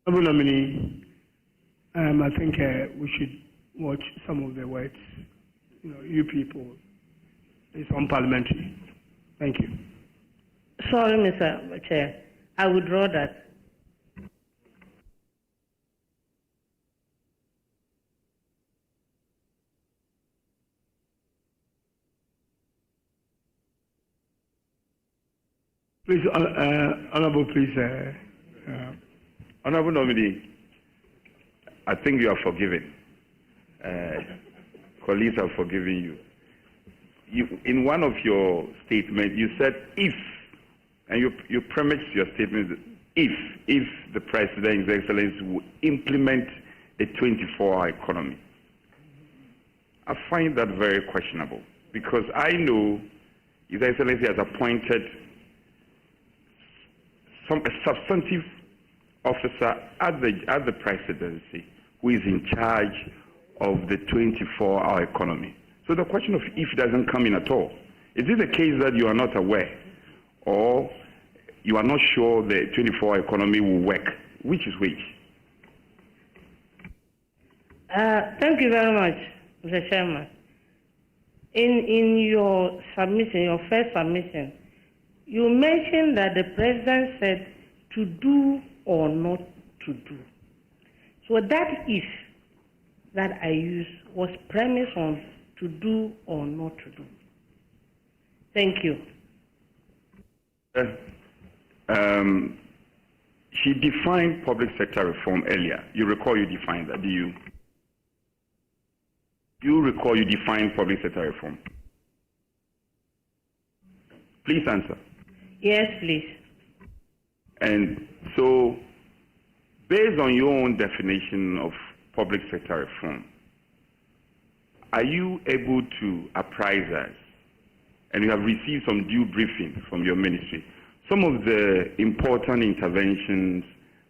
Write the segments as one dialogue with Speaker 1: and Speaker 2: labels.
Speaker 1: Nominee, I think we should watch some of the words. You people, it's unparliamentary. Thank you.
Speaker 2: Sorry, Mr. Chair. I withdraw that.
Speaker 1: Please, Honorable, please.
Speaker 3: Honorable Nominee, I think you are forgiven. Colleagues are forgiving you. In one of your statements, you said if, and you premised your statement if the President, His Excellency, will implement a 24-hour economy. I find that very questionable because I know His Excellency has appointed a substantive officer at the Presidency who is in charge of the 24-hour economy. So the question of if doesn't come in at all. Is it the case that you are not aware or you are not sure the 24-hour economy will work? Which is which?
Speaker 2: Thank you very much, Mr. Chairman. In your submission, your first submission, you mentioned that the President said to do or not to do. So that if that I used was premised on to do or not to do. Thank you.
Speaker 3: She defined public sector reform earlier. You recall you defined that, do you? You recall you defined public sector reform? Please answer.
Speaker 2: Yes, please.
Speaker 3: And so, based on your own definition of public sector reform, are you able to apprise us, and you have received some due briefing from your ministry, some of the important interventions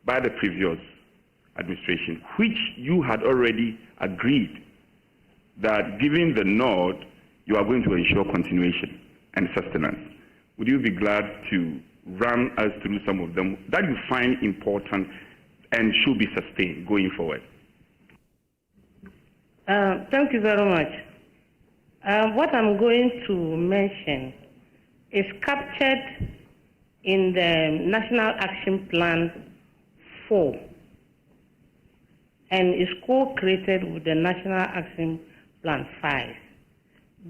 Speaker 3: by the previous administration, which you had already agreed that given the nod, you are going to ensure continuation and sustenance? Would you be glad to run us through some of them that you find important and should be sustained going forward?
Speaker 2: Thank you very much. What I'm going to mention is captured in the National Action Plan 4 and is co-created with the National Action Plan 5.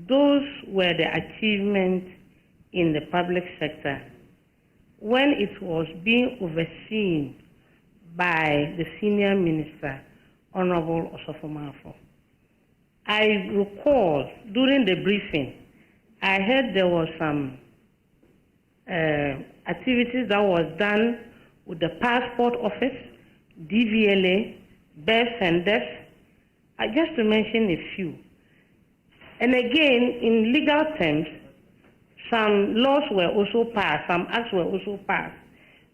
Speaker 2: Those were the achievements in the public sector when it was being overseen by the senior minister, Honorable Osofo-Maafo. I recall during the briefing, I heard there was some activities that was done with the passport office, DVLA, births and deaths, just to mention a few. And again, in legal terms, some laws were also passed, some acts were also passed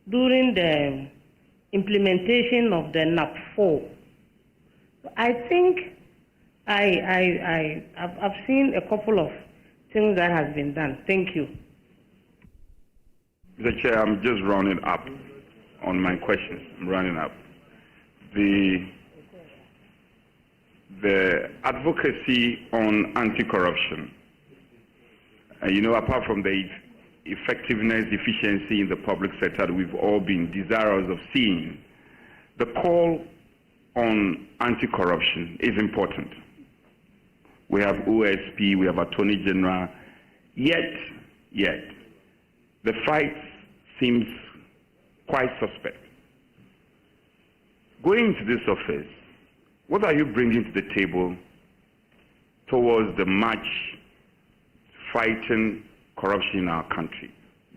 Speaker 2: during the implementation of the NAP 4. I think I've seen a couple of things that has been done. Thank you.
Speaker 3: Mr. Chair, I'm just rounding up on my questions. I'm rounding up. The advocacy on anti-corruption, apart from the effectiveness, efficiency in the public sector that we've all been desirous of seeing, the call on anti-corruption is important. We have OSP, we have Attorney General, yet, the fight seems quite suspect. Going into this office, what are you bringing to the table towards the march fighting corruption in our country?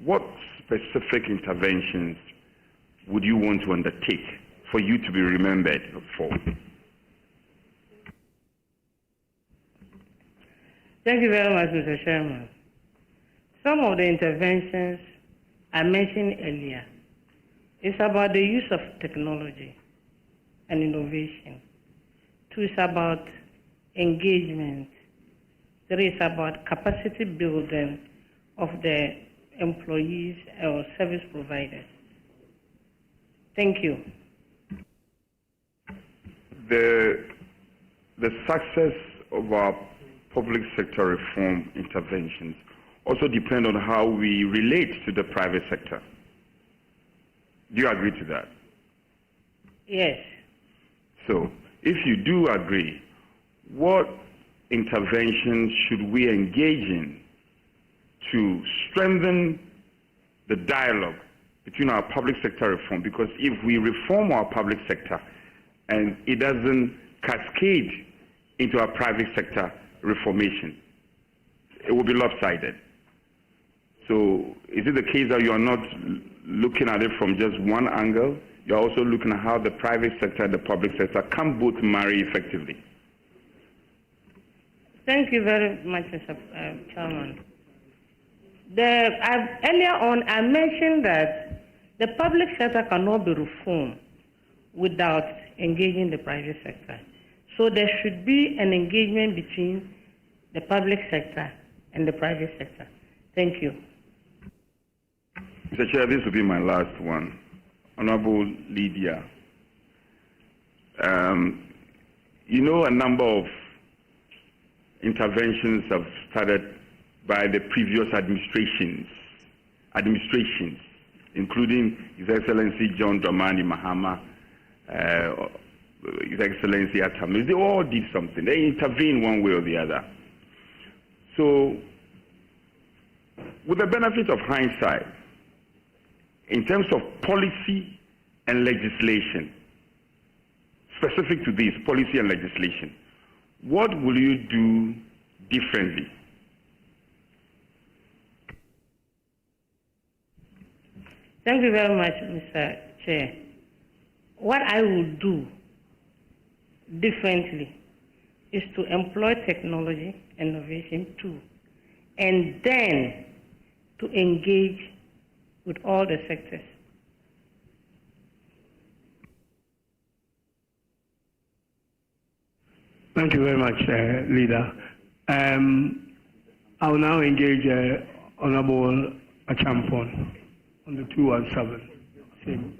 Speaker 3: What specific interventions would you want to undertake for you to be remembered for?
Speaker 2: Thank you very much, Mr. Chairman. Some of the interventions I mentioned earlier is about the use of technology and innovation. 2 is about engagement. 3 is about capacity building of the employees or service providers. Thank you.
Speaker 3: the success of our public sector reform interventions also depend on how we relate to the private sector. Do you agree to that?
Speaker 2: Yes.
Speaker 3: So, if you do agree, what interventions should we engage in to strengthen the dialogue between our public sector reform? Because if we reform our public sector and it doesn't cascade into our private sector reformation, it will be lopsided. So is it the case that you are not looking at it from just one angle? You're also looking at how the private sector and the public sector can both marry effectively?
Speaker 2: Thank you very much, Mr. Chairman. Earlier on, I mentioned that the public sector cannot be reformed without engaging the private sector. So there should be an engagement between the public sector and the private sector. Thank you.
Speaker 3: Mr. Chair, this will be my last one. Honorable Lydia, you know, a number of interventions have started by the previous administrations, including His Excellency John Dramani Mahama, His Excellency Atta. They all did something. They intervened one way or the other. So, with the benefit of hindsight, in terms of policy and legislation, specific to this, policy and legislation, what will you do differently?
Speaker 2: Thank you very much, Mr. Chair. What I will do differently is to employ technology, innovation too, and then to engage with all the sectors.
Speaker 1: Thank you very much, Leader. I will now engage Honorable Achampon on the 217.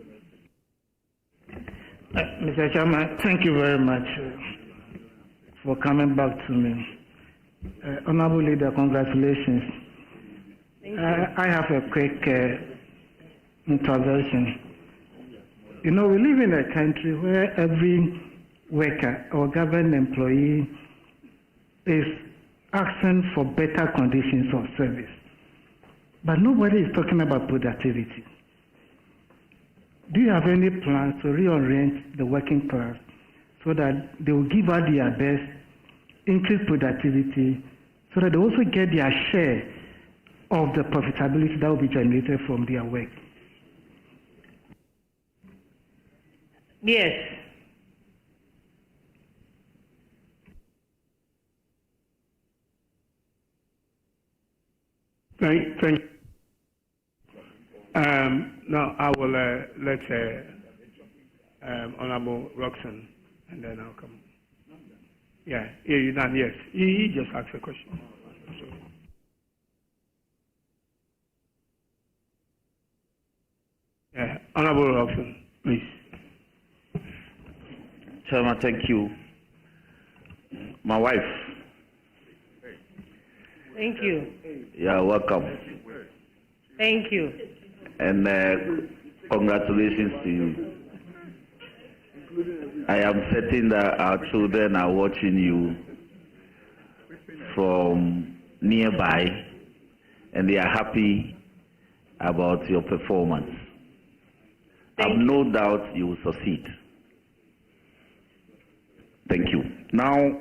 Speaker 4: Mr. Chairman, thank you very much for coming back to me. Honorable Leader, congratulations.
Speaker 2: Thank you.
Speaker 4: I have a quick intervention. You know, we live in a country where every worker or government employee is asking for better conditions of service. But nobody is talking about productivity. Do you have any plans to reorient the working class so that they will give out their best, increase productivity, so that they also get their share of the profitability that will be generated from their work?
Speaker 2: Yes.
Speaker 1: Thank you. Now I will let Honorable Roxanne, and then I'll come. Yeah, you're done. Yes, he just asked a question. Yeah, Honorable Roxanne, please.
Speaker 5: Chairman, thank you. My wife.
Speaker 2: Thank you.
Speaker 5: Yeah, welcome.
Speaker 2: Thank you.
Speaker 5: And congratulations to you. I am certain that our children are watching you from nearby, and they are happy about your performance. I have no doubt you will succeed. Thank you. Now,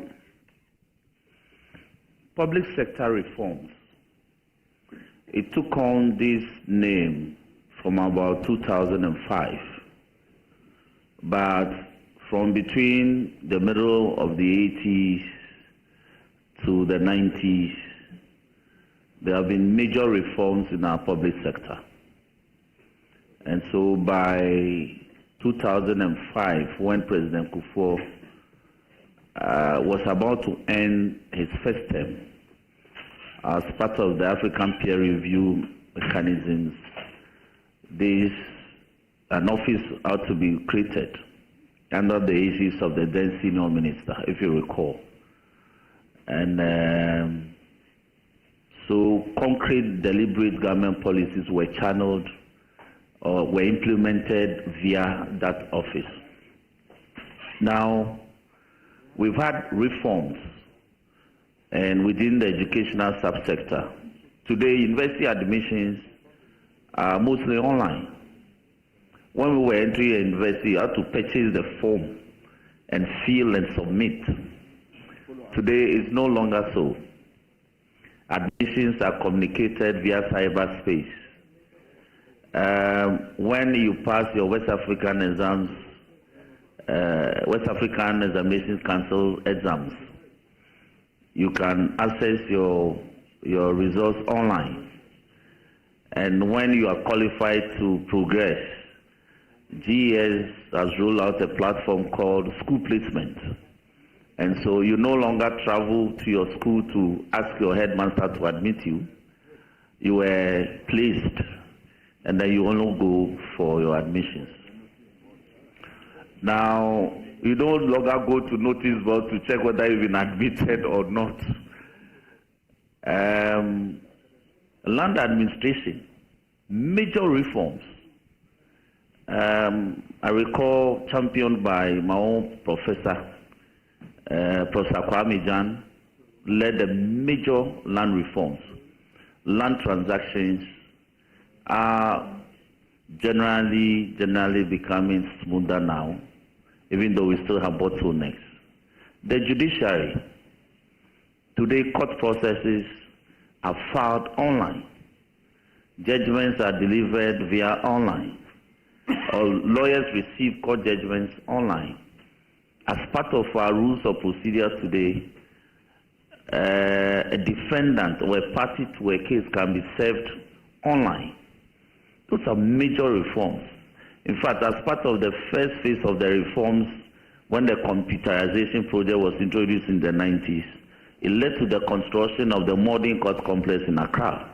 Speaker 5: public sector reforms. It took on this name from about 2005, but from between the middle of the 80s to the 90s, there have been major reforms in our public sector. And so by 2005, when President Kufuor was about to end his first term, as part of the African peer review mechanisms, an office ought to be created under the aegis of the then senior minister, if you recall. And so concrete, deliberate government policies were channeled or were implemented via that office. Now, we've had reforms and within the educational subsector. Today, university admissions are mostly online. When we were entering a university, you had to purchase the form and fill and submit. Today, it's no longer so. Admissions are communicated via cyberspace. When you pass your West African exams, West African Examinations Council exams, you can access your results online. And when you are qualified to progress, GES has rolled out a platform called School Placement. And so you no longer travel to your school to ask your headmaster to admit you. You were placed, and then you only go for your admissions. Now, you no longer go to notice board to check whether you've been admitted or not. Land administration, major reforms. I recall championed by my own professor, Professor Kwame Jan, led the major land reforms. Land transactions are generally becoming smoother now, even though we still have bottlenecks. The judiciary, today court processes are filed online. Judgments are delivered via online. Lawyers receive court judgments online. As part of our rules of procedure today, a defendant or a party to a case can be served online. Those are major reforms. In fact, as part of the first phase of the reforms, when the computerization project was introduced in the 90s, it led to the construction of the modern court complex in Accra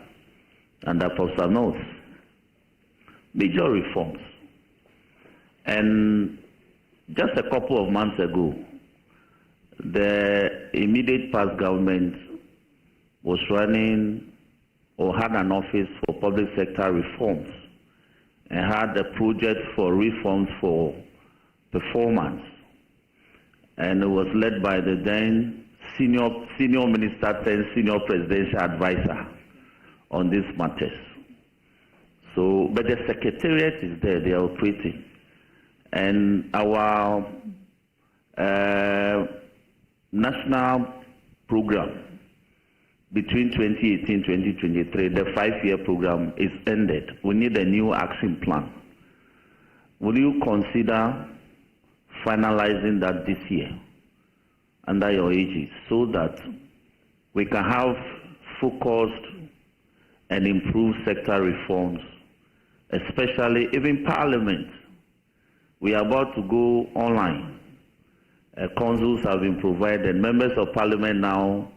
Speaker 5: under Professor North. Major reforms. And just a couple of months ago, the immediate past government was running or had an office for public sector reforms and had a project for reforms for performance. And it was led by the then senior minister, then senior presidential advisor on these matters. So, but the secretariat is there, they are operating. And our national program between 2018 and 2023, the 5-year program is ended. We need a new action plan. Will you consider finalizing that this year under your aegis so that we can have focused and improved sector reforms, especially even Parliament? We are about to go online. Consuls have been provided. Members of Parliament now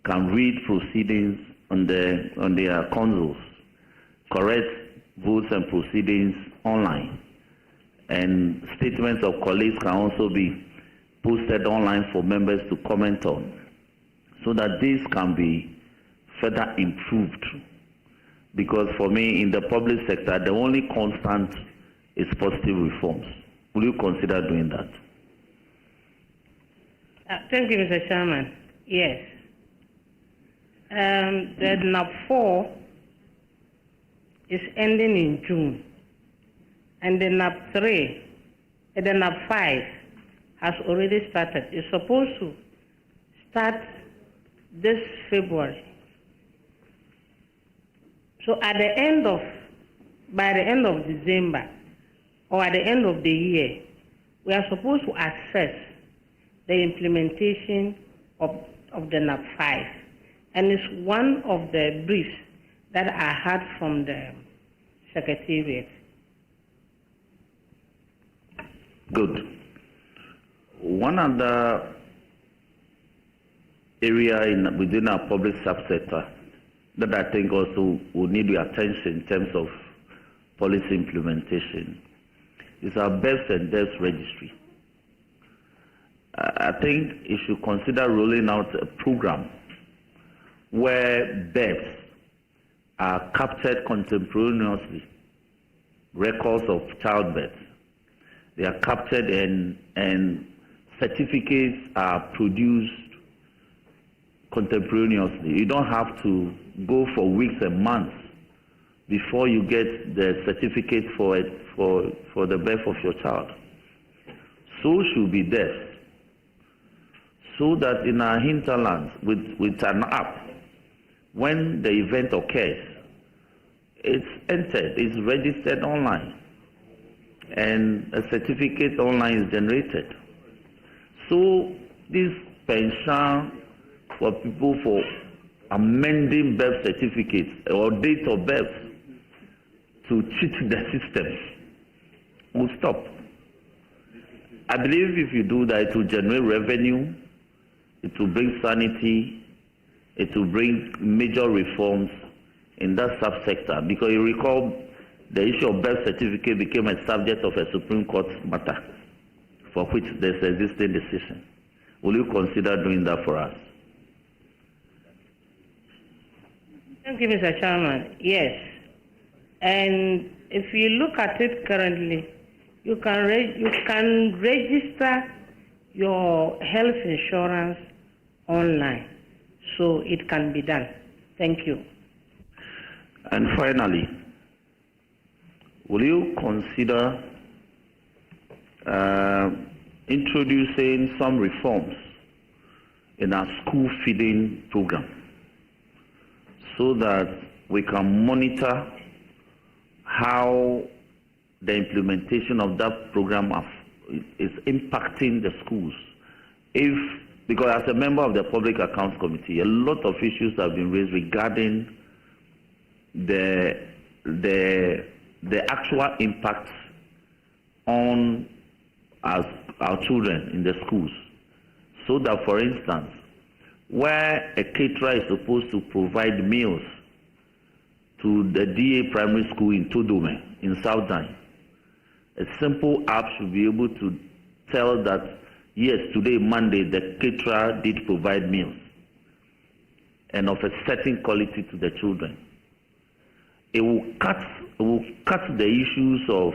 Speaker 5: can read proceedings on their consuls, correct votes and proceedings online. And statements of colleagues can also be posted online for members to comment on, so that this can be further improved. Because for me, in the public sector, the only constant is positive reforms. Will you consider doing that?
Speaker 2: Thank you, Mr. Chairman. Yes. The NAP 4 is ending in June. And the NAP 3, the NAP 5 has already started. It's supposed to start this February. So by the end of December, or at the end of the year, we are supposed to assess the implementation of the NAP 5. And it's one of the briefs that I had from the Secretariat.
Speaker 5: Good. One other area within our public subsector that I think also will need your attention in terms of policy implementation is our births and deaths registry. I think it should consider rolling out a program where births are captured contemporaneously, records of childbirth. They are captured and certificates are produced contemporaneously. You don't have to go for weeks and months before you get the certificate for the birth of your child. So should be this, so that in our hinterlands, with an app, when the event occurs, it's entered, it's registered online, and a certificate online is generated. So this pension for people for amending birth certificates or date of birth to cheat the system will stop. I believe if you do that, it will generate revenue, it will bring sanity, it will bring major reforms in that subsector. Because you recall, the issue of birth certificate became a subject of a Supreme Court matter for which there's an existing decision. Will you consider doing that for us?
Speaker 2: Thank you, Mr. Chairman. Yes. And if you look at it currently, you can register your health insurance online. So it can be done. Thank you.
Speaker 5: And finally, will you consider introducing some reforms in our school feeding program so that we can monitor how the implementation of that program is impacting the schools? Because as a member of the Public Accounts Committee, a lot of issues have been raised regarding the actual impacts on our children in the schools. So that, for instance, where a caterer is supposed to provide meals to the DA primary school in Todome, in Southern, a simple app should be able to tell that, yes, today, Monday, the caterer did provide meals and of a certain quality to the children. It will cut the issues of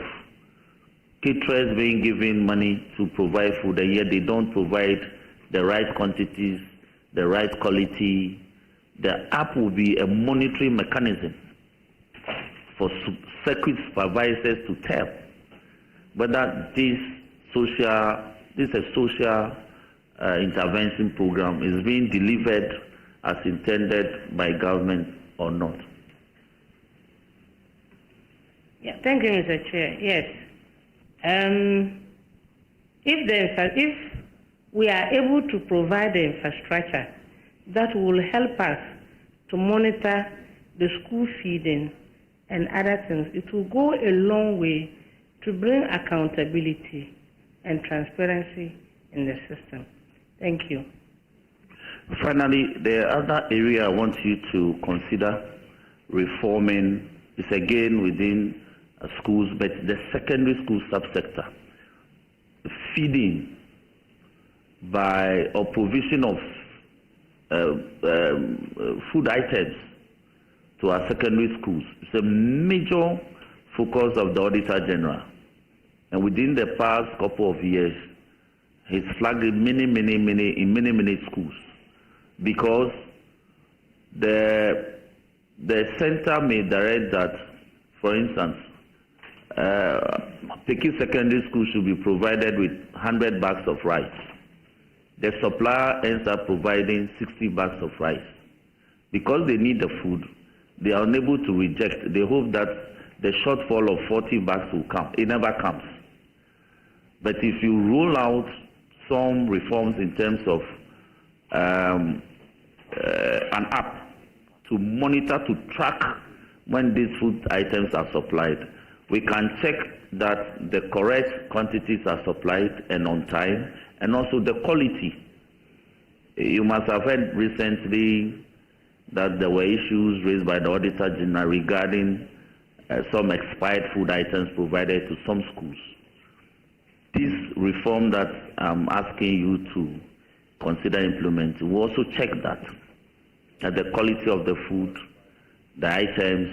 Speaker 5: caterers being given money to provide food, and yet they don't provide the right quantities, the right quality. The app will be a monitoring mechanism for circuit supervisors to tell whether this social intervention program is being delivered as intended by government or not.
Speaker 2: Yeah, thank you, Mr. Chair. Yes. If we are able to provide the infrastructure that will help us to monitor the school feeding and other things, it will go a long way to bring accountability and transparency in the system. Thank you.
Speaker 5: Finally, the other area I want you to consider reforming is again within schools, but the secondary school subsector. Feeding by or provision of food items to our secondary schools. It's a major focus of the Auditor General. And within the past couple of years, he's flagged in many schools, because the center may direct that, for instance, Peking Secondary School should be provided with 100 bags of rice. The supplier ends up providing 60 bags of rice. Because they need the food, they are unable to reject. They hope that the shortfall of 40 bags will come. It never comes. But if you roll out some reforms in terms of an app to monitor, to track when these food items are supplied, we can check that the correct quantities are supplied and on time, and also the quality. You must have heard recently that there were issues raised by the Auditor General regarding some expired food items provided to some schools. These reform that I'm asking you to consider implementing, we also check that the quality of the food, the items,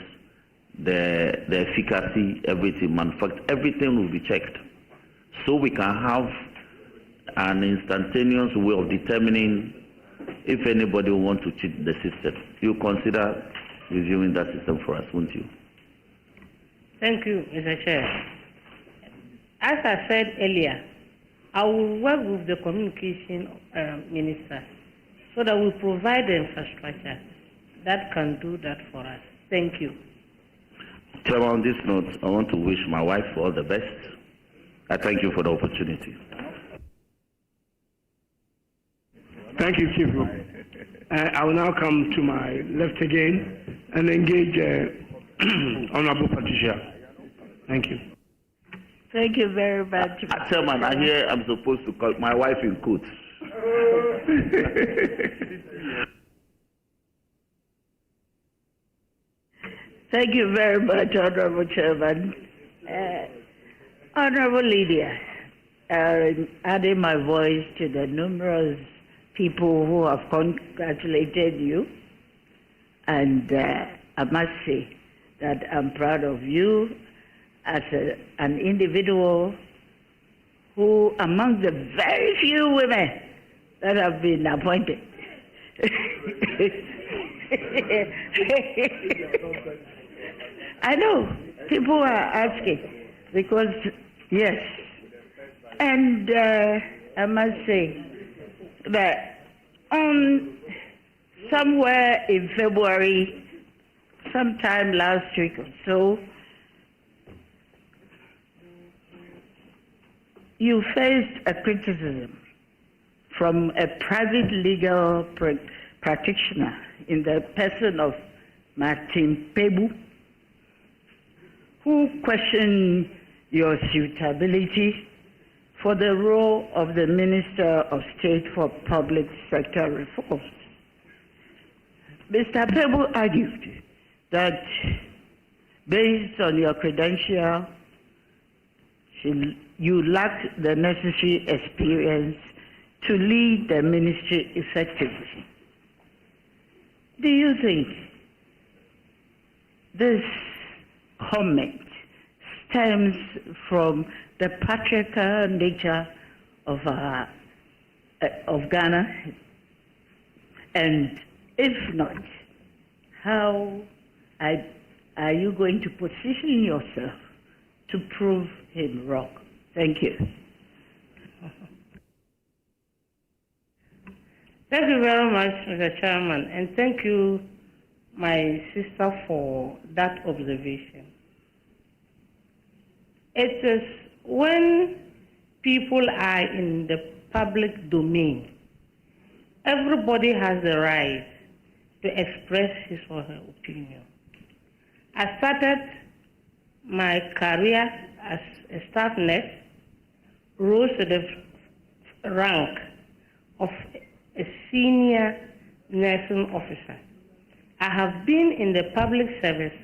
Speaker 5: the efficacy, everything, manufactured, everything will be checked. So we can have an instantaneous way of determining if anybody will want to cheat the system. You consider reviewing that system for us, won't you?
Speaker 2: Thank you, Mr. Chair. As I said earlier, I will work with the communication minister so that we provide the infrastructure that can do that for us. Thank you.
Speaker 5: Chairman, on this note, I want to wish my wife all the best. I thank you for the opportunity.
Speaker 1: Thank you, Chief. I will now come to my left again and engage Honorable Patricia. Thank you.
Speaker 6: Thank you very much.
Speaker 5: Chairman, I hear I'm supposed to call my wife in quotes.
Speaker 6: Thank you very much, Honorable Chairman. Honorable Lydia, adding my voice to the numerous people who have congratulated you, and I must say that I'm proud of you as an individual who, among the very few women that have been appointed, I know people are asking because, yes, and I must say that somewhere in February, sometime last week or so, you faced a criticism from a private legal practitioner in the person of Martin Pebu, who questioned your suitability for the role of the Minister of State for Public Sector Reforms. Mr. Pebu argued that based on your credential, you lacked the necessary experience to lead the ministry effectively. Do you think this comment stems from the patriarchal nature of Ghana? And if not, how are you going to position yourself to prove him wrong? Thank you.
Speaker 2: Thank you very much, Mr. Chairman, and thank you, my sister, for that observation. It is when people are in the public domain, everybody has the right to express his or her opinion. I started my career as a staff nurse, rose to the rank of a senior nursing officer. I have been in the public service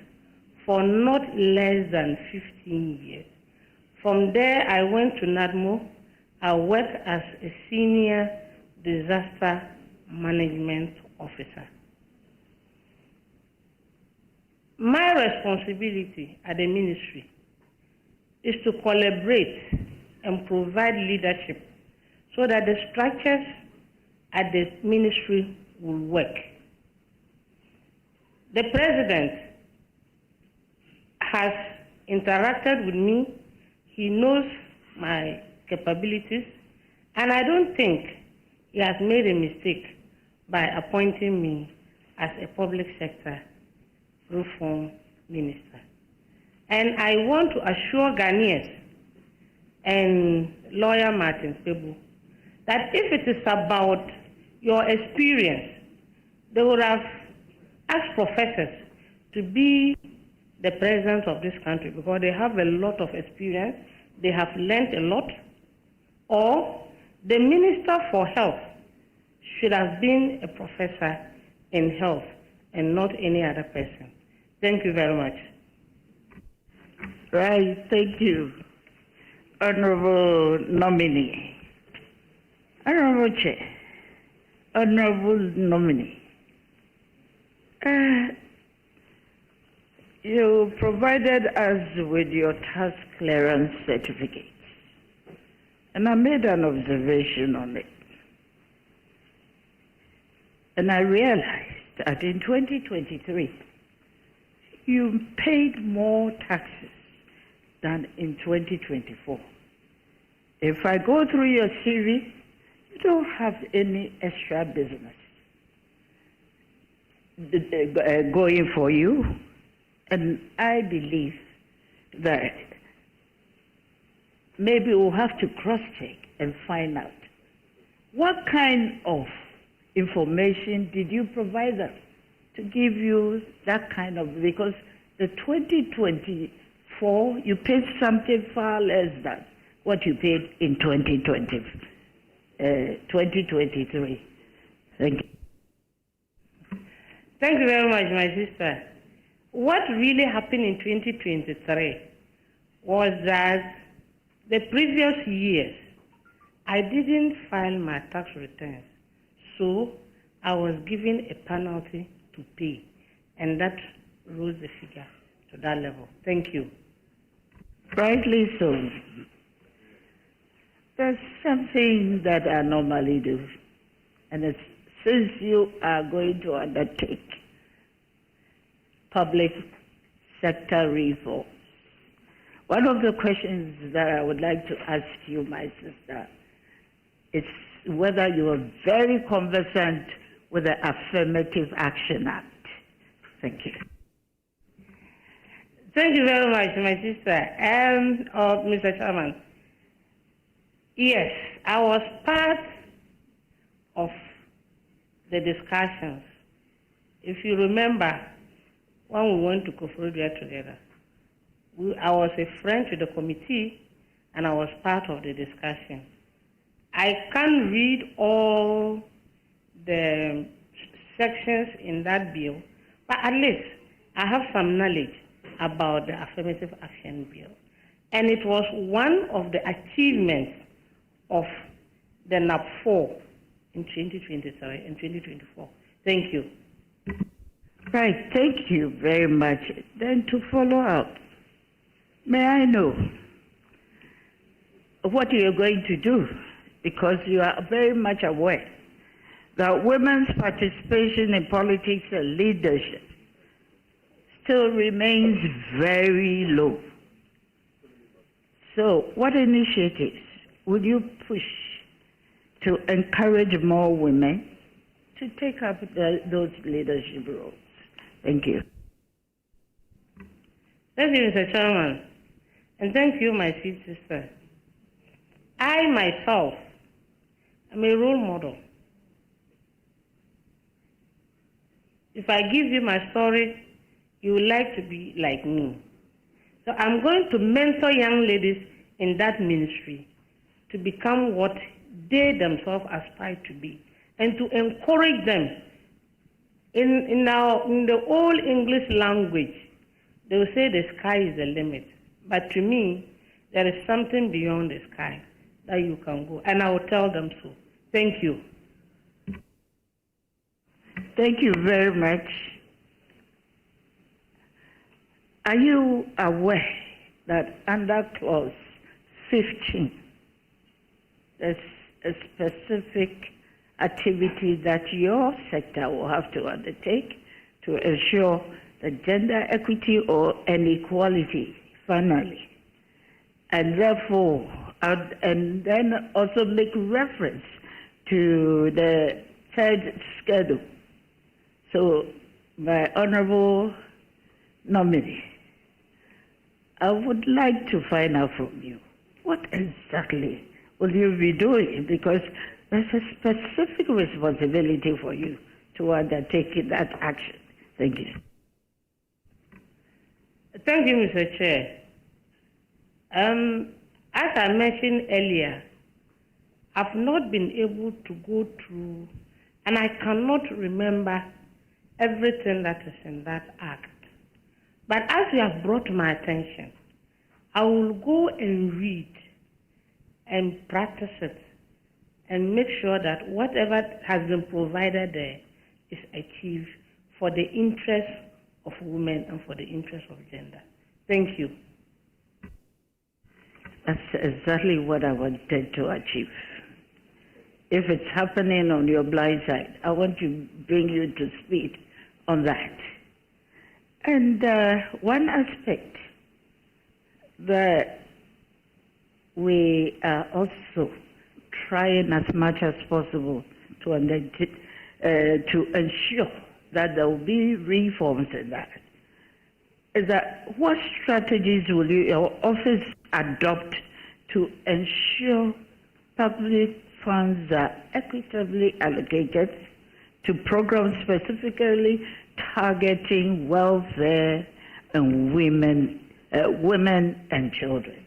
Speaker 2: for not less than 15 years. From there, I went to NADMO. I worked as a senior disaster management officer. My responsibility at the ministry is to collaborate and provide leadership so that the structures at the ministry will work. The president has interacted with me. He knows my capabilities, and I don't think he has made a mistake by appointing me as a public sector reform minister. And I want to assure Ghanaians and lawyer Martin Pebu that if it is about your experience, they would have asked professors to be the president of this country because they have a lot of experience, they have learned a lot, or the Minister for Health should have been a professor in health and not any other person. Thank you very much.
Speaker 6: Right, thank you. Honorable Nominee, Honorable Chair, Honorable Nominee, you provided us with your task clearance certificates, and I made an observation on it. And I realized that in 2023, you paid more taxes than in 2024. If I go through your CV, you don't have any extra business going for you. And I believe that maybe we'll have to cross-check and find out what kind of information did you provide them to give you that kind of, because the 2024, you paid something far less than what you paid in 2023. Thank you.
Speaker 2: Thank you very much, my sister. What really happened in 2023 was that the previous years, I didn't file my tax returns, so I was given a penalty to pay, and that rose the figure to that level. Thank you.
Speaker 6: Rightly so. There's something that I normally do, and it's, since you are going to undertake public sector reform, one of the questions that I would like to ask you, my sister, is whether you are very conversant with the Affirmative Action Act. Thank you.
Speaker 2: Thank you very much, my sister. Mr. Chairman, yes, I was part of the discussions. If you remember, when we went to OFORI-ATTA together, I was a friend to the committee, and I was part of the discussion. I can't read all the sections in that bill, but at least I have some knowledge about the Affirmative Action Bill. And it was one of the achievements of the NAP4 in 2023 and 2024. Thank you.
Speaker 6: Right, thank you very much. Then to follow up, may I know what you're going to do? Because you are very much aware that women's participation in politics and leadership still remains very low. So what initiatives would you push to encourage more women to take up those leadership roles? Thank you.
Speaker 2: Thank you, Mr. Chairman. And thank you, my sweet sister. I myself am a role model. If I give you my story, you would like to be like me. So I'm going to mentor young ladies in that ministry to become what they themselves aspire to be, and to encourage them. In the old English language, they will say the sky is the limit. But to me, there is something beyond the sky that you can go. And I will tell them so. Thank you.
Speaker 6: Thank you very much. Are you aware that under clause 15, there's a specific activity that your sector will have to undertake to ensure the gender equity or inequality finally, and therefore, and then also make reference to the third schedule. So, my honorable nominee, I would like to find out from you, what exactly will you be doing? Because there's a specific responsibility for you to undertake that action. Thank you.
Speaker 2: Thank you, Mr. Chair. As I mentioned earlier, I've not been able to go through, and I cannot remember everything that is in that act. But as you have brought to my attention, I will go and read and practice it and make sure that whatever has been provided there is achieved for the interest of women and for the interest of gender. Thank you.
Speaker 6: That's exactly what I wanted to achieve. If it's happening on your blind side, I want to bring you to speed on that. And one aspect that we are also trying as much as possible to ensure that there will be reforms in that is that what strategies will your office adopt to ensure public funds are equitably allocated to programs specifically targeting welfare and women and children?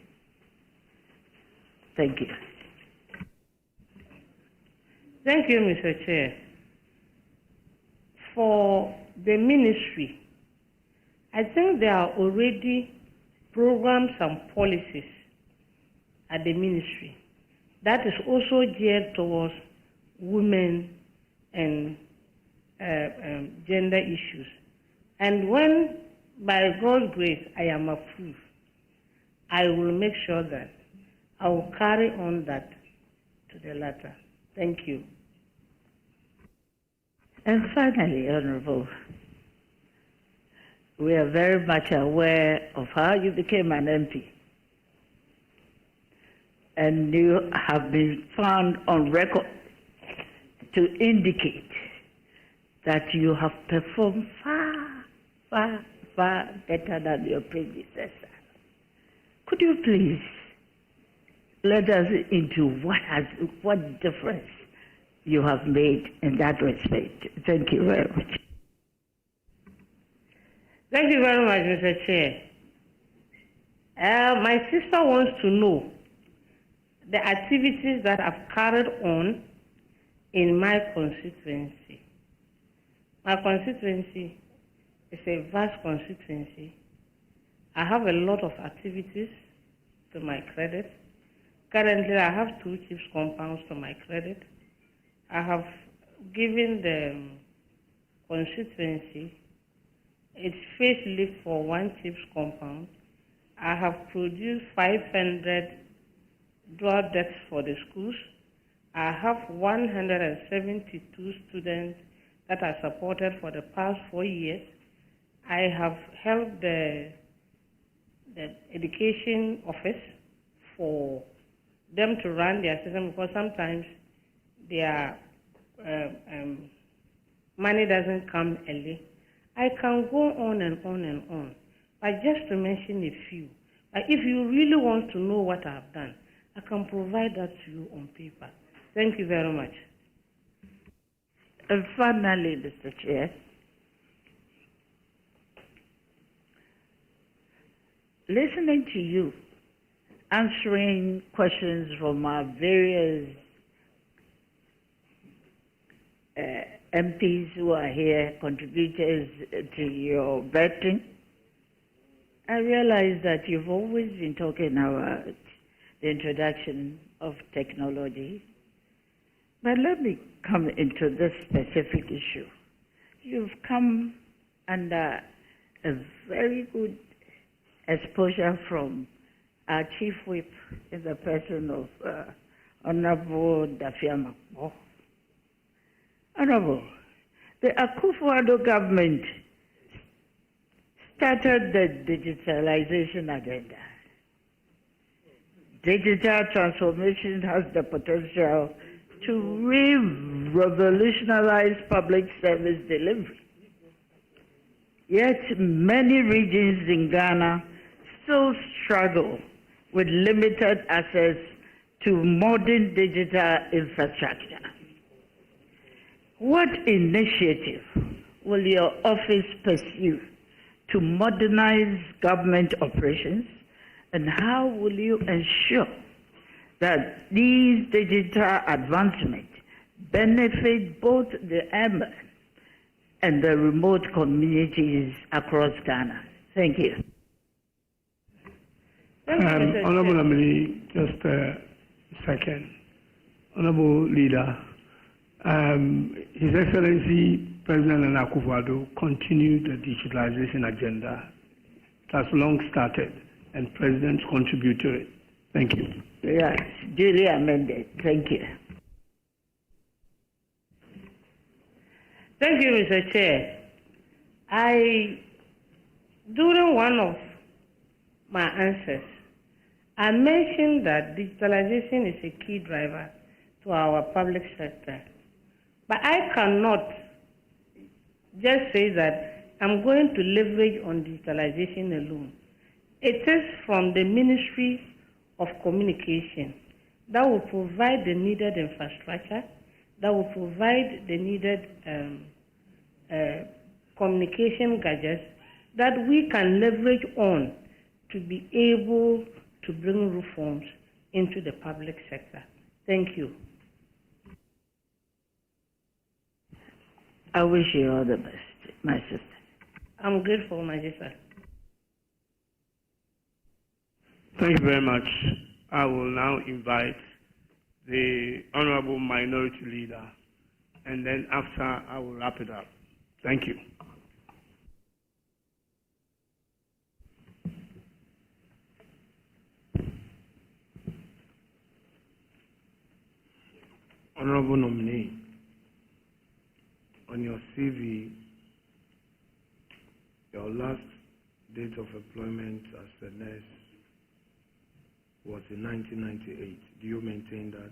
Speaker 6: Thank you.
Speaker 2: Thank you, Mr. Chair. For the ministry, I think there are already programs and policies at the ministry that is also geared towards women and gender issues. And when, by God's grace, I am approved, I will make sure that I will carry on that to the latter. Thank you.
Speaker 6: And finally, Honorable, we are very much aware of how you became an MP. And you have been found on record to indicate that you have performed far, far, far better than your predecessor. Could you please let us into what difference you have made in that respect? Thank you very much.
Speaker 2: Thank you very much, Mr. Chair. My sister wants to know the activities that I've carried on in my constituency. My constituency is a vast constituency. I have a lot of activities to my credit. Currently, I have 2 chiefs compounds to my credit. I have given the constituency its facelift for 1 chief's compound. I have produced 500 draw decks for the schools. I have 172 students that are supported for the past 4 years. I have helped the education office for them to run their system because sometimes their money doesn't come early. I can go on and on and on, but just to mention a few. But if you really want to know what I've done, I can provide that to you on paper. Thank you very much.
Speaker 6: And finally, Mr. Chair, listening to you answering questions from our various MPs who are here, contributors to your vetting, I realize that you've always been talking about the introduction of technology. But let me come into this specific issue. You've come under a very good exposure from our Chief Whip in the person of Honorable Dafiama. Honorable, the Akufo-Addo government started the digitalization agenda. Digital transformation has the potential to revolutionize public service delivery. Yet many regions in Ghana still struggle with limited access to modern digital infrastructure. What initiative will your office pursue to modernize government operations, and how will you ensure that these digital advancements benefit both the urban and the remote communities across Ghana? Thank you.
Speaker 1: Honorable Nominee, just Second, Honorable Leader, His Excellency President Nana Akufo-Addo continued the digitalization agenda. It has long started, and President contributed to it. Thank you.
Speaker 6: Yes, duly amended. Thank you.
Speaker 2: Thank you, Mr. Chair. During one of my answers, I mentioned that digitalization is a key driver to our public sector. But I cannot just say that I'm going to leverage on digitalization alone. It is from the Ministry of Communication that will provide the needed infrastructure, that will provide the needed communication gadgets that we can leverage on to be able to bring reforms into the public sector. Thank you.
Speaker 6: I wish you all the best, my sister.
Speaker 2: I'm grateful, my sister.
Speaker 1: Thank you very much. I will now invite the Honorable Minority Leader, and then after I will wrap it up. Thank you. Honorable Nominee, on your CV, your last date of employment as a nurse was in 1998. Do you maintain that?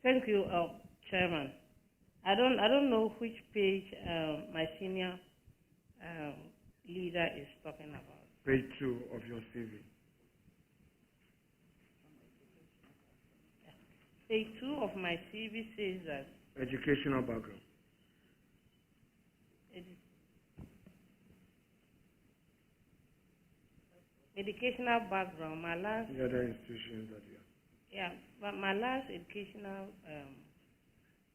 Speaker 2: Thank you, Chairman. I don't know which page my senior leader is talking about.
Speaker 1: Page 2 of your CV.
Speaker 2: Page 2 of my CV says that
Speaker 1: Educational background.
Speaker 2: Educational background. My last.
Speaker 1: The other institutions that you have.
Speaker 2: Yeah, but my last educational.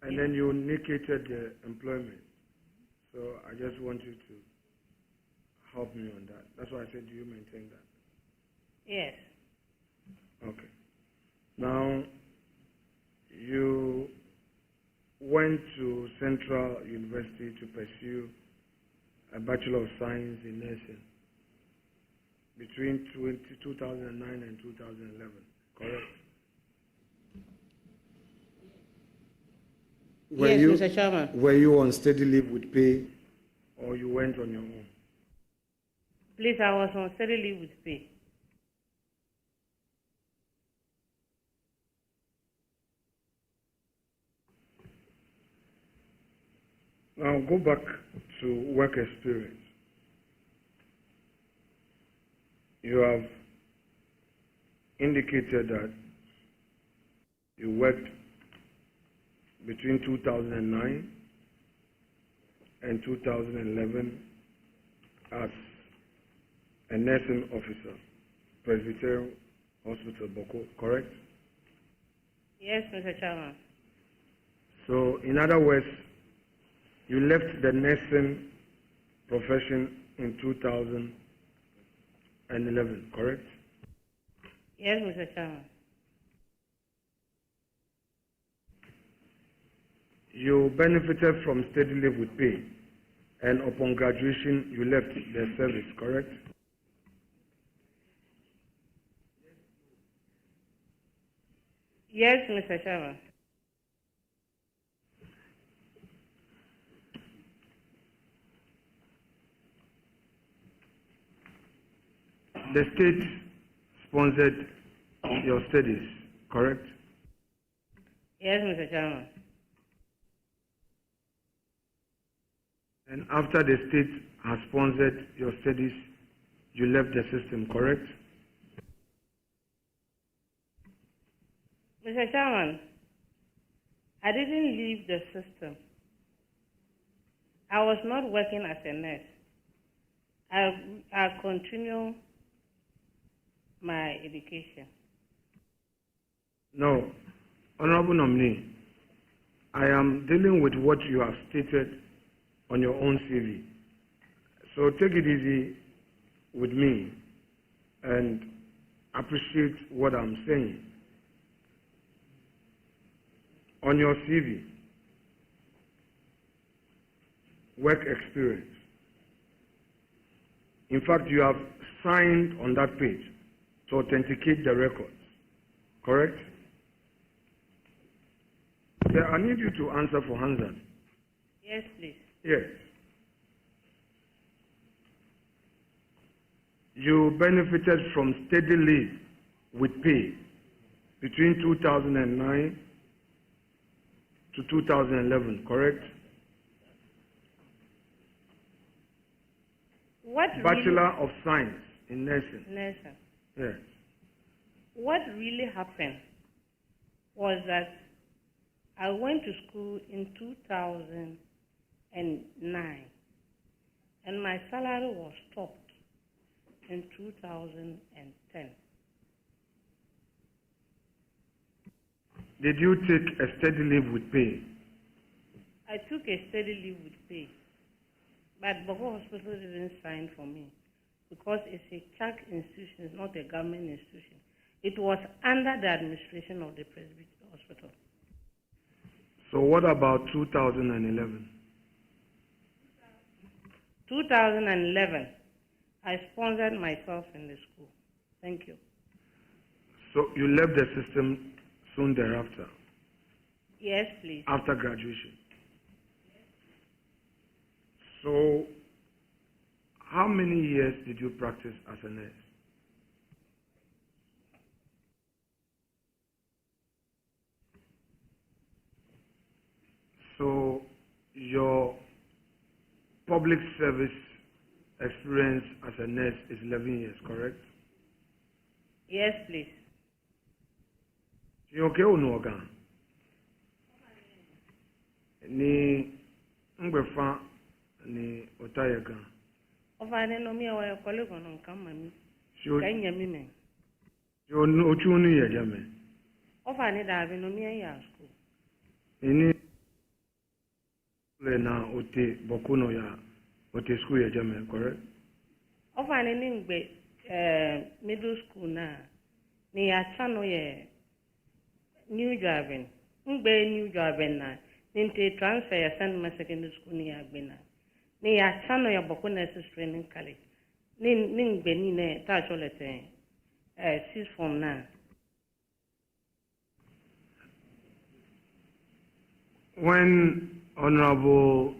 Speaker 1: And then you indicated the employment. So I just want you to help me on that. That's why I said, do you maintain that?
Speaker 2: Yes.
Speaker 1: Okay. Now, you went to Central University to pursue a Bachelor of Science in Nursing between 2009 and 2011, correct?
Speaker 2: Yes, Mr. Chairman.
Speaker 1: Were you on steady leave with pay, or you went on your own?
Speaker 2: Please, I was on steady leave with pay.
Speaker 1: Now go back to work experience. You have indicated that you worked between 2009 and 2011 as a nursing officer, Presbyterian Hospital, Boko, correct?
Speaker 2: Yes, Mr. Chairman.
Speaker 1: So, in other words, you left the nursing profession in 2011, correct?
Speaker 2: Yes, Mr. Chairman.
Speaker 1: You benefited from steady leave with pay, and upon graduation, you left the service, correct?
Speaker 2: Yes, Mr. Chairman.
Speaker 1: The state sponsored your studies, correct?
Speaker 2: Yes, Mr. Chairman.
Speaker 1: And after the state has sponsored your studies, you left the system, correct?
Speaker 2: Mr. Chairman, I didn't leave the system. I was not working as a nurse. I continue my education.
Speaker 7: No, Honorable Nominee, I am dealing with what you have stated on your own CV. So take it easy with me and appreciate what I'm saying. On your CV, work experience. In fact, you have signed on that page to authenticate the records, correct? Yeah, I need you to answer for Hansan.
Speaker 2: Yes, please.
Speaker 7: Yes. You benefited from steady leave with pay between 2009 to 2011, correct?
Speaker 2: What
Speaker 7: Bachelor of Science in Nursing.
Speaker 2: Nursing.
Speaker 7: Yes.
Speaker 2: What really happened was that I went to school in 2009, and my salary was stopped in 2010.
Speaker 7: Did you take a steady leave with pay?
Speaker 2: I took a steady leave with pay, but Boko Hospital didn't sign for me because it's a church institution, it's not a government institution. It was under the administration of the Presbyterian Hospital.
Speaker 7: So what about 2011?
Speaker 2: 2011, I sponsored myself in the school. Thank you.
Speaker 7: So you left the system soon thereafter?
Speaker 2: Yes, please.
Speaker 7: After graduation? So how many years did you practice as a nurse? So your public service experience as a nurse is 11 years, correct?
Speaker 2: Yes, please.
Speaker 7: You okay or no? Ni ngbefa ni otayega.
Speaker 2: Ofane no mi awa colleague on kamami. Kanya mi men.
Speaker 7: You no chunu ye jame.
Speaker 2: Ofane da bi no mi ya school.
Speaker 7: Ini le na ote bokuno ya ote school ye jame, correct?
Speaker 2: Ofane ni ngbe middle school na ni ya chano ye new driving. Ngbe new driving na ninte transfer ya send my secondary school ni ya gbena. Ni ya chano ya boko nurses training college. Ni ngbe ni ne ta cholete six form na.
Speaker 7: When Honorable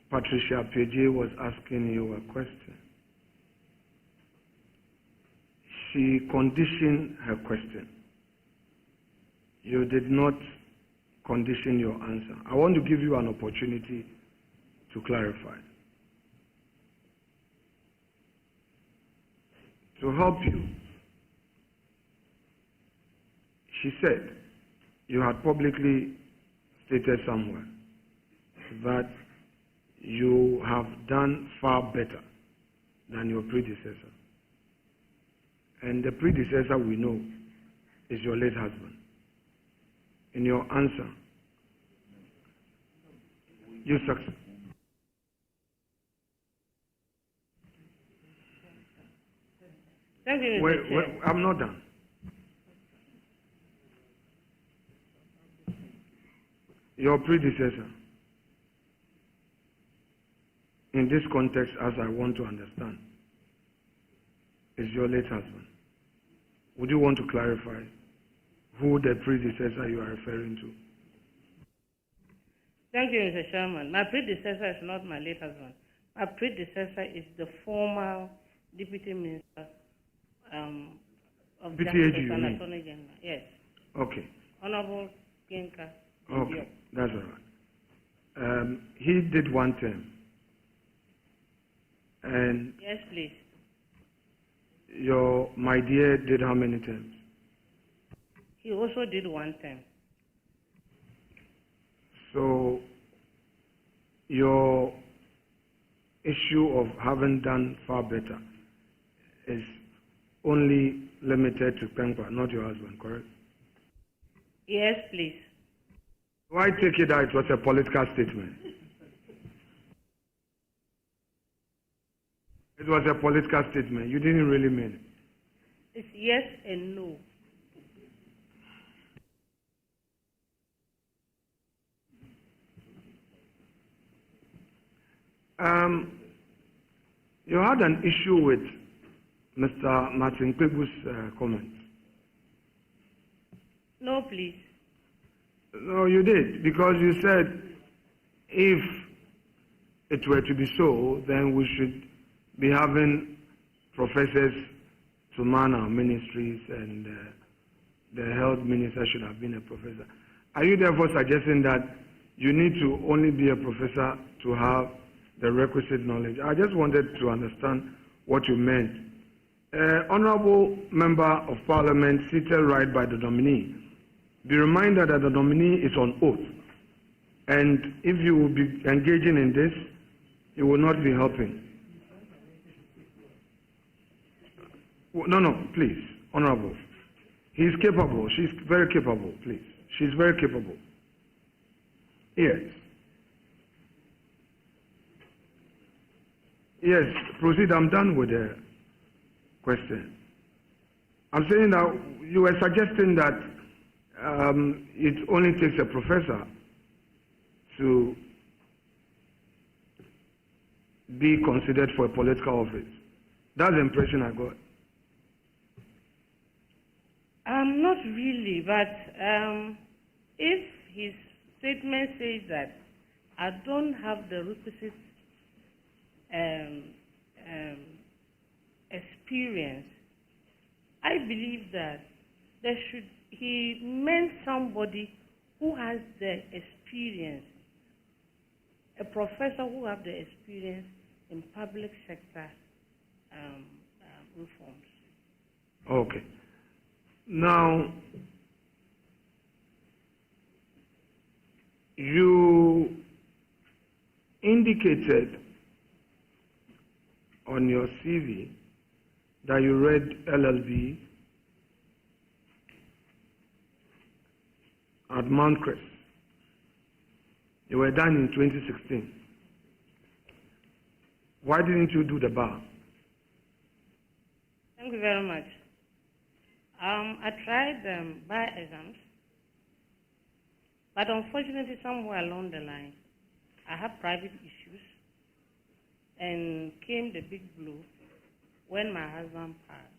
Speaker 7: Patricia Peje was asking you a question, she conditioned her question. You did not condition your answer. I want to give you an opportunity to clarify. To help you, she said you had publicly stated somewhere that you have done far better than your predecessor. And the predecessor we know is your late husband. In your answer, you succeed.
Speaker 2: Thank you, Mr.
Speaker 7: Wait,
Speaker 2: Chair.
Speaker 7: I'm not done. Your predecessor, in this context, as I want to understand, is your late husband. Would you want to clarify who the predecessor you are referring to?
Speaker 2: Thank you, Mr. Chairman. My predecessor is not my late husband. My predecessor is the former Deputy Minister of
Speaker 7: PTAG,
Speaker 2: Justice
Speaker 7: you
Speaker 2: and
Speaker 7: mean?
Speaker 2: Attorney General. Yes.
Speaker 7: Okay.
Speaker 2: Honorable Kinka.
Speaker 7: Okay, that's all right. He did one term. And
Speaker 2: Yes, please.
Speaker 7: my dear did how many terms?
Speaker 2: He also did one term.
Speaker 7: So your issue of having done far better is only limited to Penkwa, not your husband, correct?
Speaker 2: Yes, please.
Speaker 7: Why take it that it was a political statement? It was a political statement. You didn't really mean it.
Speaker 2: It's yes and no.
Speaker 7: You had an issue with Mr. Martin Kwebu's comments.
Speaker 2: No, please.
Speaker 7: No, you did, because you said if it were to be so, then we should be having professors to man our ministries, and the health minister should have been a professor. Are you therefore suggesting that you need to only be a professor to have the requisite knowledge? I just wanted to understand what you meant. Honorable Member of Parliament seated right by the nominee, be reminded that the nominee is on oath, and if you will be engaging in this, you will not be helping. No, please, Honorable. He is capable. She's very capable, please. She's very capable. Yes. Yes, proceed. I'm done with the question. I'm saying that you were suggesting that it only takes a professor to be considered for a political office. That's the impression I got.
Speaker 2: Not really, but if his statement says that I don't have the requisite experience, I believe that he meant somebody who has the experience, a professor who has the experience in public sector reforms.
Speaker 7: Okay. Now, you indicated on your CV that you read LLB at Mount Crest. You were done in 2016. Why didn't you do the bar?
Speaker 2: Thank you very much. I tried bar exams, but unfortunately somewhere along the line, I had private issues, and came the big blow when my husband passed.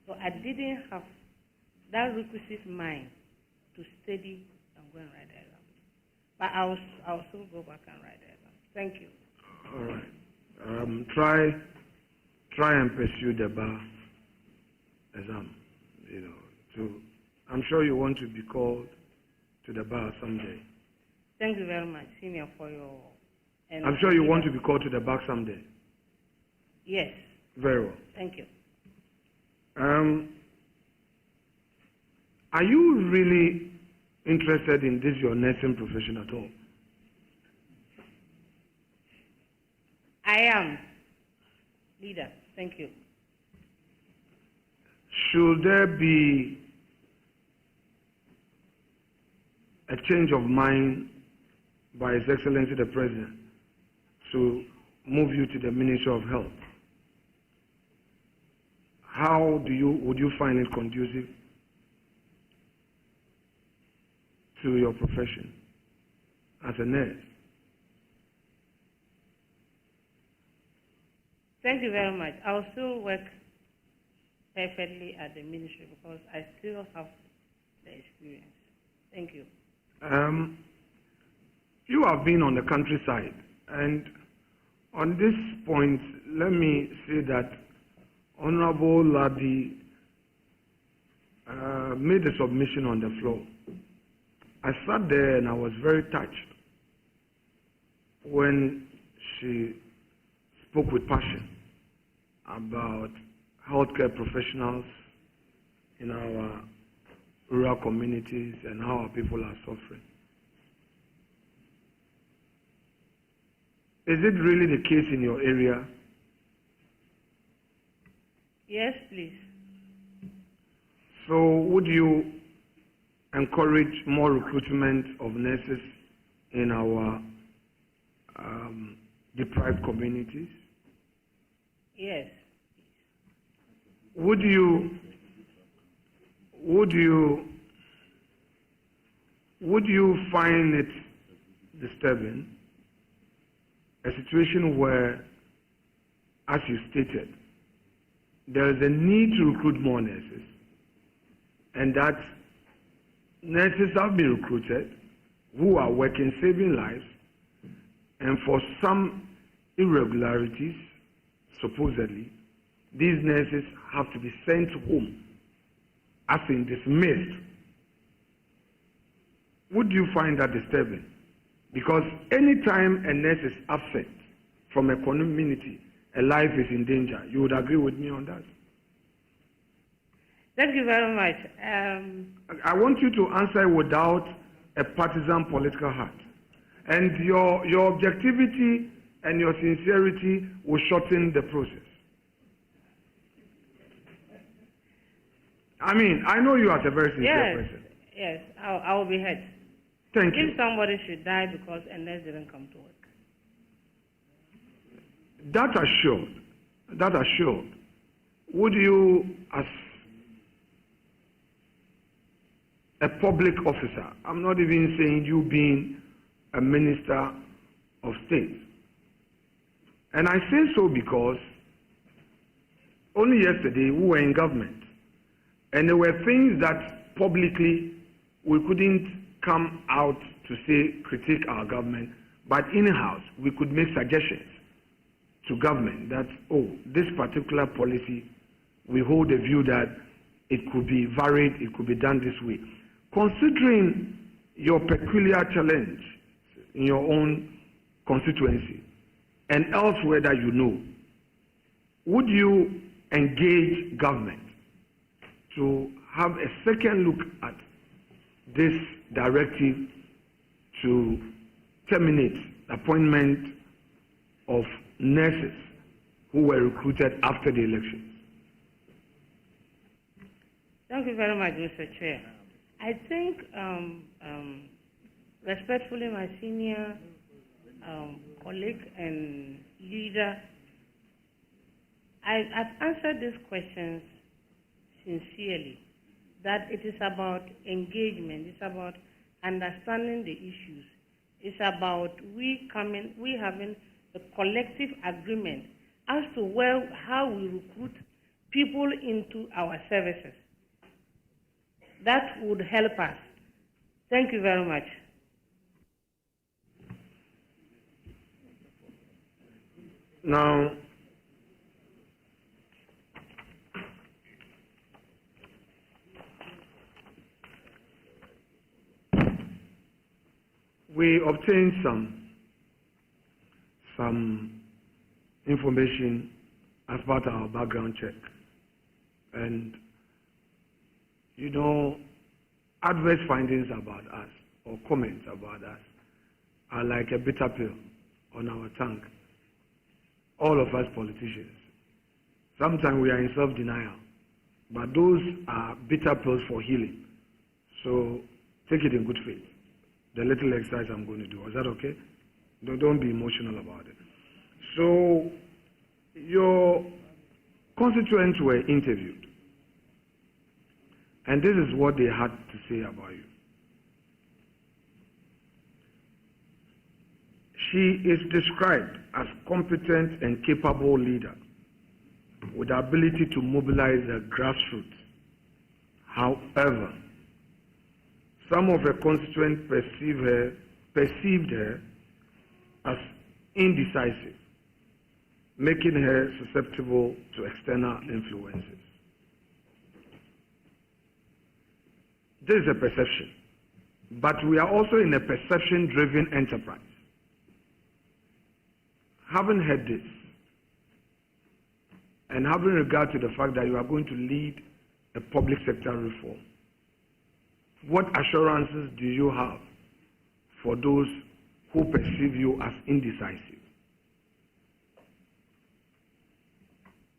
Speaker 2: So I didn't have that requisite mind to study and go and write the exam. But I'll still go back and write the exam. Thank you.
Speaker 7: All right. Try and pursue the bar exam. I'm sure you want to be called to the bar someday.
Speaker 2: Thank you very much, Senior, for your...
Speaker 7: I'm sure you want to be called to the bar someday.
Speaker 2: Yes.
Speaker 7: Very well.
Speaker 2: Thank you.
Speaker 7: Are you really interested in this, your nursing profession at all?
Speaker 2: I am. Leader, thank you.
Speaker 7: Should there be a change of mind by His Excellency the President to move you to the Ministry of Health, how would you find it conducive to your profession as a nurse?
Speaker 2: Thank you very much. I'll still work perfectly at the ministry because I still have the experience. Thank you.
Speaker 7: You have been on the countryside, and on this point, let me say that Honorable Ladi made a submission on the floor. I sat there and I was very touched when she spoke with passion about healthcare professionals in our rural communities and how our people are suffering. Is it really the case in your area?
Speaker 2: Yes, please.
Speaker 7: So would you encourage more recruitment of nurses in our deprived communities?
Speaker 2: Yes.
Speaker 7: Would you find it disturbing, a situation where, as you stated, there is a need to recruit more nurses, and that nurses have been recruited who are working, saving lives, and for some irregularities, supposedly, these nurses have to be sent home, as in dismissed? Would you find that disturbing? Because anytime a nurse is absent from a community, a life is in danger. You would agree with me on that?
Speaker 2: Thank you very much.
Speaker 7: I want you to answer without a partisan political hat. And your objectivity and your sincerity will shorten the process. I mean, I know you as a very sincere person.
Speaker 2: Yes, I will be heard.
Speaker 7: Thank you.
Speaker 2: If somebody should die because a nurse didn't come to work.
Speaker 7: That assured, would you, as a public officer, I'm not even saying you being a minister of state, and I say so because only yesterday we were in government, and there were things that publicly we couldn't come out to say, critique our government, but in-house we could make suggestions to government that, oh, this particular policy, we hold the view that it could be varied, it could be done this way. Considering your peculiar challenge in your own constituency and elsewhere that you know, would you engage government to have a second look at this directive to terminate appointment of nurses who were recruited after the elections?
Speaker 2: Thank you very much, Mr. Chair. I think, respectfully, my senior colleague and leader, I've answered these questions sincerely, that it is about engagement, it's about understanding the issues, it's about we having a collective agreement as to how we recruit people into our services. That would help us. Thank you very much.
Speaker 7: Now, we obtained some information as part of our background check, and you know, adverse findings about us or comments about us are like a bitter pill on our tongue. All of us politicians, sometimes we are in self-denial, but those are bitter pills for healing. So take it in good faith. The little exercise I'm going to do, is that okay? Don't be emotional about it. So your constituents were interviewed, and this is what they had to say about you. She is described as competent and capable leader with the ability to mobilize the grassroots. However, some of her constituents perceived her as indecisive, making her susceptible to external influences. This is a perception, but we are also in a perception-driven enterprise. Having heard this, and having regard to the fact that you are going to lead a public sector reform, what assurances do you have for those who perceive you as indecisive?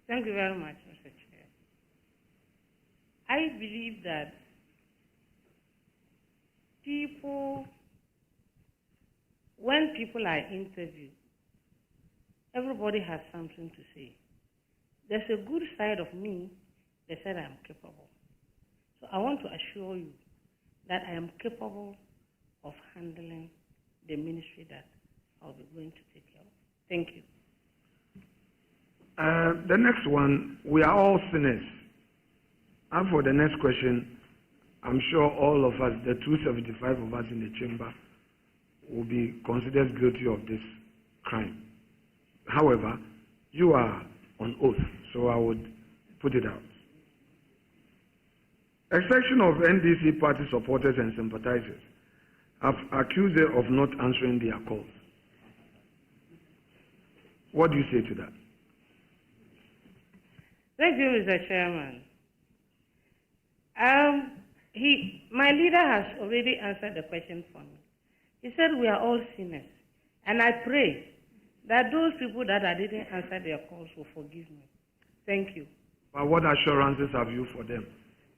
Speaker 2: Thank you very much, Mr. Chair. I believe that when people are interviewed, everybody has something to say. There's a good side of me. They said I am capable. So I want to assure you that I am capable of handling the ministry that I'll be going to take care of. Thank you.
Speaker 7: The next one, we are all sinners. And for the next question, I'm sure all of us, the 275 of us in the chamber, will be considered guilty of this crime. However, you are on oath, so I would put it out. A section of NDC party supporters and sympathizers have accused her of not answering their calls. What do you say to that?
Speaker 2: Thank you, Mr. Chairman. My leader has already answered the question for me. He said we are all sinners. And I pray that those people that I didn't answer their calls will forgive me. Thank you.
Speaker 7: But what assurances have you for them?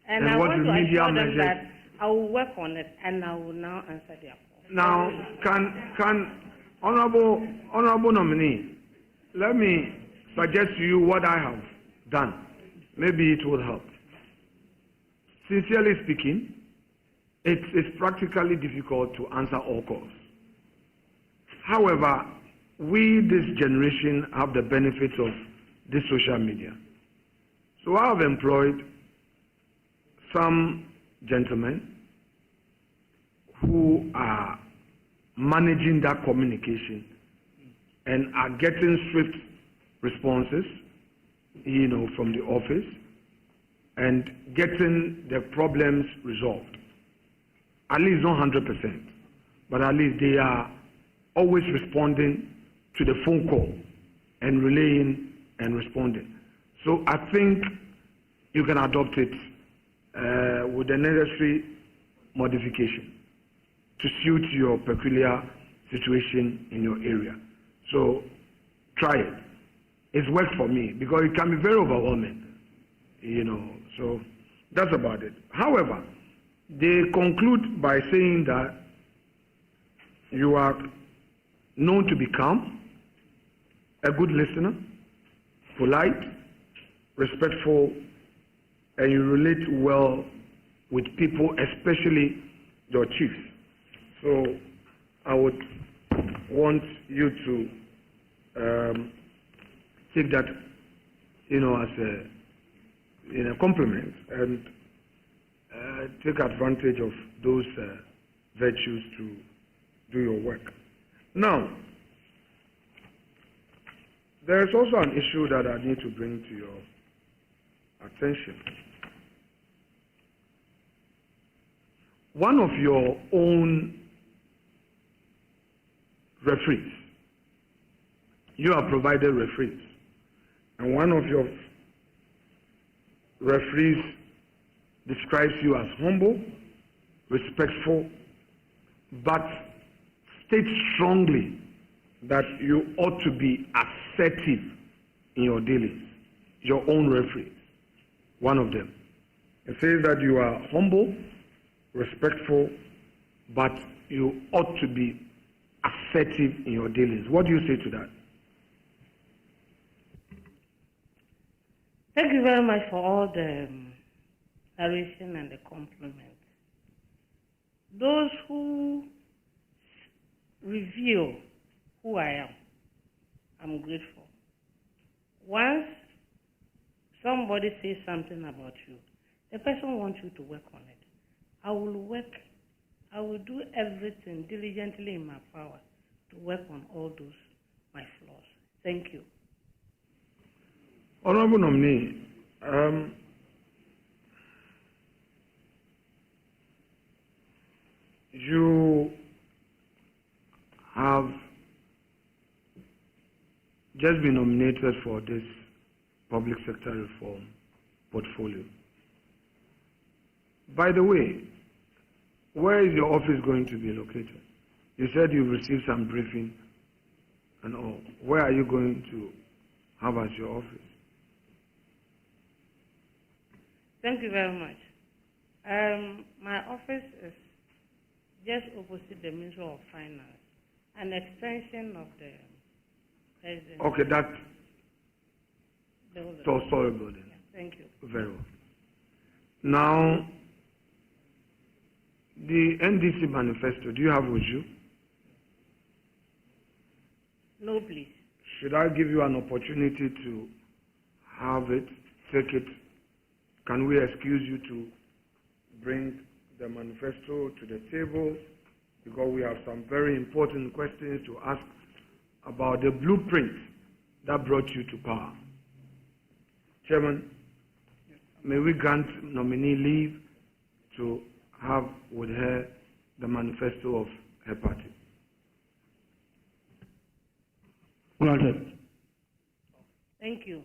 Speaker 2: And I want to assure them that I will work on it and I will now answer their calls.
Speaker 7: Now, can Honorable Nominee, let me suggest to you what I have done. Maybe it will help. Sincerely speaking, it's practically difficult to answer all calls. However, we, this generation, have the benefits of this social media. So I have employed some gentlemen who are managing that communication and are getting swift responses, from the office and getting the problems resolved. At least not 100%, but at least they are always responding to the phone call and relaying and responding. So I think you can adopt it with the necessary modification to suit your peculiar situation in your area. So try it. It's worked for me because it can be very overwhelming, so that's about it. However, they conclude by saying that you are known to be calm, a good listener, polite, respectful, and you relate well with people, especially your chiefs. So I would want you to take that, as a compliment and take advantage of those virtues to do your work. Now, there is also an issue that I need to bring to your attention. One of your own referees, you have provided referees, and one of your referees describes you as humble, respectful, but states strongly that you ought to be assertive in your dealings. Your own referee, one of them. It says that you are humble, respectful, but you ought to be assertive in your dealings. What do you say to that?
Speaker 2: Thank you very much for all the narration and the compliments. Those who reveal who I am, I'm grateful. Once somebody says something about you, the person wants you to work on it. I will work. I will do everything diligently in my power to work on all those my flaws. Thank you.
Speaker 7: Honorable Nominee, you have just been nominated for this public sector reform portfolio. By the way, Where is your office going to be located? You said you've received some briefing and all. Where are you going to have as your office?
Speaker 2: Thank you very much. My office is just opposite the Ministry of Finance, an extension of the President.
Speaker 7: Okay, that story building.
Speaker 2: Yeah, thank you.
Speaker 7: Very well. Now, the NDC manifesto, do you have with you?
Speaker 2: No, please.
Speaker 7: Should I give you an opportunity to have it, take it? Can we excuse you to bring the manifesto to the table? Because we have some very important questions to ask about the blueprint that brought you to power. Chairman, may we grant nominee leave to have with her the manifesto of her party?
Speaker 1: Granted.
Speaker 2: Thank you.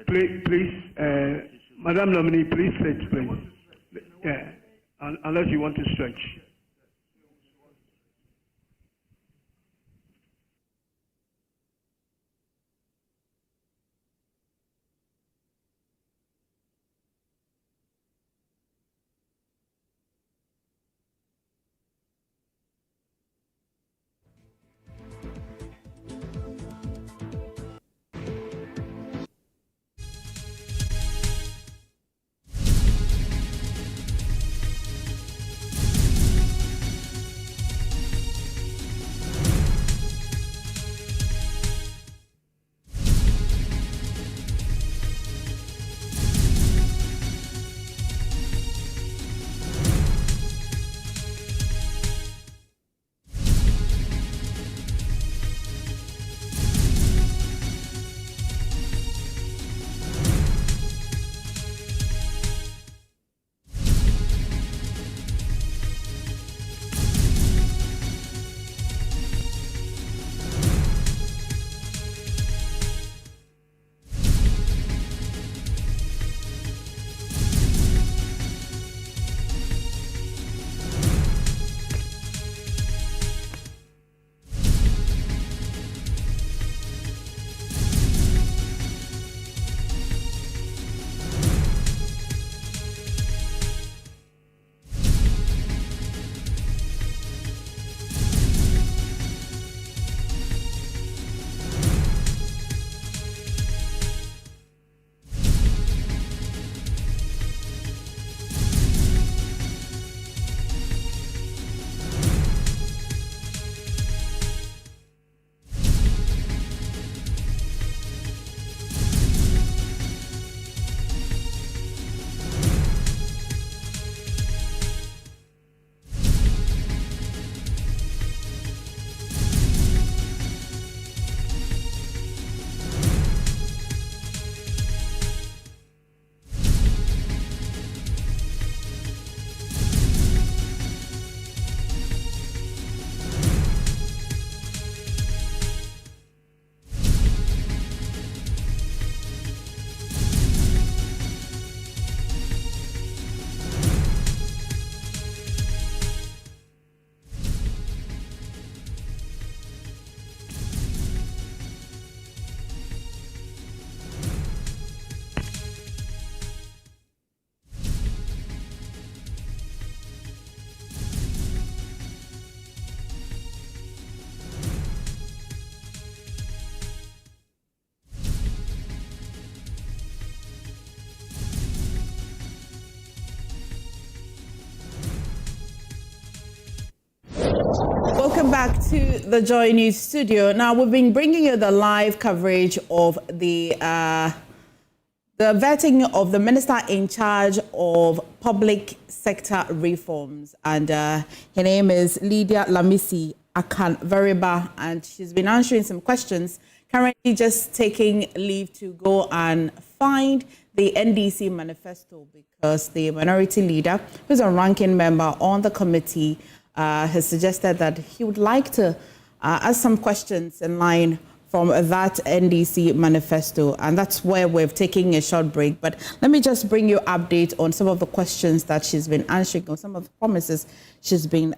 Speaker 1: Please, Madam Nominee, please sit, please. Yeah, unless you want to stretch.
Speaker 8: Welcome back to the JoyNews studio. Now, we've been bringing you the live coverage of the vetting of the minister in charge of public sector reforms. And her name is Lydia Lamisi Akan-Veriba, and she's been answering some questions, currently just taking leave to go and find the NDC manifesto because the minority leader, who's a ranking member on the committee, has suggested that he would like to ask some questions in line from that NDC manifesto, and that's where we're taking a short break. But let me just bring you update on some of the questions that she's been answering, or some of the promises she's been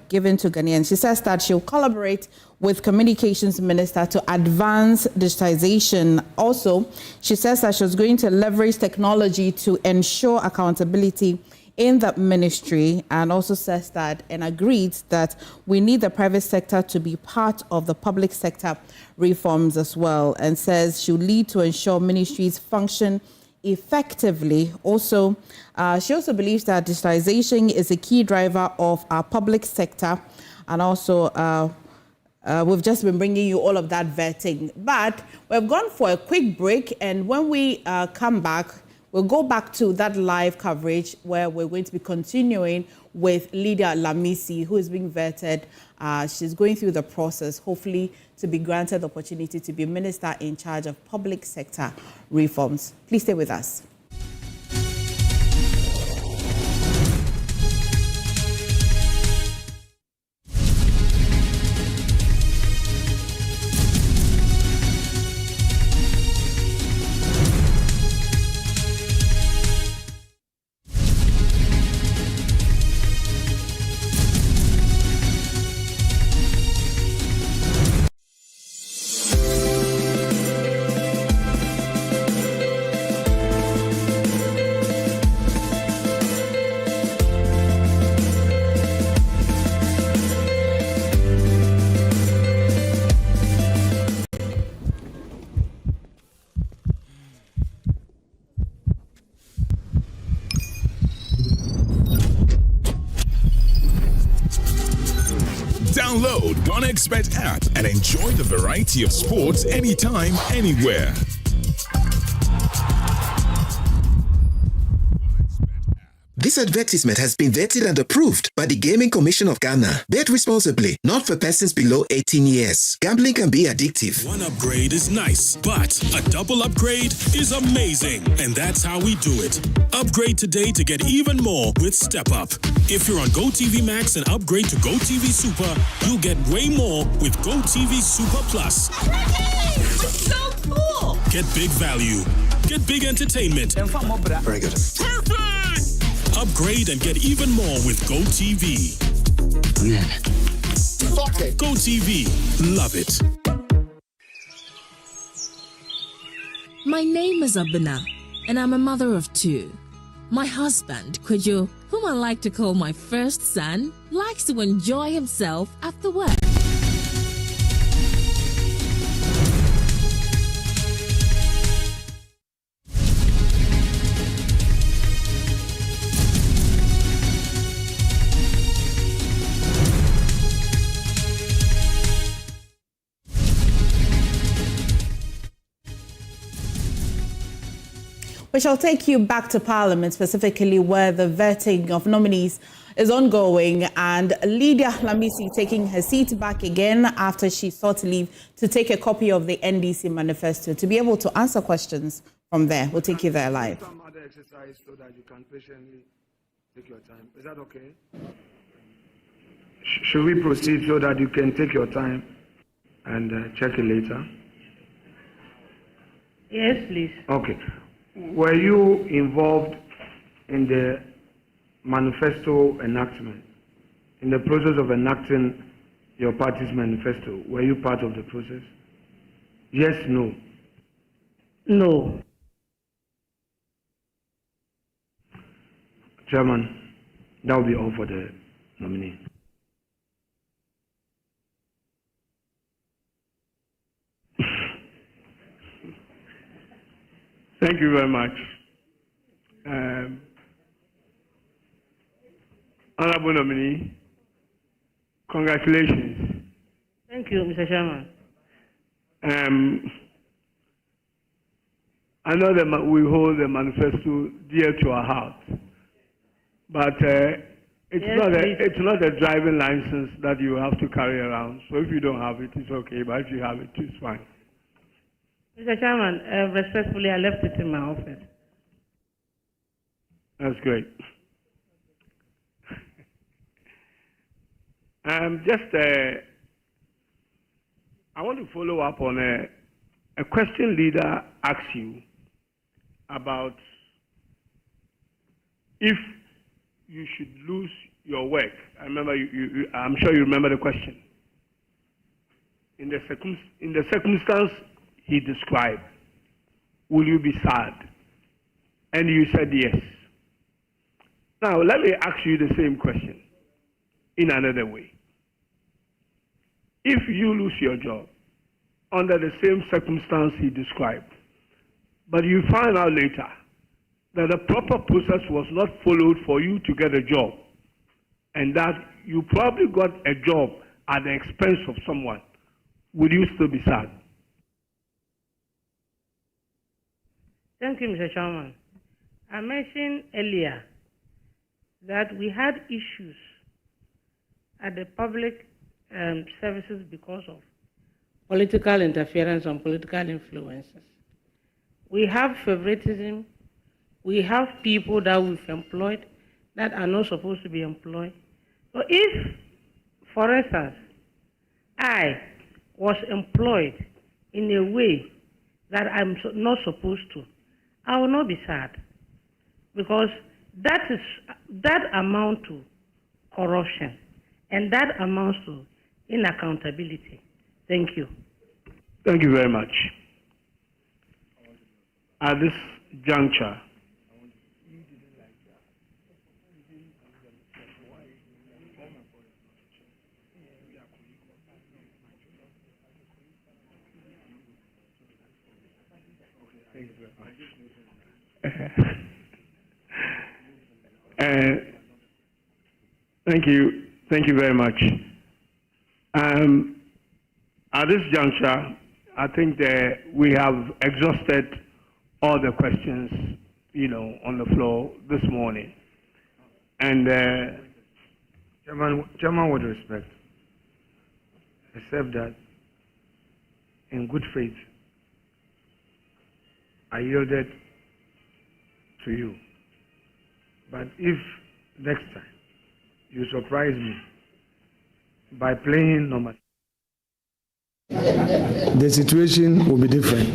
Speaker 8: given to Ghanaians. She says that she'll collaborate with Communications Minister to advance digitization. Also, she says that she's going to leverage technology to ensure accountability in the ministry, and also says that and agreed that we need the private sector to be part of the public sector reforms as well, and says she'll lead to ensure ministries function effectively. Also, she also believes that digitalization is a key driver of our public sector, and also we've just been bringing you all of that vetting. But we've gone for a quick break, and when we come back, we'll go back to that live coverage where we're going to be continuing with Lydia Lamisi, who is being vetted. She's going through the process, hopefully to be granted the opportunity to be minister in charge of public sector reforms. Please stay with us.
Speaker 9: Download OneXBet app and enjoy the variety of sports anytime, anywhere.
Speaker 10: This advertisement has been vetted and approved by the Gaming Commission of Ghana. Bet responsibly, not for persons below 18 years. Gambling can be addictive.
Speaker 11: One upgrade is nice, but a double upgrade is amazing. And that's how we do it. Upgrade today to get even more with Step Up. If you're on GoTV Max and upgrade to GoTV Super, you'll get way more with GoTV Super Plus.
Speaker 12: That's so cool!
Speaker 11: Get big value. Get big entertainment.
Speaker 10: Very good.
Speaker 11: Perfect! Upgrade and get even more with GoTV. GoTV. Love it.
Speaker 12: My name is Abina, and I'm a mother of two. My husband, Kwejo, whom I like to call my first son, likes to enjoy himself after work.
Speaker 8: We shall take you back to Parliament, specifically where the vetting of nominees is ongoing, and Lydia Lamisi taking her seat back again after she sought leave to take a copy of the NDC manifesto to be able to answer questions from there. We'll take you there live.
Speaker 7: Some other exercise so that you can patiently take your time. Is that okay? Should we proceed so that you can take your time and check it later?
Speaker 2: Yes, please.
Speaker 7: Okay. Were you involved in the manifesto enactment, in the process of enacting your party's manifesto? Were you part of the process? Yes, no?
Speaker 2: No.
Speaker 7: Chairman, that will be all for the nominee.
Speaker 1: Thank you very much. Honorable nominee, congratulations.
Speaker 2: Thank you, Mr. Chairman.
Speaker 1: I know that we hold the manifesto dear to our heart, but it's not a driving license that you have to carry around. So if you don't have it, it's okay, but if you have it, it's fine.
Speaker 2: Mr. Chairman, respectfully, I left it in my office.
Speaker 1: That's great. I want to follow up on a question leader asked you about if you should lose your work. I remember I'm sure you remember the question. In the circumstance he described, will you be sad? And you said yes. Now let me ask you the same question in another way. If you lose your job under the same circumstance he described, but you find out later that the proper process was not followed for you to get a job, and that you probably got a job at the expense of someone, would you still be sad?
Speaker 2: Thank you, Mr. Chairman. I mentioned earlier that we had issues at the public services because of political interference and political influences. We have favoritism. We have people that we've employed that are not supposed to be employed. So if, for instance, I was employed in a way that I'm not supposed to, I will not be sad, because that amounts to corruption, and that amounts to inaccountability. Thank you.
Speaker 1: Thank you very much. At this juncture, thank you very much. At this juncture, I think that we have exhausted all the questions, on the floor this morning. And
Speaker 7: Chairman, with respect, except that in good faith, I yielded to you. But if next time you surprise me by playing number, the situation will be different.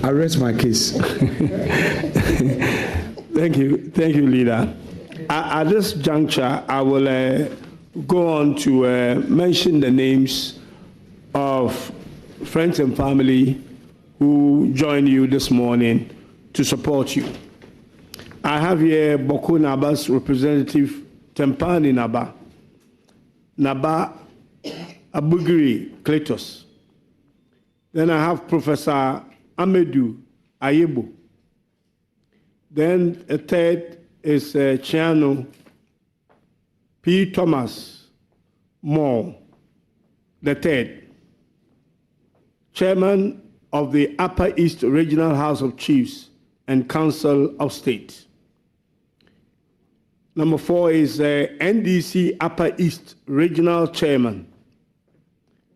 Speaker 7: I rest my case.
Speaker 1: Thank you, leader. At this juncture, I will go on to mention the names of friends and family who joined you this morning to support you. I have here Boko Naba's representative, Tempani Naba, Naba Abugiri Kletos. Then I have Professor Amedu Ayebo. Then a third is Chiano P. Thomas Moore, the third, Chairman of the Upper East Regional House of Chiefs and Council of State. Number 4 is NDC Upper East Regional Chairman,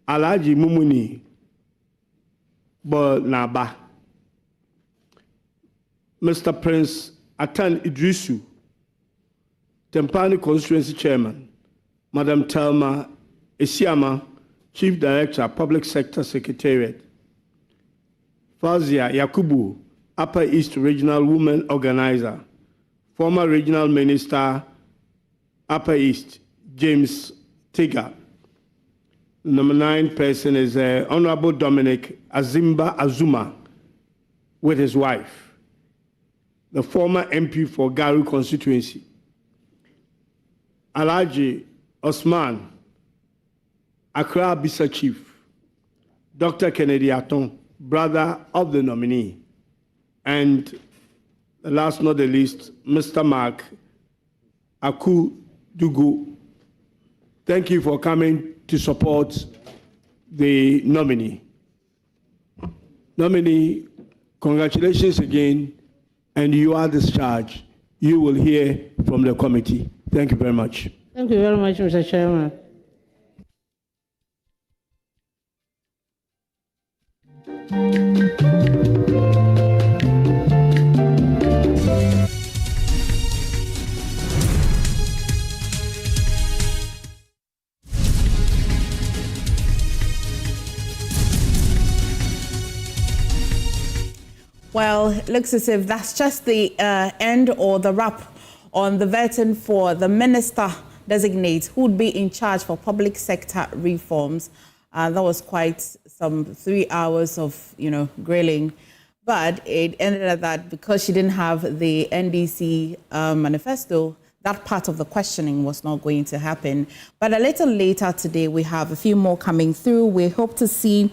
Speaker 1: Alaji Mumuni Naba. Mr. Prince Atan Idrisu, Tempani Constituency Chairman, Madam Telma Esiama, Chief Director, Public Sector Secretariat, Fazia Yakubu, Upper East Regional Women Organizer, former Regional Minister, Upper East, James Tiga. Number 9 person is Honorable Dominic Azimba Azuma with his wife, the former MP for Garu constituency. Alaji Osman, Accra Bisa Chief, Dr. Kennedy Aton, brother of the nominee, and last not the least, Mr. Mark Aku Dugu. Thank you for coming to support the nominee. Nominee, congratulations again, and you are discharged. You will hear from the committee. Thank you very much.
Speaker 2: Thank you very much, Mr. Chairman.
Speaker 8: looks as if that's just the end or the wrap on the vetting for the Minister-Designate who would be in charge for public sector reforms. That was quite some 3 hours of, grilling. But it ended at that because she didn't have the NDC manifesto, that part of the questioning was not going to happen. But a little later today, we have a few more coming through. We hope to see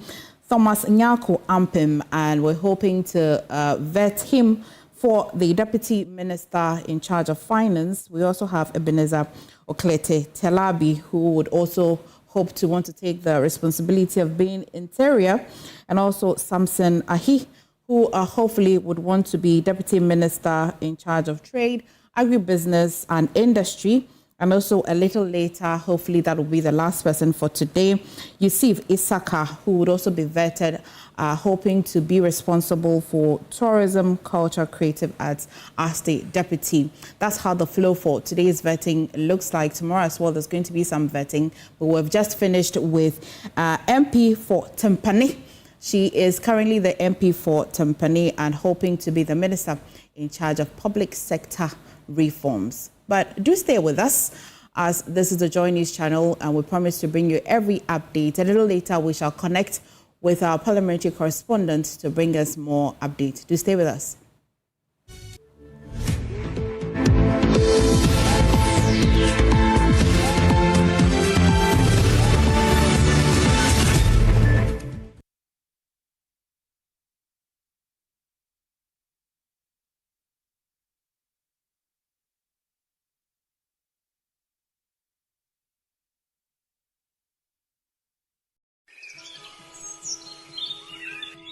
Speaker 8: Thomas Nyako Ampim, and we're hoping to vet him for the Deputy Minister in charge of Finance. We also have Ebenezer Oklete Telabi, who would also hope to want to take the responsibility of being Interior, and also Samson Ahi, who hopefully would want to be Deputy Minister in charge of Trade, Agribusiness and Industry. And also a little later, hopefully that will be the last person for today, Yusuf Isaka, who would also be vetted, hoping to be responsible for tourism, culture, creative arts as the deputy. That's how the flow for today's vetting looks like. Tomorrow as well, there's going to be some vetting, but we've just finished with MP for Tempane. She is currently the MP for Tempane and hoping to be the minister in charge of public sector reforms. But do stay with us, as this is the JoyNews channel, and we promise to bring you every update. A little later, we shall connect with our parliamentary correspondent to bring us more updates. Do stay with us.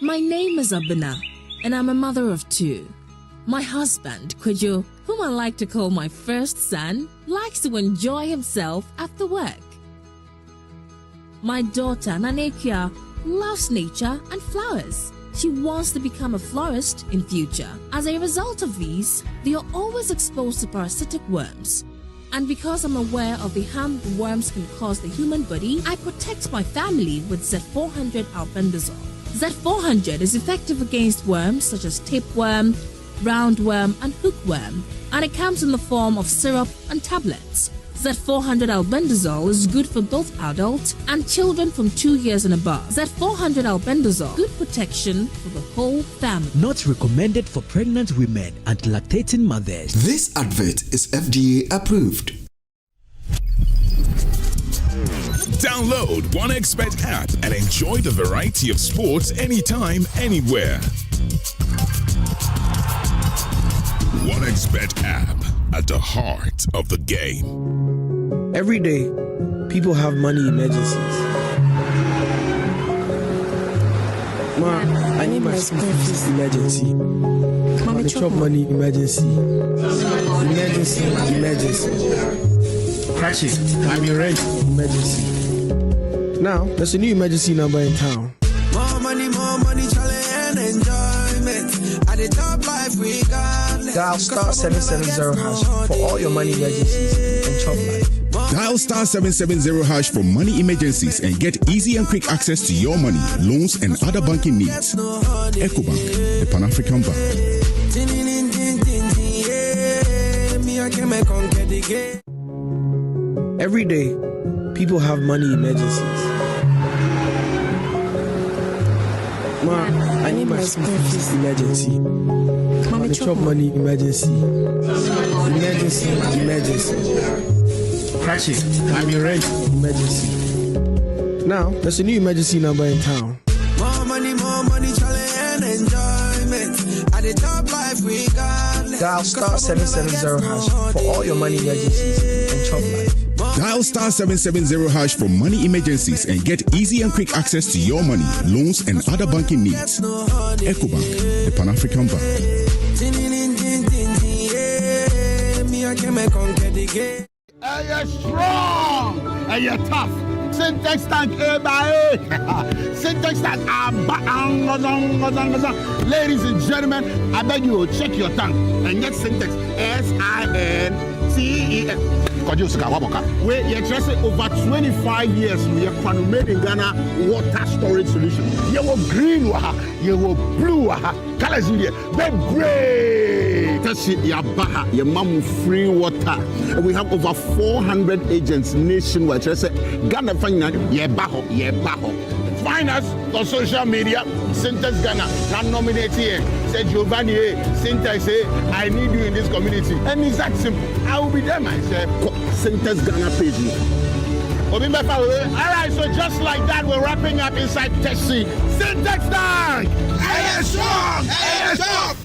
Speaker 12: My name is Abina, and I'm a mother of two. My husband, Kwejo, whom I like to call my first son, likes to enjoy himself after work. My daughter, Nanekia, loves nature and flowers. She wants to become a florist in future. As a result of these, they are always exposed to parasitic worms. And because I'm aware of the harm the worms can cause the human body, I protect my family with Z400 albendazole. Z400 is effective against worms such as tapeworm, roundworm, and hookworm, and it comes in the form of syrup and tablets. Z400 albendazole is good for both adults and children from 2 years and above. Z400 albendazole, good protection for the whole family.
Speaker 13: Not recommended for pregnant women and lactating mothers.
Speaker 10: This advert is FDA approved.
Speaker 9: Download OneXBet app and enjoy the variety of sports anytime, anywhere. OneXBet app, at the heart of the game.
Speaker 14: Every day, people have money emergencies. Ma, I need my school fees emergency. Mommy, chop money emergency. Emergency. Catch it. I'm your rent emergency. Now, there's a new emergency number in town.
Speaker 15: More money, challenge and enjoyment. At the top life regardless.
Speaker 14: Dial star 770 hash for all your money emergencies and chop life.
Speaker 9: Dial star 770 hash for money emergencies and get easy and quick access to your money, loans, and other banking needs. EcoBank, the Pan-African Bank.
Speaker 14: Every day, people have money emergencies. Ma, I need my school fees emergency. Mommy, chop money emergency. Emergency. Catch it. I'm your rent emergency. Now, there's a new emergency number in town.
Speaker 15: More money, challenge and enjoyment. At the top life regardless.
Speaker 14: Dial star 770 hash for all your money emergencies and chop life.
Speaker 9: Dial star 770 hash for money emergencies and get easy and quick access to your money, loans, and other banking needs. EcoBank, the Pan-African Bank.
Speaker 16: You're strong and you're tough. Syntax tank A by A. Syntax tank. Ladies and gentlemen, I beg you, check your tank and get Syntax. CES. Where you're trusted over 25 years, we are made in Ghana water storage solution. You were green, you were blue, colors in there. Great. That's it, your baha, your mom free water. We have over 400 agents nationwide. Trusted Ghana Finance, yeah, baho, yeah, baho. Find us on social media, Centers Ghana, not nominate here. Say Giovanni, Centers say, I need you in this community. And it's that simple. I will be there myself. Centers Ghana page. All right, so just like that, we're wrapping up inside Tessie. Centers Bank! Hey, strong! Hey, strong!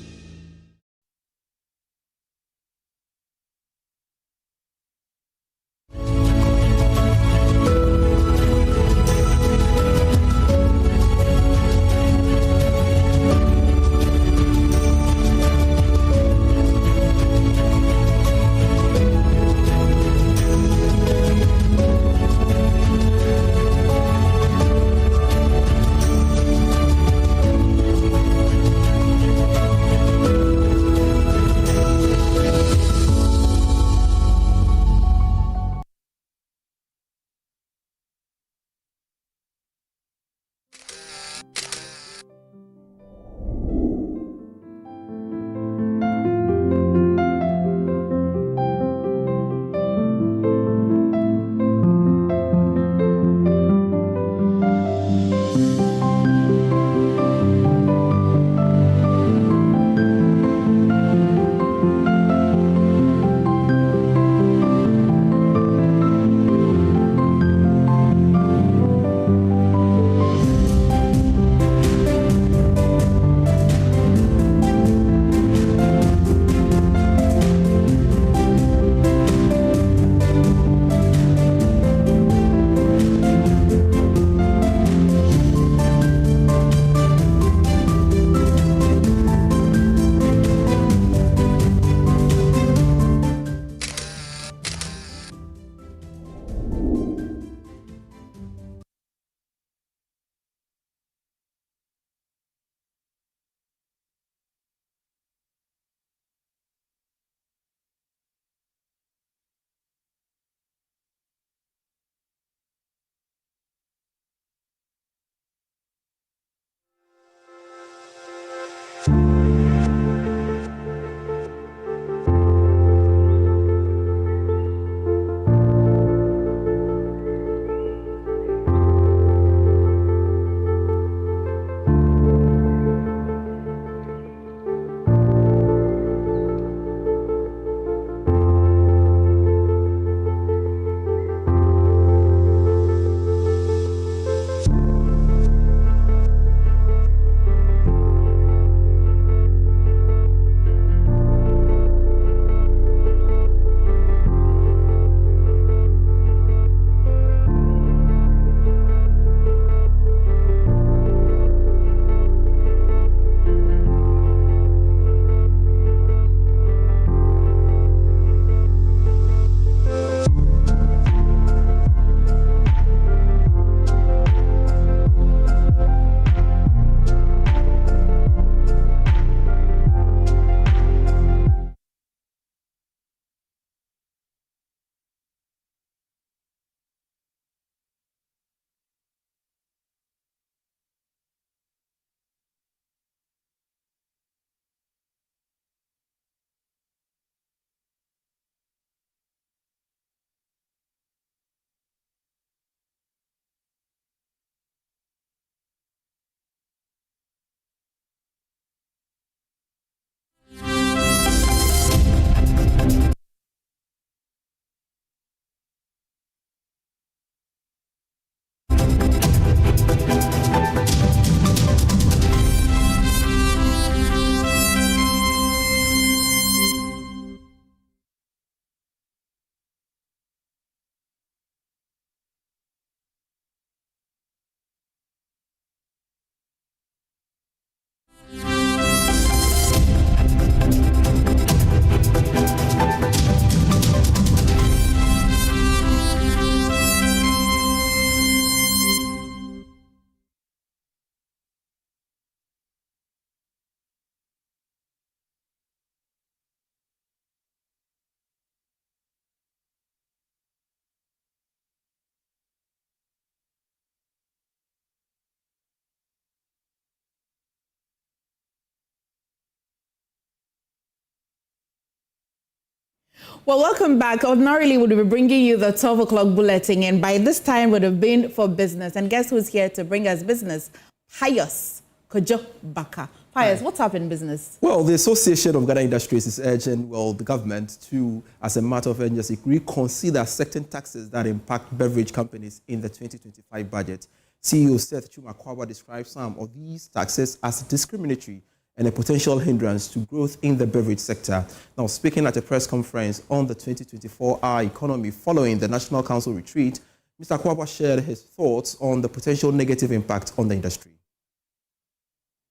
Speaker 8: Well, welcome back. Ordinarily, we would be bringing you the 12 o'clock bulletin, and by this time would have been for business. And guess who's here to bring us business? Pius Kojo Baka. Pius, what's up in business?
Speaker 14: Well, the Association of Ghana Industries is urging, the government to, as a matter of urgency, reconsider certain taxes that impact beverage companies in the 2025 budget. CEO Seth Chumakwawa describes some of these taxes as discriminatory and a potential hindrance to growth in the beverage sector. Now, speaking at a press conference on the 2024 Our Economy following the National Council retreat, Mr. Kwaba shared his thoughts on the potential negative impact on the industry.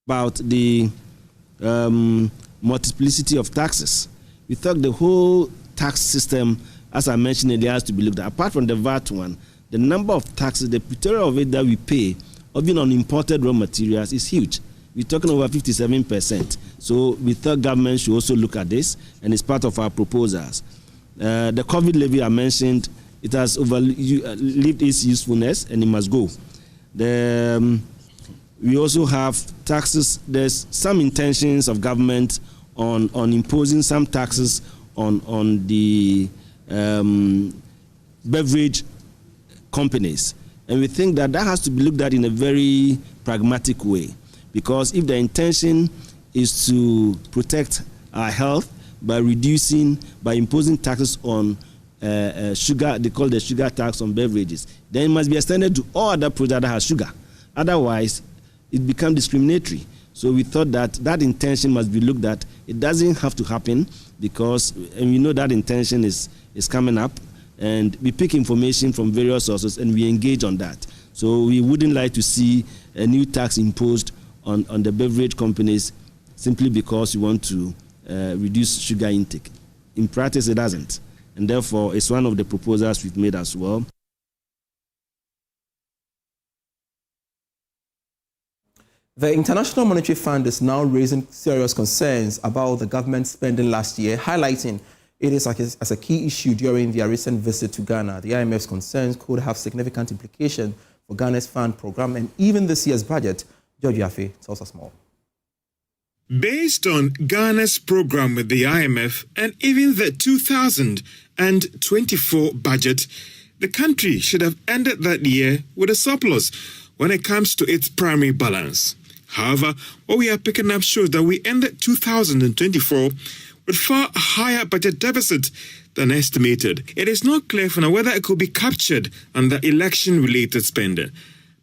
Speaker 17: About the multiplicity of taxes. We thought the whole tax system, as I mentioned earlier, has to be looked at. Apart from the VAT one, the number of taxes, the material of it that we pay, even on imported raw materials, is huge. We're talking over 57%. So we thought government should also look at this, and it's part of our proposals. The COVID levy I mentioned, it has outlived its usefulness, and it must go. We also have taxes. There's some intentions of government on imposing some taxes on the beverage companies. And we think that has to be looked at in a very pragmatic way. Because if the intention is to protect our health by imposing taxes on sugar, they call the sugar tax on beverages, then it must be extended to all other products that have sugar. Otherwise, it becomes discriminatory. So we thought that intention must be looked at. It doesn't have to happen because we know that intention is coming up, and we pick information from various sources and we engage on that. So we wouldn't like to see a new tax imposed on the beverage companies simply because we want to reduce sugar intake. In practice, it doesn't. And therefore, it's one of the proposals we've made as well.
Speaker 14: The International Monetary Fund is now raising serious concerns about the government spending last year, highlighting it is as a key issue during their recent visit to Ghana. The IMF's concerns could have significant implications for Ghana's fund program and even this year's budget. George Yafe tells us more.
Speaker 18: Based on Ghana's program with the IMF and even the 2024 budget, the country should have ended that year with a surplus when it comes to its primary balance. However, what we are picking up shows that we ended 2024 with far higher budget deficit than estimated. It is not clear for now whether it could be captured under election-related spending.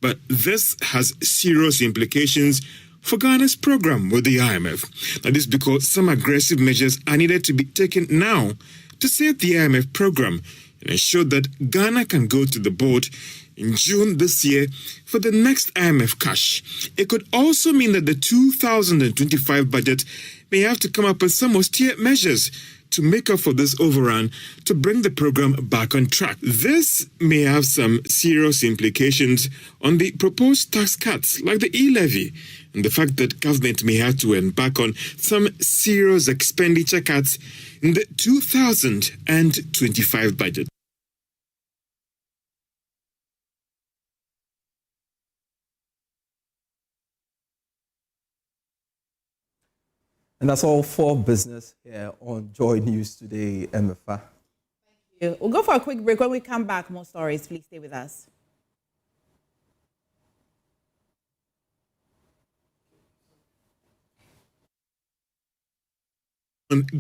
Speaker 18: But this has serious implications for Ghana's program with the IMF. That is because some aggressive measures are needed to be taken now to save the IMF program and ensure that Ghana can go to the board in June this year for the next IMF cash. It could also mean that the 2025 budget may have to come up with some austere measures to make up for this overrun to bring the program back on track. This may have some serious implications on the proposed tax cuts like the e-levy and the fact that government may have to embark on some serious expenditure cuts in the 2025 budget.
Speaker 14: And that's all for business here on Joy News today, MFA.
Speaker 8: Thank you. We'll go for a quick break. When we come back, more stories. Please stay with us.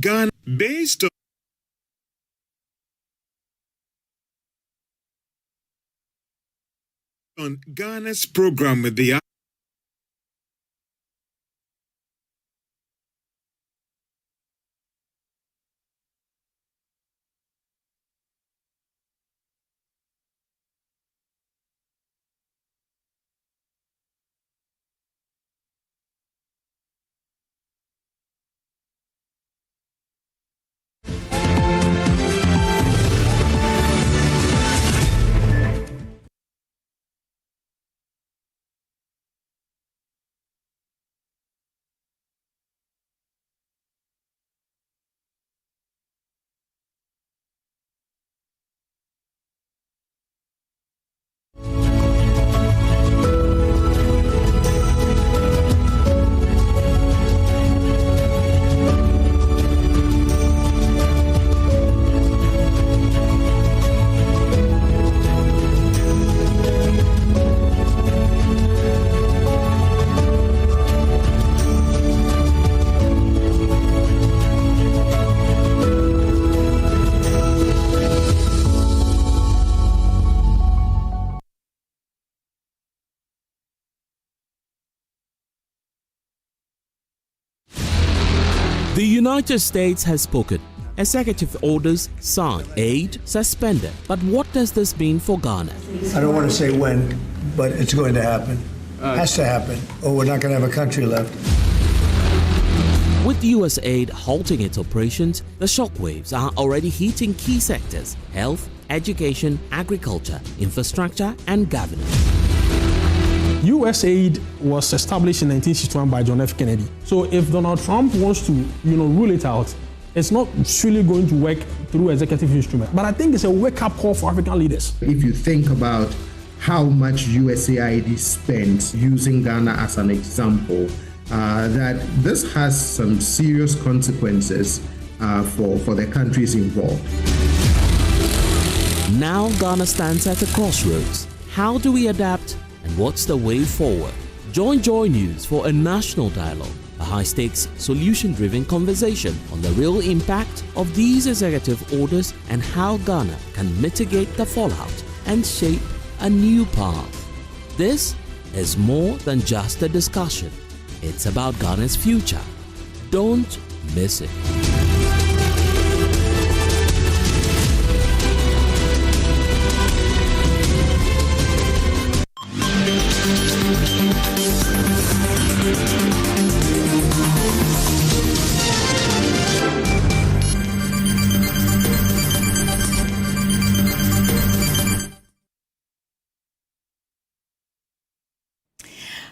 Speaker 18: Ghana, based on Ghana's program with the
Speaker 19: United States has spoken. Executive orders signed, aid suspended. But what does this mean for Ghana?
Speaker 20: I don't want to say when, but it's going to happen. Has to happen, or we're not going to have a country left.
Speaker 19: With U.S. aid halting its operations, the shockwaves are already hitting key sectors: health, education, agriculture, infrastructure, and governance.
Speaker 21: U.S. aid was established in 1961 by John F. Kennedy. So if Donald Trump wants to, rule it out, it's not surely going to work through executive instrument. But I think it's a wake-up call for African leaders.
Speaker 22: If you think about how much USAID spends, using Ghana as an example, that this has some serious consequences for the countries involved.
Speaker 19: Now Ghana stands at a crossroads. How do we adapt, and what's the way forward? Join JoyNews for a national dialogue, a high-stakes, solution-driven conversation on the real impact of these executive orders and how Ghana can mitigate the fallout and shape a new path. This is more than just a discussion. It's about Ghana's future. Don't miss it.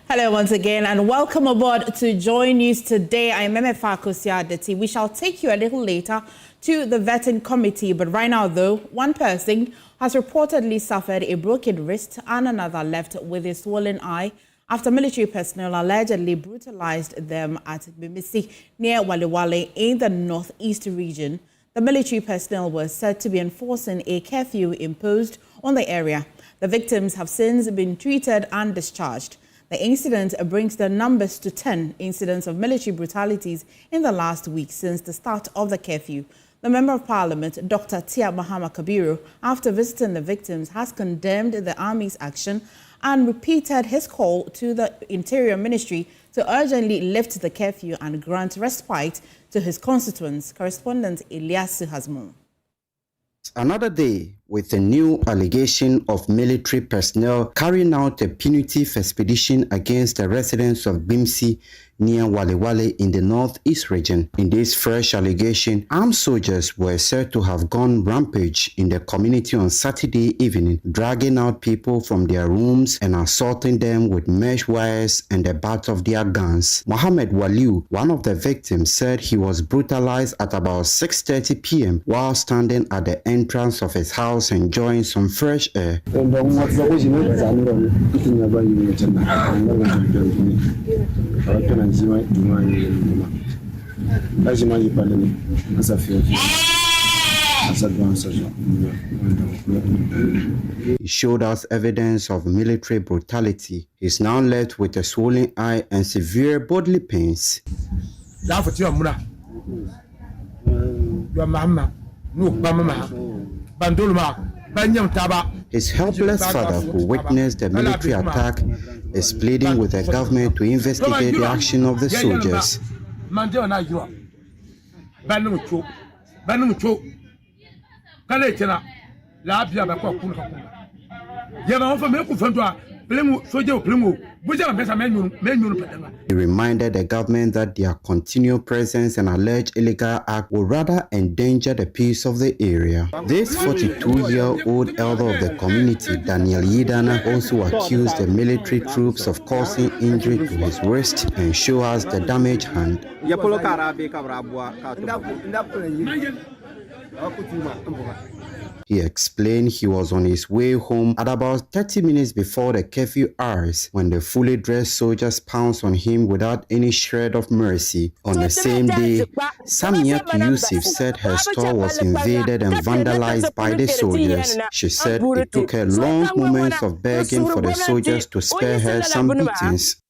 Speaker 8: Hello once again and welcome aboard to JoyNews today. I am Emefa Kosiadeti. We shall take you a little later to the vetting committee, but right now though, one person has reportedly suffered a broken wrist and another left with a swollen eye after military personnel allegedly brutalized them at Bimisi near Walewale in the northeast region. The military personnel were said to be enforcing a curfew imposed on the area. The victims have since been treated and discharged. The incident brings the numbers to 10 incidents of military brutalities in the last week since the start of the curfew. The Member of Parliament, Dr. Tia Mahama Kabiru, after visiting the victims, has condemned the Army's action and repeated his call to the Interior Ministry to urgently lift the curfew and grant respite to his constituents. Correspondent Elias Hasmon.
Speaker 23: Another day with a new allegation of military personnel carrying out a punitive expedition against the residents of Bimsi near Walewale in the northeast region. In this fresh allegation, armed soldiers were said to have gone rampage in the community on Saturday evening, dragging out people from their rooms and assaulting them with mesh wires and the butt of their guns. Mohammed Waliu, one of the victims, said he was brutalized at about 6:30 p.m. while standing at the entrance of his house enjoying some fresh air. He showed us evidence of military brutality. He is now left with a swollen eye and severe bodily pains. His helpless father, who witnessed the military attack, is pleading with the government to investigate the action of the soldiers. He reminded the government that their continued presence and alleged illegal act will rather endanger the peace of the area. This 42-year-old elder of the community, Daniel Yidana, also accused the military troops of causing injury to his wrist and showed us the damaged hand. He explained he was on his way home at about 30 minutes before the curfew hours when the fully dressed soldiers pounced on him without any shred of mercy. On the same day, Samia Yusuf said her store was invaded and vandalized by the soldiers. She said it took her long moments of begging for the soldiers to spare her some beatings.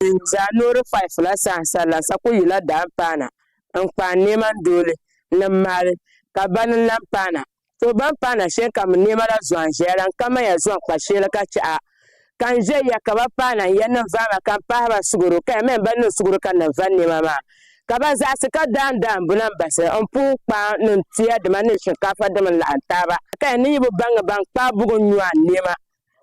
Speaker 24: So bampana sheka mnema la zwanjera kama ya zwan kwa shela kacha kanje ya kabapana yana vama kampara suguru ka memba no suguru kana vanne mama Kabaza sika dan bunan base on pu pa nun tia de manation ka fa de man la taba ka ni bu bang pa bugo nyua nema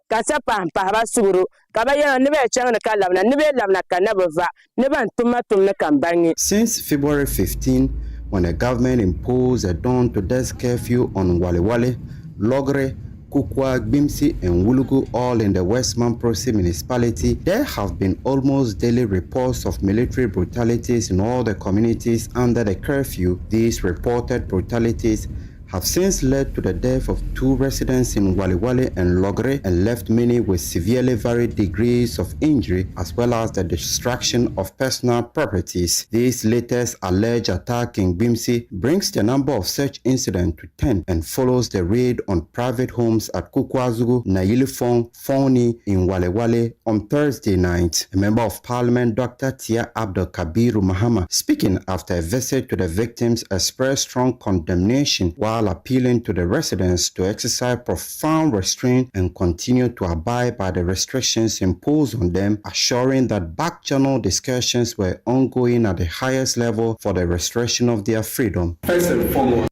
Speaker 24: ka sa pa ba suru ka ba ya ne be chang na ka lamna ne be lamna ka na ba ne ban tuma kan bangi.
Speaker 23: Since February 15, when the government imposed a dawn-to-dusk curfew on Walewale, Logre, Kukwa, Gbimsi, and Wulugu, all in the West Mamprosi municipality, there have been almost daily reports of military brutalities in all the communities under the curfew. These reported brutalities have since led to the death of 2 residents in Walewale and Logre and left many with severely varied degrees of injury as well as the destruction of personal properties. This latest alleged attack in Gbimsi brings the number of such incidents to 10 and follows the raid on private homes at Kukwazugu, Nayilifong, Foni in Walewale on Thursday night. A member of Parliament, Dr. Tia Abdul Kabiru Mahama, speaking after a visit to the victims, expressed strong condemnation while appealing to the residents to exercise profound restraint and continue to abide by the restrictions imposed on them, assuring that back-channel discussions were ongoing at the highest level for the restoration of their freedom.
Speaker 14: First and foremost.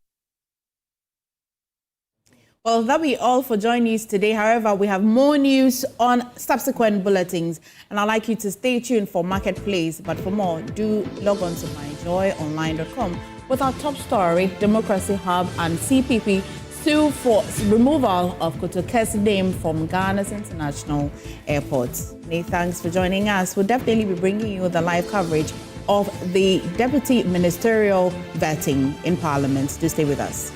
Speaker 8: Well, that'll be all for JoyNews today. However, we have more news on subsequent bulletins, and I'd like you to stay tuned for Marketplace. But for more, do log on to myjoyonline.com with our top story, Democracy Hub and CPP sue for removal of Kotoke's name from Ghana's international airports. Many thanks for joining us. We'll definitely be bringing you the live coverage of the Deputy Ministerial vetting in Parliament. Do stay with us.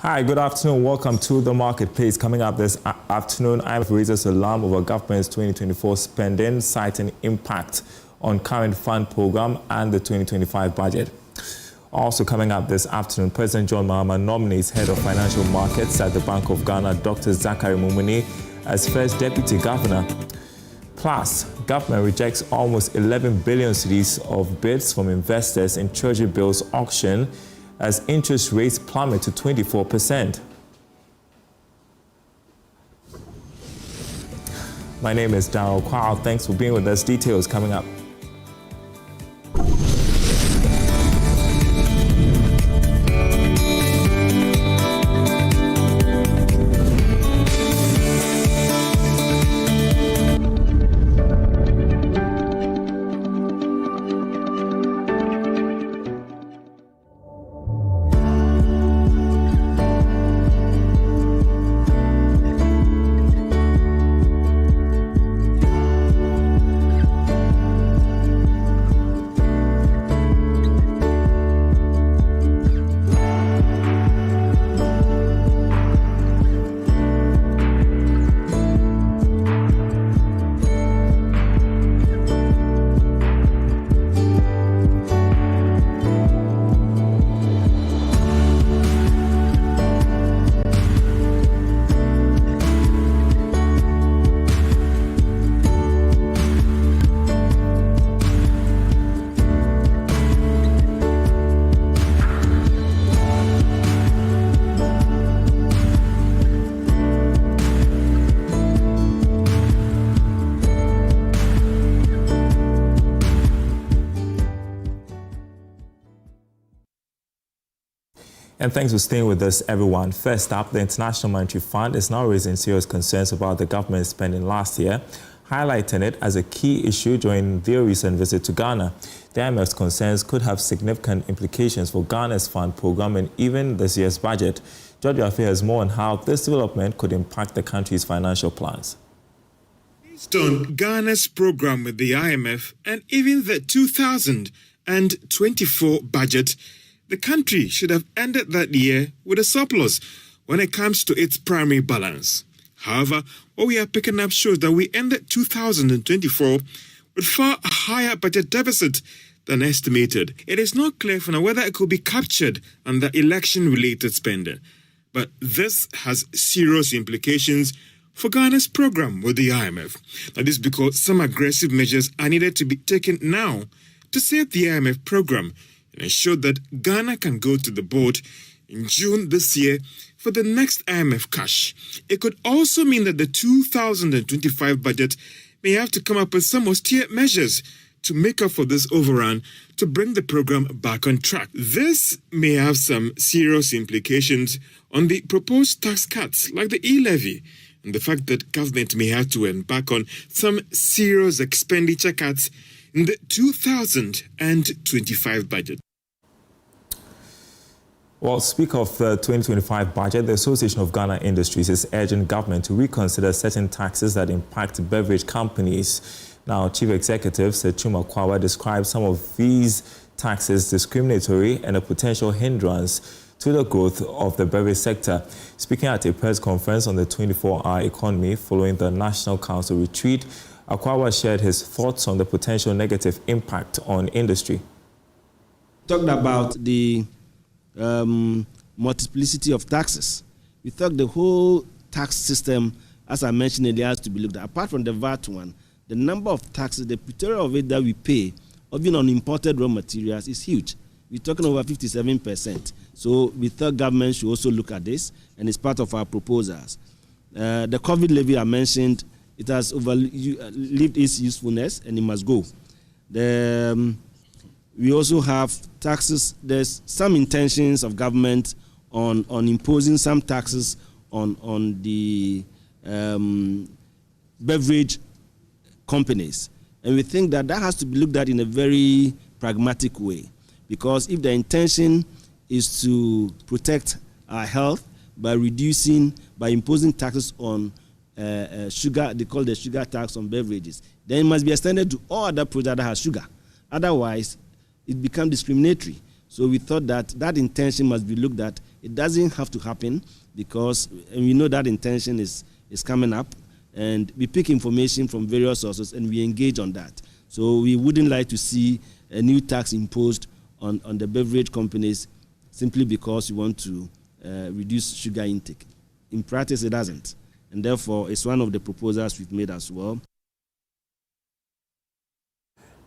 Speaker 3: Hi, good afternoon. Welcome to the Marketplace. Coming up this afternoon, IMF raises alarm over government's 2024 spending, citing impact on current fund program and the 2025 budget. Also coming up this afternoon, President John Mahama nominates Head of Financial Markets at the Bank of Ghana, Dr. Zachary Nominee, as first Deputy Governor. Plus, government rejects almost 11 billion cedis of bids from investors in Treasury bills auction as interest rates plummet to 24%. My name is Daryl Kwao. Thanks for being with us. Details coming up. And thanks for staying with us, everyone. First up, the International Monetary Fund is now raising serious concerns about the government's spending last year, highlighting it as a key issue during their recent visit to Ghana. The IMF's concerns could have significant implications for Ghana's fund program and even this year's budget. George Afe has more on how this development could impact the country's financial plans.
Speaker 18: Based on Ghana's program with the IMF and even the 2024 budget, the country should have ended that year with a surplus when it comes to its primary balance. However, what we are picking up shows that we ended 2024 with far higher budget deficit than estimated. It is not clear for now whether it could be captured under election-related spending. But this has serious implications for Ghana's program with the IMF. Now, this is because some aggressive measures are needed to be taken now to save the IMF program and ensure that Ghana can go to the board in June this year for the next IMF cash. It could also mean that the 2025 budget may have to come up with some austere measures to make up for this overrun to bring the program back on track. This may have some serious implications on the proposed tax cuts like the e-levy and the fact that government may have to embark on some serious expenditure cuts in the 2025 budget.
Speaker 3: Well, speak of the 2025 budget, the Association of Ghana Industries is urging government to reconsider certain taxes that impact beverage companies. Now, Chief Executive Chuma Kwawa described some of these taxes discriminatory and a potential hindrance to the growth of the beverage sector. Speaking at a press conference on the 24-hour economy following the National Council retreat, Akwawa shared his thoughts on the potential negative impact on industry.
Speaker 17: Talked about the multiplicity of taxes. We thought the whole tax system, as I mentioned earlier, has to be looked at. Apart from the VAT one, the number of taxes, the material of it that we pay, even on imported raw materials, is huge. We're talking over 57%. So we thought government should also look at this, and it's part of our proposals. The COVID levy I mentioned, it has outlived its usefulness, and it must go. We also have taxes. There's some intentions of government on imposing some taxes on the beverage companies. And we think that has to be looked at in a very pragmatic way. Because if the intention is to protect our health by imposing taxes on sugar, they call the sugar tax on beverages, then it must be extended to all other products that have sugar. Otherwise, it becomes discriminatory. So we thought that intention must be looked at. It doesn't have to happen because we know that intention is coming up, and we pick information from various sources and we engage on that. So we wouldn't like to see a new tax imposed on the beverage companies simply because we want to reduce sugar intake. In practice, it doesn't. And therefore, it's one of the proposals we've made as well.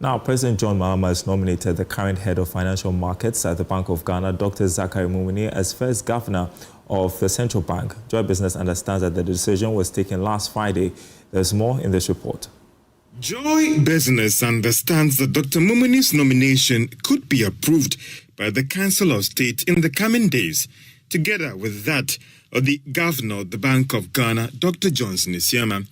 Speaker 3: Now, President John Mahama has nominated the current head of financial markets at the Bank of Ghana, Dr. Zachary Mumunyi, as first governor of the central bank. Joy Business understands that the decision was taken last Friday. There's more in this report.
Speaker 18: Joy Business understands that Dr. Mumunyi's nomination could be approved by the Council of State in the coming days, together with that of the governor of the Bank of Ghana, Dr. Johnson Isiama.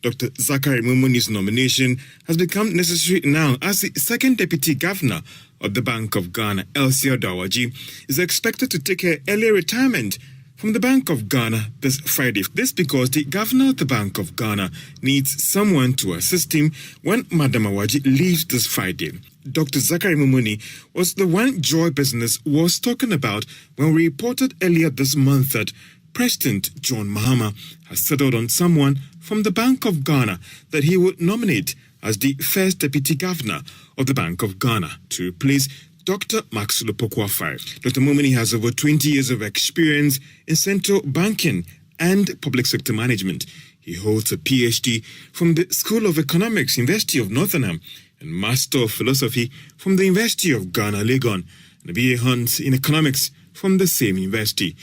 Speaker 18: Dr. Zachary Mumunyi's nomination has become necessary now as the second deputy governor of the Bank of Ghana, Elsie Odawaji, is expected to take her early retirement from the Bank of Ghana this Friday. This because the governor of the Bank of Ghana needs someone to assist him when Madam Awaji leaves this Friday. Dr. Zachary Mumunyi was the one Joy Business was talking about when we reported earlier this month that President John Mahama has settled on someone from the Bank of Ghana that he would nominate as the first deputy governor of the Bank of Ghana to replace Dr. Maxwell Pokuafai. Dr. Mumunyi has over 20 years of experience in central banking and public sector management. He holds a PhD from the School of Economics, University of Nottingham, and Master of Philosophy from the University of Ghana, Legon, and a BA Hunt in Economics from the same university.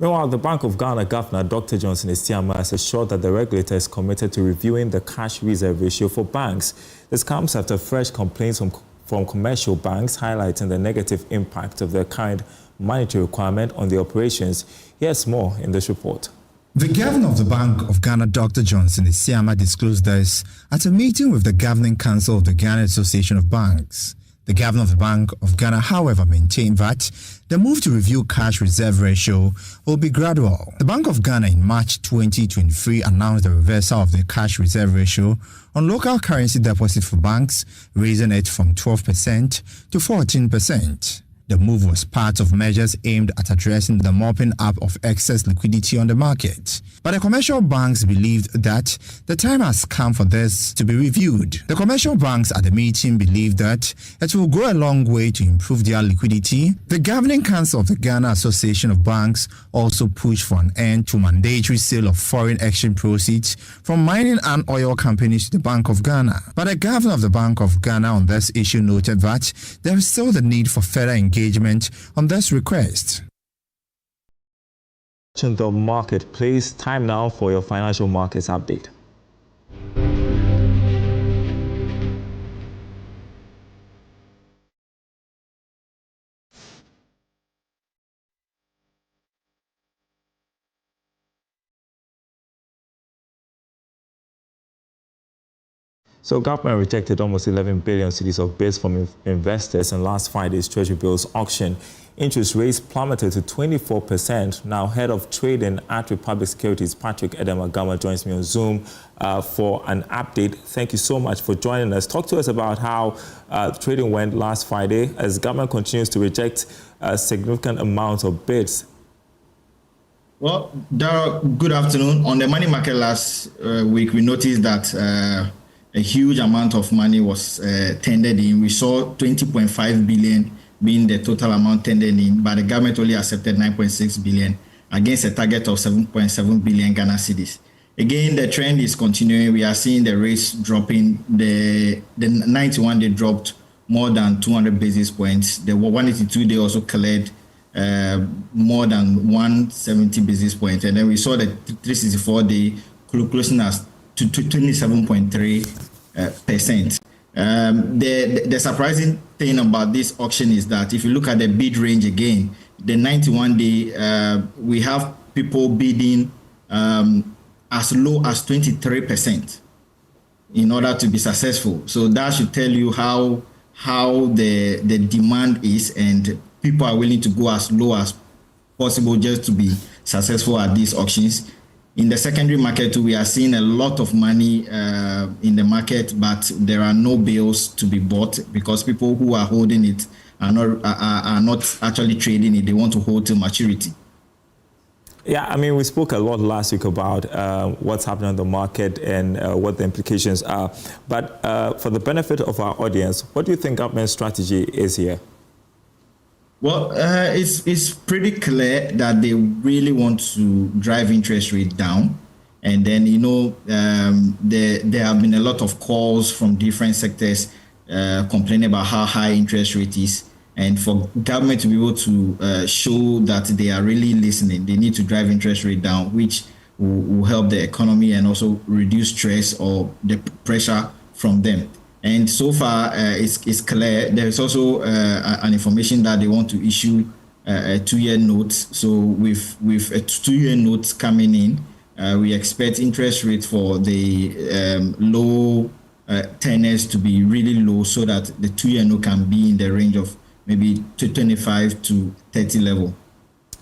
Speaker 3: Meanwhile, the Bank of Ghana Governor Dr. Johnson Isiama has assured that the regulator is committed to reviewing the cash reserve ratio for banks. This comes after fresh complaints from commercial banks highlighting the negative impact of the current monetary requirement on the operations. Here's more in this report.
Speaker 4: The governor of the Bank of Ghana, Dr. Johnson Isiama, disclosed this at a meeting with the Governing Council of the Ghana Association of Banks. The governor of the Bank of Ghana, however, maintained that the move to review cash reserve ratio will be gradual. The Bank of Ghana in March 2023 announced the reversal of the cash reserve ratio on local currency deposit for banks, raising it from 12% to 14%. The move was part of measures aimed at addressing the mopping up of excess liquidity on the market. But the commercial banks believed that the time has come for this to be reviewed. The commercial banks at the meeting believed that it will go a long way to improve their liquidity. The Governing Council of the Ghana Association of Banks also pushed for an end to mandatory sale of foreign exchange proceeds from mining and oil companies to the Bank of Ghana. But the governor of the Bank of Ghana on this issue noted that there is still the need for further engagement on this request.
Speaker 3: In the marketplace, time now for your financial markets update. So government rejected almost 11 billion cedis of bids from investors in last Friday's Treasury bills auction. Interest rates plummeted to 24%. Now, head of trading at Republic Securities, Patrick Edemagama, joins me on Zoom for an update. Thank you so much for joining us. Talk to us about how trading went last Friday as government continues to reject a significant amount of bids.
Speaker 5: Well, Daryl, good afternoon. On the money market last week, we noticed that a huge amount of money was tendered in. We saw 20.5 billion being the total amount tendered in, but the government only accepted 9.6 billion against a target of 7.7 billion Ghana cedis. Again, the trend is continuing. We are seeing the rates dropping. The 91 day dropped more than 200 basis points. The 182 day also cleared more than 170 basis points. And then we saw the 364 day closing as to 27.3%. The surprising thing about this auction is that if you look at the bid range again, the 91 day, we have people bidding as low as 23% in order to be successful. So that should tell you how the demand is, and people are willing to go as low as possible just to be successful at these auctions. In the secondary market, we are seeing a lot of money in the market, but there are no bills to be bought because people who are holding it are not actually trading it. They want to hold till maturity.
Speaker 3: Yeah, I mean, we spoke a lot last week about what's happening on the market and what the implications are. But for the benefit of our audience, what do you think government strategy is here?
Speaker 5: Well, it's pretty clear that they really want to drive interest rate down. And then, there have been a lot of calls from different sectors complaining about how high interest rate is. And for government to be able to show that they are really listening, they need to drive interest rate down, which will help the economy and also reduce stress or the pressure from them. And so far, it's clear. There is also an information that they want to issue a 2-year note. So with a 2-year note coming in, we expect interest rates for the low tenors to be really low, so that the 2-year note can be in the range of maybe 25 to 30 level.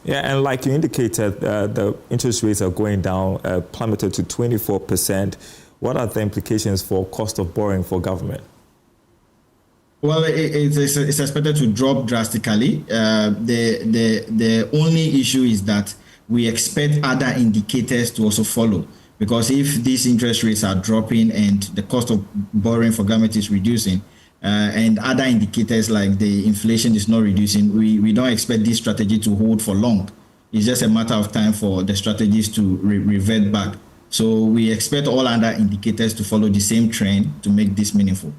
Speaker 3: Yeah, and like you indicated, the interest rates are going down, plummeted to 24%. What are the implications for cost of borrowing for government?
Speaker 5: Well, it's expected to drop drastically. The only issue is that we expect other indicators to also follow, because if these interest rates are dropping and the cost of borrowing for government is reducing, and other indicators like the inflation is not reducing, we don't expect this strategy to hold for long. It's just a matter of time for the strategies to revert back. So we expect all other indicators to follow the same trend to make this meaningful.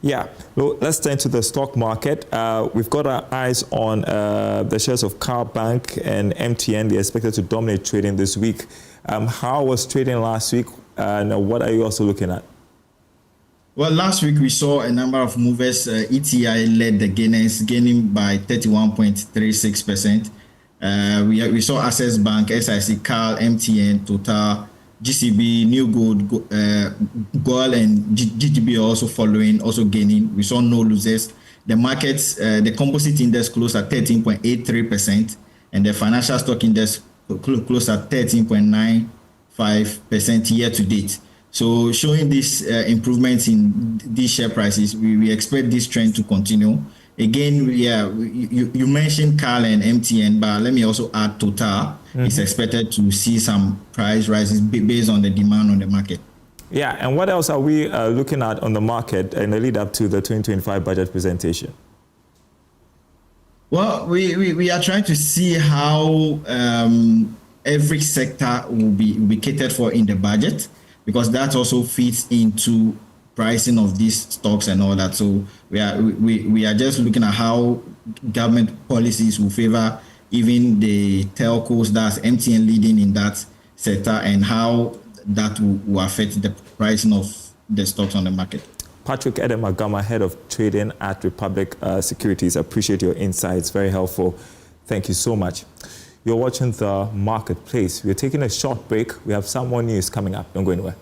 Speaker 3: Yeah, well, let's turn to the stock market. We've got our eyes on the shares of Car Bank and MTN. They're expected to dominate trading this week. How was trading last week, and what are you also looking at?
Speaker 5: Well, last week we saw a number of movers. ETI led the gainers, gaining by 31.36%. We saw Access Bank, SIC, Cal, MTN, Total, GCB, New Gold, Gold, and GGB also following, also gaining. We saw no losers. The markets, the composite index closed at 13.83%, and the financial stock index closed at 13.95% year to date. So showing these improvements in these share prices, we expect this trend to continue. Again, you mentioned Cal and MTN, but let me also add Total. It's expected to see some price rises based on the demand on the market.
Speaker 3: Yeah, and what else are we looking at on the market in the lead up to the 2025 budget presentation?
Speaker 5: Well, we are trying to see how every sector will be catered for in the budget, because that also feeds into pricing of these stocks and all that. So we are just looking at how government policies will favor even the telcos, that's MTN leading in that sector, and how that will affect the pricing of the stocks on the market.
Speaker 3: Patrick Edemagama, Head of Trading at Republic Securities. I appreciate your insights, very helpful. Thank you so much. You're watching The Marketplace. We're taking a short break. We have some more news coming up. Don't go anywhere.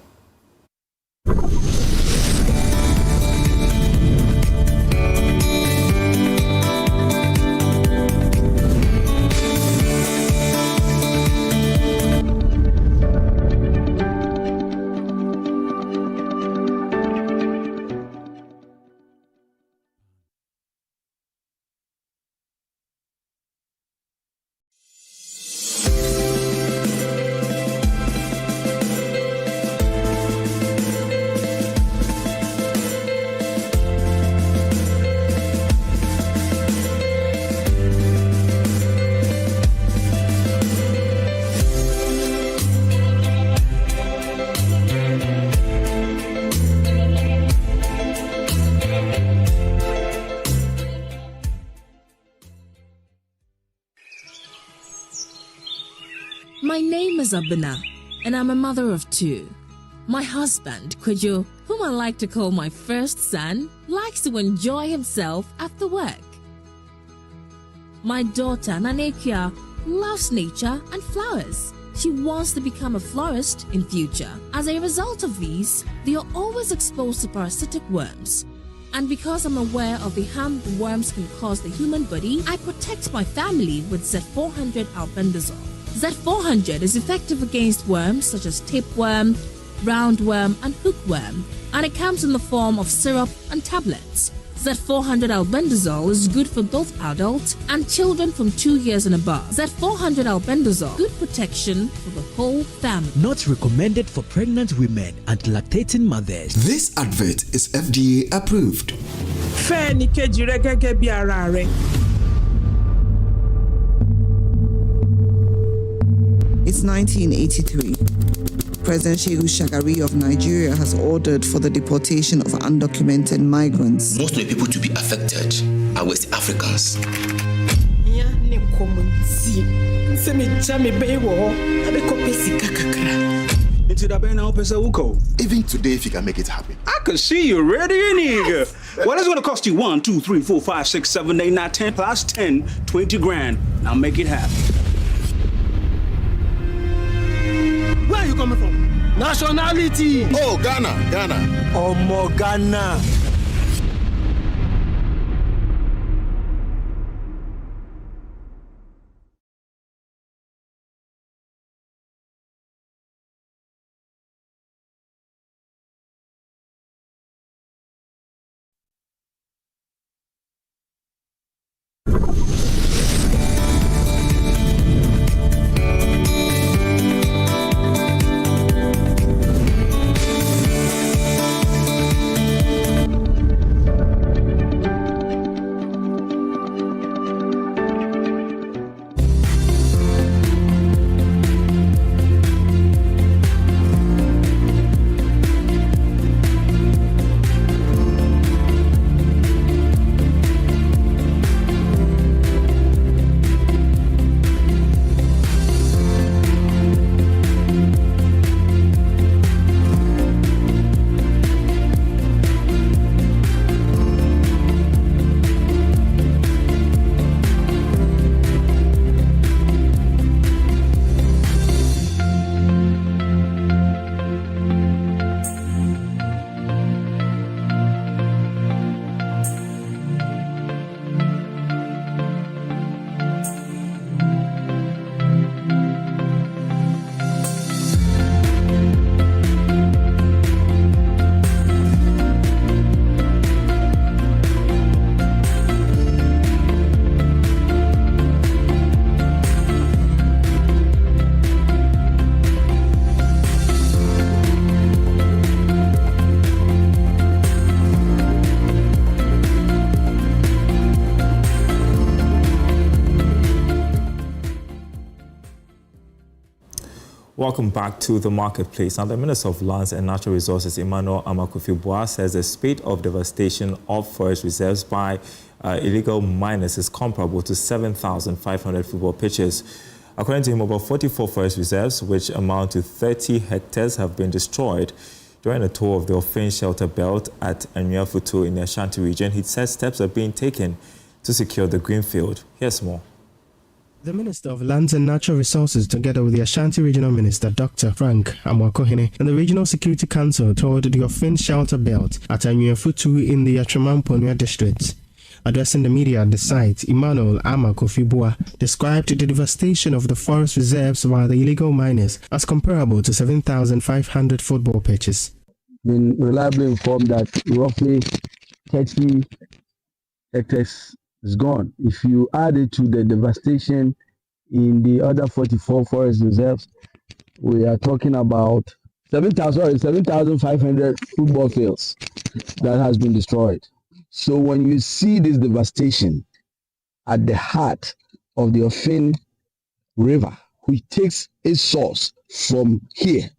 Speaker 12: My name is Abena, and I'm a mother of 2. My husband, Kwejo, whom I like to call my first son, likes to enjoy himself after work. My daughter, Nanekia, loves nature and flowers. She wants to become a florist in future. As a result of these, they are always exposed to parasitic worms. And because I'm aware of the harm the worms can cause the human body, I protect my family with Z400 albendazole. Z400 is effective against worms such as tapeworm, roundworm, and hookworm, and it comes in the form of syrup and tablets. Z400 albendazole is good for both adults and children from 2 years and above. Z400 albendazole, good protection for the whole family.
Speaker 13: Not recommended for pregnant women and lactating mothers.
Speaker 10: This advert is FDA approved.
Speaker 1: It's 1983. President Shehu Shagari of Nigeria has ordered for the deportation of undocumented migrants.
Speaker 6: Most of the people to be affected are West Africans.
Speaker 7: Even today, if you can make it happen.
Speaker 11: I could see you ready and eager. Well, it's going to cost you 1, 2, 3, 4, 5, 6, 7, 8, 9, 10 plus 10, 20 grand. Now make it happen.
Speaker 16: Where are you coming from?
Speaker 11: Nationality.
Speaker 7: Oh, Ghana.
Speaker 16: Oh, more Ghana.
Speaker 3: Welcome back to the marketplace. Now, the Minister of Lands and Natural Resources, Emmanuel Amakofi-Boa, says the spate of devastation of forest reserves by illegal miners is comparable to 7,500 football pitches. According to him, over 44 forest reserves, which amount to 30 hectares, have been destroyed during a tour of the Ofin shelter belt at Enyuafutu in the Ashanti region. He says steps are being taken to secure the greenfield. Here's more.
Speaker 25: The Minister of Lands and Natural Resources, together with the Ashanti Regional Minister, Dr. Frank Amwakohene, and the Regional Security Council toured the Ofin shelter belt at Enyuafutu in the Atramamponua district. Addressing the media at the site, Emmanuel Amakofi-Boa described the devastation of the forest reserves by the illegal miners as comparable to 7,500 football pitches.
Speaker 26: Been reliably informed that roughly 30 hectares is gone. If you add it to the devastation in the other 44 forest reserves, we are talking about 7,500 football fields that has been destroyed. So when you see this devastation at the heart of the Ofin River, which takes its source from here,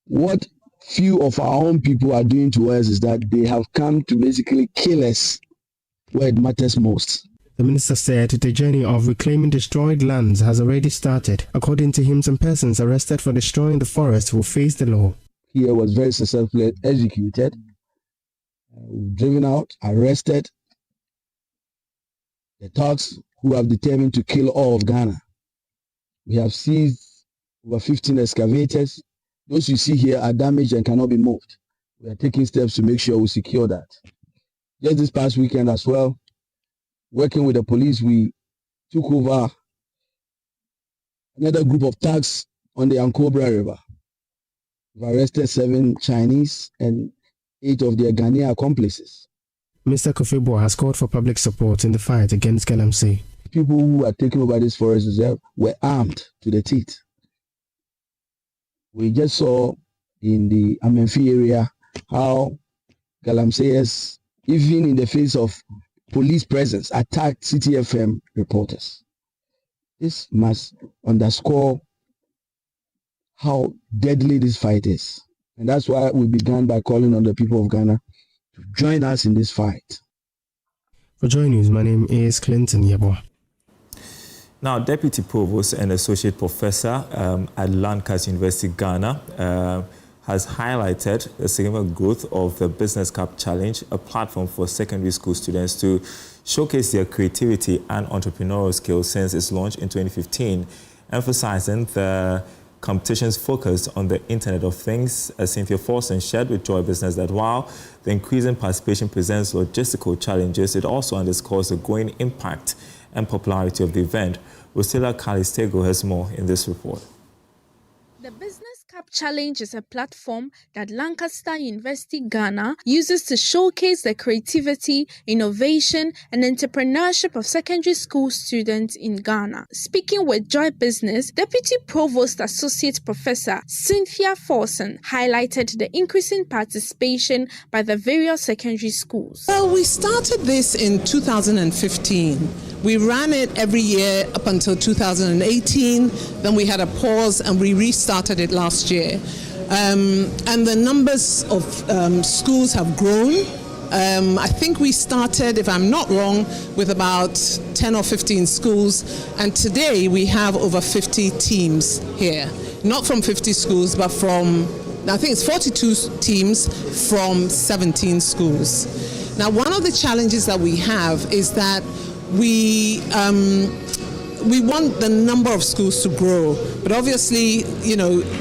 Speaker 26: what few of our own people are doing to us is that they have come to basically kill us where it matters most.
Speaker 25: The minister said the journey of reclaiming destroyed lands has already started. According to him, some persons arrested for destroying the forest will face the law.
Speaker 26: Here was very successfully executed. We've driven out, arrested the thugs who have determined to kill all of Ghana. We have seized over 15 excavators. Those you see here are damaged and cannot be moved. We are taking steps to make sure we secure that. Just this past weekend as well, working with the police, we took over another group of thugs on the Ankobra River. We've arrested 7 Chinese and 8 of their Ghanaian accomplices.
Speaker 25: Mr. Kofi-Boa has called for public support in the fight against Galamsey.
Speaker 26: People who are taking over this forest reserve were armed to the teeth. We just saw in the Amenfi area how Galamseyers, even in the face of police presence, attacked CTFM reporters. This must underscore how deadly this fight is. And that's why we began by calling on the people of Ghana to join us in this fight.
Speaker 25: For JoyNews, my name is Clinton Yeboah.
Speaker 3: Now, Deputy Provost and Associate Professor at Lancaster University, Ghana, has highlighted the significant growth of the Business Cup Challenge, a platform for secondary school students to showcase their creativity and entrepreneurial skills since its launch in 2015, emphasizing the competition's focus on the Internet of Things. Cynthia Forson shared with Joy Business that while the increasing participation presents logistical challenges, it also underscores the growing impact and popularity of the event. Rosilla Calistego has more in this report.
Speaker 2: The Business Cup Challenge is a platform that Lancaster University, Ghana uses to showcase the creativity, innovation, and entrepreneurship of secondary school students in Ghana. Speaking with Joy Business, Deputy Provost Associate Professor Cynthia Forson highlighted the increasing participation by the various secondary schools.
Speaker 9: Well, we started this in 2015. We ran it every year up until 2018. Then we had a pause and we restarted it last year. And the numbers of schools have grown. I think we started, if I'm not wrong, with about 10 or 15 schools. And today we have over 50 teams here. Not from 50 schools, but from, I think it's 42 teams from 17 schools. Now, one of the challenges that we have is that we want the number of schools to grow, but obviously,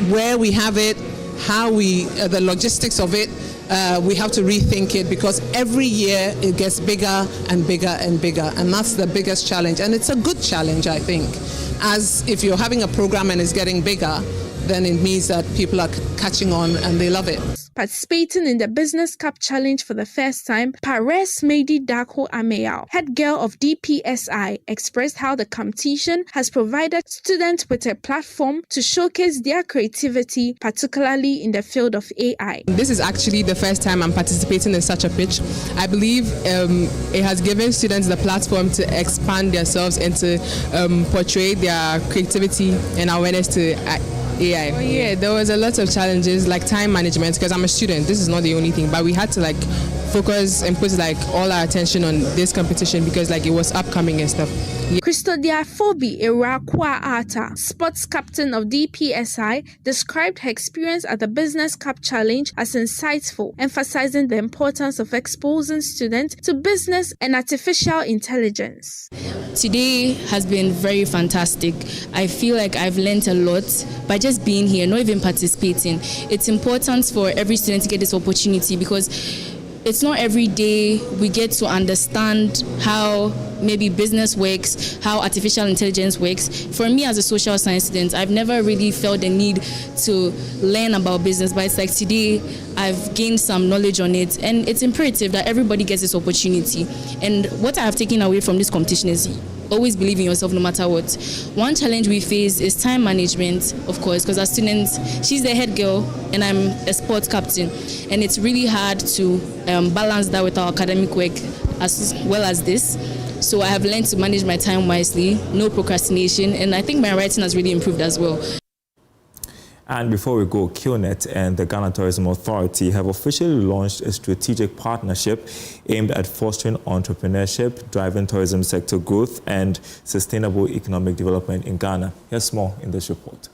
Speaker 9: where we have it, how the logistics of it, we have to rethink it because every year it gets bigger and bigger and bigger, and that's the biggest challenge. And it's a good challenge, I think, as if you're having a program and it's getting bigger, then it means that people are catching on and they love it.
Speaker 2: Participating in the Business Cup Challenge for the first time, Pares Medi Dako Ameyao, head girl of DPSI, expressed how the competition has provided students with a platform to showcase their creativity, particularly in the field of AI.
Speaker 15: This is actually the first time I'm participating in such a pitch. I believe it has given students the platform to expand themselves and to portray their creativity and awareness to AI. Oh, yeah, there was a lot of challenges like time management because I'm a student. This is not the only thing, but we had to focus and put all our attention on this competition because it was upcoming and stuff. Yeah.
Speaker 2: Christodia Fobi Irakwa-Atta, sports captain of DPSI, described her experience at the Business Cup Challenge as insightful, emphasizing the importance of exposing students to business and artificial intelligence.
Speaker 20: Today has been very fantastic. I feel like I've learned a lot by just being here, not even participating. It's important for every student to get this opportunity because it's not every day we get to understand how maybe business works, how artificial intelligence works. For me as a social science student, I've never really felt the need to learn about business, but it's like today I've gained some knowledge on it, and it's imperative that everybody gets this opportunity. And what I have taken away from this competition is always believe in yourself no matter what. One challenge we face is time management, of course, because as students, she's the head girl and I'm a sports captain, and it's really hard to balance that with our academic work as well as this. So I have learned to manage my time wisely, no procrastination, and I think my writing has really improved as well.
Speaker 3: And before we go, QNet and the Ghana Tourism Authority have officially launched a strategic partnership aimed at fostering entrepreneurship, driving tourism sector growth, and sustainable economic development in Ghana. Here's more in this report.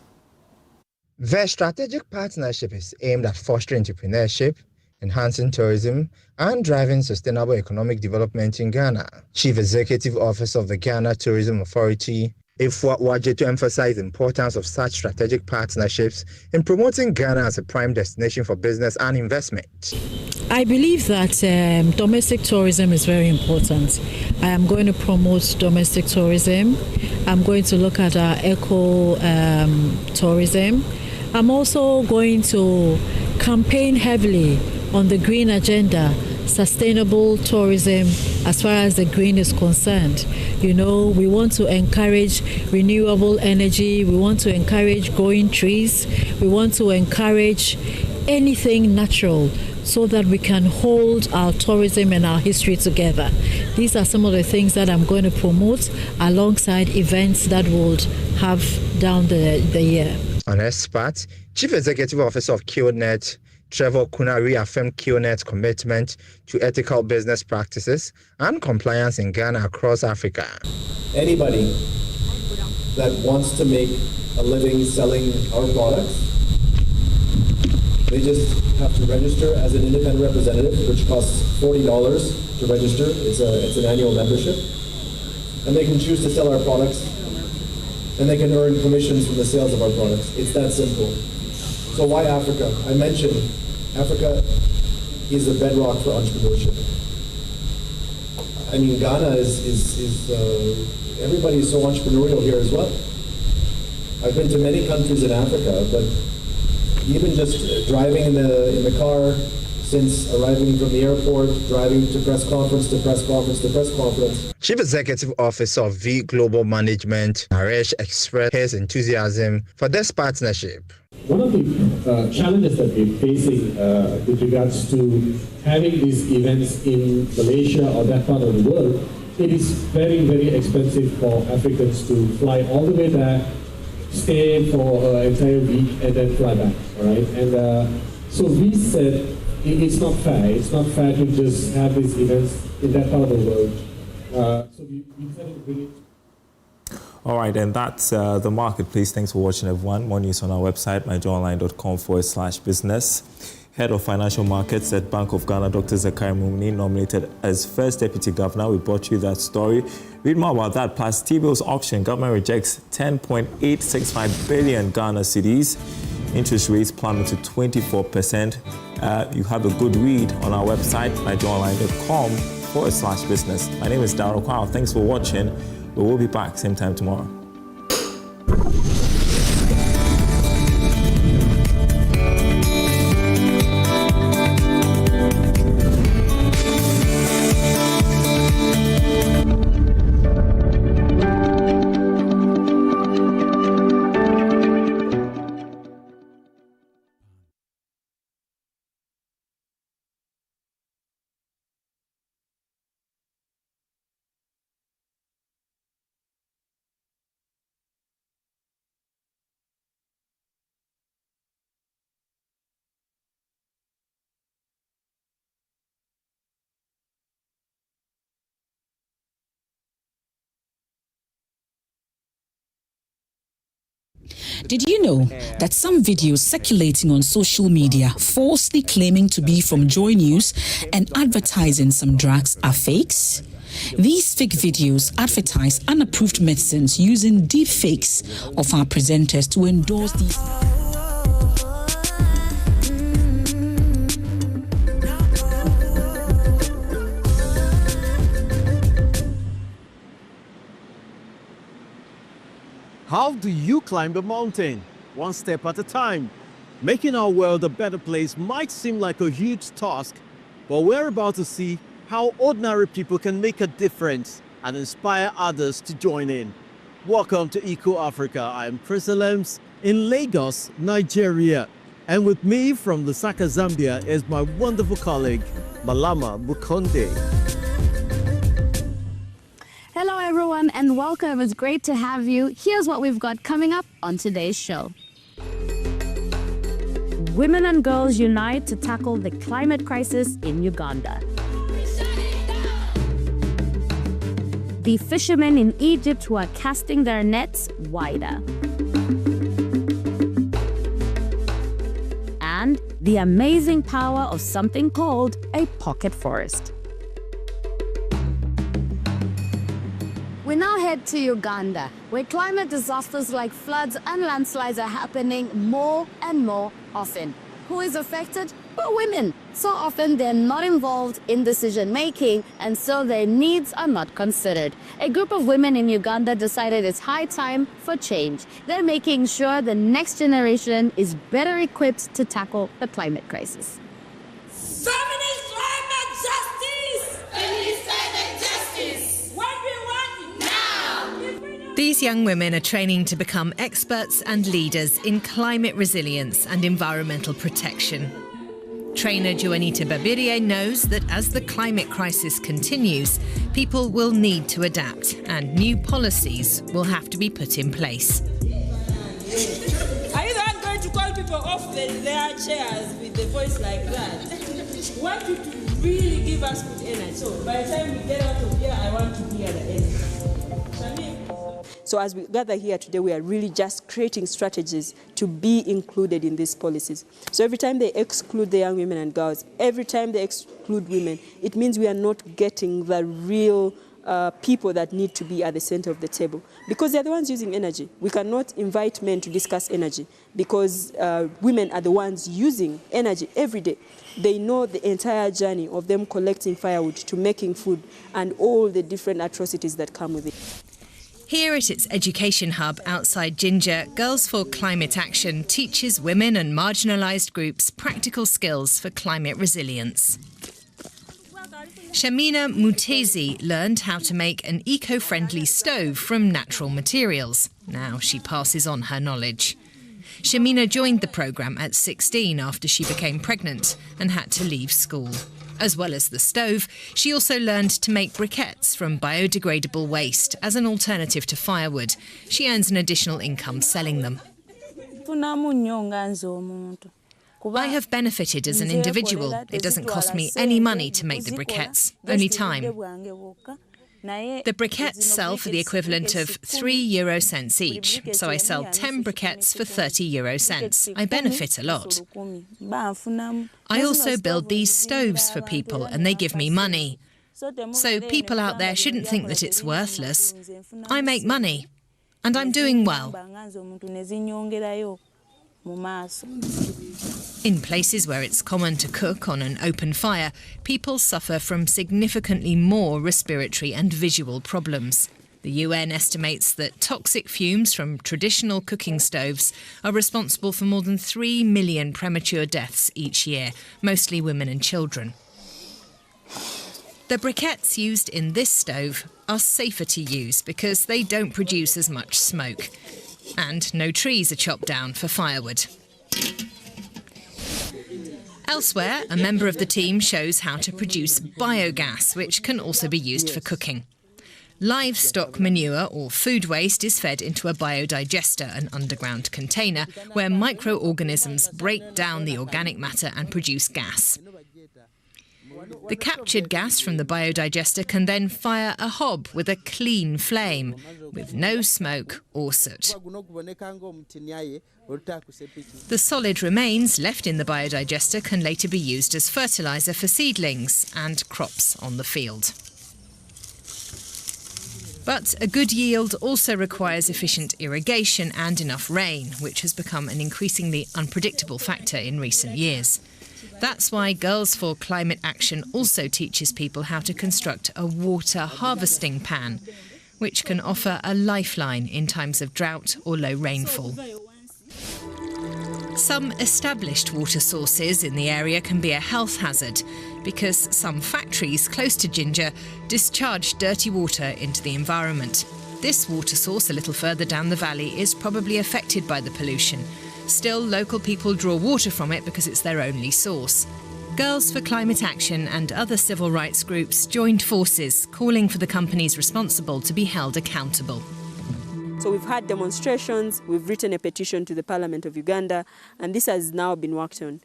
Speaker 4: The strategic partnership is aimed at fostering entrepreneurship, enhancing tourism, and driving sustainable economic development in Ghana. Chief Executive Officer of the Ghana Tourism Authority, Ifwa Waje, to emphasize the importance of such strategic partnerships in promoting Ghana as a prime destination for business and investment.
Speaker 21: I believe that domestic tourism is very important. I am going to promote domestic tourism. I'm going to look at our eco tourism. I'm also going to campaign heavily on the green agenda, sustainable tourism as far as the green is concerned. You know, we want to encourage renewable energy, we want to encourage growing trees, we want to encourage anything natural so that we can hold our tourism and our history together. These are some of the things that I'm going to promote alongside events that we'll have down the year.
Speaker 4: On his part, Chief Executive Officer of KillNet, Trevor Kuna, reaffirmed KillNet's commitment to ethical business practices and compliance in Ghana across Africa.
Speaker 8: Anybody that wants to make a living selling our products, they just have to register as an independent representative, which costs $40 to register. It's an annual membership. And they can choose to sell our products, and they can earn commissions from the sales of our products. It's that simple. So why Africa? I mentioned Africa is a bedrock for entrepreneurship. I mean, Ghana everybody is so entrepreneurial here as well. I've been to many countries in Africa, but even just driving in the car since arriving from the airport, driving to press conference to press conference to press conference.
Speaker 4: Chief Executive Officer of V Global Management, Naresh, expressed his enthusiasm for this partnership.
Speaker 14: One of the challenges that we're facing with regards to having these events in Malaysia or that part of the world, it is very, very expensive for Africans to fly all the way back, stay for an entire week, and then fly back, all right? And so we said it's not fair. It's not fair to just have these events in that part of the world. So we decided to bring it.
Speaker 3: All right, and that's the marketplace. Thanks for watching, everyone. More news on our website, myjoyonline.com/business. Head of Financial Markets at Bank of Ghana, Dr. Zakari Mumni, nominated as first Deputy Governor. We brought you that story. Read more about that. Plus, T-bills auction. Government rejects 10.865 billion Ghana cedis. Interest rates plummet to 24%. You have a good read on our website, myjoyonline.com/business. My name is Darryl Kwao. Thanks for watching. We will be back same time tomorrow.
Speaker 19: Did you know that some videos circulating on social media falsely claiming to be from JoyNews and advertising some drugs are fakes? These fake videos advertise unapproved medicines using deep fakes of our presenters to endorse these.
Speaker 22: How do you climb a mountain? One step at a time. Making our world a better place might seem like a huge task, but we're about to see how ordinary people can make a difference and inspire others to join in. Welcome to Eco Africa. I am Chris Alems in Lagos, Nigeria. And with me from Lusaka, Zambia is my wonderful colleague, Malama Bukonde.
Speaker 23: Hello everyone and welcome. It's great to have you. Here's what we've got coming up on today's show. Women and girls unite to tackle the climate crisis in Uganda. The fishermen in Egypt who are casting their nets wider. And the amazing power of something called a pocket forest. We now head to Uganda, where climate disasters like floods and landslides are happening more and more often. Who is affected? Well, women. So often they're not involved in decision making, and so their needs are not considered. A group of women in Uganda decided it's high time for change. They're making sure the next generation is better equipped to tackle the climate crisis.
Speaker 24: Feminist climate justice! Feminist climate justice! What we want now!
Speaker 27: These young women are training to become experts and leaders in climate resilience and environmental protection. Trainer Juanita Babirie knows that as the climate crisis continues, people will need to adapt and new policies will have to be put in place.
Speaker 24: Are you people off their chairs with the voice like that. We want you to really give us good energy. So by the time we get out of here, I want to hear the energy.
Speaker 1: So as we gather here today, we are really just creating strategies to be included in these policies. So every time they exclude the young women and girls, every time they exclude women, it means we are not getting the real people that need to be at the center of the table, because they're the ones using energy. We cannot invite men to discuss energy because women are the ones using energy every day. They know the entire journey of them collecting firewood to making food and all the different atrocities that come with it.
Speaker 27: Here at its education hub outside Jinja, Girls for Climate Action teaches women and marginalised groups practical skills for climate resilience. Shamina Mutezi learned how to make an eco-friendly stove from natural materials. Now she passes on her knowledge. Shamina joined the programme at 16 after she became pregnant and had to leave school. As well as the stove, she also learned to make briquettes from biodegradable waste as an alternative to firewood. She earns an additional income selling them. I have benefited as an individual. It doesn't cost me any money to make the briquettes, only time. The briquettes sell for the equivalent of 3 euro cents each, so I sell 10 briquettes for 30 euro cents. I benefit a lot. I also build these stoves for people and they give me money. So people out there shouldn't think that it's worthless. I make money and I'm doing well. In places where it's common to cook on an open fire, people suffer from significantly more respiratory and visual problems. The UN estimates that toxic fumes from traditional cooking stoves are responsible for more than 3 million premature deaths each year, mostly women and children. The briquettes used in this stove are safer to use because they don't produce as much smoke. And no trees are chopped down for firewood. Elsewhere, a member of the team shows how to produce biogas, which can also be used for cooking. Livestock manure or food waste is fed into a biodigester, an underground container, where microorganisms break down the organic matter and produce gas. The captured gas from the biodigester can then fire a hob with a clean flame, with no smoke or soot. The solid remains left in the biodigester can later be used as fertiliser for seedlings and crops on the field. But a good yield also requires efficient irrigation and enough rain, which has become an increasingly unpredictable factor in recent years. That's why Girls for Climate Action also teaches people how to construct a water harvesting pan, which can offer a lifeline in times of drought or low rainfall. Some established water sources in the area can be a health hazard because some factories close to Jinja discharge dirty water into the environment. This water source a little further down the valley is probably affected by the pollution. Still, local people draw water from it because it's their only source. Girls for Climate Action and other civil rights groups joined forces, calling for the companies responsible to be held accountable.
Speaker 1: So we've had demonstrations, we've written a petition to the Parliament of Uganda, and this has now been worked on.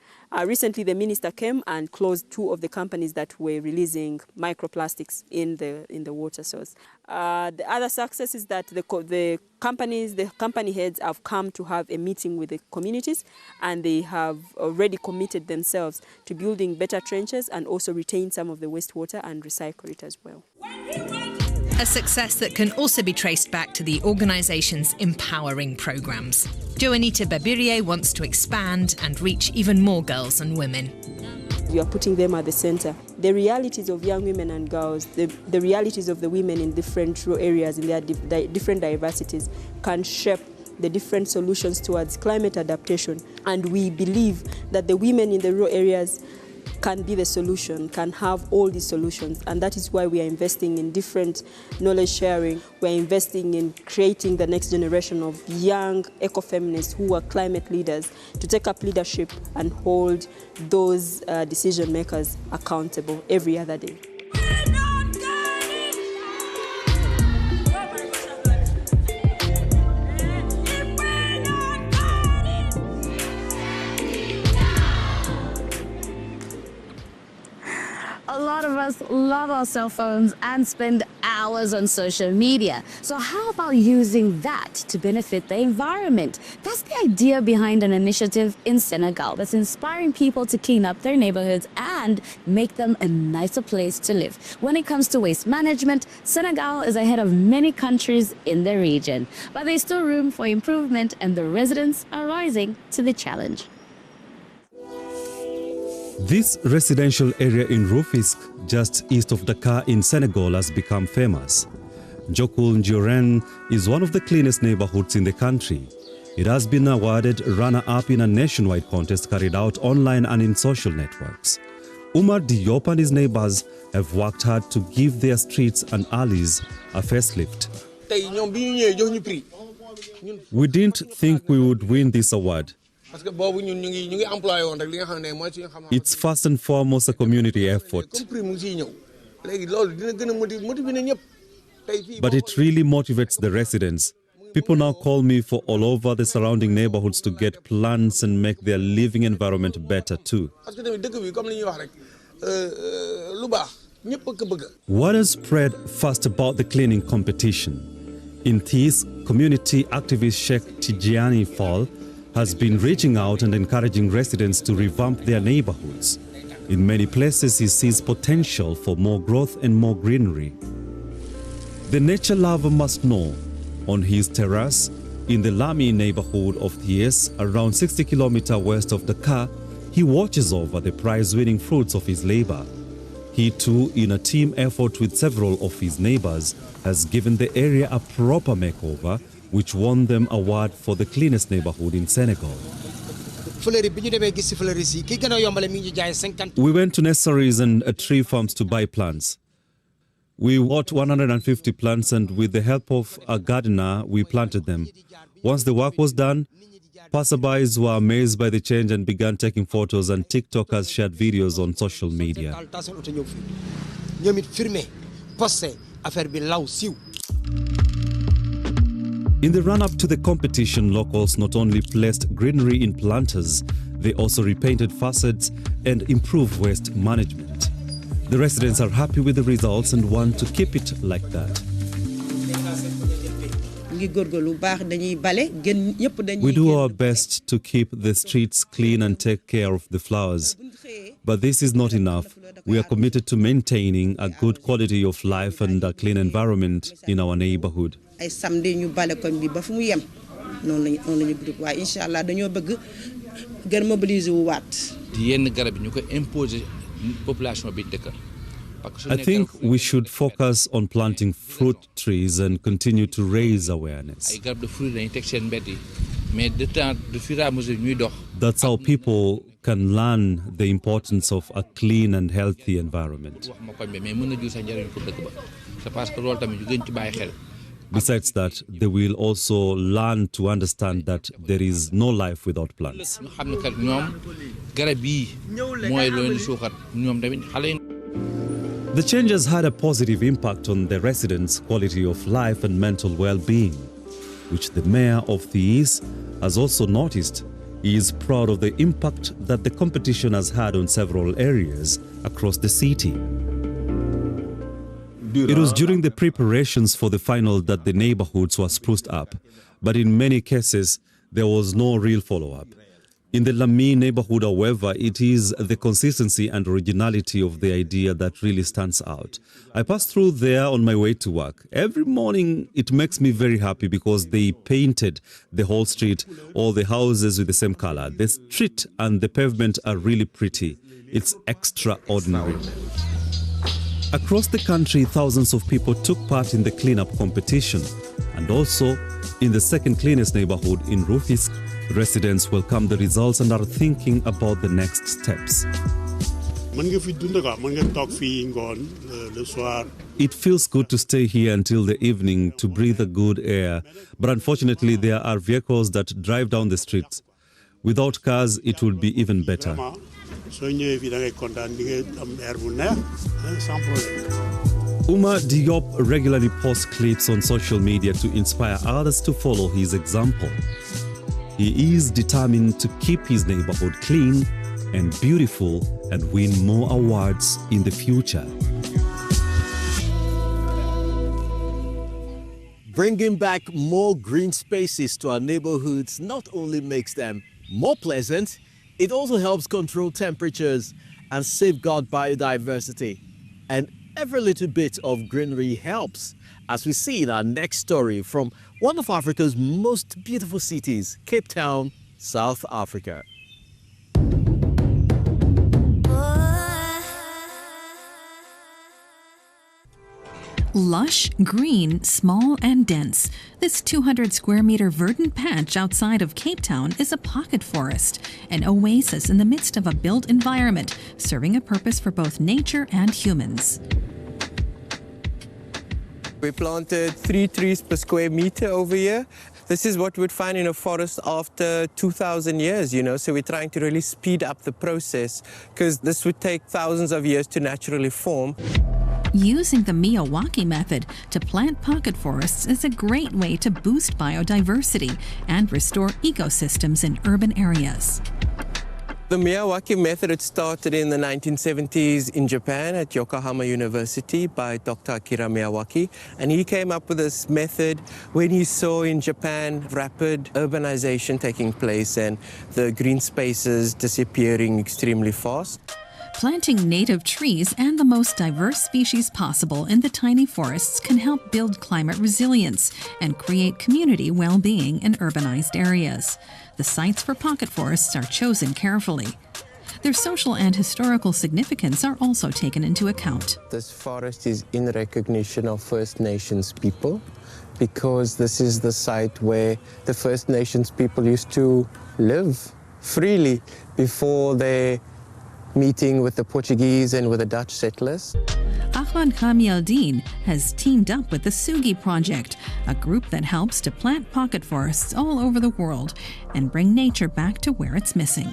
Speaker 1: Recently, the minister came and closed 2 of the companies that were releasing microplastics in the water source. The other success is that the company heads have come to have a meeting with the communities, and they have already committed themselves to building better trenches and also retain some of the wastewater and recycle it as well.
Speaker 27: A success that can also be traced back to the organisation's empowering programmes. Joanita Babirie wants to expand and reach even more girls and women.
Speaker 1: We are putting them at the centre. The realities of young women and girls, the realities of the women in different rural areas, in their different diversities, can shape the different solutions towards climate adaptation. And we believe that the women in the rural areas can be the solution, can have all these solutions, and that is why we are investing in different knowledge sharing. We are investing in creating the next generation of young ecofeminists who are climate leaders to take up leadership and hold those decision makers accountable every other day.
Speaker 23: love our cell phones and spend hours on social media. So how about using that to benefit the environment? That's the idea behind an initiative in Senegal that's inspiring people to clean up their neighborhoods and make them a nicer place to live. When it comes to waste management, Senegal is ahead of many countries in the region. But there's still room for improvement, and the residents are rising to the challenge.
Speaker 5: This residential area in Rufisque, just east of Dakar in Senegal, has become famous. Jokul Ndioren is one of the cleanest neighborhoods in the country. It has been awarded runner-up in a nationwide contest carried out online and in social networks. Umar Diop and his neighbors have worked hard to give their streets and alleys a facelift. We didn't think we would win this award. It's first and foremost a community effort. But it really motivates the residents. People now call me for all over the surrounding neighborhoods to get plants and make their living environment better too. What has spread fast about the cleaning competition? In Thies, community activist Sheikh Tijiani Fall has been reaching out and encouraging residents to revamp their neighborhoods. In many places, he sees potential for more growth and more greenery. The nature lover must know, on his terrace, in the Lami neighborhood of Thies, around 60 kilometers west of Dakar, he watches over the prize-winning fruits of his labor. He too, in a team effort with several of his neighbors, has given the area a proper makeover, which won them an award for the cleanest neighborhood in Senegal. We went to nurseries and tree farms to buy plants. We bought 150 plants, and with the help of a gardener, we planted them. Once the work was done, passerbys were amazed by the change and began taking photos, and TikTokers shared videos on social media. In the run-up to the competition, locals not only placed greenery in planters, they also repainted facades and improved waste management. The residents are happy with the results and want to keep it like that. We do our best to keep the streets clean and take care of the flowers. But this is not enough. We are committed to maintaining a good quality of life and a clean environment in our neighborhood. I think we should focus on planting fruit trees and continue to raise awareness. That's how people can learn the importance of a clean and healthy environment. Besides that, they will also learn to understand that there is no life without plants. The change has had a positive impact on the residents' quality of life and mental well-being, which the mayor of Thies has also noticed. He is proud of the impact that the competition has had on several areas across the city. It was during the preparations for the final that the neighborhoods were spruced up, but in many cases, there was no real follow-up. In the Lami neighborhood, however, it is the consistency and originality of the idea that really stands out. I pass through there on my way to work. Every morning, it makes me very happy because they painted the whole street, all the houses with the same color. The street and the pavement are really pretty. It's extraordinary. Across the country, thousands of people took part in the cleanup competition. And also, in the second cleanest neighborhood in Rufisque, residents welcome the results and are thinking about the next steps. It feels good to stay here until the evening to breathe the good air, but unfortunately there are vehicles that drive down the streets. Without cars, it would be even better. Umar Diop regularly posts clips on social media to inspire others to follow his example. He is determined to keep his neighborhood clean and beautiful and win more awards in the future.
Speaker 22: Bringing back more green spaces to our neighborhoods not only makes them more pleasant, it also helps control temperatures and safeguard biodiversity. And every little bit of greenery helps, as we see in our next story from one of Africa's most beautiful cities, Cape Town, South Africa.
Speaker 6: Lush, green, small and dense, this 200 square meter verdant patch outside of Cape Town is a pocket forest, an oasis in the midst of a built environment, serving a purpose for both nature and humans.
Speaker 10: We planted 3 trees per square meter over here. This is what we'd find in a forest after 2,000 years, so we're trying to really speed up the process because this would take thousands of years to naturally form.
Speaker 6: Using the Miyawaki method to plant pocket forests is a great way to boost biodiversity and restore ecosystems in urban areas.
Speaker 10: The Miyawaki method, it started in the 1970s in Japan at Yokohama University by Dr. Akira Miyawaki. And he came up with this method when he saw in Japan rapid urbanization taking place and the green spaces disappearing extremely fast.
Speaker 6: Planting native trees and the most diverse species possible in the tiny forests can help build climate resilience and create community well-being in urbanized areas. The sites for pocket forests are chosen carefully. Their social and historical significance are also taken into account.
Speaker 10: This forest is in recognition of First Nations people because this is the site where the First Nations people used to live freely before they meeting with the Portuguese and with the Dutch settlers.
Speaker 6: Ahmad Kamieldeen has teamed up with the Sugi Project, a group that helps to plant pocket forests all over the world and bring nature back to where it's missing.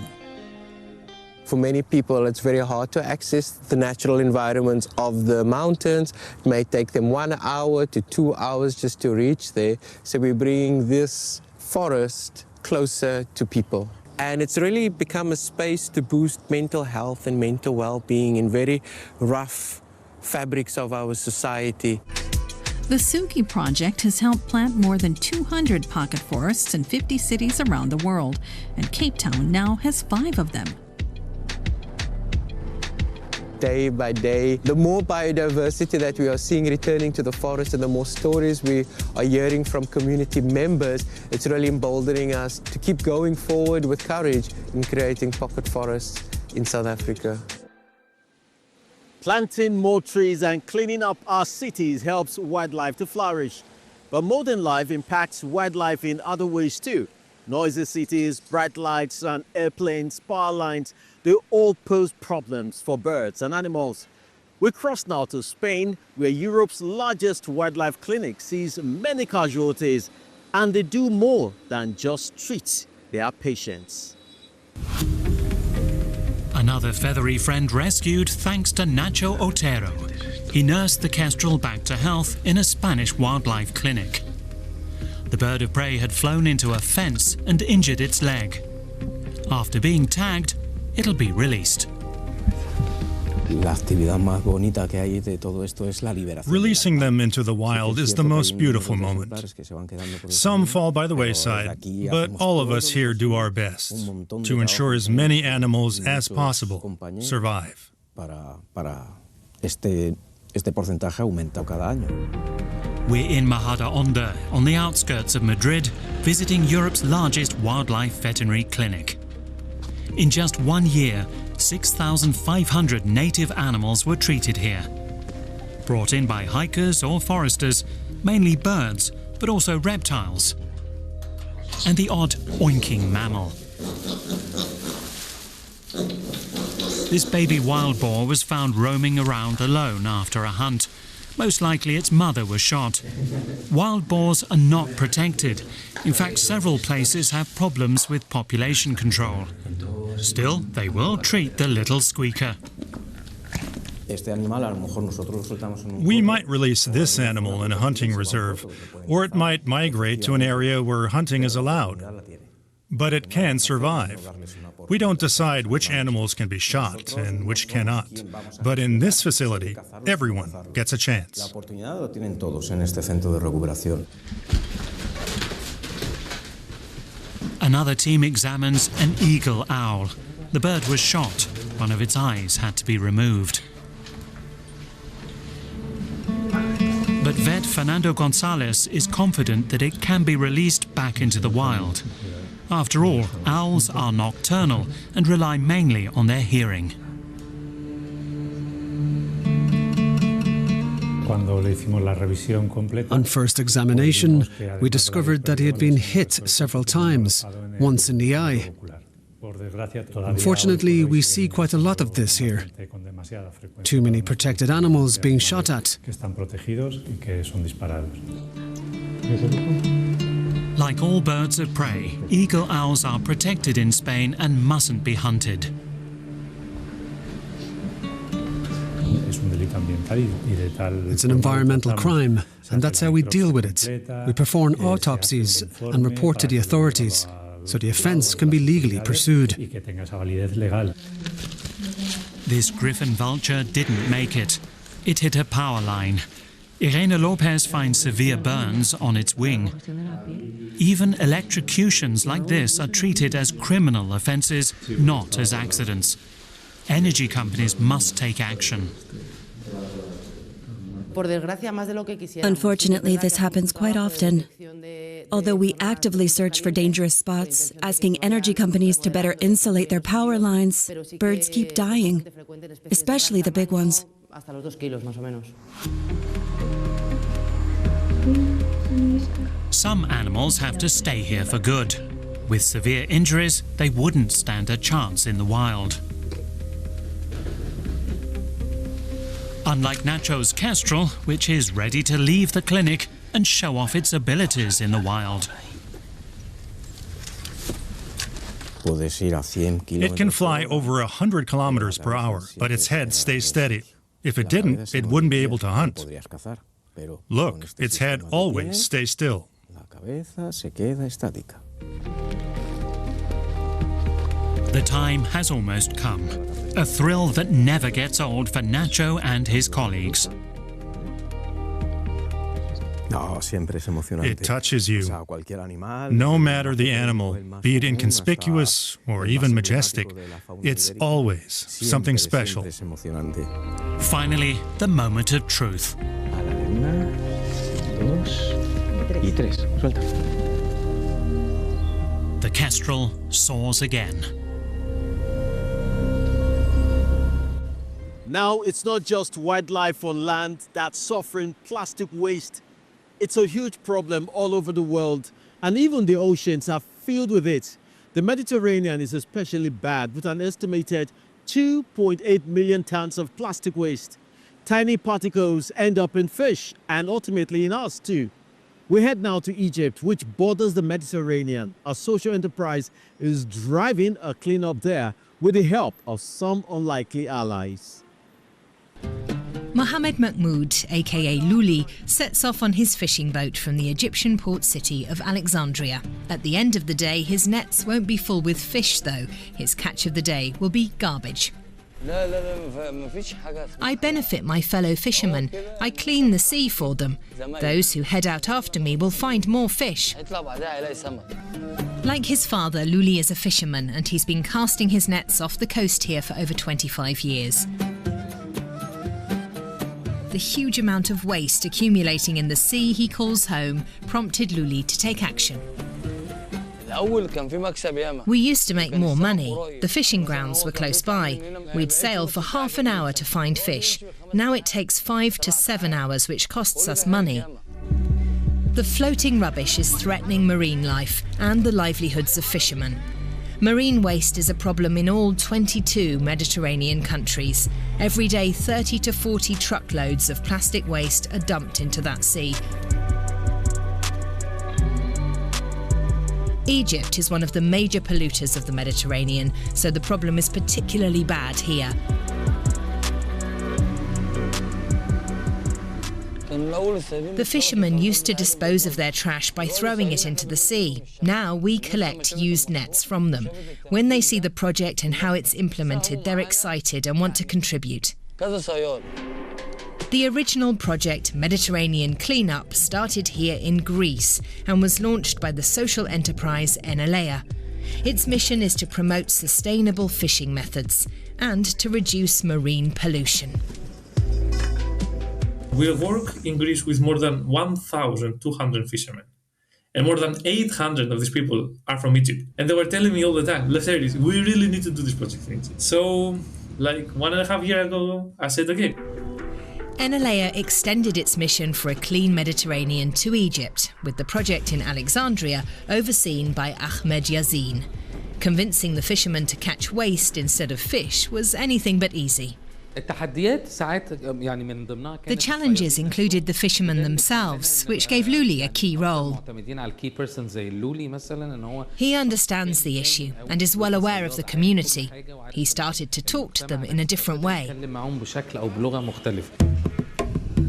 Speaker 10: For many people, it's very hard to access the natural environments of the mountains. It may take them 1 hour to 2 hours just to reach there. So we bring this forest closer to people. And it's really become a space to boost mental health and mental well-being in very rough fabrics of our society.
Speaker 6: The Sugi Project has helped plant more than 200 pocket forests in 50 cities around the world, and Cape Town now has 5 of them.
Speaker 10: Day by day, the more biodiversity that we are seeing returning to the forest and the more stories we are hearing from community members, it's really emboldening us to keep going forward with courage in creating pocket forests in South Africa.
Speaker 22: Planting more trees and cleaning up our cities helps wildlife to flourish. But modern life impacts wildlife in other ways too. Noisy cities, bright lights and airplanes, power lines, they all pose problems for birds and animals. We cross now to Spain, where Europe's largest wildlife clinic sees many casualties, and they do more than just treat their patients.
Speaker 11: Another feathery friend rescued thanks to Nacho Otero. He nursed the kestrel back to health in a Spanish wildlife clinic. The bird of prey had flown into a fence and injured its leg. After being tagged, it'll be released.
Speaker 12: Releasing them into the wild is the most beautiful moment. Some fall by the wayside, but all of us here do our best to ensure as many animals as possible survive.
Speaker 11: We're in Majadahonda, on the outskirts of Madrid, visiting Europe's largest wildlife veterinary clinic. In just 1 year, 6,500 native animals were treated here. Brought in by hikers or foresters, mainly birds, but also reptiles. And the odd oinking mammal. This baby wild boar was found roaming around alone after a hunt. Most likely its mother was shot. Wild boars are not protected. In fact, several places have problems with population control. Still, they will treat the little squeaker.
Speaker 12: We might release this animal in a hunting reserve, or it might migrate to an area where hunting is allowed. but it can survive. We don't decide which animals can be shot and which cannot. But in this facility, everyone gets a chance.
Speaker 11: Another team examines an eagle owl. The bird was shot. One of its eyes had to be removed. But vet Fernando Gonzalez is confident that it can be released back into the wild. After all, owls are nocturnal and rely mainly on their hearing.
Speaker 7: On first examination, we discovered that he had been hit several times, once in the eye. Unfortunately, we see quite a lot of this here. Too many protected animals being shot at.
Speaker 11: Like all birds of prey, eagle owls are protected in Spain and mustn't be hunted.
Speaker 7: It's an environmental crime, and that's how we deal with it. We perform autopsies and report to the authorities, so the offence can be legally pursued.
Speaker 11: This griffon vulture didn't make it. It hit a power line. Irene Lopez finds severe burns on its wing. Even electrocutions like this are treated as criminal offences, not as accidents. Energy companies must take action.
Speaker 13: Unfortunately, this happens quite often. Although we actively search for dangerous spots, asking energy companies to better insulate their power lines, birds keep dying, especially the big ones.
Speaker 11: Some animals have to stay here for good. With severe injuries, they wouldn't stand a chance in the wild. Unlike Nacho's kestrel, which is ready to leave the clinic and show off its abilities in the wild.
Speaker 12: It can fly over 100 kilometers per hour, but its head stays steady. If it didn't, it wouldn't be able to hunt. Look, its head always stays still.
Speaker 11: The time has almost come. A thrill that never gets old for Nacho and his colleagues.
Speaker 12: It touches you. No matter the animal, be it inconspicuous or even majestic, it's always something special.
Speaker 11: Finally, the moment of truth. The kestrel soars again.
Speaker 22: Now it's not just wildlife on land that's suffering plastic waste. It's a huge problem all over the world, and even the oceans are filled with it. The Mediterranean is especially bad, with an estimated 2.8 million tons of plastic waste. Tiny particles end up in fish and ultimately in us too. We head now to Egypt, which borders the Mediterranean. A social enterprise is driving a cleanup there with the help of some unlikely allies.
Speaker 27: Mohammed Mahmoud, aka Luli, sets off on his fishing boat from the Egyptian port city of Alexandria. At the end of the day, his nets won't be full with fish though. His catch of the day will be garbage. I benefit my fellow fishermen. I clean the sea for them. Those who head out after me will find more fish. Like his father, Luli is a fisherman, and he's been casting his nets off the coast here for over 25 years. The huge amount of waste accumulating in the sea he calls home prompted Luli to take action. We used to make more money. The fishing grounds were close by. We'd sail for half an hour to find fish. Now it takes 5 to 7 hours, which costs us money. The floating rubbish is threatening marine life and the livelihoods of fishermen. Marine waste is a problem in all 22 Mediterranean countries. Every day, 30 to 40 truckloads of plastic waste are dumped into that sea. Egypt is one of the major polluters of the Mediterranean, so the problem is particularly bad here. The fishermen used to dispose of their trash by throwing it into the sea. Now we collect used nets from them. When they see the project and how it's implemented, they're excited and want to contribute. The original project, Mediterranean Cleanup, started here in Greece and was launched by the social enterprise Enelea. Its mission is to promote sustainable fishing methods and to reduce marine pollution.
Speaker 9: We work in Greece with more than 1,200 fishermen. And more than 800 of these people are from Egypt. And they were telling me all the time, Lefteris, we really need to do this project in Egypt. So, like 1.5 years ago, I said, okay.
Speaker 27: Enelea extended its mission for a clean Mediterranean to Egypt, with the project in Alexandria overseen by Ahmed Yazin. Convincing the fishermen to catch waste instead of fish was anything but easy. The challenges included the fishermen themselves, which gave Luli a key role. He understands the issue and is well aware of the community. He started to talk to them in a different way.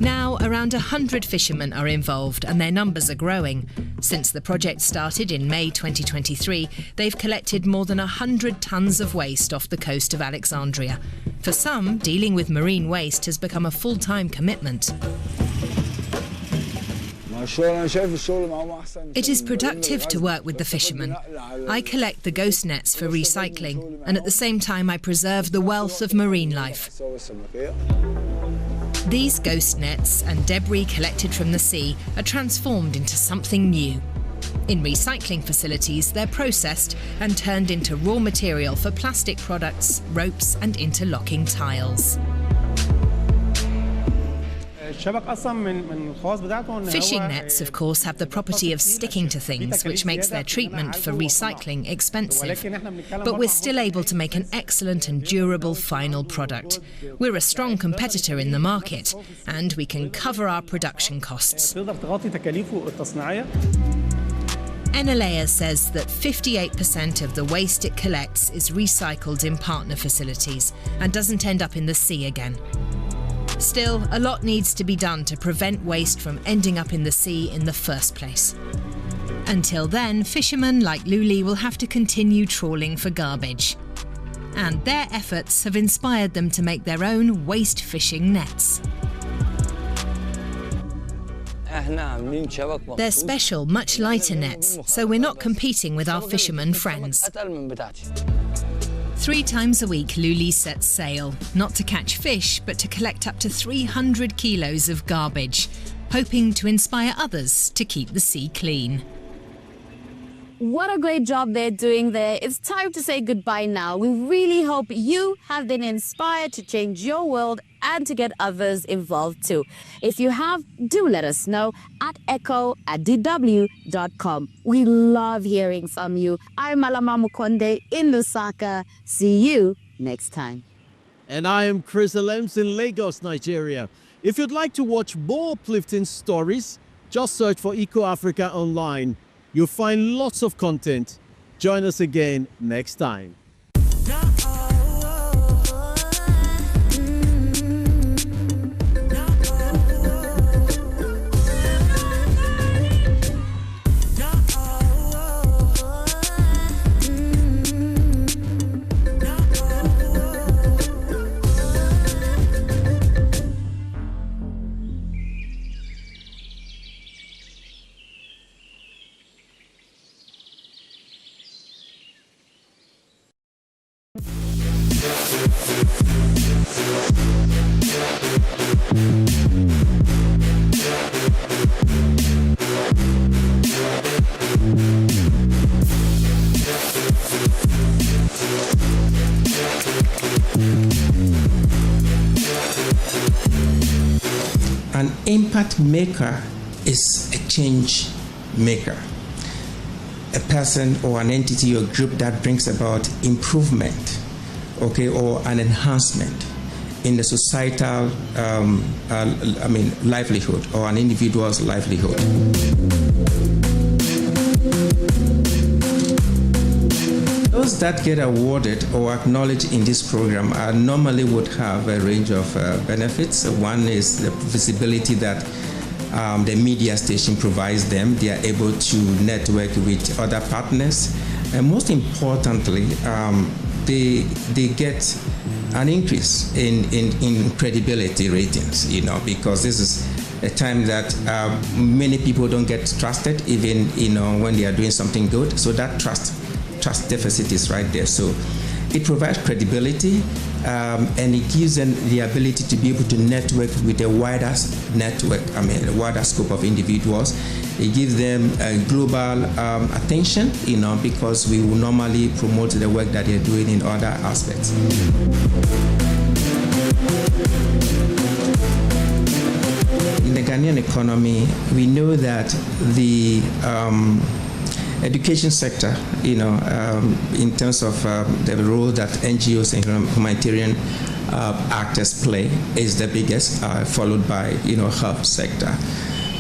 Speaker 27: Now, around 100 fishermen are involved and their numbers are growing. Since the project started in May 2023, they've collected more than 100 tons of waste off the coast of Alexandria. For some, dealing with marine waste has become a full-time commitment. It is productive to work with the fishermen. I collect the ghost nets for recycling, and at the same time I preserve the wealth of marine life. These ghost nets and debris collected from the sea are transformed into something new. In recycling facilities, they're processed and turned into raw material for plastic products, ropes and interlocking tiles. Fishing nets, of course, have the property of sticking to things, which makes their treatment for recycling expensive. But we're still able to make an excellent and durable final product. We're a strong competitor in the market, and we can cover our production costs. Enelea says that 58% of the waste it collects is recycled in partner facilities and doesn't end up in the sea again. Still, a lot needs to be done to prevent waste from ending up in the sea in the first place. Until then, fishermen like Luli will have to continue trawling for garbage. And their efforts have inspired them to make their own waste fishing nets. They're special, much lighter nets, so we're not competing with our fishermen friends. 3 times a week, Luli sets sail, not to catch fish, but to collect up to 300 kilos of garbage, hoping to inspire others to keep the sea clean.
Speaker 23: What a great job they're doing there. It's time to say goodbye now. We really hope you have been inspired to change your world and to get others involved too. If you have, do let us know at echo@dw.com. We love hearing from you. I'm Malama Mukonde in Lusaka. See you next time.
Speaker 22: And I am Chris Alems in Lagos, Nigeria. If you'd like to watch more uplifting stories, just search for Eco Africa online. You'll find lots of content. Join us again next time.
Speaker 15: An impact maker is a change maker, a person or an entity or group that brings about improvement, okay, or an enhancement in the societal, livelihood or an individual's livelihood. Those that get awarded or acknowledged in this program normally would have a range of benefits. One is the visibility that the media station provides them. They are able to network with other partners. And most importantly, they get an increase in credibility ratings, because this is a time that many people don't get trusted, even, when they are doing something good. So that trust deficit is right there. So it provides credibility, and it gives them the ability to be able to network with a wider network, a wider scope of individuals. It gives them a global attention, because we will normally promote the work that they're doing in other aspects. In the Ghanaian economy, we know that the education sector, in terms of the role that NGOs and humanitarian actors play, is the biggest, followed by health sector,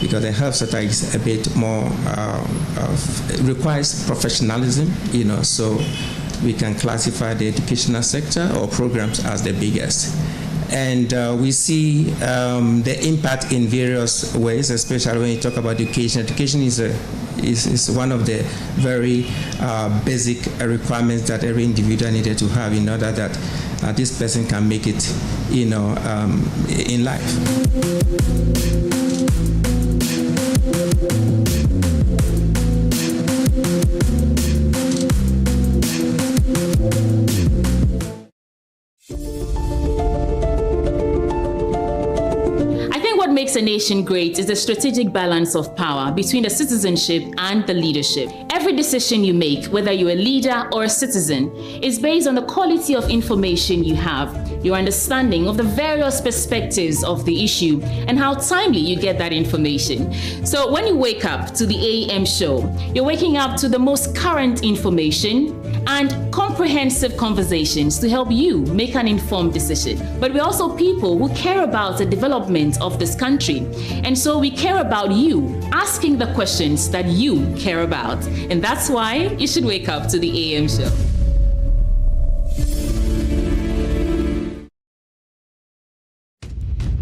Speaker 15: because the health sector is a bit more requires professionalism, so we can classify the educational sector or programs as the biggest. And we see the impact in various ways, especially when you talk about education. Education is one of the very basic requirements that every individual needed to have in order that this person can make it, in life.
Speaker 2: Makes a nation great is the strategic balance of power between the citizenship and the leadership. Every decision you make, whether you're a leader or a citizen, is based on the quality of information you have, your understanding of the various perspectives of the issue, and how timely you get that information. So when you wake up to the AM show, you're waking up to the most current information and comprehensive conversations to help you make an informed decision. But we're also people who care about the development of this country. And so we care about you, asking the questions that you care about. And that's why you should wake up to the AM show.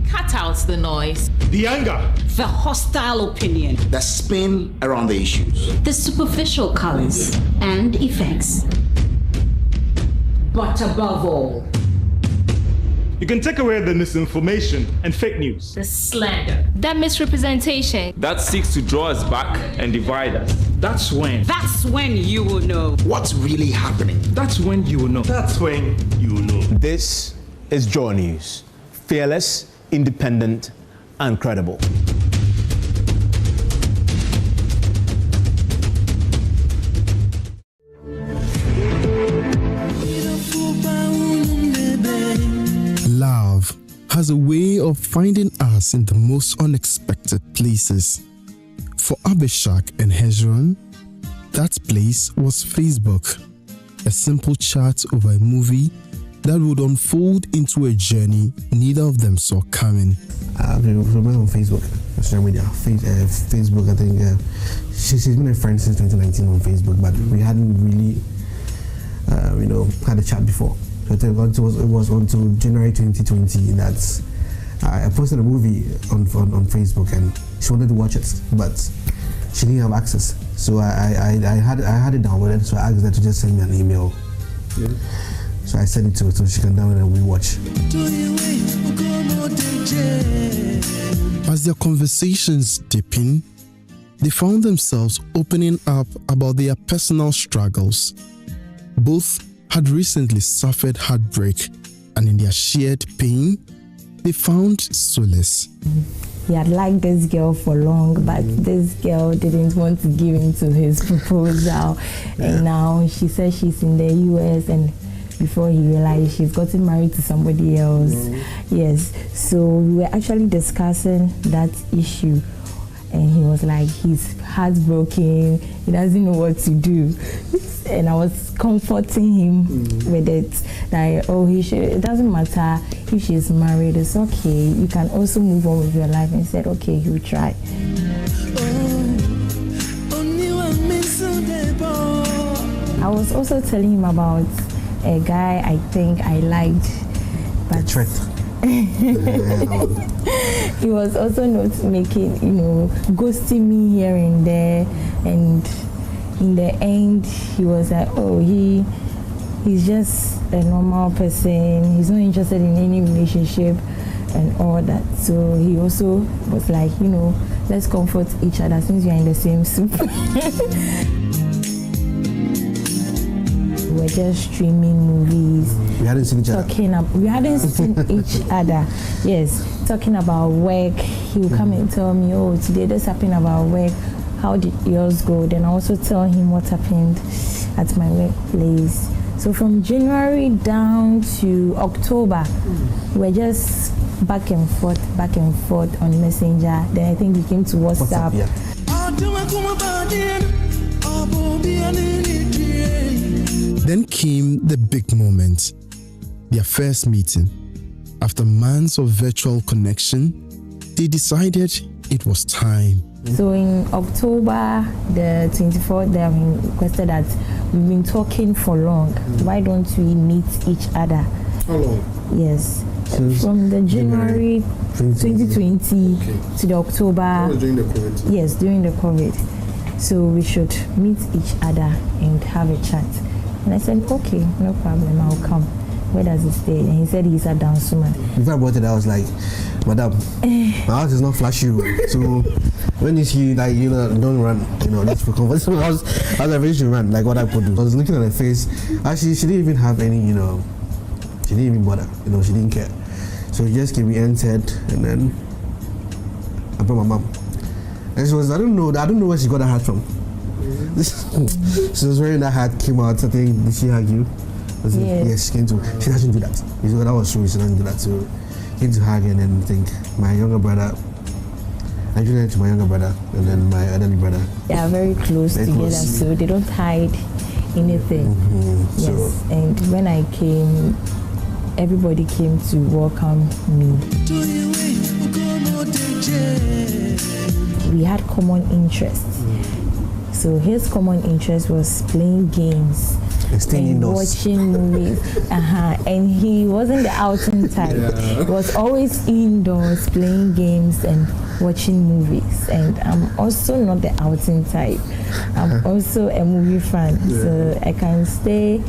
Speaker 2: Cut out the noise,
Speaker 16: the anger,
Speaker 17: the hostile opinion,
Speaker 16: the spin around the issues,
Speaker 17: the superficial colors and effects. But above all,
Speaker 12: you can take away the misinformation and fake news,
Speaker 2: the slander,
Speaker 18: that misrepresentation
Speaker 3: that seeks to draw us back and divide us.
Speaker 17: That's when you will know
Speaker 16: what's really happening.
Speaker 12: That's when you will know.
Speaker 16: That's when you will know.
Speaker 22: This is JoyNews. Fearless, independent, and credible.
Speaker 20: Love has a way of finding us in the most unexpected places. For Abishak and Hezron, that place was Facebook. A simple chat over a movie that would unfold into a journey neither of them saw coming.
Speaker 25: I've been on Facebook, social media. Facebook, I think she's been a friend since 2019 on Facebook, but we hadn't really, had a chat before. So it was until January 2020 that I posted a movie on Facebook, and she wanted to watch it, but she didn't have access. So I had it downloaded, so I asked her to just send me an email. Yeah. So I sent it to her so she can download and we watch.
Speaker 20: As their conversations deepened, they found themselves opening up about their personal struggles. Both had recently suffered heartbreak, and in their shared pain, they found solace.
Speaker 26: He had liked this girl for long, but this girl didn't want to give in to his proposal. And now she says she's in the US, and before he realized she's gotten married to somebody else. Yes, so we were actually discussing that issue, and he was like, he's heartbroken, he doesn't know what to do. And I was comforting him with it, that it doesn't matter if she's married, it's okay, you can also move on with your life. And he said, okay, he'll try. I was also telling him about a guy I think I liked. But He was also not making, ghosting me here and there, and in the end, he was like, oh, he's just a normal person. He's not interested in any relationship and all that. So he also was like, let's comfort each other since we are in the same soup. We were just streaming movies.
Speaker 25: We hadn't seen each other.
Speaker 26: We hadn't seen each other. Yes, talking about work. He would come and tell me, oh, today this happened about work. How did yours go? Then I also tell him what happened at my workplace. So from January down to October, we're just back and forth on Messenger. Then I think we came to WhatsApp.
Speaker 20: Then came the big moment, their first meeting. After months of virtual connection, they decided it was time.
Speaker 26: So in October the 24th, they have requested that we've been talking for long. Why don't we meet each other?
Speaker 25: How long?
Speaker 26: Yes. From the January 2020 to the October.
Speaker 25: During the COVID?
Speaker 26: Yes, during the COVID. So we should meet each other and have a chat. And I said, okay, no problem, I'll come. Where does he stay? And he said he's at Dansuma.
Speaker 25: Before I bought it, I was like, madam, my house is not flashy. So when you see, like, don't run, that's for comfort. So I was like, really should run, like what I put. I was looking at her face. Actually, she didn't even have any, she didn't even bother, she didn't care. So she just gave me entered, and then I brought my mom. And she was, I don't know where she got that hat from. She was wearing that hat, came out, I think, did she hug you? Yes, she came to, she doesn't do that. That was true, she doesn't do that. So came to hug, and then I think my younger brother, I introduced to my younger brother, and then my elderly brother.
Speaker 26: They are very close together, so they don't hide anything. Yes, so, and when I came, everybody came to welcome me. We had common interests. So his common interest was playing games and watching movies. And he wasn't the outing type. He was always indoors playing games and watching movies. And I'm also not the outing type. I'm also a movie fan. So I can stay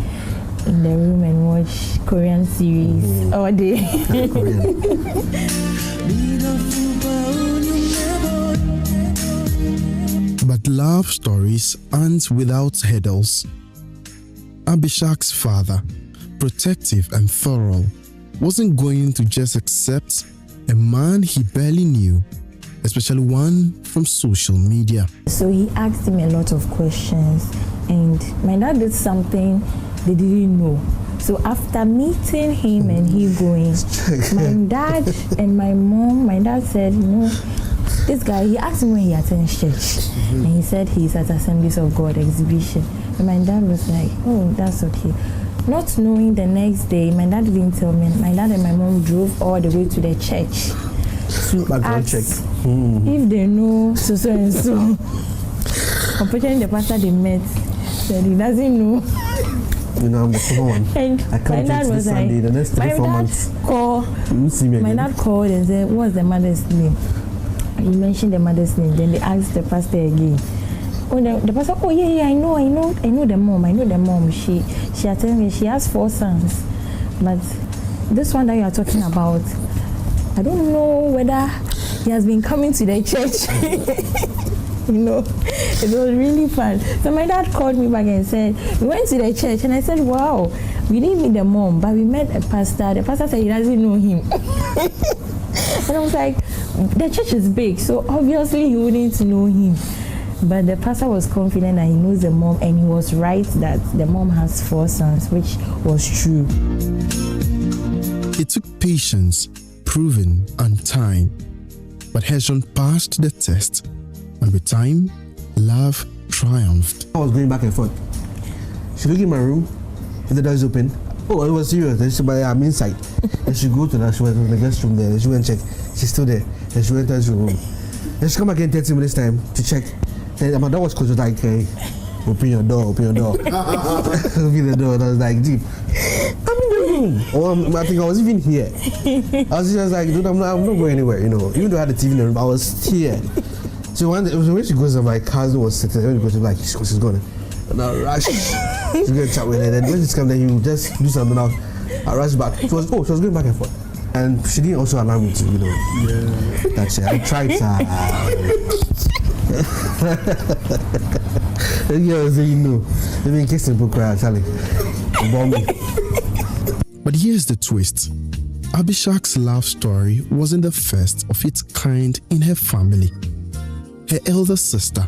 Speaker 26: in the room and watch Korean series all day.
Speaker 20: But love stories aren't without hurdles. Abishak's father, protective and thorough, wasn't going to just accept a man he barely knew, especially one from social media.
Speaker 26: So he asked him a lot of questions, and my dad did something they didn't know. So after meeting him and he going, my dad and my mom, my dad said, this guy, he asked me when he attends church. And he said he's at Assemblies of God exhibition. And my dad was like, oh, that's okay. Not knowing the next day, my dad didn't tell me. My dad and my mom drove all the way to the church to ask if they know so and so. Unfortunately, the pastor they met said he doesn't know.
Speaker 25: I'm the common one.
Speaker 26: And
Speaker 25: I come to this Sunday, the next 3-4 months.
Speaker 26: My dad called and said, what's the mother's name? He mentioned the mother's name. Then they asked the pastor again. Oh, the pastor, oh yeah, I know the mom. She attended me. She has 4 sons. But this one that you are talking about, I don't know whether he has been coming to the church. It was really fun. So my dad called me back and said, we went to the church, and I said, wow, we didn't meet the mom, but we met a pastor. The pastor said he doesn't know him. And I was like, the church is big, so obviously he wouldn't know him. But the pastor was confident that he knows the mom, and he was right that the mom has 4 sons, which was true.
Speaker 20: It took patience, proving, and time. But Hezron passed the test, and with time, love triumphed.
Speaker 25: I was going back and forth. She looked in my room, and the door is open. Oh, it was serious. Then she, but I'm inside. And she go to that. She went to the guest room there. Then she went and check. She's still there. Then she went to the room. Then she come again 30 minutes time to check. Then my door was closed. Like, hey, open your door. Open the door. And I was like, deep. I'm in the room. room. Or I think I was even here. I was just like, dude, I'm not going anywhere, you know. Even though I had the TV in the room, I was here. So when she goes, my cousin was sitting there, when she goes, like, she's going. And I rushed. She's going to chat with her. And then when she's come there, you just do something else. I rushed back. She was going back and forth. And she didn't also allow me to, you know, that shit. I tried to. You know, they've been kissing book cry, Charlie.
Speaker 20: But here's the twist. Abishak's love story wasn't the first of its kind in her family. Her elder sister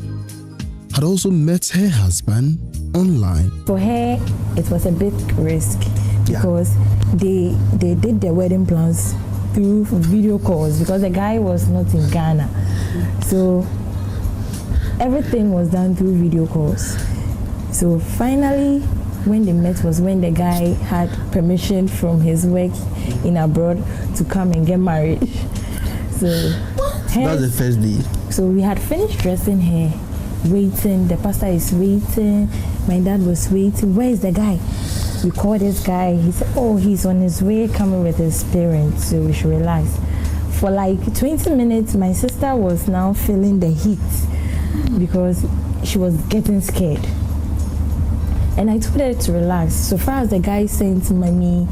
Speaker 20: had also met her husband online.
Speaker 26: For her, it was a big risk because they did their wedding plans through video calls because the guy was not in Ghana. So everything was done through video calls. So finally, when they met was when the guy had permission from his work in abroad to come and get married. So
Speaker 25: that's the first day.
Speaker 26: So we had finished dressing her, waiting. The pastor is waiting. My dad was waiting. Where is the guy? We called this guy. He said, oh, he's on his way coming with his parents, so we should relax. For like 20 minutes, my sister was now feeling the heat because she was getting scared. And I told her to relax. So far as the guy sent money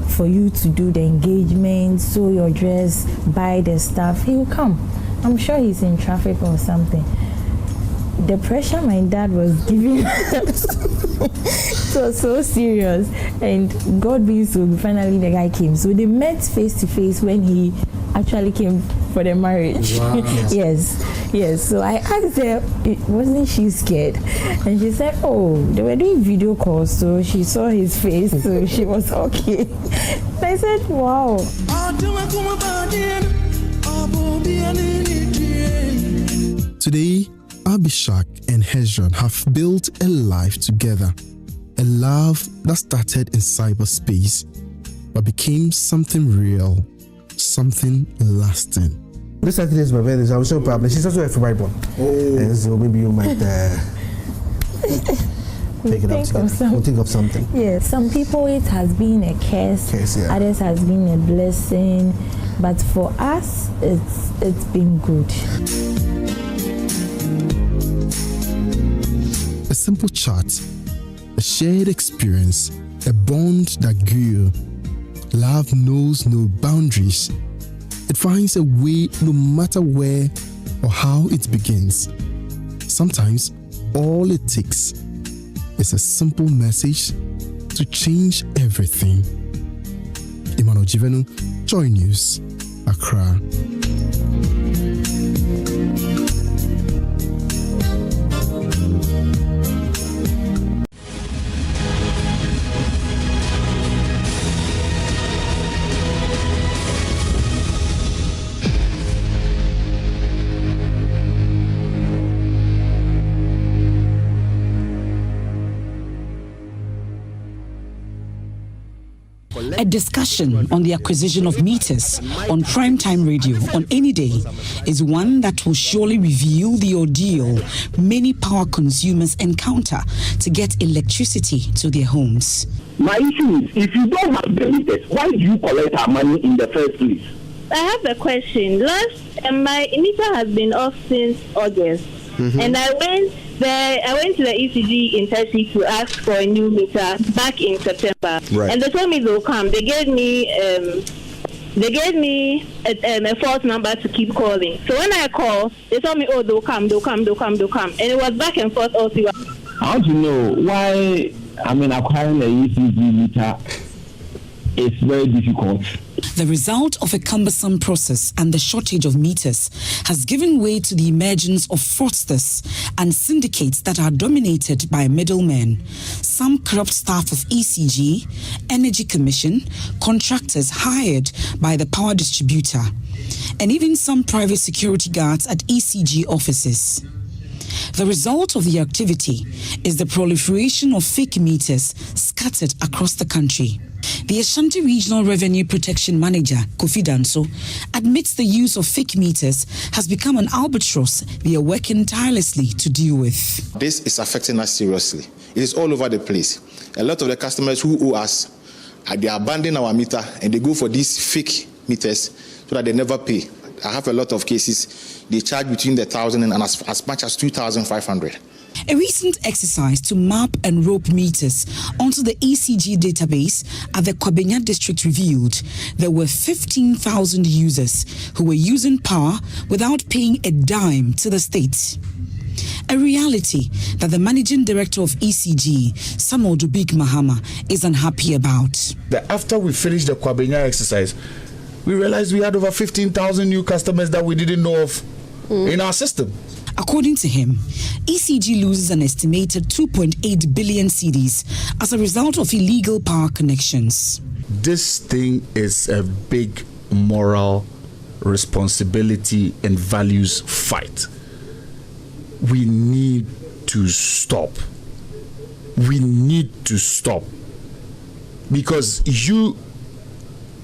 Speaker 26: for you to do the engagement, sew your dress, buy the stuff, he will come. I'm sure he's in traffic or something. The pressure my dad was giving it was so serious. And God being so, finally the guy came. So they met face to face when he actually came for the marriage. Wow. Yes. So I asked her, wasn't she scared? And she said, oh, they were doing video calls, so she saw his face, so she was okay. And I said, wow.
Speaker 20: Today, Abishak and Hezron have built a life together, a love that started in cyberspace but became something real, something lasting.
Speaker 25: This Saturday is my birthday, so I'm so proud. She's also a February born. And so maybe you might pick it up together. We'll think of something.
Speaker 26: Yeah, some people it has been a curse, others has been a blessing, but for us, it's been good.
Speaker 20: A simple chat, a shared experience, a bond that grew. Love knows no boundaries. It finds a way no matter where or how it begins. Sometimes all it takes is a simple message to change everything. Emmanuel Jivenu, JoyNews, Accra.
Speaker 1: A discussion on the acquisition of meters on primetime radio on any day is one that will surely reveal the ordeal many power consumers encounter to get electricity to their homes.
Speaker 4: My issue is, if you don't have the meters, why do you collect our money in the first place?
Speaker 8: I have a question. My meter has been off since August, and I went to the ECG in Turkey to ask for a new meter back in September, and they told me they'll come. They gave me a false number to keep calling. So when I call, they told me, oh, they'll come, and it was back and forth all through.
Speaker 4: I want to know why. Acquiring a ECG meter is very difficult.
Speaker 1: The result of a cumbersome process and the shortage of meters has given way to the emergence of fraudsters and syndicates that are dominated by middlemen. Some corrupt staff of ECG, Energy Commission, contractors hired by the power distributor, and even some private security guards at ECG offices. The result of the activity is the proliferation of fake meters scattered across the country. The Ashanti Regional Revenue Protection Manager, Kofi Danso, admits the use of fake meters has become an albatross they are working tirelessly to deal with.
Speaker 14: This is affecting us seriously. It is all over the place. A lot of the customers who owe us
Speaker 5: They abandon our meter and they go for these fake meters so that they never pay. I have a lot of cases. They charge between 1,000 and as much as 2,500.
Speaker 1: A recent exercise to map and rope meters onto the ECG database at the Kwabenya district revealed there were 15,000 users who were using power without paying a dime to the state. A reality that the managing director of ECG, Samuel Dubik Mahama, is unhappy about.
Speaker 6: After we finished the Kwabenya exercise, we realized we had over 15,000 new customers that we didn't know of in our system.
Speaker 1: According to him, ECG loses an estimated 2.8 billion cedis as a result of illegal power connections.
Speaker 6: This thing is a big moral responsibility and values fight. We need to stop. We need to stop. Because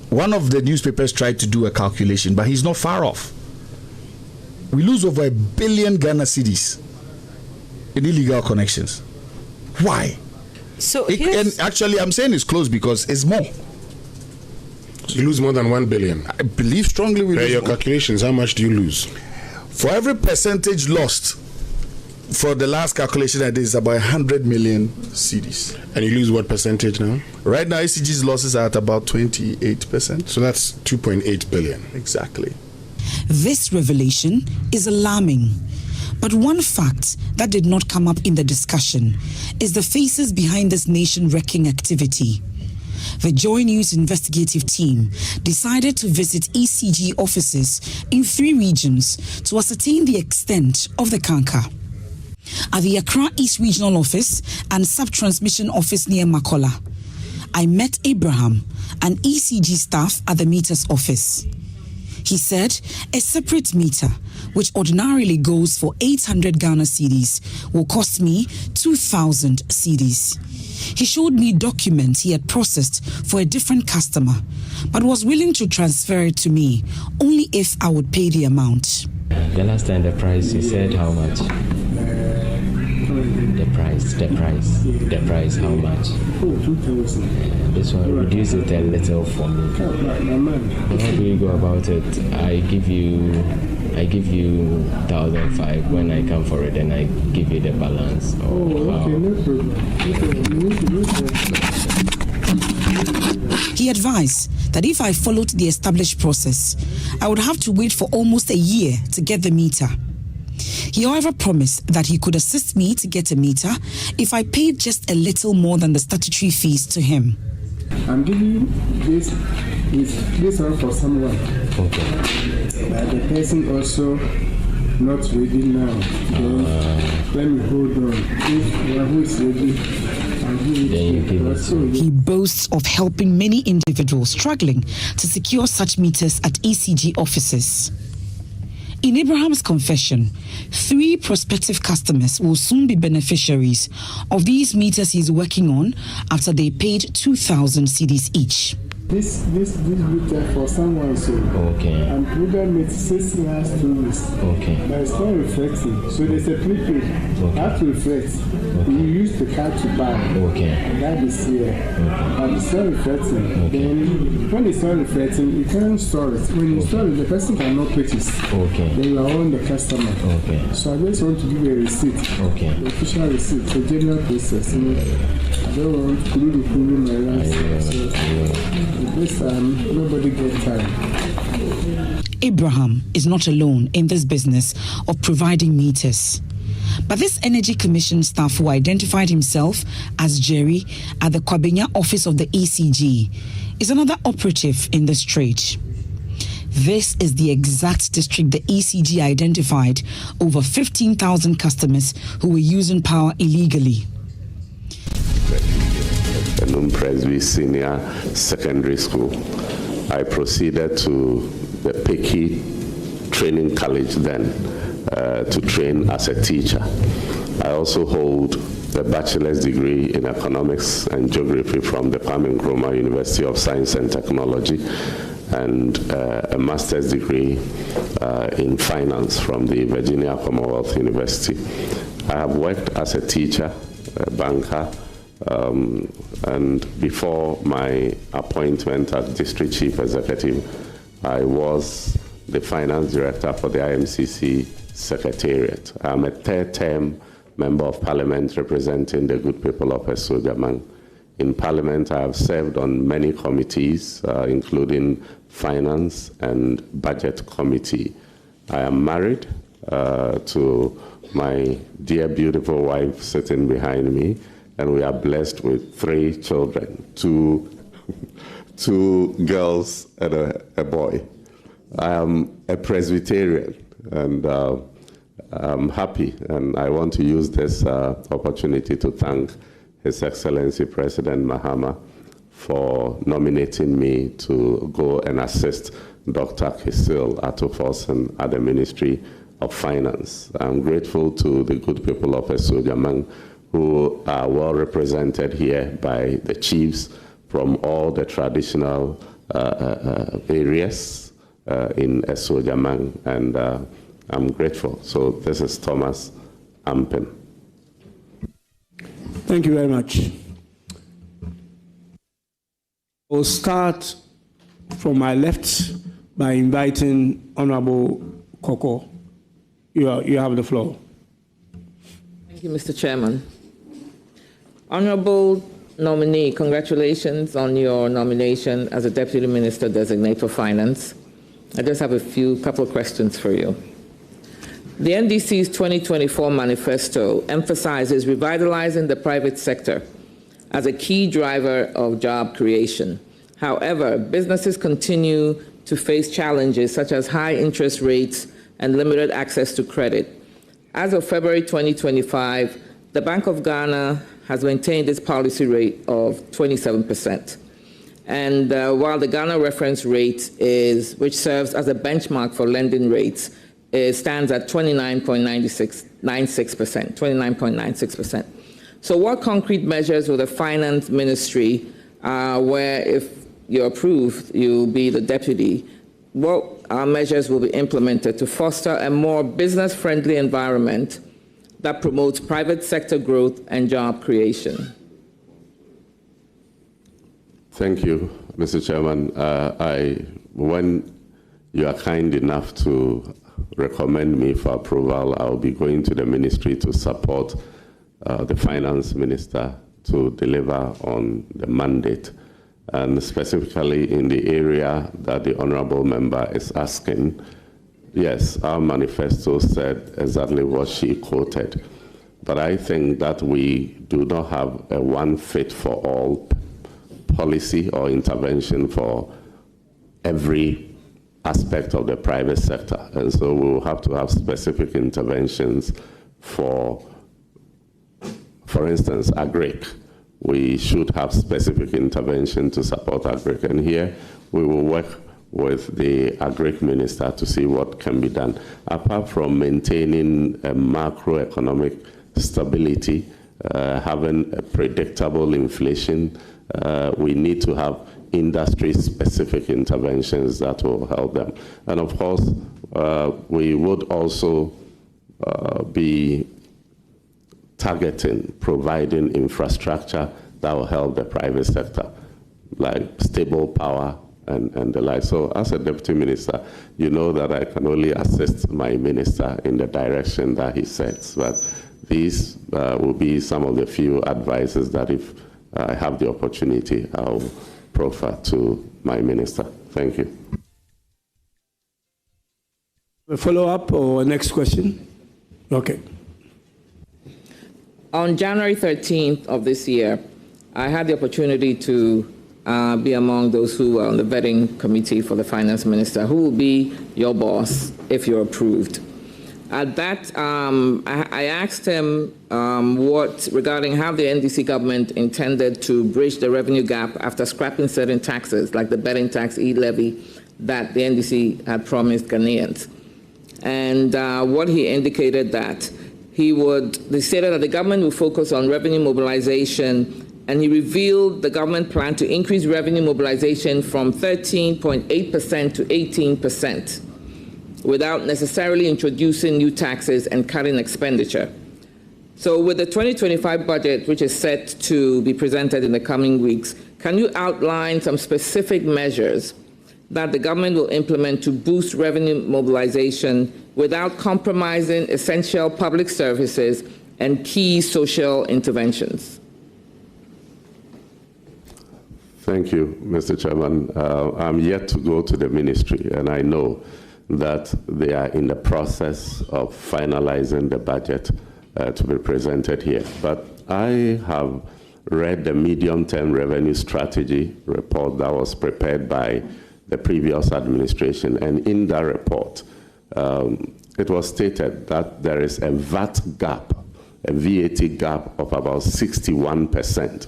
Speaker 6: one of the newspapers tried to do a calculation, but he's not far off. We lose over 1 billion Ghana cedis in illegal connections. Why? And actually, I'm saying it's close because it's more.
Speaker 10: So you lose more than 1 billion?
Speaker 6: I believe strongly we lose.
Speaker 10: Your calculations, how much do you lose?
Speaker 6: For every percentage lost, for the last calculation I did, is about 100 million cedis.
Speaker 10: And you lose what percentage now?
Speaker 6: Right now, ECG's losses are at about 28%.
Speaker 10: So that's 2.8 billion.
Speaker 6: Exactly.
Speaker 1: This revelation is alarming. But one fact that did not come up in the discussion is the faces behind this nation-wrecking activity. The JoyNews investigative team decided to visit ECG offices in 3 regions to ascertain the extent of the canker. At the Accra East Regional Office and Sub-Transmission Office near Makola, I met Abraham, an ECG staff at the meter's office. He said a separate meter, which ordinarily goes for 800 Ghana cedis, will cost me 2,000 cedis. He showed me documents he had processed for a different customer, but was willing to transfer it to me only if I would pay the amount.
Speaker 14: The last time the price, he said how much? The price, how much? This one, reduce it a little for me. How do you go about it? I give you 1,500 when I come for it, and I give you the balance.
Speaker 1: He advised that if I followed the established process, I would have to wait for almost a year to get the meter. He, however, promised that he could assist me to get a meter if I paid just a little more than the statutory fees to him.
Speaker 19: I'm giving this one for someone.
Speaker 14: Okay.
Speaker 19: But the person also not ready now. Let me hold on. If who is ready, I'll give it.
Speaker 1: He boasts of helping many individuals struggling to secure such meters at ECG offices. In Abraham's confession, 3 prospective customers will soon be beneficiaries of these meters he's working on after they paid 2,000 cedis each.
Speaker 19: This meter for someone, so and program it 6 last 2 weeks.
Speaker 14: Okay.
Speaker 19: But it's not reflecting. So there's a prepaid. That reflects. You use the card to buy. And that is here. But it's not reflecting. Then when it's not reflecting, you can't store it. When you store it, the person cannot purchase. Then you are on the customer. So I just want to give you a receipt. The official receipt. The general process. I don't want to do my last. This time, nobody gets time.
Speaker 1: Abraham is not alone in this business of providing meters. But this Energy Commission staff who identified himself as Jerry at the Kwabenya office of the ECG is another operative in this trade. This is the exact district the ECG identified over 15,000 customers who were using power illegally.
Speaker 21: Presby Senior Secondary School. I proceeded to the Peki Training College then to train as a teacher. I also hold a bachelor's degree in economics and geography from the Kwame Nkrumah University of Science and Technology, and a master's degree in finance from the Virginia Commonwealth University. I have worked as a teacher, a banker, And before my appointment as District Chief Executive, I was the Finance Director for the IMCC Secretariat. I'm a third-term Member of Parliament representing the good people of Esojaman. In Parliament, I have served on many committees, including Finance and Budget Committee. I am married to my dear, beautiful wife sitting behind me, and we are blessed with 3 children, two girls and a boy. I am a Presbyterian, and I'm happy, and I want to use this opportunity to thank His Excellency President Mahama for nominating me to go and assist Dr. Kisil Atoforsen at the Ministry of Finance. I'm grateful to the good people of Esojaman who are well represented here by the chiefs from all the traditional areas in Esojaman, and I'm grateful. So this is Thomas Ampem.
Speaker 7: Thank you very much. We'll start from my left by inviting Honorable Koko. You have the floor.
Speaker 9: Thank you, Mr. Chairman. Honorable Nominee, congratulations on your nomination as a Deputy Minister-Designate for Finance. I just have a couple of questions for you. The NDC's 2024 manifesto emphasizes revitalizing the private sector as a key driver of job creation. However, businesses continue to face challenges such as high interest rates and limited access to credit. As of February 2025, the Bank of Ghana has maintained its policy rate of 27%. And while the Ghana reference rate which serves as a benchmark for lending rates, it stands at 29.96%. So what concrete measures will the Finance Ministry, where if you're approved, you'll be the deputy, what measures will be implemented to foster a more business-friendly environment that promotes private sector growth and job creation?
Speaker 21: Thank you, Mr. Chairman. When you are kind enough to recommend me for approval, I'll be going to the ministry to support the Finance Minister to deliver on the mandate. And specifically in the area that the Honourable Member is asking, yes, our manifesto said exactly what she quoted. But I think that we do not have a one-fit-for-all policy or intervention for every aspect of the private sector. And so we will have to have specific interventions for instance, agric. We should have specific intervention to support agric. And here we will work with the agric minister to see what can be done. Apart from maintaining a macroeconomic stability, having a predictable inflation, we need to have industry-specific interventions that will help them. And of course, we would also be targeting, providing infrastructure that will help the private sector, like stable power and the like. So as a deputy minister, you know that I can only assist my minister in the direction that he sets. But these will be some of the few advices that if I have the opportunity, I'll proffer to my minister. Thank you.
Speaker 7: A follow-up or next question? Okay.
Speaker 9: On January 13th of this year, I had the opportunity to be among those who are on the vetting committee for the finance minister, who will be your boss if you're approved. At that, I asked him regarding how the NDC government intended to bridge the revenue gap after scrapping certain taxes, like the betting tax, e-levy, that the NDC had promised Ghanaians. And what he indicated that he stated that the government will focus on revenue mobilization, and he revealed the government plan to increase revenue mobilization from 13.8% to 18%, without necessarily introducing new taxes and cutting expenditure. So with the 2025 budget, which is set to be presented in the coming weeks, can you outline some specific measures that the government will implement to boost revenue mobilization without compromising essential public services and key social interventions?
Speaker 21: Thank you, Mr. Chairman. I'm yet to go to the ministry, and I know that they are in the process of finalizing the budget to be presented here. But I have read the medium-term revenue strategy report that was prepared by the previous administration, and in that report, it was stated that there is a VAT gap, a VAT gap of about 61%.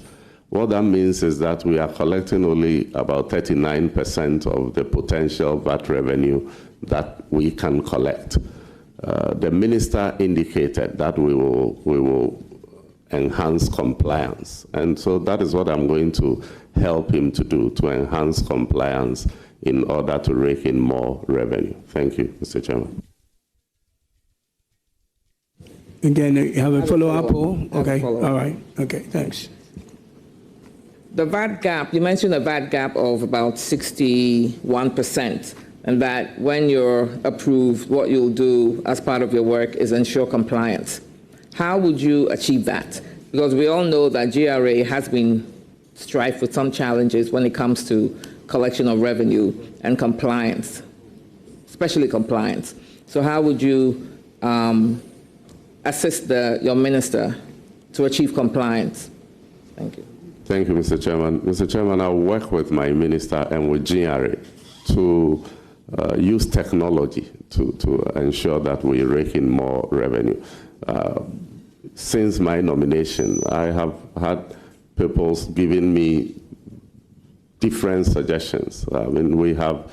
Speaker 21: What that means is that we are collecting only about 39% of the potential VAT revenue that we can collect. The minister indicated that we will enhance compliance. And so that is what I'm going to help him to do, to enhance compliance in order to rake in more revenue. Thank you, Mr. Chairman.
Speaker 7: Again, you have a follow-up? Okay, all right. Okay, thanks.
Speaker 9: The VAT gap, you mentioned a VAT gap of about 61%, and that when you're approved, what you'll do as part of your work is ensure compliance. How would you achieve that? Because we all know that GRA has been strife with some challenges when it comes to collection of revenue and compliance, especially compliance. So how would you assist your minister to achieve compliance? Thank you.
Speaker 21: Thank you, Mr. Chairman. Mr. Chairman, I'll work with my minister and with GRA to use technology to ensure that we rake in more revenue. Since my nomination, I have had people giving me different suggestions. I mean, we have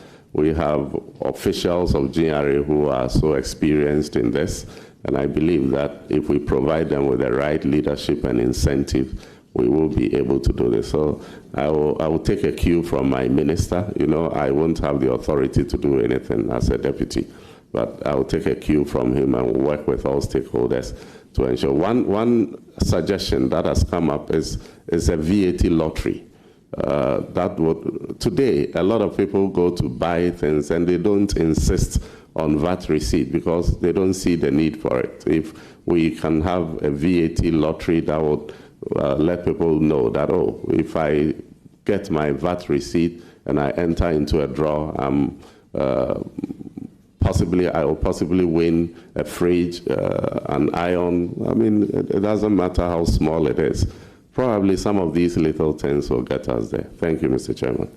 Speaker 21: officials of GRA who are so experienced in this, and I believe that if we provide them with the right leadership and incentive, we will be able to do this. So I will take a cue from my minister. You know, I won't have the authority to do anything as a deputy, but I will take a cue from him and work with all stakeholders to ensure. One suggestion that has come up is a VAT lottery. Today, a lot of people go to buy things and they don't insist on VAT receipt because they don't see the need for it. If we can have a VAT lottery that would let people know that, oh, if I get my VAT receipt and I enter into a draw, I will possibly win a fridge, an iron. I mean, it doesn't matter how small it is. Probably some of these little things will get us there. Thank you, Mr. Chairman.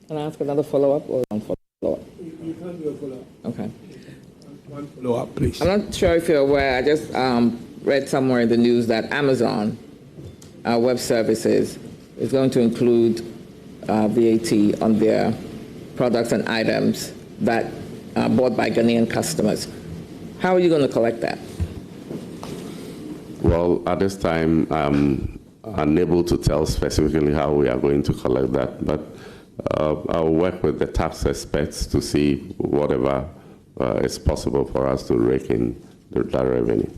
Speaker 9: Can I ask another follow-up or one follow-up?
Speaker 7: You can't do a follow-up.
Speaker 9: Okay.
Speaker 7: One follow-up, please.
Speaker 9: I'm not sure if you're aware, I just read somewhere in the news that Amazon Web Services is going to include VAT on their products and items that are bought by Ghanaian customers. How are you going to collect that?
Speaker 21: Well, at this time, I'm unable to tell specifically how we are going to collect that, but I'll work with the tax experts to see whatever is possible for us to rake in that revenue.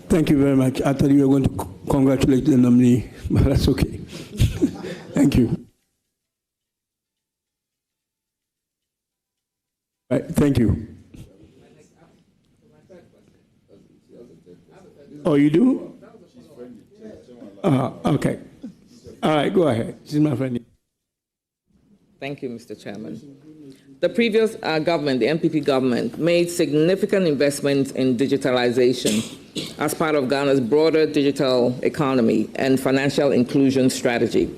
Speaker 7: Thank you very much. I thought you were going to congratulate the nominee, but that's okay. Thank you. Right, thank you. Oh, you do? Okay. All right, go ahead. She's my friend.
Speaker 9: Thank you, Mr. Chairman. The previous government, the MPP government, made significant investments in digitalization as part of Ghana's broader digital economy and financial inclusion strategy.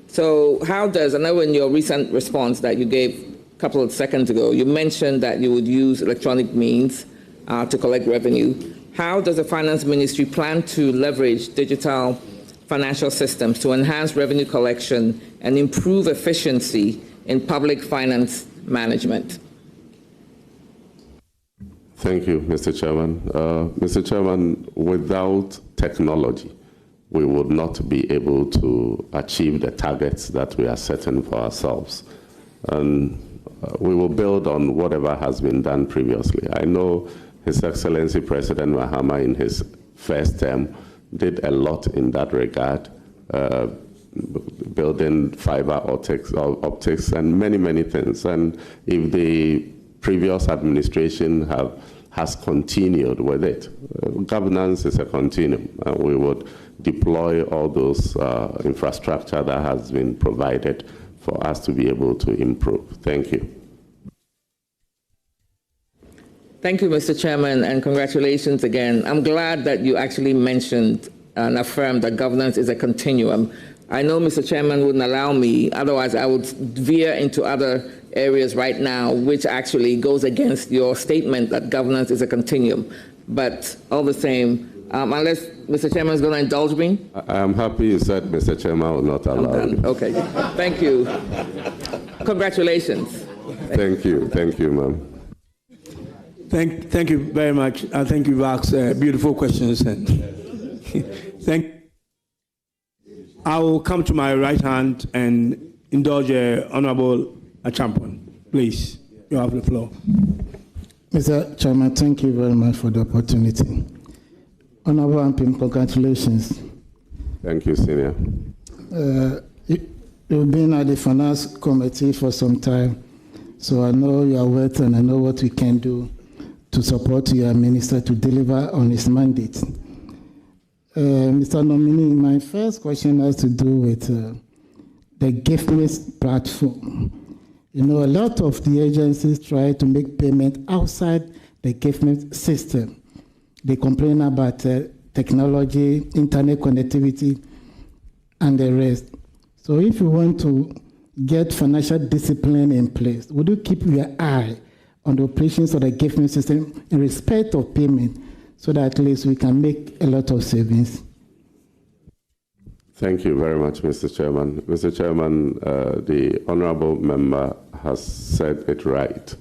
Speaker 9: So how does, I know in your recent response that you gave a couple of seconds ago, you mentioned that you would use electronic means to collect revenue. How does the Finance Ministry plan to leverage digital financial systems to enhance revenue collection and improve efficiency in public finance management?
Speaker 21: Thank you, Mr. Chairman. Mr. Chairman, without technology, we would not be able to achieve the targets that we are setting for ourselves. And we will build on whatever has been done previously. I know His Excellency President Mahama in his first term did a lot in that regard, building fiber optics and many, many things. And if the previous administration has continued with it, governance is a continuum. We would deploy all those infrastructure that has been provided for us to be able to improve. Thank you.
Speaker 9: Thank you, Mr. Chairman, and congratulations again. I'm glad that you actually mentioned and affirmed that governance is a continuum. I know Mr. Chairman wouldn't allow me, otherwise I would veer into other areas right now, which actually goes against your statement that governance is a continuum. But all the same, unless Mr. Chairman is going to indulge me?
Speaker 21: I'm happy you said Mr. Chairman will not allow me.
Speaker 9: Okay, thank you. Congratulations.
Speaker 21: Thank you, ma'am.
Speaker 7: Thank you very much. I think you've asked beautiful questions. And I will come to my right hand and indulge Honorable Achampon. Please, you have the floor.
Speaker 2: Mr. Chairman, thank you very much for the opportunity. Honorable Ampim, congratulations.
Speaker 21: Thank you, Senior.
Speaker 2: You've been at the Finance Committee for some time, so I know your worth and I know what we can do to support your minister to deliver on his mandate. Mr. Nominee, my first question has to do with the GiftMe platform. You know, a lot of the agencies try to make payment outside the GiftMe system. They complain about technology, internet connectivity, and the rest. So if you want to get financial discipline in place, would you keep your eye on the operations of the GiftMe system in respect of payment so that at least we can make a lot of savings?
Speaker 21: Thank you very much, Mr. Chairman. Mr. Chairman, the honorable member has said it right.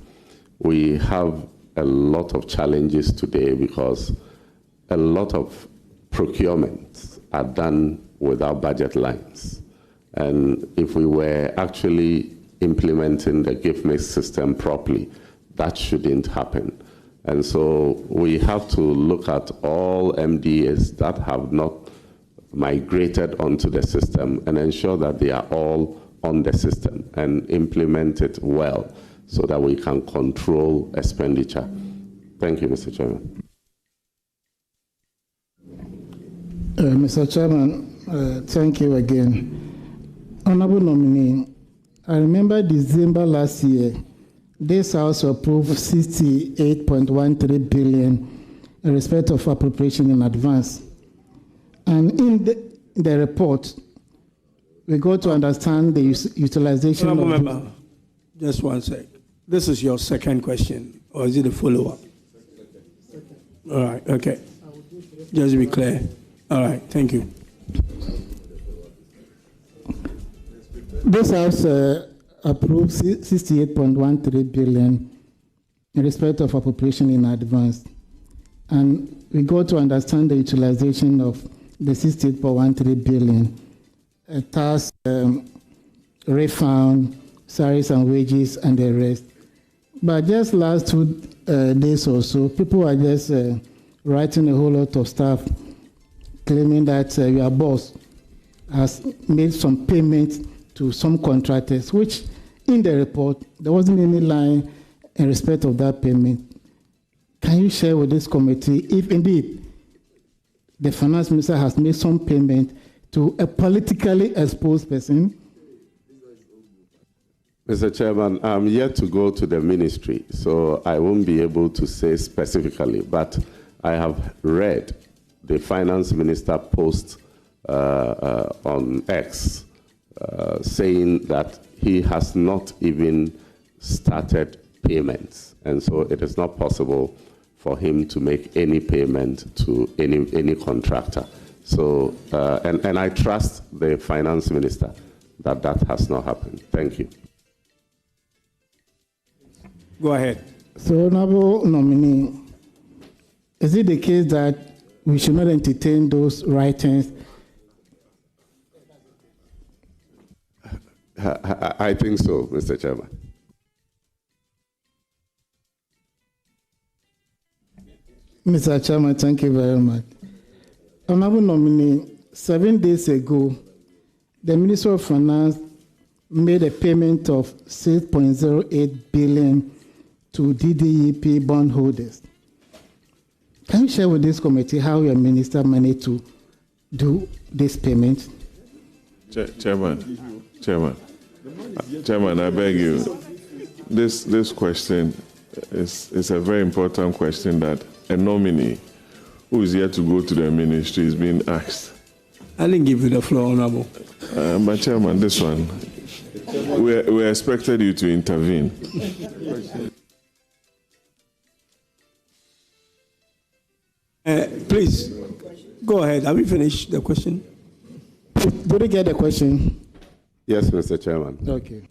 Speaker 21: We have a lot of challenges today because a lot of procurements are done without budget lines. And if we were actually implementing the GiftMe system properly, that shouldn't happen. And so we have to look at all MDAs that have not migrated onto the system and ensure that they are all on the system and implement it well so that we can control expenditure. Thank you, Mr. Chairman.
Speaker 2: Mr. Chairman, thank you again. Honorable Nominee, I remember December last year, this House approved 68.13 billion in respect of appropriation in advance. And in the report, we got to understand the utilization
Speaker 7: Honorable
Speaker 2: of...
Speaker 7: member, just one sec. This is your second question, or is it a follow-up? All right, okay. Just to be clear. All right, thank you.
Speaker 2: This House approved 68.13 billion in respect of appropriation in advance. And we got to understand the utilization of the 68.13 billion, tax, refund, salaries and wages, and the rest. But just last 2 days or so, people are just writing a whole lot of stuff claiming that your boss has made some payments to some contractors, which in the report, there wasn't any line in respect of that payment. Can you share with this committee if indeed the finance minister has made some payment to a politically exposed person?
Speaker 21: Mr. Chairman, I'm yet to go to the ministry, so I won't be able to say specifically, but I have read the finance minister post on X saying that he has not even started payments, and so it is not possible for him to make any payment to any contractor. So, and I trust the finance minister that that has not happened. Thank you.
Speaker 7: Go ahead.
Speaker 2: So, Honorable Nominee, is it the case that we should not entertain those writings?
Speaker 21: I think so, Mr. Chairman.
Speaker 2: Mr. Chairman, thank you very much. Honorable Nominee, 7 days ago, the Minister of Finance made a payment of 6.08 billion to DDEP bondholders. Can you share with this committee how your minister managed to do this payment?
Speaker 11: Chairman, I beg you. This question is a very important question that a nominee who is yet to go to the ministry is being asked.
Speaker 7: I didn't give you the floor, Honorable.
Speaker 11: But Chairman, this one, we expected you to intervene.
Speaker 7: Please, go ahead. Have you finished the question?
Speaker 2: Did you get the question?
Speaker 21: Yes, Mr. Chairman.
Speaker 2: Okay.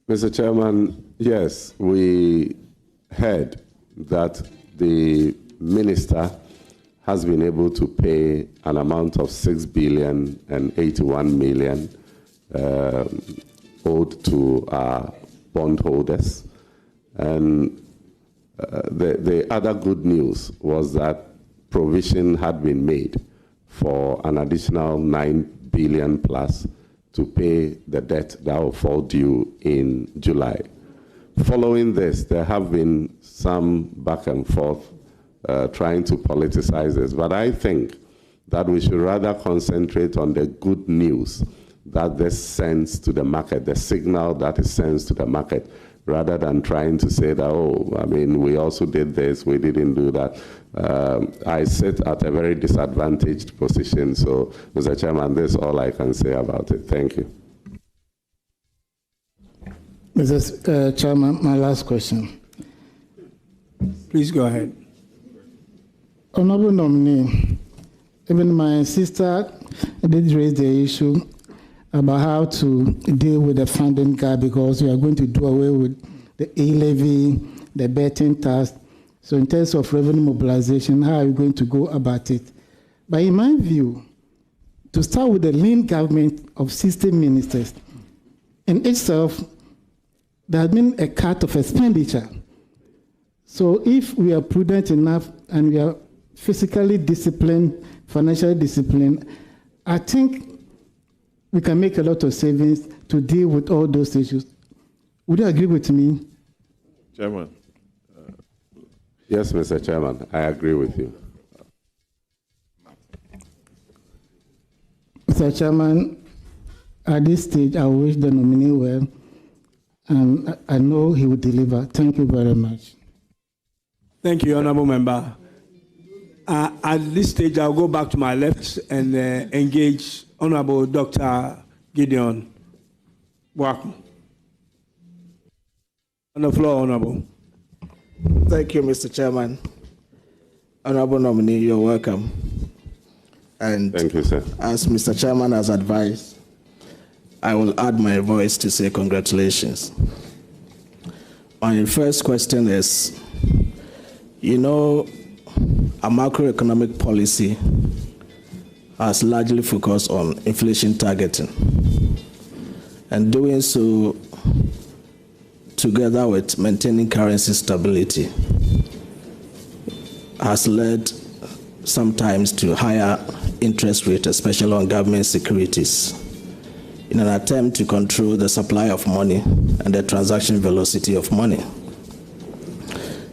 Speaker 21: Mr. Chairman, yes, we heard that the minister has been able to pay an amount of 6.081 billion owed to our bondholders. And the other good news was that provision had been made for an additional 9 billion plus to pay the debt that will fall due in July. Following this, there have been some back and forth trying to politicize this, but I think that we should rather concentrate on the good news that this sends to the market, the signal that it sends to the market, rather than trying to say that, oh, I mean, we also did this, we didn't do that. I sit at a very disadvantaged position, so, Mr. Chairman, this is all I can say about it. Thank you.
Speaker 2: Mr. Chairman, my last question.
Speaker 7: Please go ahead.
Speaker 2: Honorable Nominee, even my sister did raise the issue about how to deal with the funding gap because we are going to do away with the e-levy, the betting tax. So in terms of revenue mobilization, how are you going to go about it? But in my view, to start with the lean government of 60 ministers, in itself, there has been a cut of expenditure. So if we are prudent enough and we are physically disciplined, financially disciplined, I think we can make a lot of savings to deal with all those issues. Would you agree with me?
Speaker 11: Chairman.
Speaker 21: Yes, Mr. Chairman, I agree with you.
Speaker 2: Mr. Chairman, at this stage, I wish the nominee well, and I know he will deliver. Thank you very much.
Speaker 7: Thank you, Honorable Member. At this stage, I'll go back to my left and engage Honorable Dr. Gideon Boakum. On the floor, Honorable.
Speaker 13: Thank you, Mr. Chairman. Honorable Nominee, you're welcome. And
Speaker 21: thank you, sir.
Speaker 13: As Mr. Chairman has advised, I will add my voice to say congratulations. My first question is, you know, a macroeconomic policy has largely focused on inflation targeting, and doing so together with maintaining currency stability has led sometimes to higher interest rates, especially on government securities, in an attempt to control the supply of money and the transaction velocity of money.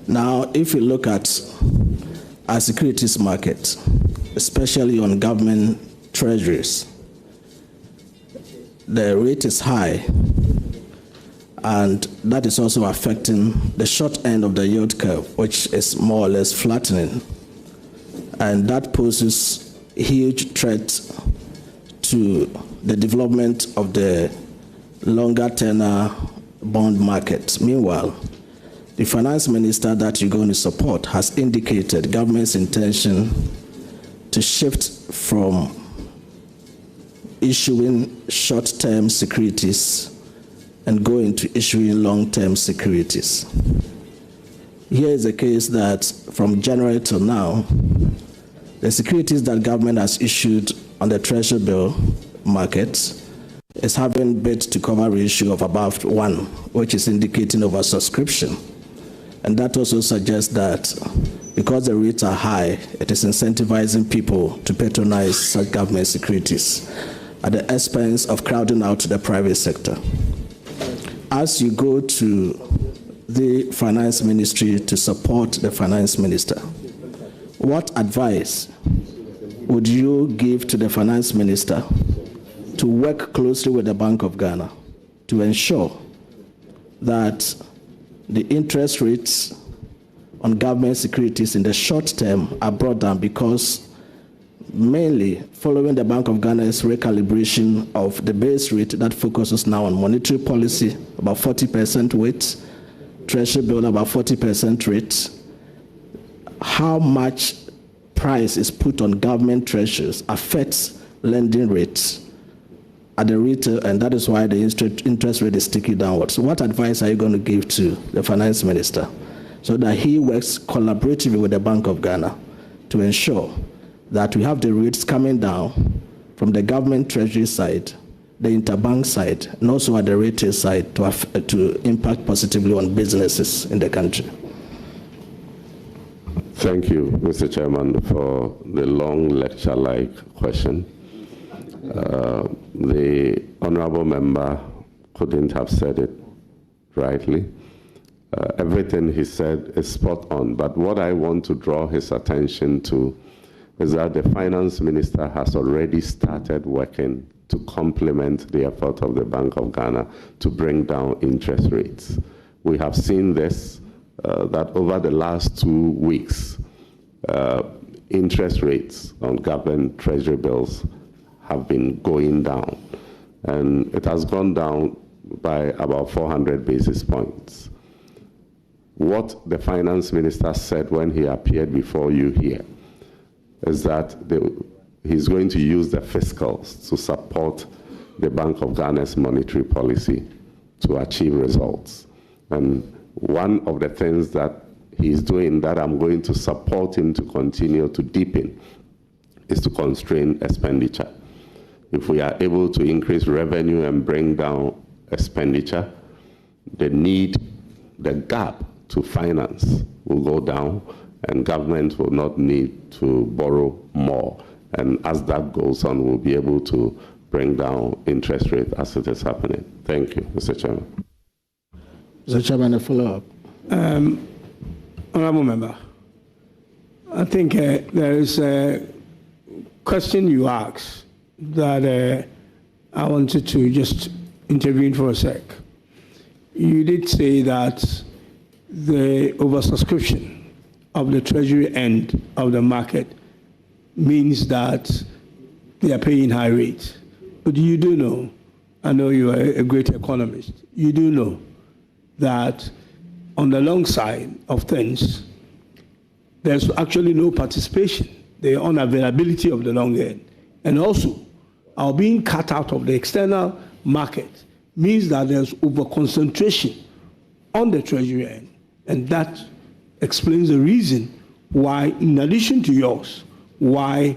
Speaker 13: Now, if you look at our securities market, especially on government treasuries, the rate is high, and that is also affecting the short end of the yield curve, which is more or less flattening. And that poses a huge threat to the development of the longer tenor bond market. Meanwhile, the finance minister that you're going to support has indicated government's intention to shift from issuing short-term securities and go into issuing long-term securities. Here is the case that from January till now, the securities that government has issued on the treasury bill market is having bid to cover ratio of about 1, which is indicating oversubscription. And that also suggests that because the rates are high, it is incentivizing people to patronize such government securities at the expense of crowding out the private sector. As you go to the finance ministry to support the finance minister, what advice would you give to the finance minister to work closely with the Bank of Ghana to ensure that the interest rates on government securities in the short term are brought down, because mainly following the Bank of Ghana's recalibration of the base rate that focuses now on monetary policy, about 40% weight, treasury bill about 40% rate, how much price is put on government treasuries affects lending rates at the retail, and that is why the interest rate is ticking downwards. So what advice are you going to give to the finance minister so that he works collaboratively with the Bank of Ghana to ensure that we have the rates coming down from the government treasury side, the interbank side, and also at the retail side to impact positively on businesses in the country?
Speaker 21: Thank you, Mr. Chairman, for the long lecture-like question. The honorable member couldn't have said it rightly. Everything he said is spot on, but what I want to draw his attention to is that the finance minister has already started working to complement the effort of the Bank of Ghana to bring down interest rates. We have seen this, that over the last 2 weeks, interest rates on government treasury bills have been going down, and it has gone down by about 400 basis points. What the finance minister said when he appeared before you here is that he's going to use the fiscals to support the Bank of Ghana's monetary policy to achieve results. And one of the things that he's doing that I'm going to support him to continue to deepen is to constrain expenditure. If we are able to increase revenue and bring down expenditure, the gap to finance will go down, and government will not need to borrow more. And as that goes on, we'll be able to bring down interest rate as it is happening. Thank you, Mr. Chairman.
Speaker 13: Mr. Chairman, a follow-up.
Speaker 7: Honorable member, I think there is a question you asked that I wanted to just intervene for a sec. You did say that the oversubscription of the treasury end of the market means that they are paying high rates. But you do know, I know you are a great economist, you do know that on the long side of things, there's actually no participation, the unavailability of the long end. And also, our being cut out of the external market means that there's over-concentration on the treasury end. And that explains the reason why, in addition to yours, why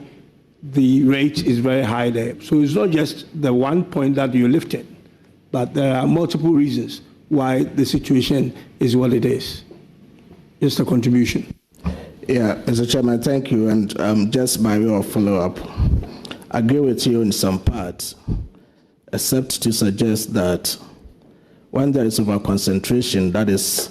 Speaker 7: the rate is very high there. So it's not just the one point that you lifted, but there are multiple reasons why the situation is what it is. Just a contribution.
Speaker 13: Yeah, Mr. Chairman, thank you. And just by way of follow-up, I agree with you in some parts, except to suggest that when there is over-concentration, that is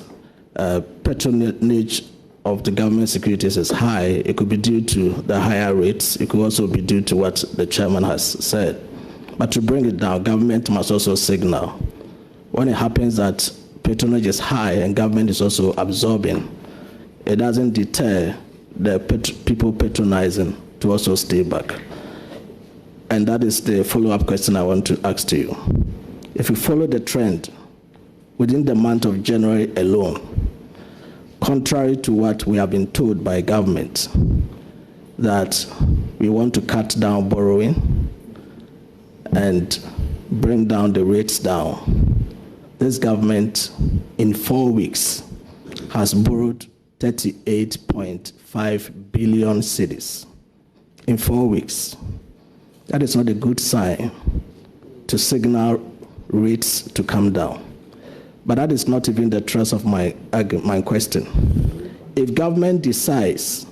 Speaker 13: patronage of the government securities is high, it could be due to the higher rates. It could also be due to what the chairman has said. But to bring it down, government must also signal. When it happens that patronage is high and government is also absorbing, it doesn't deter the people patronizing to also stay back. And that is the follow-up question I want to ask to you. If you follow the trend within the month of January alone, contrary to what we have been told by government, that we want to cut down borrowing and bring down the rates down, this government in 4 weeks has borrowed 38.5 billion cedis in 4 weeks. That is not a good sign to signal rates to come down. But that is not even the thrust of my question. if government decides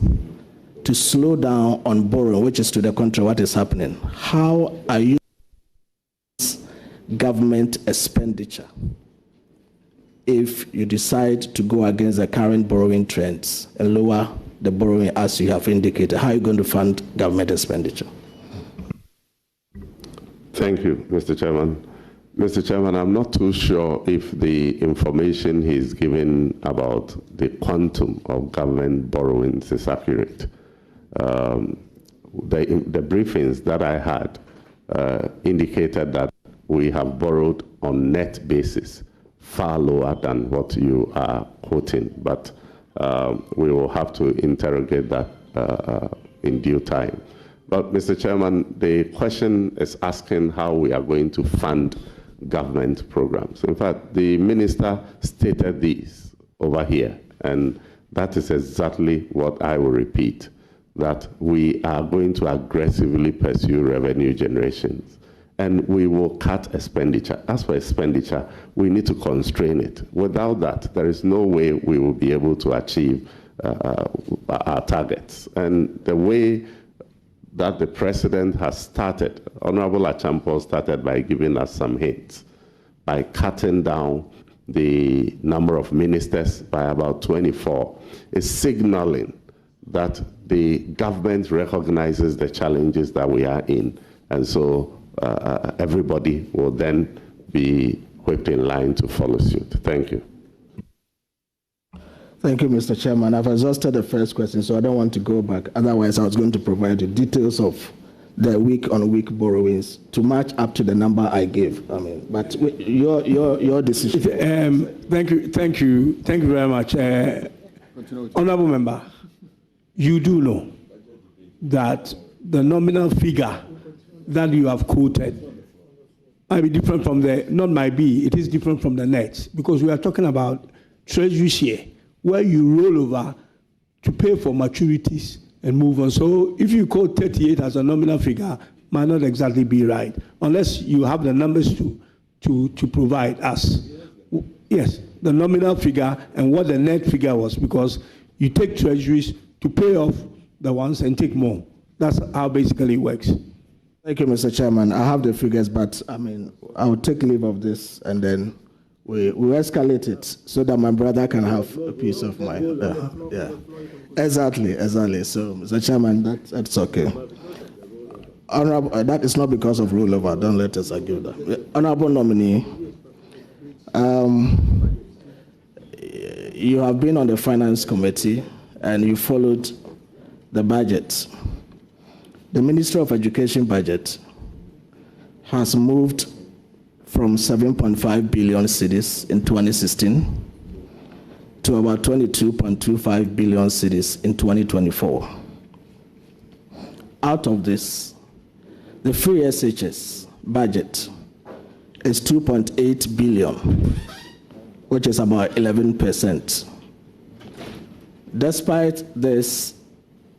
Speaker 13: to slow down on borrowing, which is to the contrary what is happening, how are you government expenditure if you decide to go against the current borrowing trends and lower the borrowing as you have indicated? How are you going to fund government expenditure?
Speaker 21: Thank you, Mr. Chairman. Mr. Chairman, I'm not too sure if the information he's given about the quantum of government borrowings is accurate. The briefings that I had indicated that we have borrowed on net basis far lower than what you are quoting, but we will have to interrogate that in due time. But Mr. Chairman, the question is asking how we are going to fund government programs. In fact, the minister stated this over here, and that is exactly what I will repeat, that we are going to aggressively pursue revenue generations, and we will cut expenditure. As for expenditure, we need to constrain it. Without that, there is no way we will be able to achieve our targets. And the way that the president has started, Honorable Achampo started by giving us some hints, by cutting down the number of ministers by about 24, is signaling that the government recognizes the challenges that we are in. And so everybody will then be whipped in line to follow suit. Thank you.
Speaker 13: Thank you, Mr. Chairman. I've exhausted the first question, so I don't want to go back. Otherwise, I was going to provide you details of the week-on-week borrowings to match up to the number I gave. I mean, but your decision.
Speaker 7: Thank you very much, Honourable Member. You do know that the nominal figure that you have quoted might be different from it is different from the net, because we are talking about treasury share, where you roll over to pay for maturities and move on. So if you quote 38 as a nominal figure, might not exactly be right, unless you have the numbers to provide us. Yes, the nominal figure and what the net figure was, because you take treasuries to pay off the ones and take more. That's how basically it works.
Speaker 13: Thank you, Mr. Chairman. I have the figures, but I mean, I will take leave of this and then we escalate it so that my brother can have a peace of mind. Yeah, exactly. So, Mr. Chairman, that's okay. Honorable, that is not because of rollover. Don't let us argue that. Honorable nominee, you have been on the Finance Committee and you followed the budget. The Ministry of Education budget has moved from 7.5 billion cedis in 2016 to about 22.25 billion cedis in 2024. Out of this, the free SHS budget is 2.8 billion, which is about 11%. Despite this,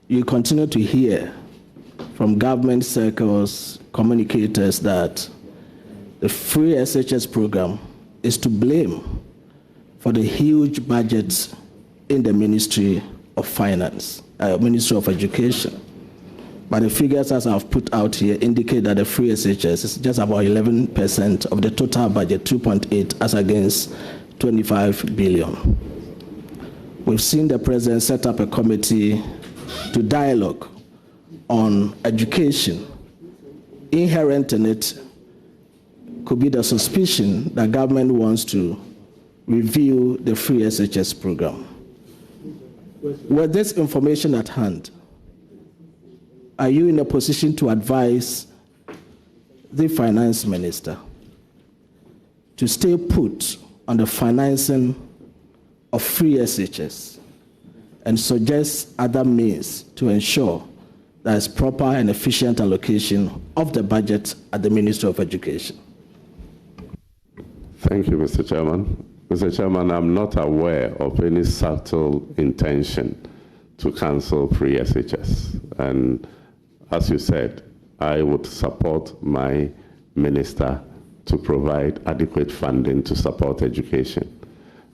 Speaker 13: you continue to hear from government circles, communicators, that the free SHS program is to blame for the huge budgets in the Ministry of Finance, Ministry of Education. But the figures as I've put out here indicate that the free SHS is just about 11% of the total budget, 2.8 as against 25 billion. We've seen the president set up a committee to dialogue on education. Inherent in it could be the suspicion that government wants to review the free SHS program. With this information at hand, are you in a position to advise the finance minister to stay put on the financing of free SHS and suggest other means to ensure there is proper and efficient allocation of the budget at the Ministry of Education?
Speaker 21: Thank you, Mr. Chairman. Mr. Chairman, I'm not aware of any subtle intention to cancel free SHS. And as you said, I would support my minister to provide adequate funding to support education.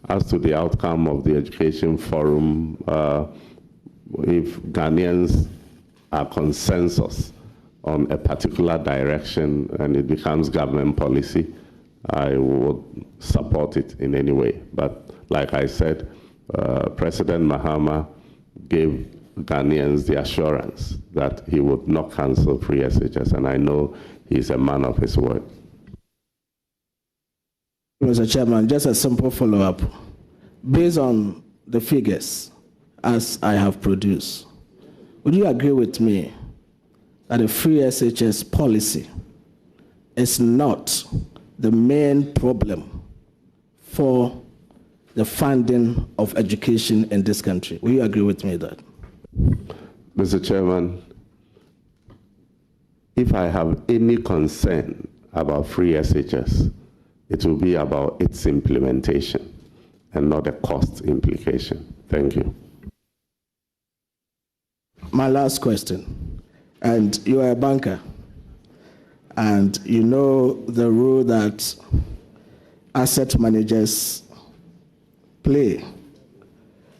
Speaker 21: As to the outcome of the Education Forum, if Ghanaians are consensus on a particular direction and it becomes government policy, I would support it in any way. But like I said, President Mahama gave Ghanaians the assurance that he would not cancel free SHS, and I know he's a man of his word.
Speaker 13: Mr. Chairman, just a simple follow-up. Based on the figures as I have produced, would you agree with me that a free SHS policy is not the main problem for the funding of education in this country? Will you agree with me that?
Speaker 21: Mr. Chairman, if I have any concern about free SHS, it will be about its implementation and not a cost implication. Thank you.
Speaker 13: My last question, and you are a banker, and you know the role that asset managers play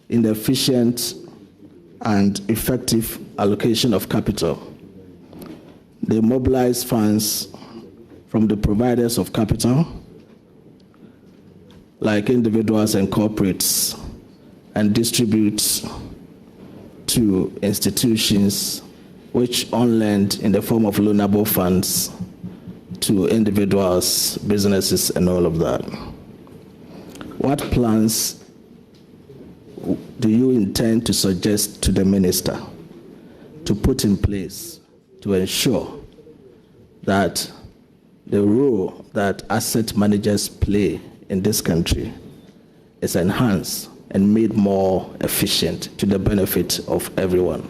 Speaker 13: in the efficient and effective allocation of capital. They mobilize funds from the providers of capital, like individuals and corporates, and distribute to institutions which on lend in the form of loanable funds to individuals, businesses, and all of that. What plans do you intend to suggest to the minister to put in place to ensure that the role that asset managers play in this country is enhanced and made more efficient to the benefit of everyone?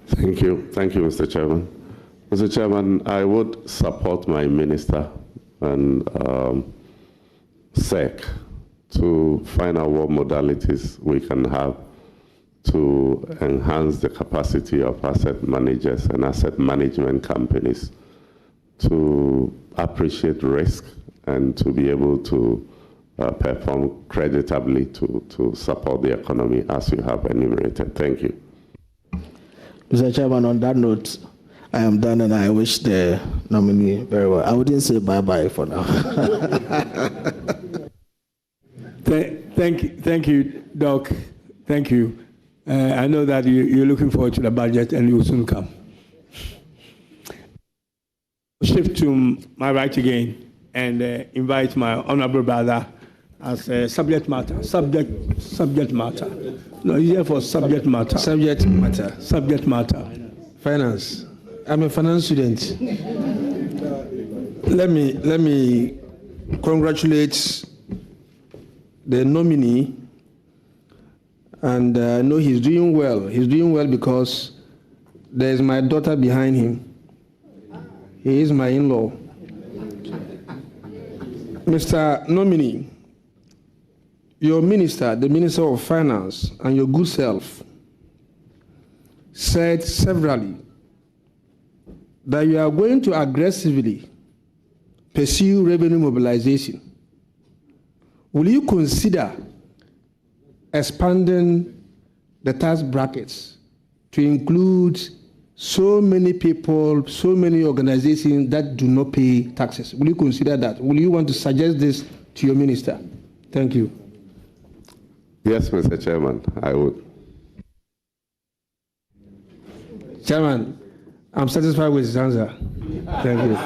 Speaker 21: Thank you. Thank you, Mr. Chairman. Mr. Chairman, I would support my minister and SEC to find out what modalities we can have to enhance the capacity of asset managers and asset management companies to appreciate risk and to be able to perform creditably to support the economy as you have enumerated. Thank you.
Speaker 13: Mr. Chairman, on that note, I am done and I wish the nominee very well. I wouldn't say bye-bye for now.
Speaker 7: Thank you, Doc. Thank you. I know that you're looking forward to the budget and it will soon come. Shift to my right again and invite my honorable brother as a subject matter. Subject matter. No, he's here for subject matter.
Speaker 3: Subject matter.
Speaker 7: Subject matter.
Speaker 3: Finance. I'm a finance student. Let me congratulate the nominee, and I know he's doing well. He's doing well because there's my daughter behind him. He is my in-law. Mr. Nominee, your minister, the Minister of Finance, and your good self said severally that you are going to aggressively pursue revenue mobilization. Will you consider expanding the tax brackets to include so many people, so many organizations that do not pay taxes? Will you consider that? Will you want to suggest this to your minister? Thank you.
Speaker 21: Yes, Mr. Chairman, I would.
Speaker 3: Chairman, I'm satisfied with his answer. Thank you.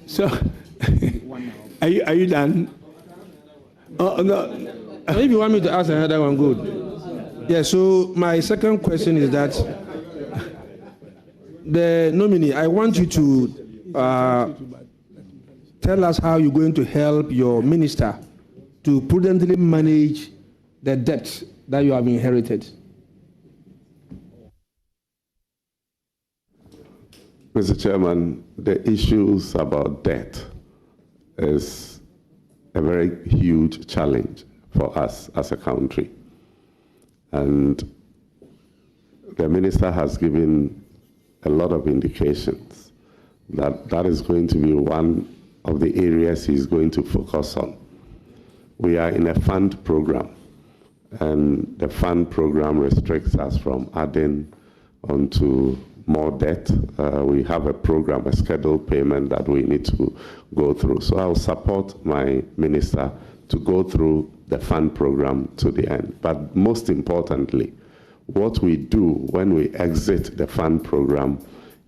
Speaker 7: So, are you done? Oh, no.
Speaker 3: If you want me to ask another one, good. Yeah, so my second question is that the nominee, I want you to tell us how you're going to help your minister to prudently manage the debt that you have inherited.
Speaker 21: Mr. Chairman, the issues about debt is a very huge challenge for us as a country. And the minister has given a lot of indications that is going to be one of the areas he's going to focus on. We are in a fund program, and the fund program restricts us from adding onto more debt. We have a program, a scheduled payment that we need to go through. So I'll support my minister to go through the fund program to the end. But most importantly, what we do when we exit the fund program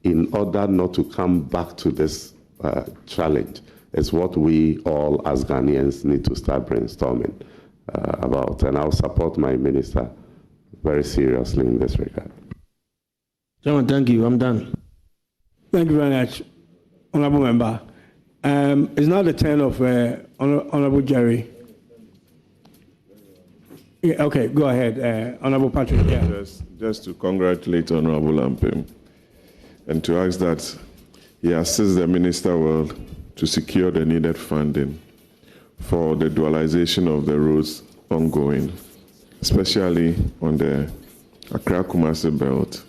Speaker 21: in order not to come back to this challenge is what we all as Ghanaians need to start brainstorming about. And I'll support my minister very seriously in this regard.
Speaker 3: Chairman, thank you. I'm done.
Speaker 7: Thank you very much, Honorable Member. It's now the turn of Honorable Jerry. Yeah, okay, go ahead, Honorable Patrick. Yeah.
Speaker 11: Just to congratulate Honorable Ampem and to ask that he assists the Minister well to secure the needed funding for the dualization of the roads ongoing, especially on the Accra-Kumasi belt.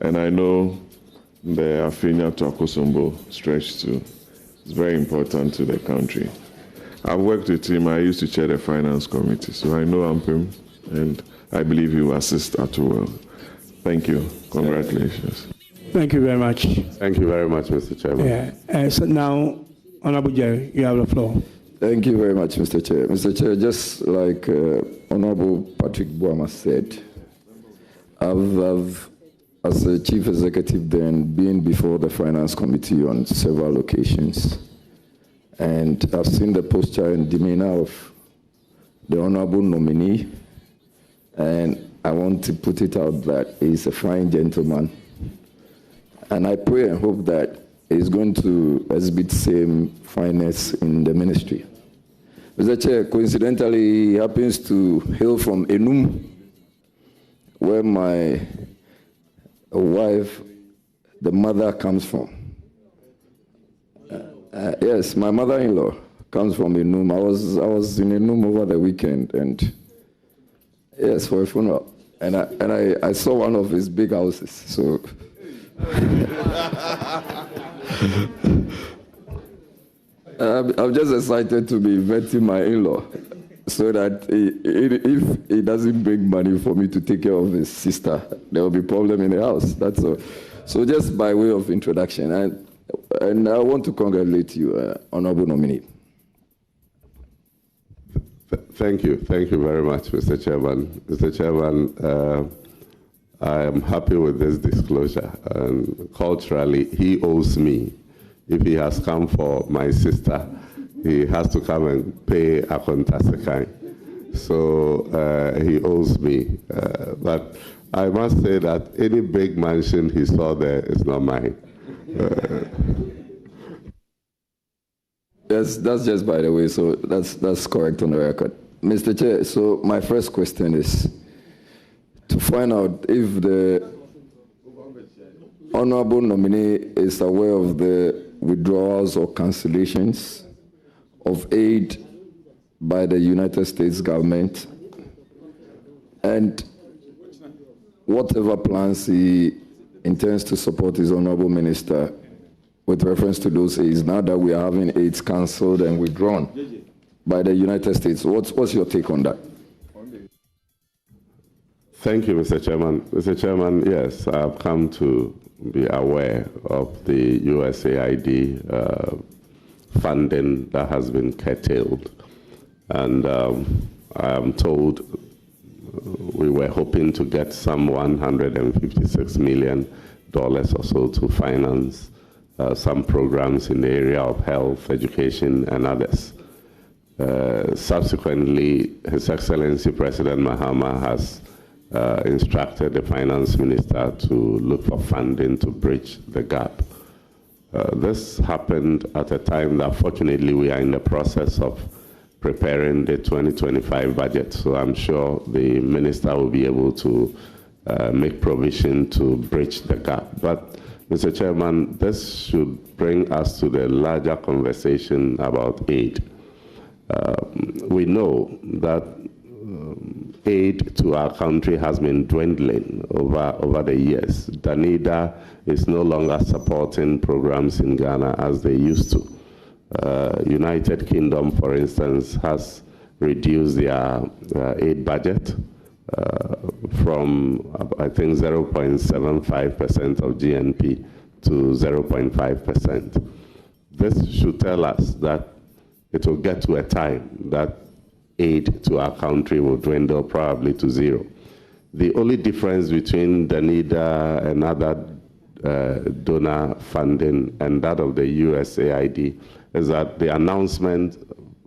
Speaker 11: And I know the Afinia to Akosombo stretch too. It's very important to the country. I've worked with him. I used to chair the finance committee, so I know Ampem, and I believe he will assist at well. Thank you. Congratulations.
Speaker 7: Thank you very much.
Speaker 21: Thank you very much, Mr. Chairman.
Speaker 7: Yeah. So now, Honorable Jerry, you have the floor.
Speaker 12: Thank you very much, Mr. Chair. Mr. Chair, just like Honorable Patrick Boama said, I've as a chief executive then been before the finance committee on several occasions, and I've seen the posture and demeanor of the honorable nominee, and I want to put it out that he's a fine gentleman, and I pray and hope that he's going to exhibit the same fineness in the ministry. Mr. Chair, coincidentally, he happens to hail from Enum, where my wife, the mother, comes from. Yes, my mother-in-law comes from Enum. I was in Enum over the weekend, and yes, for a funeral, and I saw one of his big houses. So I'm just excited to be vetting my in-law, so that if he doesn't bring money for me to take care of his sister, there will be problem in the house. That's all. So just by way of introduction, and I want to congratulate you, Honorable Nominee.
Speaker 21: Thank you very much, Mr. Chairman. Mr. Chairman, I am happy with this disclosure, and culturally, he owes me. If he has come for my sister, he has to come and pay a kontasekai. So he owes me. But I must say that any big mansion he saw there is not mine.
Speaker 12: That's just by the way, so that's correct on the record. Mr. Chair, so my first question is to find out if the honorable nominee is aware of the withdrawals or cancellations of aid by the United States government, and whatever plans he intends to support his honorable minister with reference to those aids, now that we are having aids cancelled and withdrawn by the United States. What's your take on that?
Speaker 21: Thank you, Mr. Chairman. Mr. Chairman, yes, I've come to be aware of the USAID funding that has been curtailed. And I am told we were hoping to get some $156 million or so to finance some programs in the area of health, education, and others. Subsequently, His Excellency President Mahama has instructed the finance minister to look for funding to bridge the gap. This happened at a time that fortunately we are in the process of preparing the 2025 budget, so I'm sure the minister will be able to make provision to bridge the gap. But Mr. Chairman, this should bring us to the larger conversation about aid. We know that aid to our country has been dwindling over the years. Danida is no longer supporting programs in Ghana as they used to. United Kingdom, for instance, has reduced their aid budget from, I think, 0.75% of GNP to 0.5%. This should tell us that it will get to a time that aid to our country will dwindle probably to zero. The only difference between Danida and other donor funding and that of the USAID is that the announcement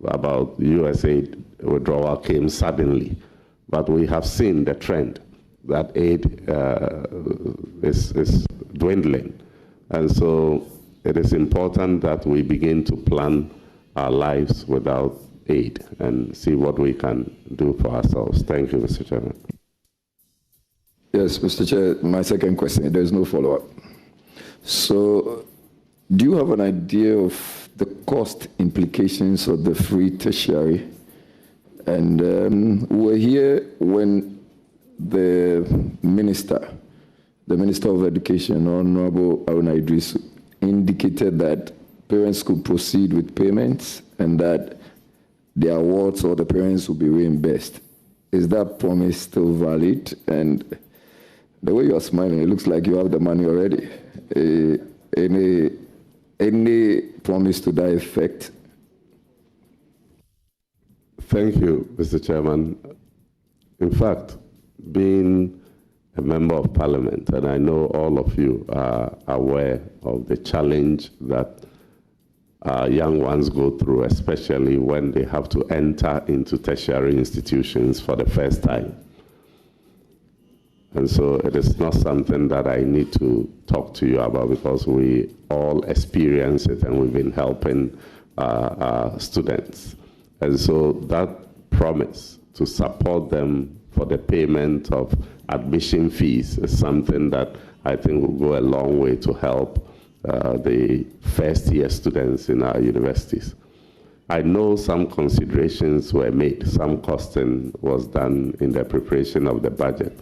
Speaker 21: about USAID withdrawal came suddenly. But we have seen the trend that aid is dwindling. And so it is important that we begin to plan our lives without aid and see what we can do for ourselves. Thank you, Mr. Chairman.
Speaker 12: Yes, Mr. Chair, my second question, there is no follow-up. So, do you have an idea of the cost implications of the free tertiary? And we were here when the Minister of Education, Honorable Aruna Idrisu, indicated that parents could proceed with payments and that the awards or the parents will be reimbursed. Is that promise still valid? And the way you are smiling, it looks like you have the money already. Any promise to that effect?
Speaker 21: Thank you, Mr. Chairman. In fact, being a member of Parliament, and I know all of you are aware of the challenge that young ones go through, especially when they have to enter into tertiary institutions for the first time. And so it is not something that I need to talk to you about because we all experience it and we've been helping our students. And so that promise to support them for the payment of admission fees is something that I think will go a long way to help the first-year students in our universities. I know some considerations were made, some costing was done in the preparation of the budget,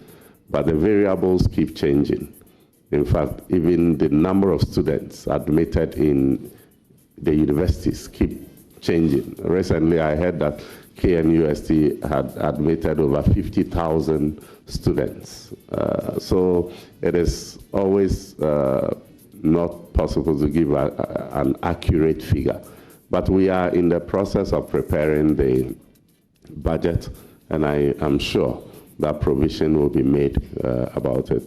Speaker 21: but the variables keep changing. In fact, even the number of students admitted in the universities keep changing. Recently, I heard that KNUST had admitted over 50,000 students. So it is always not possible to give an accurate figure. But we are in the process of preparing the budget, and I am sure that provision will be made about it.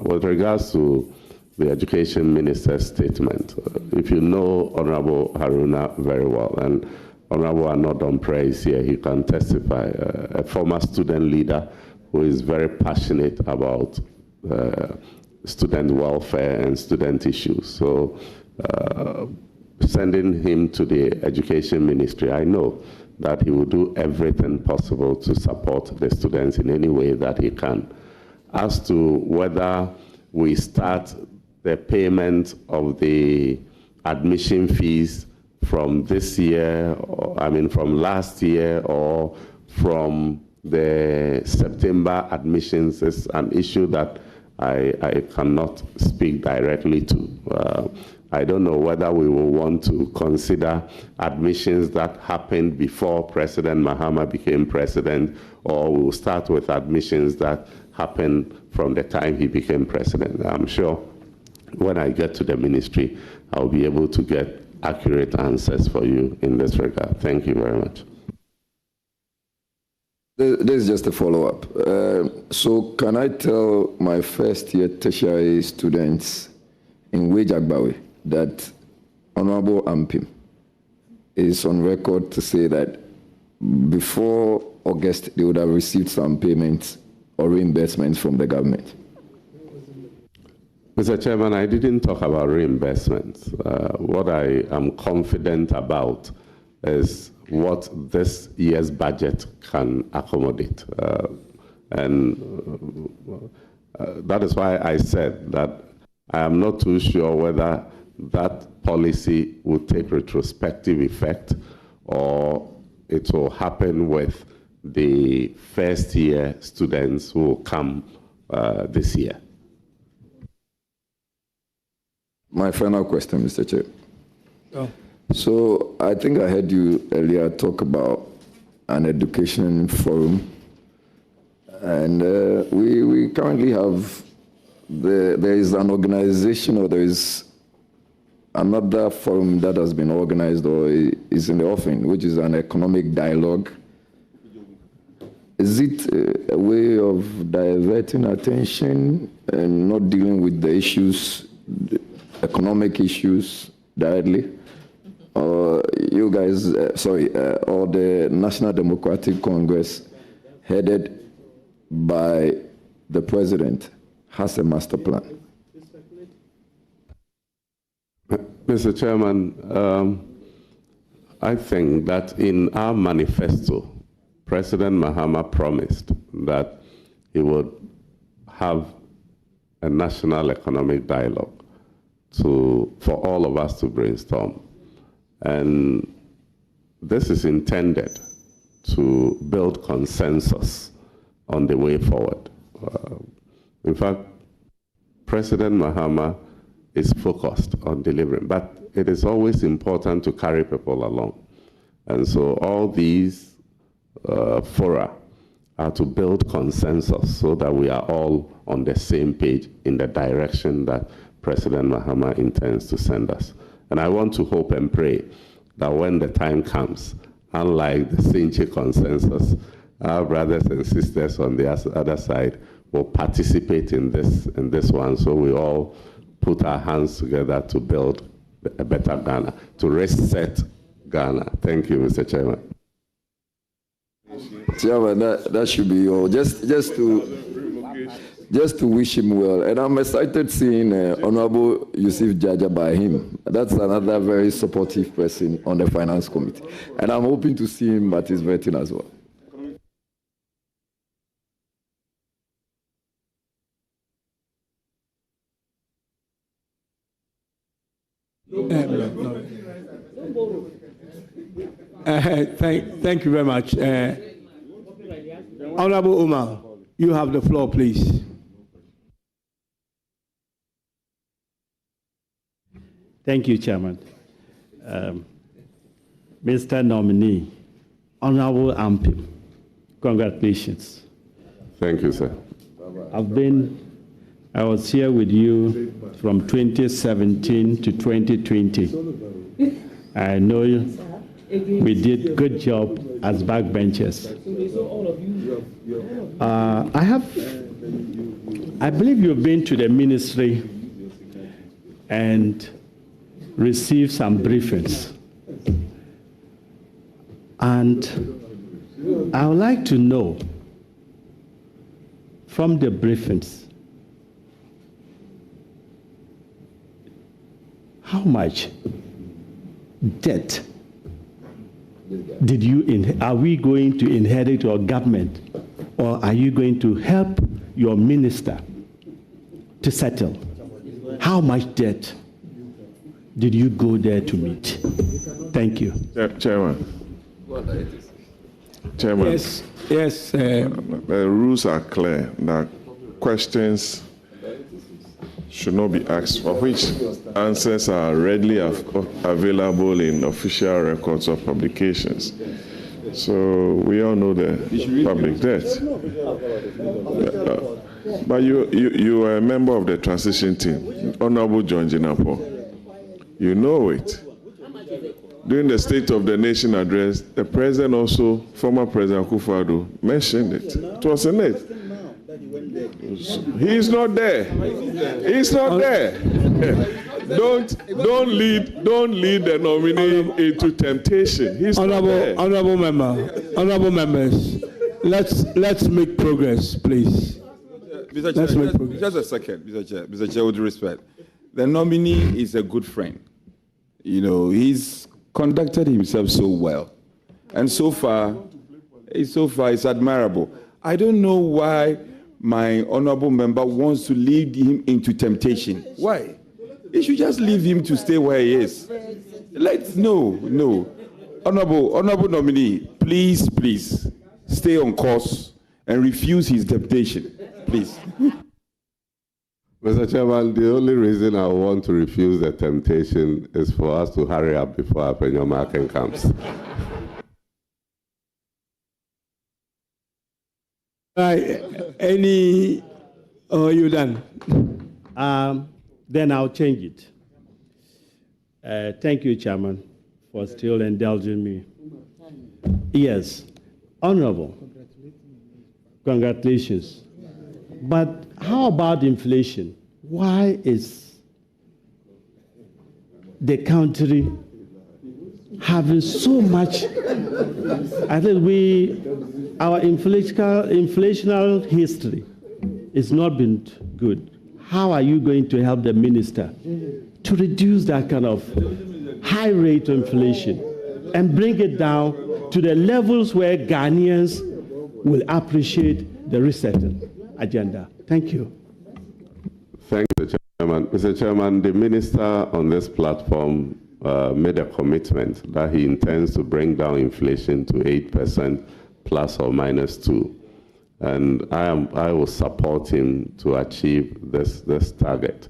Speaker 21: With regards to the Education Minister's statement, if you know Honorable Haruna very well, and Honorable Anodon Pre is here, he can testify, a former student leader who is very passionate about student welfare and student issues. So sending him to the Education Ministry, I know that he will do everything possible to support the students in any way that he can. As to whether we start the payment of the admission fees from this year, from last year, or from the September admissions is an issue that I cannot speak directly to. I don't know whether we will want to consider admissions that happened before President Mahama became president, or we'll start with admissions that happened from the time he became president. I'm sure when I get to the ministry, I'll be able to get accurate answers for you in this regard. Thank you very much.
Speaker 12: This is just a follow-up. So can I tell my first-year tertiary students in Wejagbawe that Honorable Ampim is on record to say that before August, they would have received some payments or reimbursements from the government?
Speaker 21: Mr. Chairman, I didn't talk about reimbursements. What I am confident about is what this year's budget can accommodate. That is why I said that I am not too sure whether that policy will take retrospective effect or it will happen with the first-year students who will come this year.
Speaker 12: My final question, Mr. Chair.
Speaker 7: Oh.
Speaker 12: So I think I heard you earlier talk about an education forum, and we currently have, there is an organization, or there is another forum that has been organized or is in the offing, which is an economic dialogue. Is it a way of diverting attention and not dealing with the issues, the economic issues directly? Or you guys, or the National Democratic Congress, headed by the president, has a master plan?
Speaker 21: Mr. Chairman, I think that in our manifesto, President Mahama promised that he would have a national economic dialogue for all of us to brainstorm. And this is intended to build consensus on the way forward. In fact, President Mahama is focused on delivering, but it is always important to carry people along. And so all these fora are to build consensus so that we are all on the same page in the direction that President Mahama intends to send us. And I want to hope and pray that when the time comes, unlike the Sinchi consensus, our brothers and sisters on the other side will participate in this one, so we all put our hands together to build a better Ghana, to reset Ghana. Thank you, Mr. Chairman.
Speaker 12: Chairman, that should be all. Just to wish him well. And I'm excited seeing Honorable Yusuf Jaja by him. That's another very supportive person on the Finance Committee. And I'm hoping to see him at his vetting as well.
Speaker 7: Thank you very much. Honorable Umar, you have the floor, please.
Speaker 15: Thank you, Chairman. Mr. Nominee, Honorable Ampim, congratulations.
Speaker 21: Thank you, sir.
Speaker 15: I was here with you from 2017 to 2020. I know we did good job as backbenchers. I believe you've been to the ministry and received some briefings. And I would like to know from the briefings, how much debt are we going to inherit your government, or are you going to help your minister to settle? How much debt did you go there to meet? Thank you.
Speaker 11: Chairman.
Speaker 7: Yes.
Speaker 11: The rules are clear that questions should not be asked, for which answers are readily available in official records or publications. So we all know the public debt. But you are a member of the transition team, Honorable John Jinapo. You know it. During the State of the Nation address, the President also, former President Akufo-Addo, mentioned it. It was in it. He's not there. He's not there. Don't lead the nominee into temptation. He's not there.
Speaker 7: Honorable members, let's make progress, please.
Speaker 16: Mr. Chair, just a second, Mr. Chair, with respect. The nominee is a good friend. You know, he's conducted himself so well, and so far it's admirable. I don't know why my honorable member wants to lead him into temptation. Why? He should just leave him to stay where he is. No. Honorable nominee, please stay on course and refuse his deputation, please.
Speaker 21: Mr. Chairman, the only reason I want to refuse the temptation is for us to hurry up before Apenyomaken comes.
Speaker 7: Any, you done?
Speaker 15: Then I'll change it. Thank you, Chairman, for still indulging me. Yes, Honorable, congratulations. But how about inflation? Why is the country having so much? I think our inflational history has not been good. How are you going to help the minister to reduce that kind of high rate of inflation and bring it down to the levels where Ghanaians will appreciate the resetting agenda? Thank you.
Speaker 21: Thank you, Mr. Chairman. Mr. Chairman, the minister on this platform made a commitment that he intends to bring down inflation to 8% plus or minus 2%. And I will support him to achieve this target.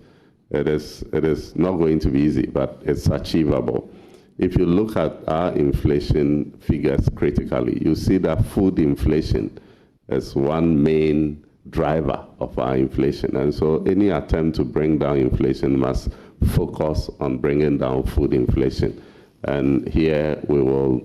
Speaker 21: It is not going to be easy, but it's achievable. If you look at our inflation figures critically, you see that food inflation is one main driver of our inflation. And so any attempt to bring down inflation must focus on bringing down food inflation. And here we will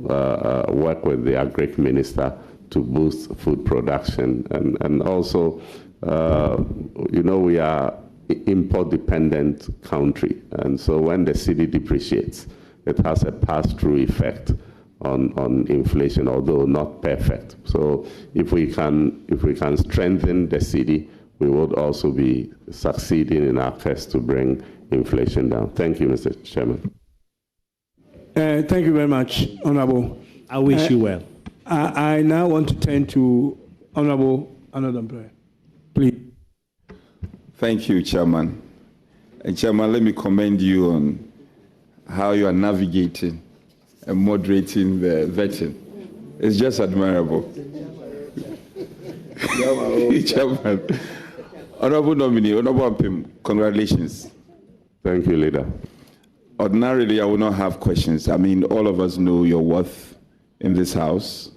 Speaker 21: work with the Agric Minister to boost food production. And also, we are an import-dependent country. And so when the cedi depreciates, it has a pass-through effect on inflation, although not perfect. So if we can strengthen the cedi, we would also be succeeding in our quest to bring inflation down. Thank you, Mr. Chairman.
Speaker 7: Thank you very much, Honorable.
Speaker 15: I wish you well.
Speaker 7: I now want to turn to Honorable Anodambre. Please.
Speaker 16: Thank you, Chairman. And Chairman, let me commend you on how you are navigating and moderating the vetting. It's just admirable. Chairman, Honorable Nominee, Honorable Ampim, congratulations.
Speaker 21: Thank you, Leader.
Speaker 16: Ordinarily, I will not have questions. I mean, all of us know your worth in this House.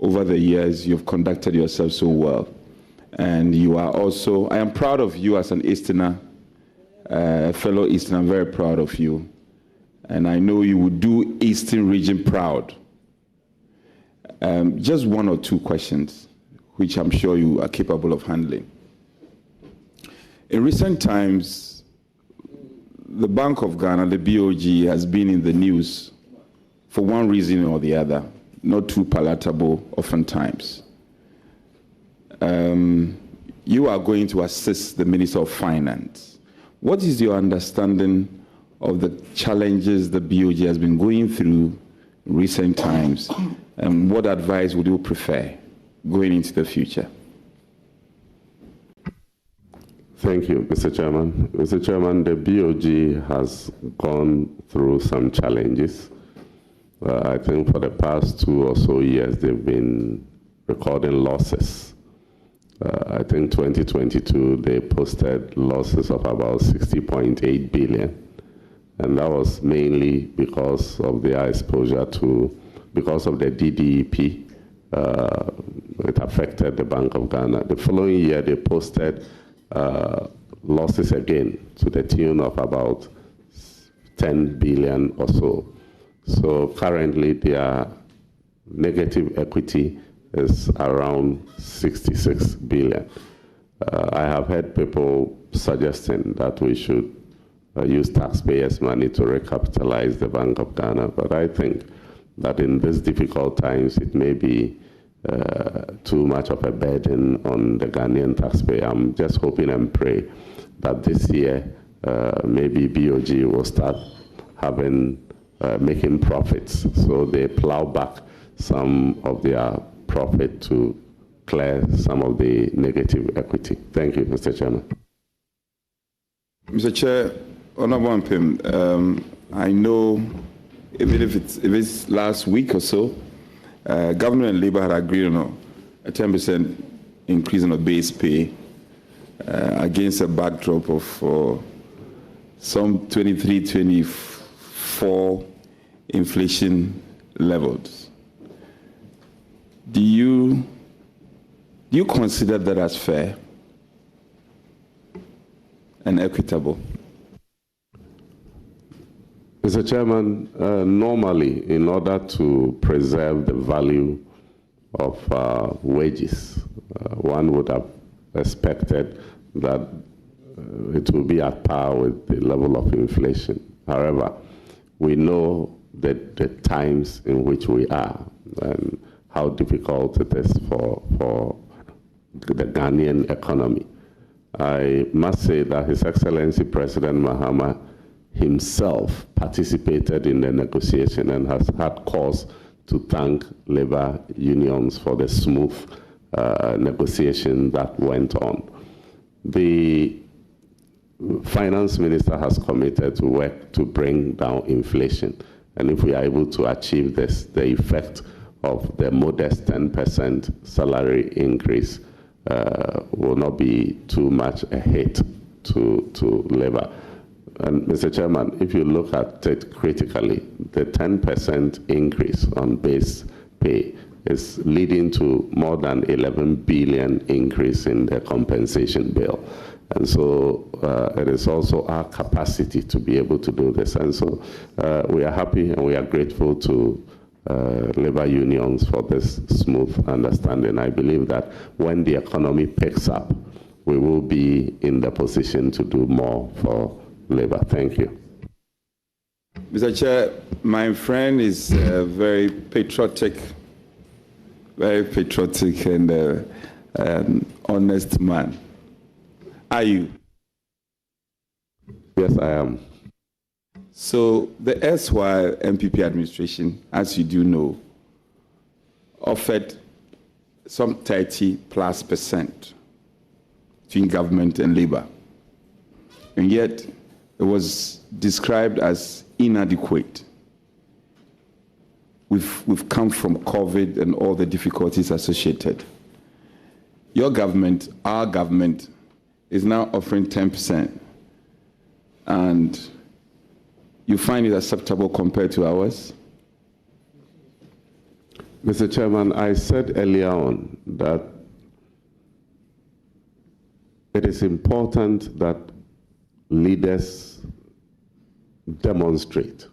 Speaker 16: Over the years, you've conducted yourself so well. And you are also, I am proud of you as an Easterner, fellow Easterner. I'm very proud of you. And I know you will do Eastern region proud. Just one or two questions, which I'm sure you are capable of handling. In recent times, the Bank of Ghana, the BOG, has been in the news for one reason or the other, not too palatable oftentimes. You are going to assist the Minister of Finance. What is your understanding of the challenges the BOG has been going through in recent times, and what advice would you prefer going into the future?
Speaker 21: Thank you, Mr. Chairman. Mr. Chairman, the BOG has gone through some challenges. I think for the past 2 or so years, they've been recording losses. I think 2022, they posted losses of about 60.8 billion. And that was mainly because of their exposure because of the DDEP. It affected the Bank of Ghana. The following year, they posted losses again to the tune of about 10 billion or so. So currently, their negative equity is around 66 billion. I have heard people suggesting that we should use taxpayers' money to recapitalize the Bank of Ghana, but I think that in these difficult times, it may be too much of a burden on the Ghanaian taxpayer. I'm just hoping and pray that this year, maybe BOG will start making profits, so they plow back some of their profit to clear some of the negative equity. Thank you, Mr. Chairman.
Speaker 16: Mr. Chair, Honorable Ampim, I know even if it's last week or so, Government and Labour had agreed on a 10% increase in the base pay against a backdrop of some 23, 24 inflation levels. Do you consider that as fair and equitable?
Speaker 21: Mr. Chairman, normally, in order to preserve the value of wages, one would have expected that it will be at par with the level of inflation. However, we know that the times in which we are and how difficult it is for the Ghanaian economy. I must say that His Excellency President Mahama himself participated in the negotiation and has had cause to thank labor unions for the smooth negotiation that went on. The finance minister has committed to work to bring down inflation. And if we are able to achieve this, the effect of the modest 10% salary increase will not be too much a hit to labor. And Mr. Chairman, if you look at it critically, the 10% increase on base pay is leading to more than 11 billion increase in the compensation bill. And so it is also our capacity to be able to do this. And so we are happy and we are grateful to labor unions for this smooth understanding. I believe that when the economy picks up, we will be in the position to do more for labor. Thank you.
Speaker 16: Mr. Chair, my friend is a very patriotic and honest man. Are you?
Speaker 21: Yes, I am.
Speaker 16: So the erstwhile MPP administration, as you do know, offered some 30+% between government and labor. And yet it was described as inadequate. We've come from COVID and all the difficulties associated. Your government, our government, is now offering 10%. And you find it acceptable compared to ours?
Speaker 21: Mr. Chairman, I said earlier on that it is important that leaders demonstrate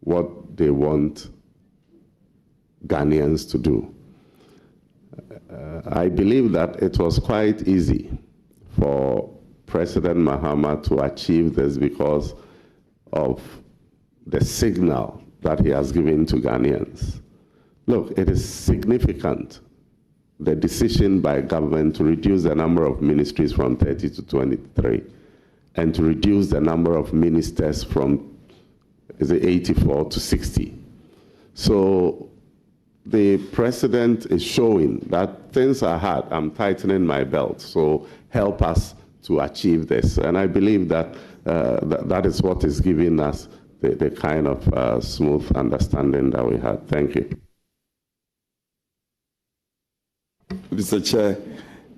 Speaker 21: what they want Ghanaians to do. I believe that it was quite easy for President Mahama to achieve this because of the signal that he has given to Ghanaians. Look, it is significant, the decision by government to reduce the number of ministries from 30 to 23 and to reduce the number of ministers from 84 to 60. So the president is showing that things are hard. I'm tightening my belt, so help us to achieve this. And I believe that that is what is giving us the kind of smooth understanding that we had. Thank you.
Speaker 16: Mr. Chair,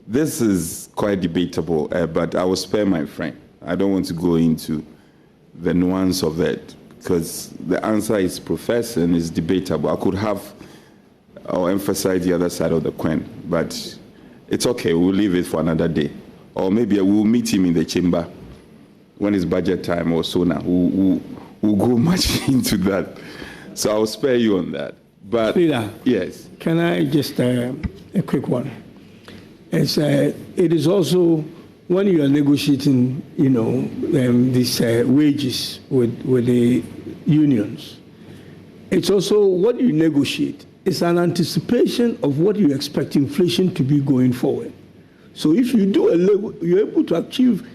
Speaker 16: this is quite debatable, but I will spare my friend. I don't want to go into the nuance of that because the answer is professed and is debatable. I could have or emphasize the other side of the coin, but it's okay. We'll leave it for another day. Or maybe we'll meet him in the chamber when it's budget time or so now. We'll go much into that. So I'll spare you on that. But
Speaker 7: Leader,
Speaker 16: yes.
Speaker 7: Can I just a quick one? It is also when you are negotiating, these wages with the unions. It's also what you negotiate. It's an anticipation of what you expect inflation to be going forward. So if you do you're able to achieve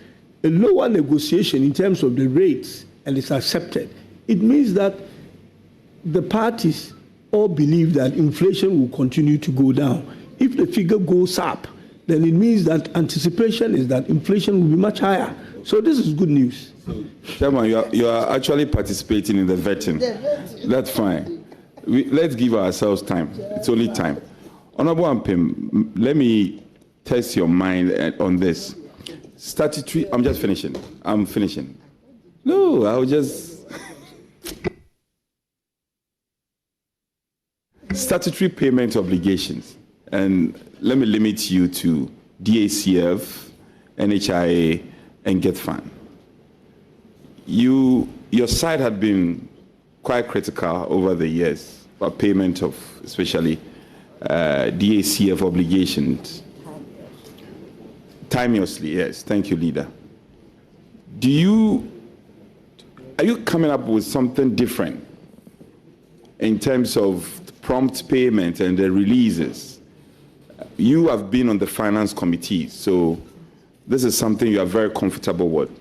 Speaker 7: a lower negotiation in terms of the rates and it's accepted, it means that the parties all believe that inflation will continue to go down. If the figure goes up, then it means that anticipation is that inflation will be much higher. So this is good news.
Speaker 16: Chairman, you are actually participating in the vetting. That's fine. Let's give ourselves time. It's only time. Honorable Ampim, let me test your mind on this. Statutory, I'm just finishing. I'm finishing. No, I'll just... Statutory payment obligations. And let me limit you to DACF, NHIA, and Get Fund. Your side had been quite critical over the years about payment of especially DACF obligations. Timeously, yes. Thank you, Leader. Are you coming up with something different in terms of prompt payment and the releases? You have been on the finance committee, so this is something you are very comfortable with.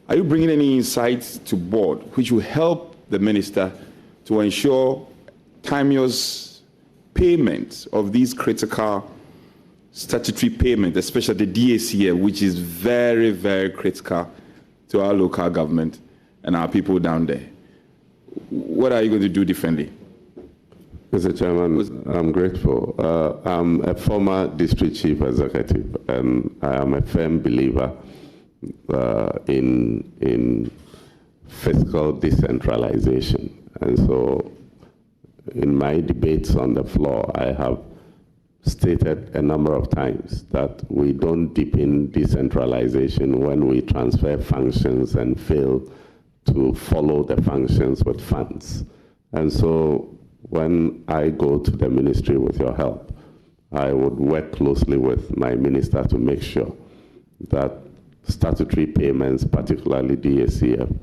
Speaker 16: Are you bringing any insights to board which will help the minister to ensure timeous payment of these critical statutory payments, especially the DACF, which is very, very critical to our local government and our people down there? What are you going to do differently?
Speaker 21: Mr. Chairman, I'm grateful. I'm a former district chief executive, and I am a firm believer in fiscal decentralization. And so in my debates on the floor, I have stated a number of times that we don't deepen decentralization when we transfer functions and fail to follow the functions with funds. And so when I go to the ministry with your help, I would work closely with my minister to make sure that statutory payments, particularly DACF,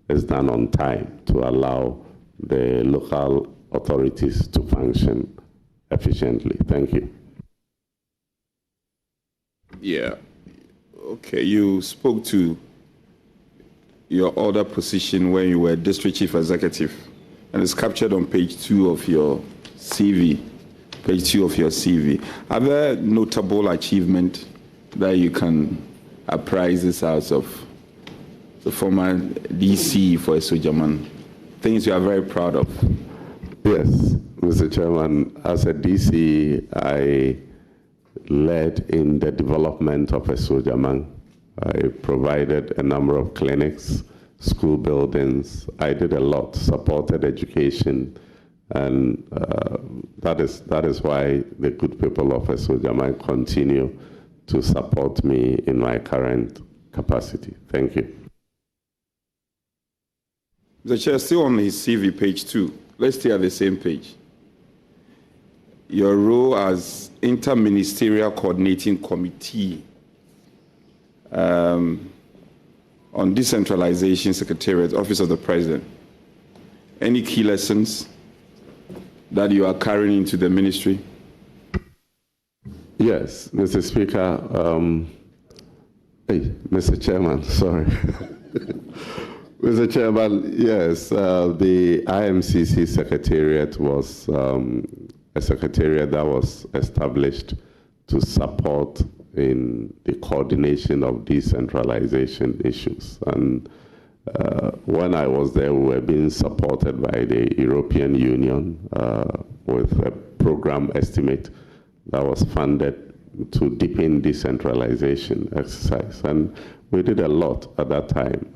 Speaker 21: is done on time to allow the local authorities to function efficiently. Thank you.
Speaker 16: Yeah. Okay, you spoke to your other position when you were district chief executive, and it's captured on page 2 of your CV. Page 2 of your CV. Are there notable achievements that you can apprise us out of the former DC for Esojaman? Things you are very proud of.
Speaker 21: Yes, Mr. Chairman, as a DC, I led in the development of Esojaman. I provided a number of clinics, school buildings. I did a lot, supported education, and that is why the good people of Esojaman continue to support me in my current capacity. Thank you.
Speaker 16: The chair, still on his CV, page 2. Let's stay at the same page. Your role as Interministerial Coordinating Committee on Decentralization Secretariat, Office of the President. Any key lessons that you are carrying into the ministry?
Speaker 21: Yes, Mr. Speaker. Mr. Chairman, sorry. Mr. Chairman, yes, the IMCC Secretariat was a secretariat that was established to support in the coordination of decentralization issues. And when I was there, we were being supported by the European Union with a program estimate that was funded to deepen decentralization exercise. And we did a lot at that time.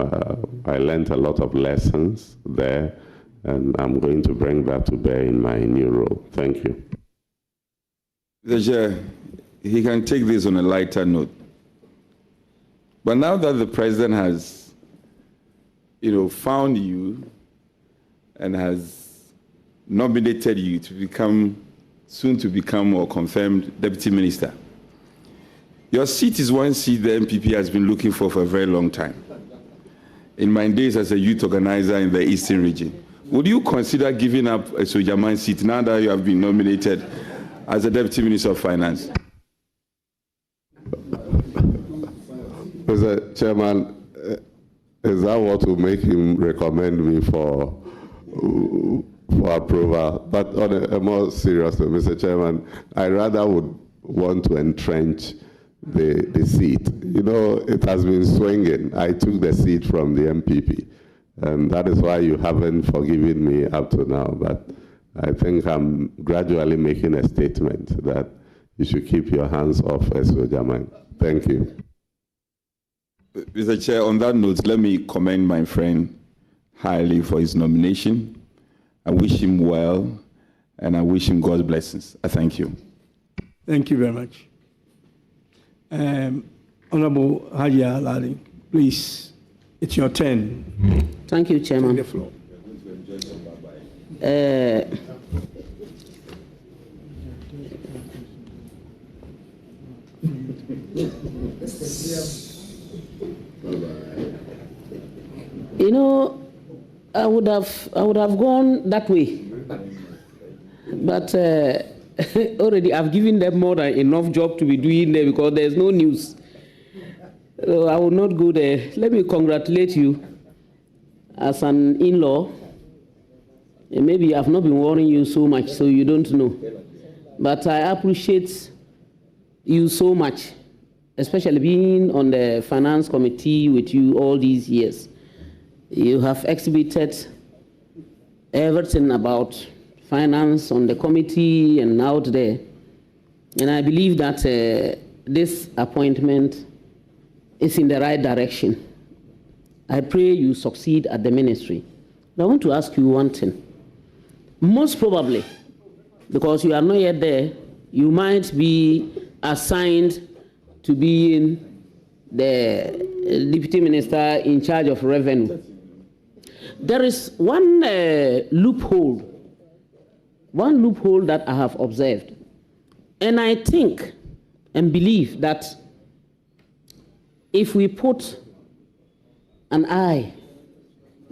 Speaker 21: I learned a lot of lessons there, and I'm going to bring that to bear in my new role. Thank you.
Speaker 16: The chair, he can take this on a lighter note. But now that the president has, found you and has nominated you to become, soon to become or confirmed deputy minister, your seat is one seat the MPP has been looking for a very long time. In my days as a youth organizer in the Eastern region, would you consider giving up a Sojaman seat now that you have been nominated as a Deputy Minister of Finance?
Speaker 21: Mr. Chairman, is that what will make him recommend me for approval? But on a more serious note, Mr. Chairman, I rather would want to entrench the seat. It has been swinging. I took the seat from the MPP, and that is why you haven't forgiven me up to now. But I think I'm gradually making a statement that you should keep your hands off a soldier man. Thank you.
Speaker 16: Mr. Chair, on that note, let me commend my friend highly for his nomination. I wish him well, and I wish him God's blessings. I thank you.
Speaker 7: Thank you very much. Honorable Hadia Lali, please, it's your turn.
Speaker 17: Thank you, Chairman.
Speaker 7: Take the floor.
Speaker 17: You know, I would have gone that way, but already I've given them more than enough job to be doing there because there's no news. So I will not go there. Let me congratulate you as an in-law. Maybe I've not been worrying you so much, so you don't know. But I appreciate you so much, especially being on the finance committee with you all these years. You have exhibited everything about finance on the committee and out there. And I believe that this appointment is in the right direction. I pray you succeed at the ministry. But I want to ask you one thing. Most probably, because you are not yet there, you might be assigned to be in the deputy minister in charge of revenue. There is one loophole that I have observed. And I think and believe that if we put an eye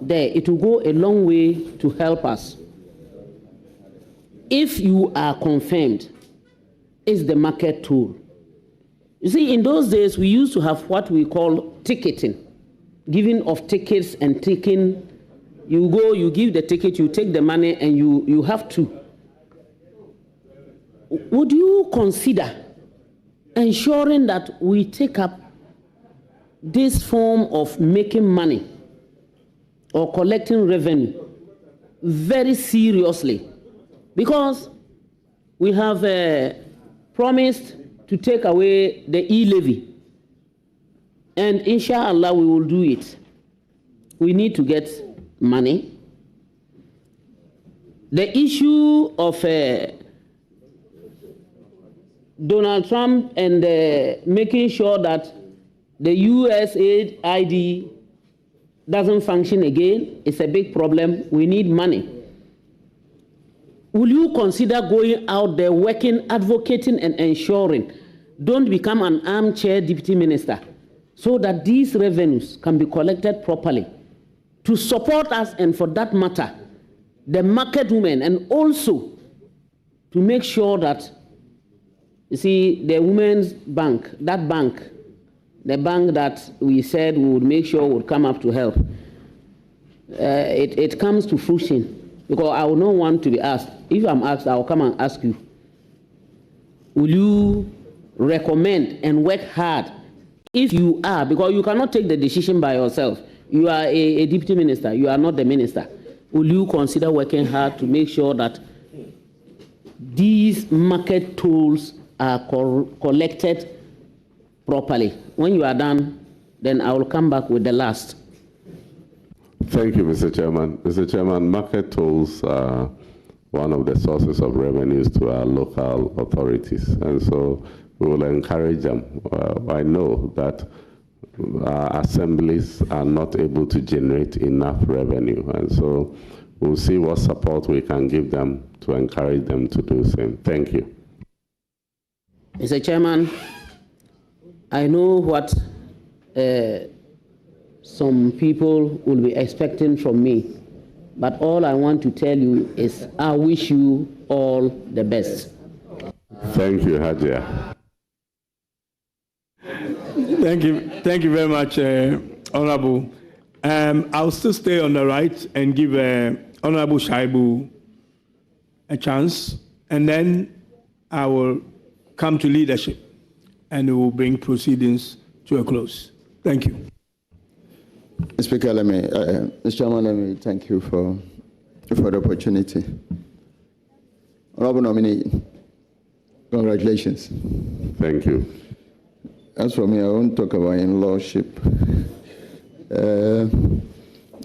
Speaker 17: there, it will go a long way to help us. If you are confirmed, it's the market tool. You see, in those days, we used to have what we call ticketing, giving of tickets and taking. You go, you give the ticket, you take the money, and you have to. Would you consider ensuring that we take up this form of making money or collecting revenue very seriously? Because we have promised to take away the e-levy. And inshallah, we will do it. We need to get money. The issue of Donald Trump and making sure that the USAID doesn't function again is a big problem. We need money. Will you consider going out there, working, advocating, and ensuring? Don't become an armchair deputy minister, so that these revenues can be collected properly to support us, and for that matter, the market women, and also to make sure that, you see, the Women's Bank, that bank, the bank that we said we would make sure would come up to help, it comes to fruition. Because I will not want to be asked. If I'm asked, I will come and ask you. Will you recommend and work hard? If you are, because you cannot take the decision by yourself. You are a deputy minister. You are not the minister. Will you consider working hard to make sure that these market tools are collected properly? When you are done, then I will come back with the last.
Speaker 21: Thank you, Mr. Chairman. Mr. Chairman, market tolls are one of the sources of revenues to our local authorities, and so we will encourage them. I know that our assemblies are not able to generate enough revenue, and so we'll see what support we can give them to encourage them to do the same. Thank you.
Speaker 17: Mr. Chairman, I know what some people will be expecting from me, but all I want to tell you is I wish you all the best.
Speaker 21: Thank you, Hadia.
Speaker 7: Thank you very much, Honorable. I'll still stay on the right and give Honorable Shaibu a chance, and then I will come to leadership, and we will bring proceedings to a close. Thank you.
Speaker 12: Speaker, Mr. Chairman, let me thank you for the opportunity. Honorable Nominee, congratulations.
Speaker 21: Thank you.
Speaker 12: As for me, I won't talk about in-lawship.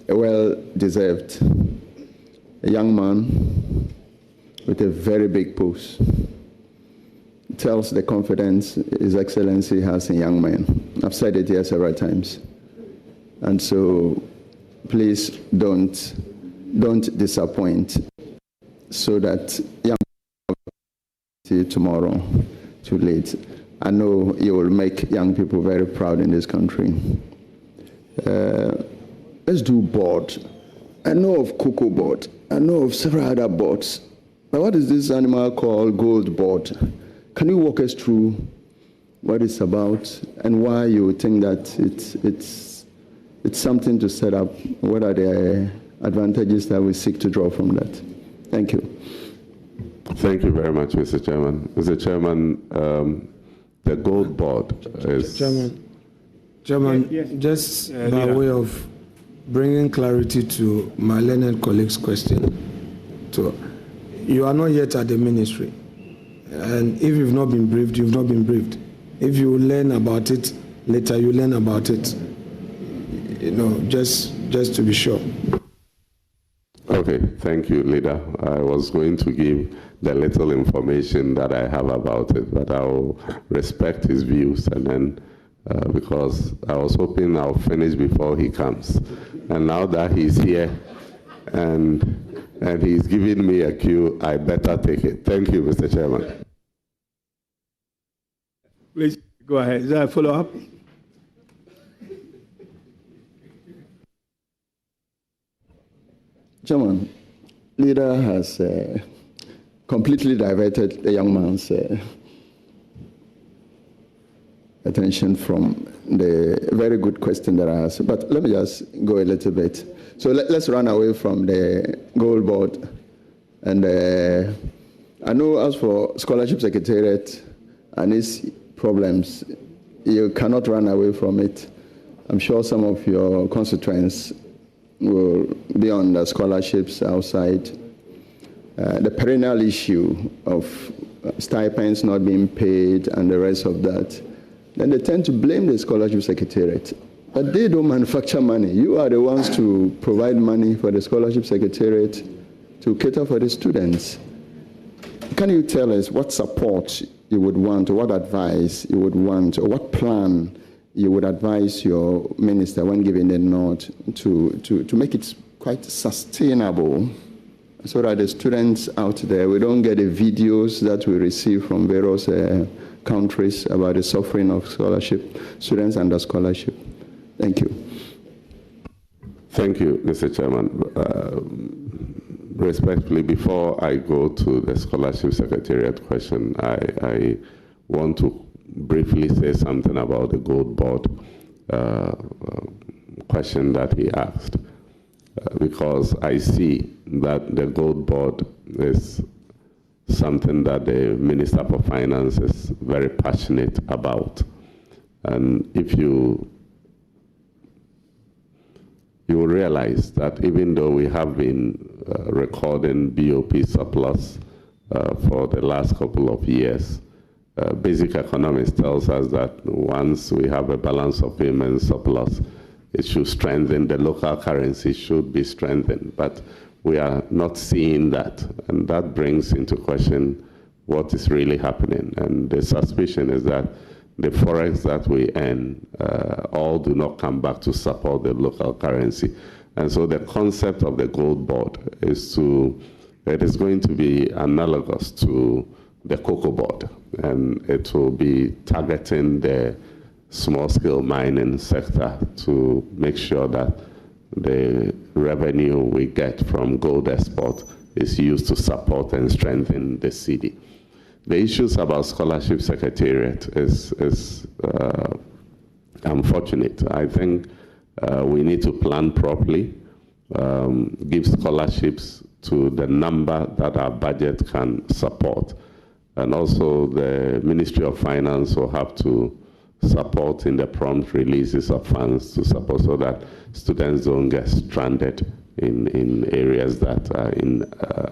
Speaker 12: Well-deserved. A young man with a very big post. It tells the confidence His Excellency has in young men. I've said it here several times. And so please don't disappoint so that young people tomorrow too late. I know you will make young people very proud in this country. Let's do board. I know of cocoa board. I know of several other boards. But what is this animal called gold board? Can you walk us through what it's about and why you think that it's something to set up? What are the advantages that we seek to draw from that? Thank you.
Speaker 21: Thank you very much, Mr. Chairman. Mr. Chairman, the gold board is...
Speaker 3: Chairman,
Speaker 7: yes.
Speaker 3: Just by way of bringing clarity to my learned colleague's question, you are not yet at the ministry. And if you've not been briefed, you've not been briefed. If you learn about it later, you learn about it. Just to be sure.
Speaker 21: Okay, thank you, Leader. I was going to give the little information that I have about it, but I will respect his views, and then because I was hoping I'll finish before he comes. And now that he's here and he's giving me a cue, I better take it. Thank you, Mr. Chairman.
Speaker 7: Please go ahead. Is there a follow-up?
Speaker 12: Chairman, Leader has completely diverted the young man's attention from the very good question that I asked. But let me just go a little bit. So let's run away from the gold board. And I know as for Scholarship Secretariat and its problems, you cannot run away from it. I'm sure some of your constituents will be on the scholarships outside. The perennial issue of stipends not being paid and the rest of that. Then they tend to blame the Scholarship Secretariat. But they don't manufacture money. You are the ones to provide money for the Scholarship Secretariat to cater for the students. Can you tell us what support you would want, or what advice you would want, or what plan you would advise your minister when giving the nod to make it quite sustainable, so that the students out there, we don't get the videos that we receive from various countries about the suffering of scholarship, students under scholarship. Thank you.
Speaker 21: Thank you, Mr. Chairman. Respectfully, before I go to the Scholarship Secretariat question, I want to briefly say something about the gold board question that he asked, because I see that the gold board is something that the Minister for Finance is very passionate about. And if you will realize that even though we have been recording BOP surplus for the last couple of years, basic economics tells us that once we have a balance of payments surplus, it should strengthen, the local currency should be strengthened. But we are not seeing that, and that brings into question what is really happening. And the suspicion is that the forex that we earn all do not come back to support the local currency. And so the concept of the gold board is it is going to be analogous to the cocoa board, and it will be targeting the small-scale mining sector to make sure that the revenue we get from gold export is used to support and strengthen the city. The issues about Scholarship Secretariat is unfortunate. I think we need to plan properly, give scholarships to the number that our budget can support. And also the Ministry of Finance will have to support in the prompt releases of funds to support so that students don't get stranded in areas that are in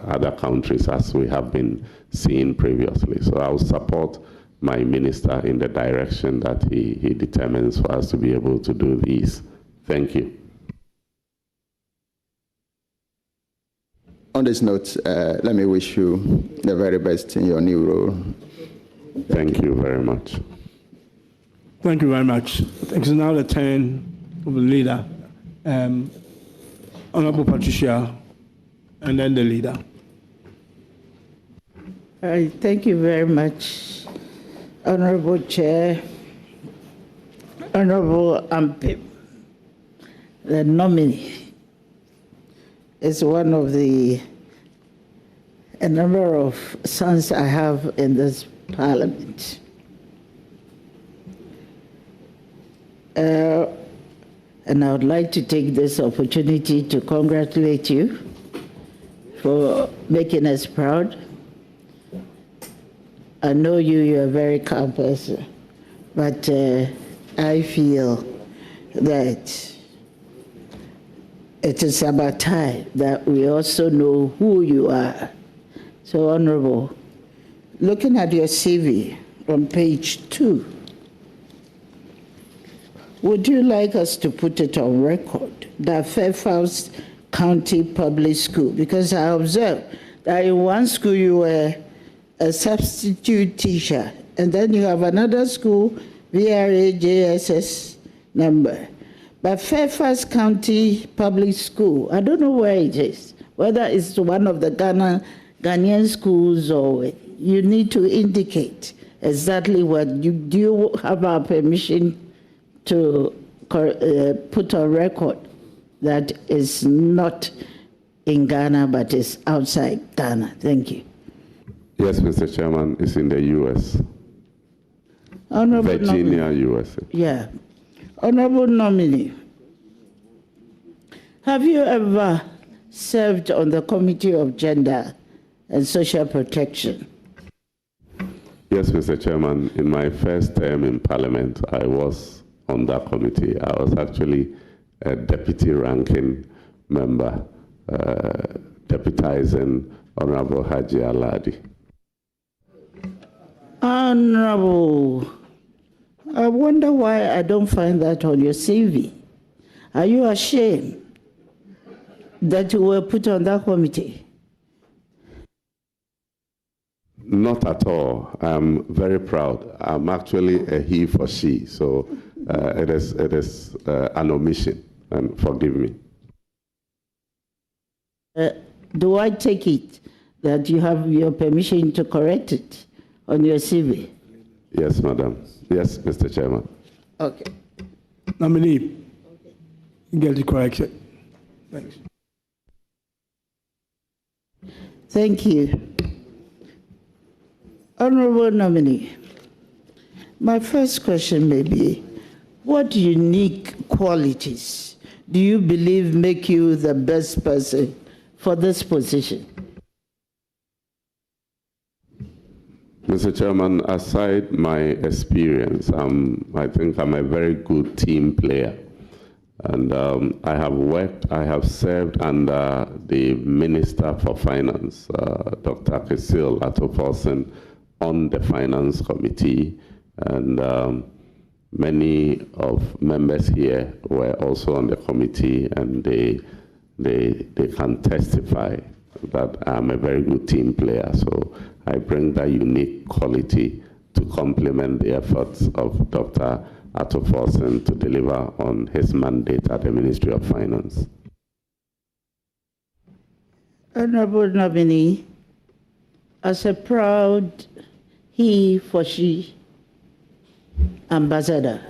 Speaker 21: other countries, as we have been seeing previously. So I will support my minister in the direction that he determines for us to be able to do these. Thank you.
Speaker 12: On this note, let me wish you the very best in your new role.
Speaker 21: Thank you very much.
Speaker 7: Thank you very much. It's now the turn of the leader, Honorable Patricia, and then the leader.
Speaker 18: Thank you very much, Honorable Chair, Honorable Ampim. The nominee is one of a number of sons I have in this Parliament. And I would like to take this opportunity to congratulate you for making us proud. I know you're a very calm person, but I feel that it is about time that we also know who you are. So, Honorable, looking at your CV on page 2, would you like us to put it on record that Fairfax County Public School, because I observed that in one school you were a substitute teacher, and then you have another school, VRA JSS number. But Fairfax County Public School, I don't know where it is, whether it's one of the Ghanaian schools, or you need to indicate exactly what you do. You have our permission to put on record that is not in Ghana but is outside Ghana. Thank you.
Speaker 21: Yes, Mr. Chairman, it's in the U.S.
Speaker 18: Honorable
Speaker 21: Virginia,
Speaker 18: nominee.
Speaker 21: USA.
Speaker 18: Yeah. Honorable nominee, have you ever served on the Committee of Gender and Social Protection?
Speaker 21: Yes, Mr. Chairman, in my first term in Parliament, I was on that committee. I was actually a deputy ranking member, deputizing Honorable Haji Aladi.
Speaker 18: Honorable, I wonder why I don't find that on your CV. Are you ashamed that you were put on that committee?
Speaker 21: Not at all. I'm very proud. I'm actually a he for she, so it is an omission, and forgive me.
Speaker 18: Do I take it that you have your permission to correct it on your CV?
Speaker 21: Yes, madam. Yes, Mr. Chairman.
Speaker 18: Okay.
Speaker 7: Nominee, get the correction. Thanks.
Speaker 18: Thank you. Honorable nominee, my first question may be, what unique qualities do you believe make you the best person for this position?
Speaker 21: Mr. Chairman, aside my experience, I think I'm a very good team player. And I have served under the Minister for Finance, Dr. Kesil Atoforsen, on the Finance Committee. And many of members here were also on the committee, and they can testify that I'm a very good team player. So I bring that unique quality to complement the efforts of Dr. Atoforsen to deliver on his mandate at the Ministry of Finance.
Speaker 18: Honorable nominee, as a proud he for she ambassador,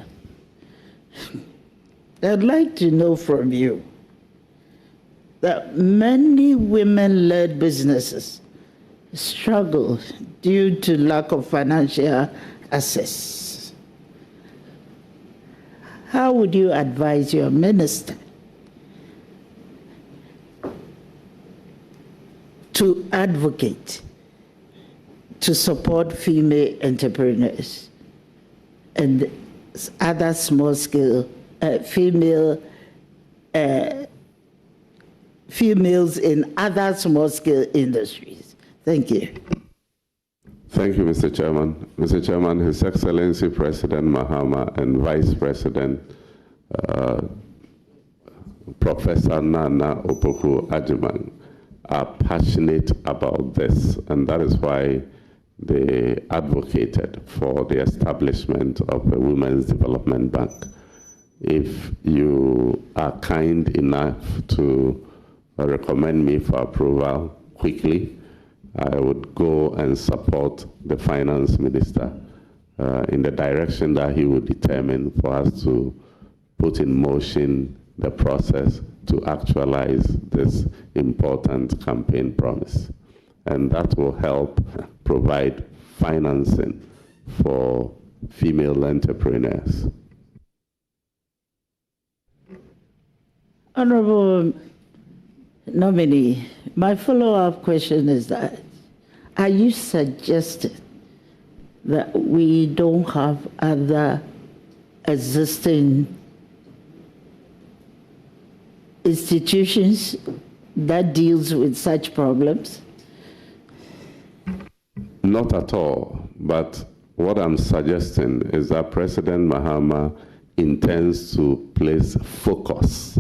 Speaker 18: I'd like to know from you that many women-led businesses struggle due to lack of financial access. How would you advise your minister to advocate to support female entrepreneurs and other small-scale female females in other small-scale industries? Thank you.
Speaker 21: Thank you, Mr. Chairman. Mr. Chairman, His Excellency President Mahama and Vice President Professor Nana Opoku-Agyeman are passionate about this, and that is why they advocated for the establishment of a Women's Development Bank. If you are kind enough to recommend me for approval quickly, I would go and support the Finance Minister in the direction that he would determine for us to put in motion the process to actualize this important campaign promise. And that will help provide financing for female entrepreneurs.
Speaker 18: Honorable Nominee, my follow-up question is that, are you suggesting that we don't have other existing institutions that deals with such problems?
Speaker 21: Not at all, but what I'm suggesting is that President Mahama intends to place focus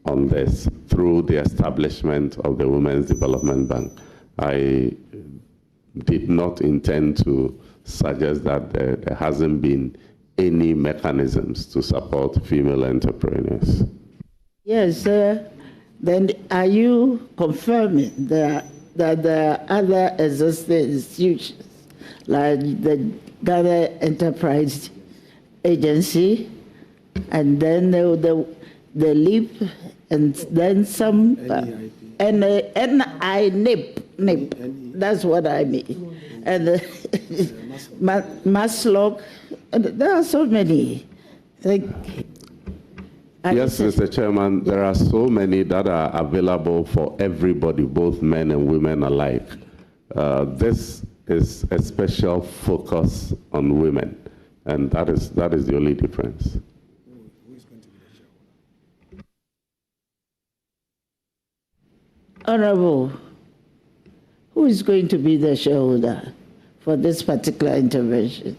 Speaker 21: on this through the establishment of the Women's Development Bank. I did not intend to suggest that there hasn't been any mechanisms to support female entrepreneurs.
Speaker 18: Yes, then are you confirming that there are other existing institutions like the Ghana Enterprise Agency and then the LEAP and then some NIP, that's what I mean, and MASLOC, and there are so many.
Speaker 21: Yes, Mr. Chairman, there are so many that are available for everybody, both men and women alike. This is a special focus on women, and that is the only difference.
Speaker 18: Honorable, who is going to be the shareholder for this particular intervention?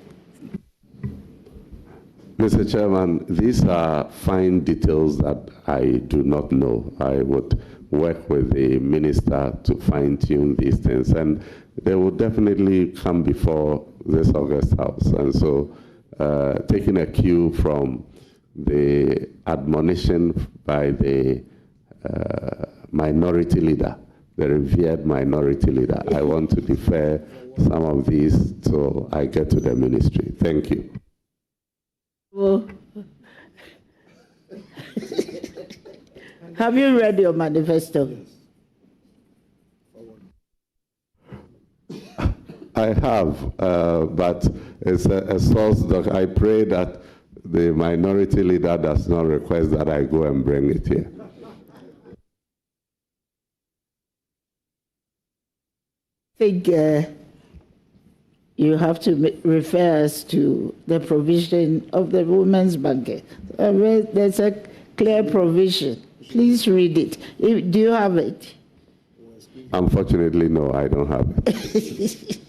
Speaker 21: Mr. Chairman, these are fine details that I do not know. I would work with the minister to fine-tune these things, and they will definitely come before this August House. And so, taking a cue from the admonition by the minority leader, the revered minority leader, I want to defer some of these till I get to the ministry. Thank you.
Speaker 18: Well, have you read your manifesto?
Speaker 21: I have, but it's a source doc. I pray that the minority leader does not request that I go and bring it here.
Speaker 18: I think you have to refer us to the provision of the Women's Bank. There's a clear provision. Please read it. Do you have it?
Speaker 21: Unfortunately, no, I don't have it.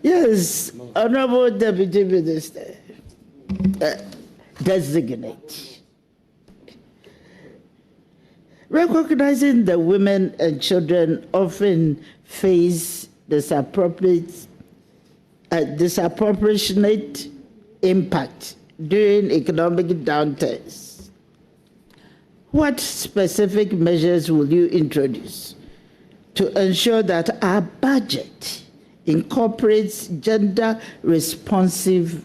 Speaker 18: Yes, Honorable Deputy Minister, designate. Recognizing that women and children often face disproportionate impact during economic downturns, what specific measures will you introduce to ensure that our budget incorporates gender-responsive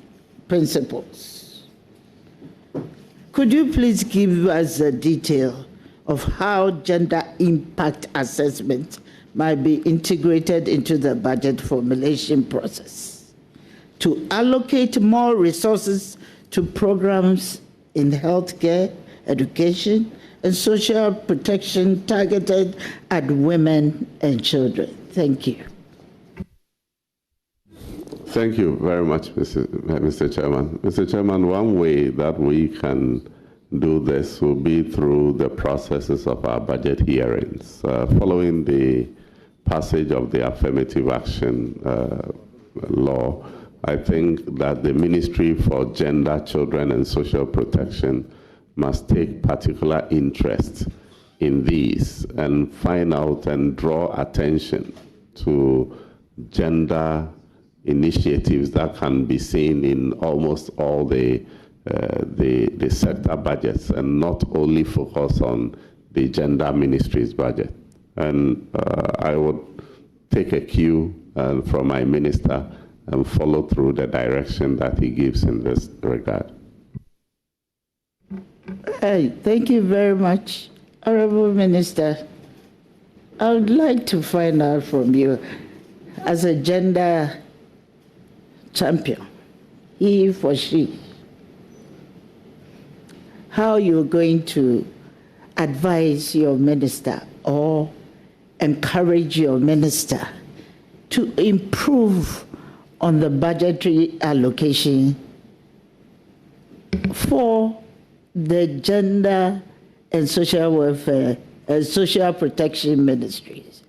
Speaker 18: principles? Could you please give us a detail of how gender impact assessment might be integrated into the budget formulation process to allocate more resources to programs in healthcare education, and social protection targeted at women and children. Thank you.
Speaker 21: Thank you very much, Mr. Chairman. Mr. Chairman, one way that we can do this will be through the processes of our budget hearings. Following the passage of the affirmative action law, I think that the Ministry for Gender, Children and Social Protection must take particular interest in these and find out and draw attention to gender initiatives that can be seen in almost all the sector budgets, and not only focus on the gender ministry's budget. And I would take a cue from my minister and follow through the direction that he gives in this regard.
Speaker 18: Hey, thank you very much, Honorable Minister. I would like to find out from you, as a gender champion, he for she, how you're going to advise your minister or encourage your minister to improve on the budgetary allocation for the gender and social welfare and social protection ministries.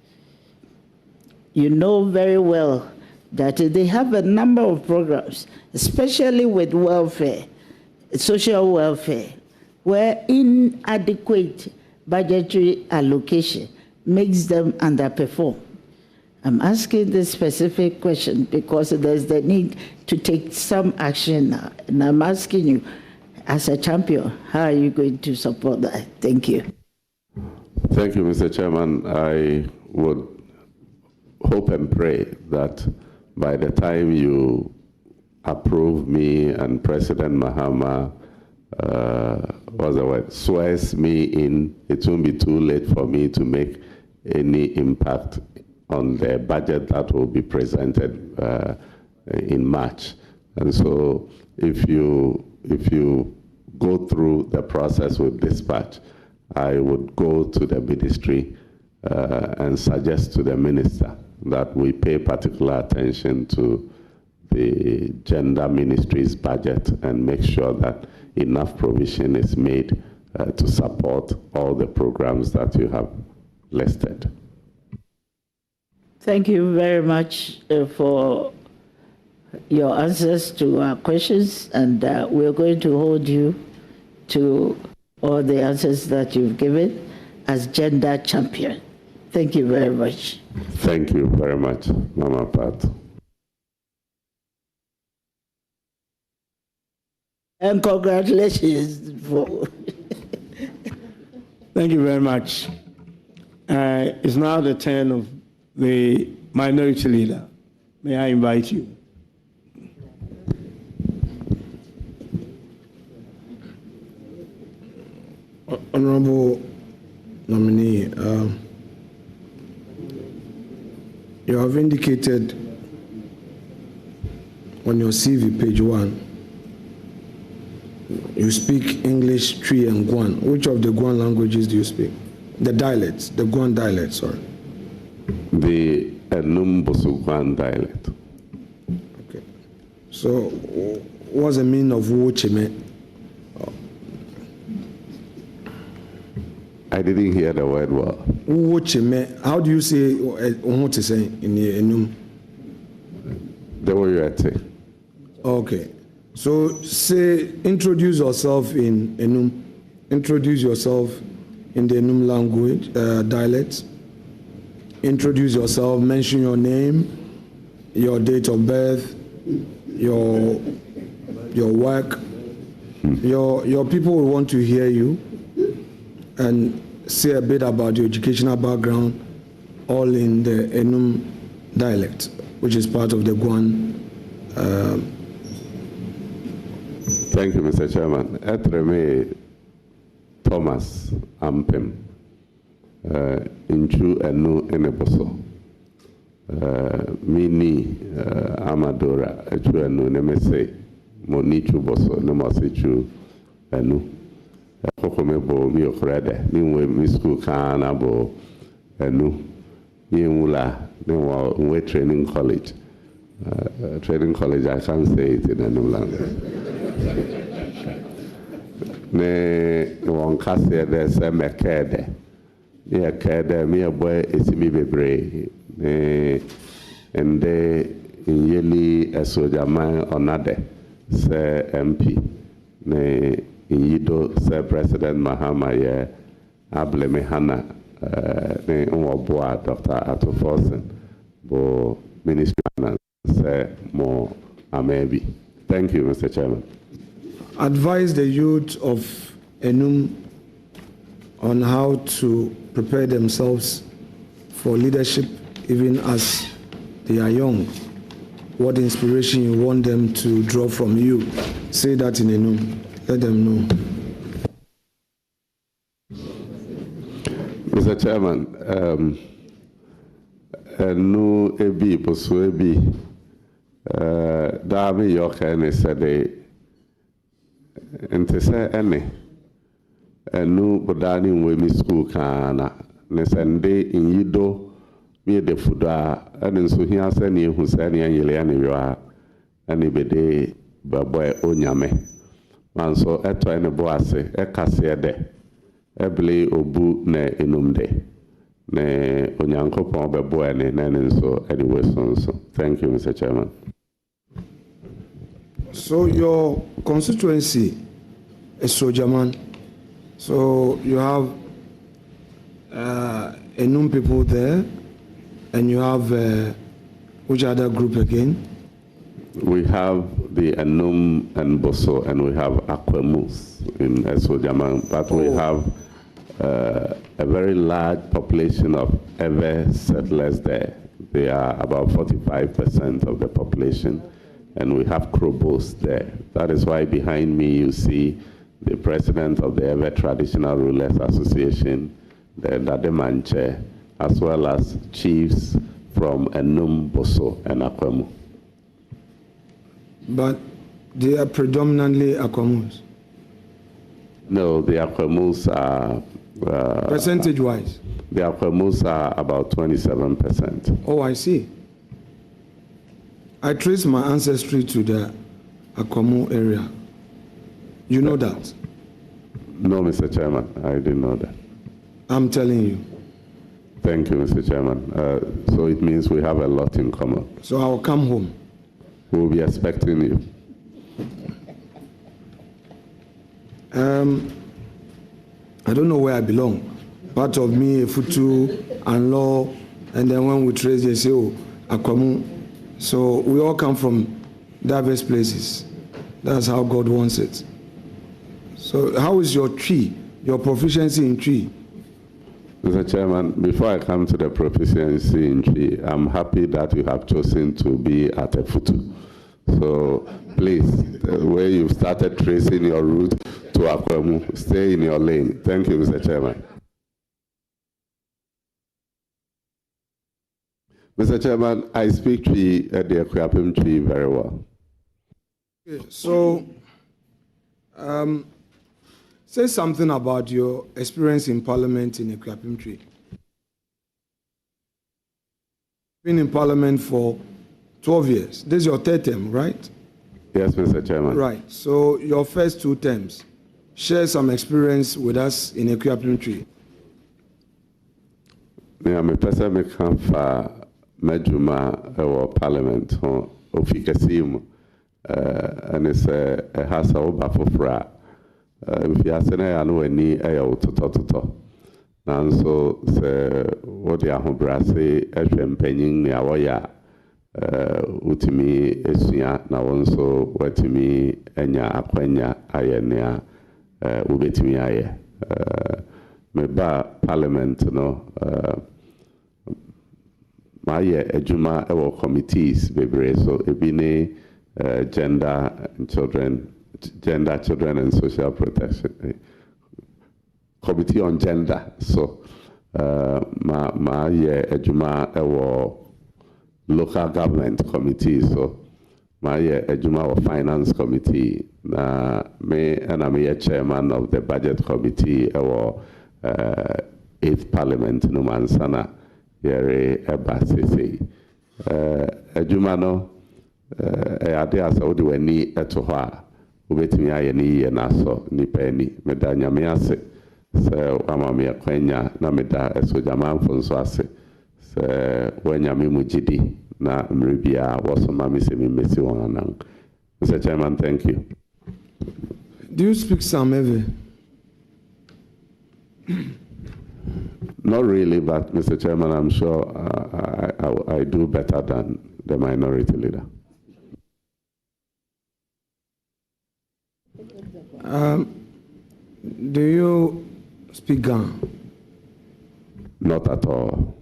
Speaker 18: You know very well that they have a number of programs, especially with welfare, social welfare, where inadequate budgetary allocation makes them underperform. I'm asking this specific question because there's the need to take some action now. And I'm asking you, as a champion, how are you going to support that? Thank you.
Speaker 21: Thank you, Mr. Chairman. I would hope and pray that by the time you approve me and President Mahama swears me in, it won't be too late for me to make any impact on the budget that will be presented in March. And so if you go through the process with dispatch, I would go to the ministry and suggest to the minister that we pay particular attention to the gender ministry's budget and make sure that enough provision is made to support all the programs that you have listed.
Speaker 18: Thank you very much for your answers to our questions, and we're going to hold you to all the answers that you've given as gender champion. Thank you very much.
Speaker 21: Thank you very much, Mama Pat.
Speaker 18: And congratulations for
Speaker 7: Thank you very much. It's now the turn of the minority leader. May I invite you?
Speaker 2: Honorable nominee, you have indicated on your CV, page 1, you speak English, Twi, and Guan. Which of the Guan languages do you speak? The dialects, the Guan dialects, sorry.
Speaker 21: The Enum-Bosu Guan dialect.
Speaker 2: Okay. So, what's the meaning of Wocheme?
Speaker 21: I didn't hear the word well.
Speaker 2: Wocheme, how do you say what to say in the Enum?
Speaker 21: The way you are saying.
Speaker 2: Okay. So say, introduce yourself in Enum. Introduce yourself in the Enum language, dialect. Introduce yourself, mention your name, your date of birth, your work. Your people will want to hear you, and say a bit about your educational background, all in the Enum dialect, which is part of the Guan.
Speaker 21: Thank you, Mr. Chairman. Etreme Thomas Ampem, Inchu Enu Eneboso, Mini Amadora, Echu Enu Nemese, Monichu Boso, Nemasichu Enu. Kokomebo, mi okrede, mi school kana bo, enu, mi mula, we training college. Training college, I can't say it in a new language. Ne one cast there, some kede. Me a kede, me a boy, it's me bebre. And they in yearly a soldier man or nade, say MP. Ne in Yido, say President Mahama, ye, Ableme Hana, ne Unwaboa, Dr. Atto Forsen, bo Ministerial, say more, maybe. Thank you, Mr. Chairman.
Speaker 3: Advise the youth of Enum on how to prepare themselves for leadership even as they are young. What inspiration you want them to draw from you? Say that in Enum. Let them know.
Speaker 21: Mr. Chairman, Enu Ebi, Posu Ebi, Dami Yoke said nti sɛ ɛne ɛnu bodani nwemi school kana ne sɛnde nyido mi de fuda ɛne nso hia sɛ ne ehu sɛ ne anyele ane wiwa ɛne bede babɔ onyame manso ɛtɔ ne bo ase ɛkase de ɛble obu na enumde ne onyankopɔn bɛbɔ ɛne na ne nso ɛde wesonso. Thank you, Mr. Chairman.
Speaker 3: So your constituency is Sojaman. So you have Enum people there, and you have which other group again?
Speaker 21: We have the Enum and Boso, and we have Akwemus in Sojaman, but we have a very large population of Ewe settlers there. They are about 45% of the population. And we have Krobos there. That is why behind me you see the president of the Ewe Traditional Rulers Association, the Dademanche, as well as chiefs from Enum, Boso, and Akwemu.
Speaker 3: But they are predominantly Akwemus?
Speaker 21: No, the Akwemus are...
Speaker 3: percentage-wise?
Speaker 21: The Akwemus are about 27%.
Speaker 3: Oh, I see. I traced my ancestry to the Akwemu area. You know that?
Speaker 21: No, Mr. Chairman, I didn't know that.
Speaker 3: I'm telling you.
Speaker 21: Thank you, Mr. Chairman. So it means we have a lot in common.
Speaker 3: So I'll come home.
Speaker 21: We'll be expecting you.
Speaker 3: I don't know where I belong. Part of me, a Futu and law, and then when we trace, they say, oh, Akwemu. So we all come from diverse places. That's how God wants it. So how is your tree, your proficiency in tree?
Speaker 21: Mr. Chairman, before I come to the proficiency in tree, I'm happy that you have chosen to be at a Futu. So please, where you've started tracing your route to Akwemu, stay in your lane. Thank you, Mr. Chairman. Mr. Chairman, I speak tree at the Equiapim tree very well.
Speaker 3: Okay, so, say something about your experience in Parliament in Equiapim tree. Been in Parliament for 12 years. This is your third term, right?
Speaker 21: Yes, Mr. Chairman.
Speaker 3: Right. So your first 2 terms, share some experience with us in Equiapim tree.
Speaker 21: Yeah, my person may come for Medjuma or Parliament or Ofikasim, and it's a house of Bafofra. If you ask I know any to. And so, what they are brase, champagne, Niawaya, Utimi, Esia, Nawonso, Wetimi, Enya, Aquenya, Ayenia, Ubetimi Aye. Meba Parliament, no. My ejuma ewo committees bebre so ebine gender, children and social protection committee on gender. So my ejuma ewo local government committee. So my Ejuma Finance Committee, me and I'm a chairman of the Budget Committee or 8th Parliament no Mansana Yere Ebasisi. Ejuma no ade asa odi wani eto ho a obetimi aye ni ye na so ni pani meda nyame ase se amame akwanya na meda esoja manfo nso ase se wanyame mujidi na mribia wasoma me se me mesi won anan. Mr. Chairman, thank you.
Speaker 3: Do you speak some ever?
Speaker 21: Not really, but Mr. Chairman, I'm sure I do better than the minority leader.
Speaker 3: Do you speak Ghana?
Speaker 21: Not at all.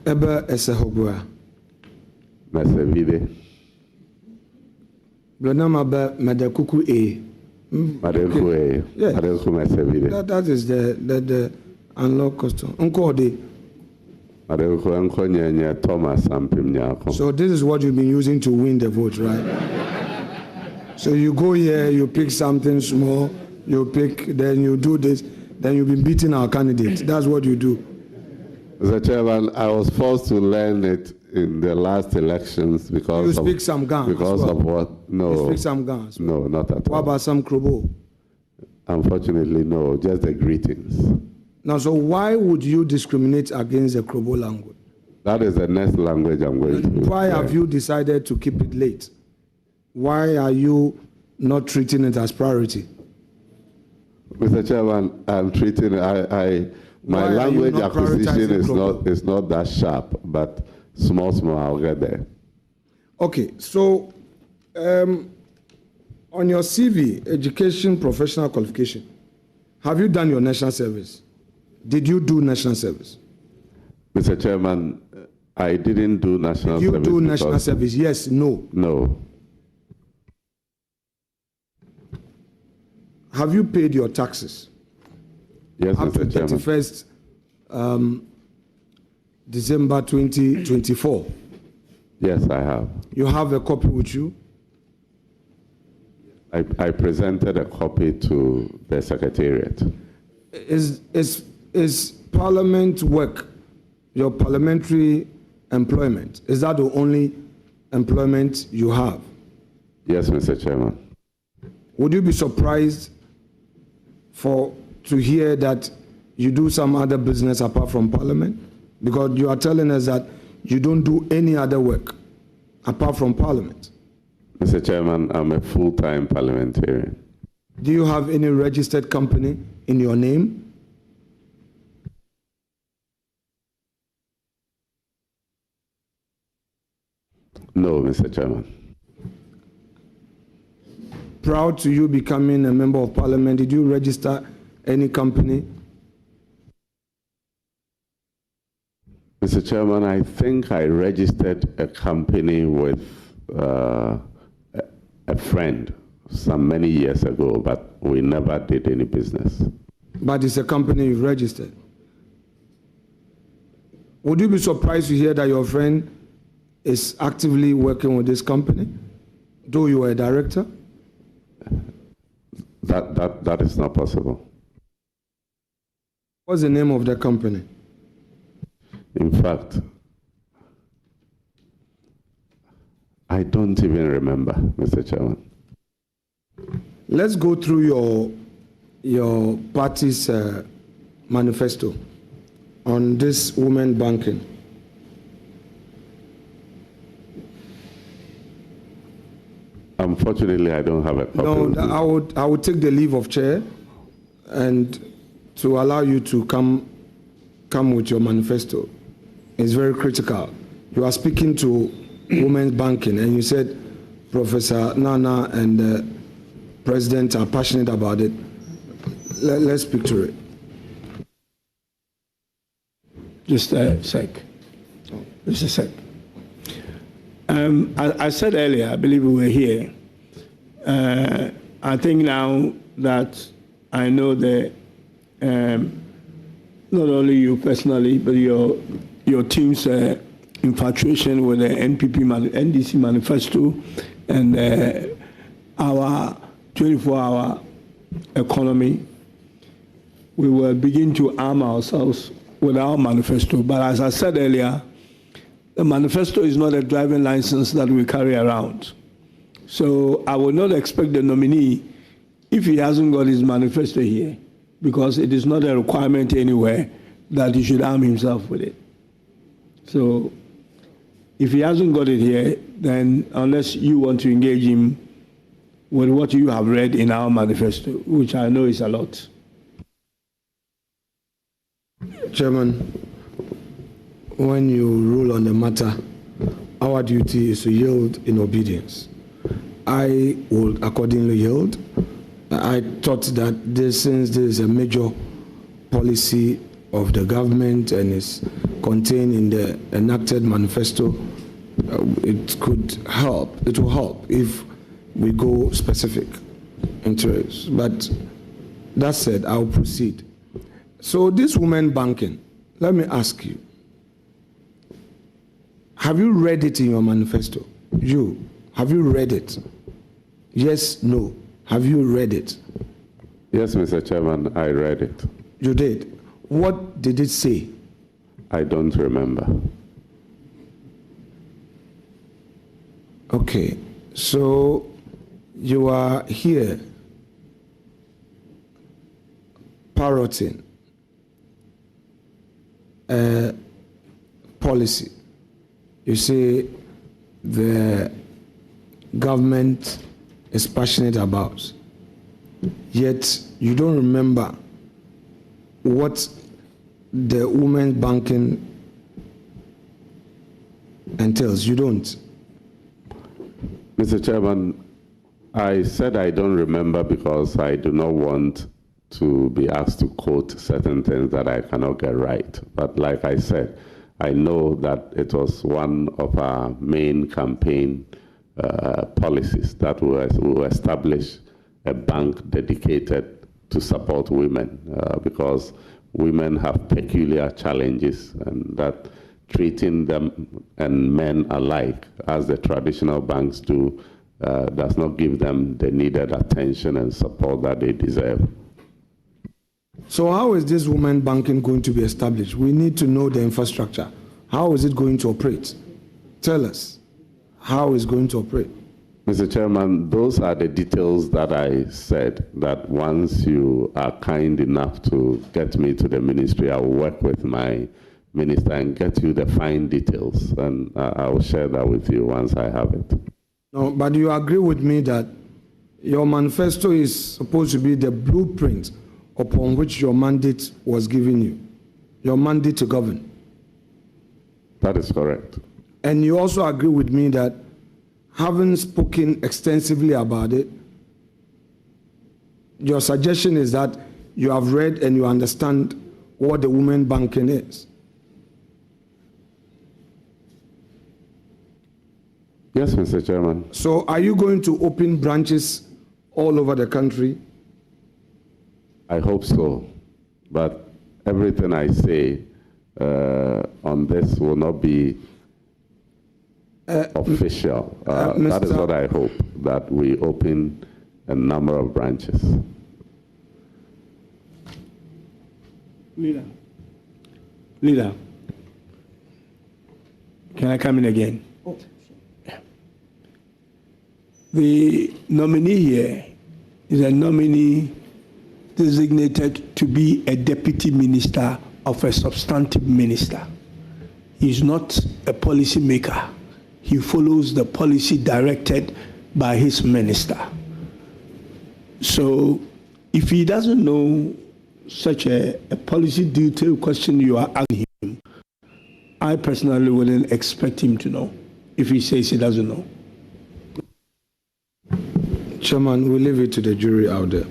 Speaker 3: Ebe esehogwa.
Speaker 21: Mesevide.
Speaker 3: Blonama be medekuku e.
Speaker 21: Madeku e.
Speaker 3: Yes.
Speaker 21: Madeku mesevide.
Speaker 3: That is the unlock custom. Unko de.
Speaker 21: Madeku enko nye Thomas Sampim nyako.
Speaker 3: So this is what you've been using to win the vote, right? So you go here, you pick something small, you pick, then you do this, then you've been beating our candidate. That's what you do.
Speaker 21: Mr. Chairman, I was forced to learn it in the last elections because
Speaker 3: you speak some Ghana
Speaker 21: because
Speaker 3: well.
Speaker 21: Of what? No.
Speaker 3: You speak some Ghana well.
Speaker 21: No, not at all.
Speaker 3: What about some Krobo?
Speaker 21: Unfortunately, no, just the greetings.
Speaker 3: Now, so why would you discriminate against the Krobo language?
Speaker 21: That is the next language I'm going to.
Speaker 3: Why have you decided to keep it late? Why are you not treating it as priority?
Speaker 21: Mr. Chairman, I'm treating my language acquisition is not that sharp, but small I'll get there.
Speaker 3: Okay, so on your CV, education, professional qualification, have you done your national service? Did you do national service?
Speaker 21: Mr. Chairman, I didn't do national service.
Speaker 3: Did you do national service? Yes, no.
Speaker 21: No.
Speaker 3: Have you paid your taxes?
Speaker 21: Yes,
Speaker 3: up
Speaker 21: Mr.
Speaker 3: to
Speaker 21: Chairman.
Speaker 3: 31st December 2024?
Speaker 21: Yes, I have.
Speaker 3: You have a copy with you?
Speaker 21: I presented a copy to the Secretariat.
Speaker 3: Is Parliament work, your parliamentary employment, is that the only employment you have?
Speaker 21: Yes, Mr. Chairman.
Speaker 3: Would you be surprised to hear that you do some other business apart from Parliament? Because you are telling us that you don't do any other work apart from Parliament.
Speaker 21: Mr. Chairman, I'm a full-time parliamentarian.
Speaker 3: Do you have any registered company in your name?
Speaker 21: No, Mr. Chairman.
Speaker 3: Proud to you becoming a member of Parliament, did you register any company?
Speaker 21: Mr. Chairman, I think I registered a company with a friend many years ago, but we never did any business.
Speaker 3: But it's a company you've registered. Would you be surprised to hear that your friend is actively working with this company, though you are a director?
Speaker 21: That is not possible.
Speaker 3: What's the name of the company?
Speaker 21: In fact, I don't even remember, Mr. Chairman.
Speaker 3: Let's go through your party's manifesto on this women banking.
Speaker 21: Unfortunately, I don't have a copy.
Speaker 3: No, I would take the leave of chair and to allow you to come with your manifesto. It's very critical. You are speaking to women's banking, and you said Professor Nana and the President are passionate about it. Let's speak to it.
Speaker 7: Just a sec. Just a sec. I said earlier, I believe we were here. I think now that I know that not only you personally, but your team's infatuation with the NDC manifesto and our 24-hour economy, we will begin to arm ourselves with our manifesto. But as I said earlier, the manifesto is not a driving license that we carry around. So I will not expect the nominee, if he hasn't got his manifesto here, because it is not a requirement anywhere, that he should arm himself with it. So if he hasn't got it here, then unless you want to engage him with what you have read in our manifesto, which I know is a lot.
Speaker 20: Chairman, when you rule on the matter, our duty is to yield in obedience. I will accordingly yield. I thought that since this is a major policy of the government and is contained in the enacted manifesto, it could help. It will help if we go specific into it. But that said, I'll proceed. So this women banking, let me ask you, have you read it in your manifesto? Have you read it? Yes, no. Have you read it?
Speaker 21: Yes, Mr. Chairman, I read it.
Speaker 20: You did? What did it say?
Speaker 21: I don't remember.
Speaker 20: Okay, so you are here parroting a policy. You say the government is passionate about, yet you don't remember what the women's banking entails. You don't.
Speaker 21: Mr. Chairman, I said I don't remember because I do not want to be asked to quote certain things that I cannot get right. But like I said, I know that it was one of our main campaign policies that will establish a bank dedicated to support women because women have peculiar challenges, and that treating them and men alike as the traditional banks do does not give them the needed attention and support that they deserve.
Speaker 20: So how is this women banking going to be established? We need to know the infrastructure. How is it going to operate? Tell us how it's going to operate.
Speaker 21: Mr. Chairman, those are the details that I said, that once you are kind enough to get me to the ministry, I will work with my minister and get you the fine details, and I will share that with you once I have it.
Speaker 20: No, but you agree with me that your manifesto is supposed to be the blueprint upon which your mandate was given you, your mandate to govern.
Speaker 21: That is correct.
Speaker 20: And you also agree with me that having spoken extensively about it, your suggestion is that you have read and you understand what the women banking is.
Speaker 21: Yes, Mr. Chairman.
Speaker 20: So are you going to open branches all over the country?
Speaker 21: I hope so, but everything I say on this will not be official. That is what I hope, that we open a number of branches.
Speaker 7: Leader, can I come in again? The nominee here is a nominee designated to be a deputy minister of a substantive minister. He's not a policy maker. He follows the policy directed by his minister. So if he doesn't know such a policy detailed question you are asking him, I personally wouldn't expect him to know if he says he doesn't know.
Speaker 20: Chairman, we leave it to the jury out there.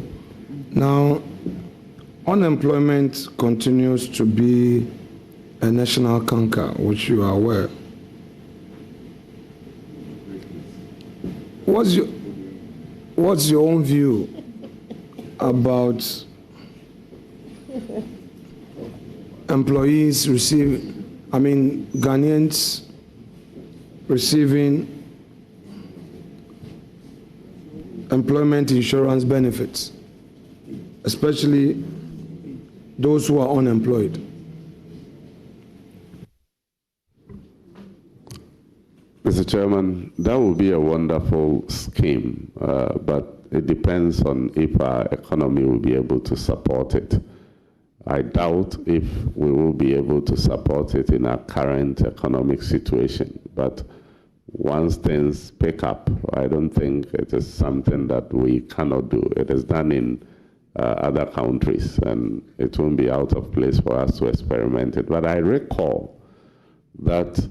Speaker 20: Now, unemployment continues to be a national canker, which you are aware. What's your own view about employees Ghanaians receiving employment insurance benefits, especially those who are unemployed?
Speaker 21: Mr. Chairman, that would be a wonderful scheme, but it depends on if our economy will be able to support it. I doubt if we will be able to support it in our current economic situation, but once things pick up, I don't think it is something that we cannot do. It is done in other countries, and it won't be out of place for us to experiment it. But I recall that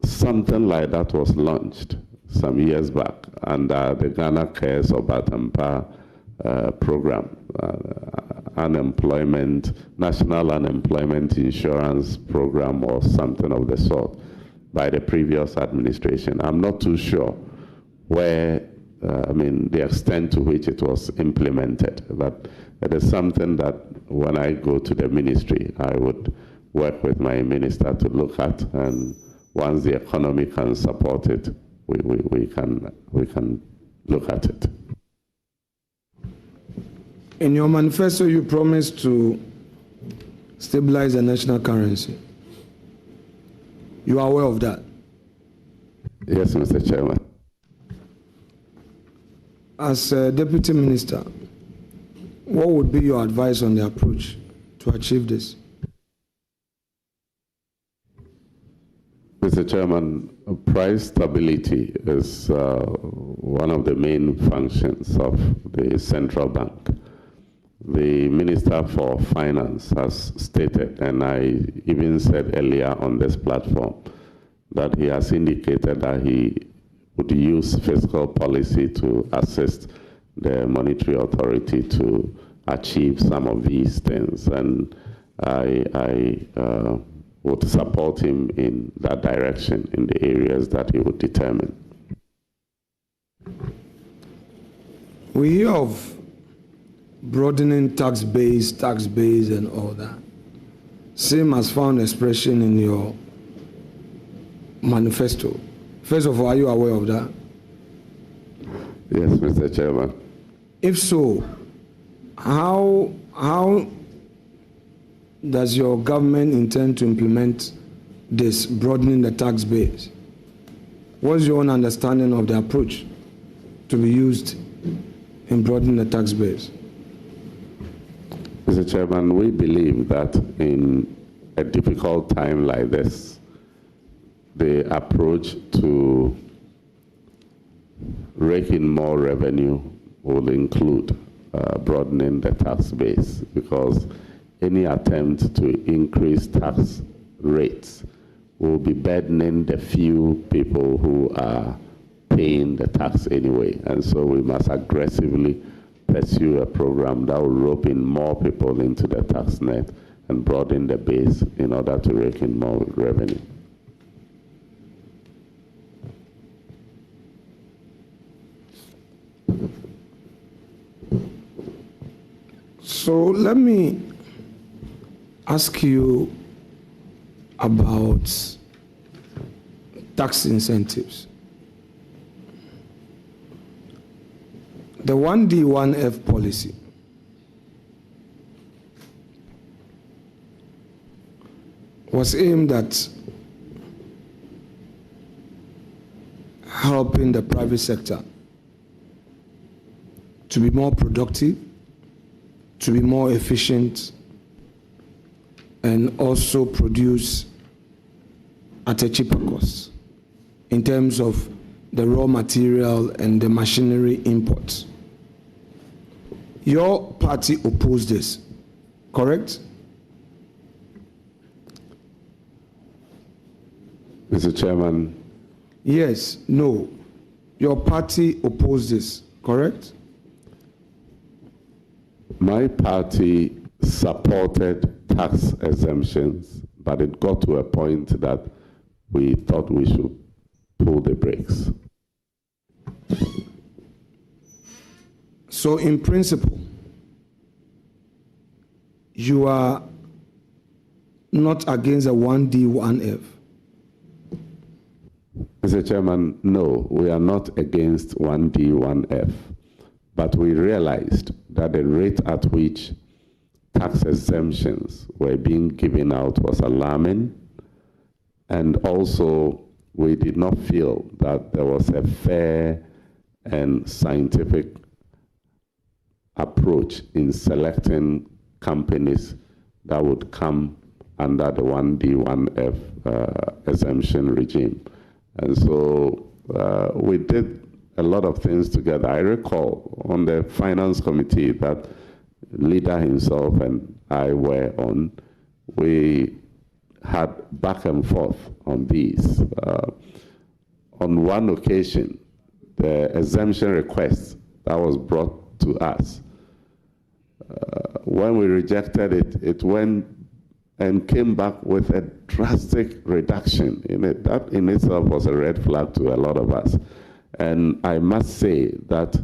Speaker 21: something like that was launched some years back under the Ghana Cares or Batampa program, National Unemployment Insurance Program or something of the sort by the previous administration. I'm not too sure where, the extent to which it was implemented, but it is something that when I go to the ministry, I would work with my minister to look at, and once the economy can support it, we can look at it.
Speaker 20: In your manifesto, you promised to stabilize the national currency. You are aware of that?
Speaker 21: Yes, Mr. Chairman.
Speaker 20: As a deputy minister, what would be your advice on the approach to achieve this?
Speaker 21: Mr. Chairman, price stability is one of the main functions of the central bank. The Minister for Finance has stated, and I even said earlier on this platform, that he has indicated that he would use fiscal policy to assist the monetary authority to achieve some of these things. And I would support him in that direction in the areas that he would determine.
Speaker 20: We hear of broadening tax base, and all that. Same as found expression in your manifesto. First of all, are you aware of that?
Speaker 21: Yes, Mr. Chairman.
Speaker 20: If so, how does your government intend to implement this, broadening the tax base? What's your own understanding of the approach to be used in broadening the tax base?
Speaker 21: Mr. Chairman, we believe that in a difficult time like this, the approach to rake in more revenue will include broadening the tax base, because any attempt to increase tax rates will be burdening the few people who are paying the tax anyway. And so we must aggressively pursue a program that will rope in more people into the tax net and broaden the base in order to rake in more revenue.
Speaker 20: So let me ask you about tax incentives. The 1D, 1F policy was aimed at helping the private sector to be more productive, to be more efficient, and also produce at a cheaper cost in terms of the raw material and the machinery imports. Your party opposed this, correct?
Speaker 21: Mr. Chairman.
Speaker 20: Yes, no. Your party opposed this, correct?
Speaker 21: My party supported tax exemptions, but it got to a point that we thought we should pull the brakes.
Speaker 20: So in principle, you are not against a 1D, 1F?
Speaker 21: Mr. Chairman, no, we are not against 1D, 1F, but we realized that the rate at which tax exemptions were being given out was alarming, and also we did not feel that there was a fair and scientific approach in selecting companies that would come under the 1D, 1F exemption regime. And so we did a lot of things together. I recall on the finance committee that leader himself and I were on, we had back and forth on these. On one occasion, the exemption request that was brought to us, when we rejected it, it went and came back with a drastic reduction in it. That in itself was a red flag to a lot of us. And I must say that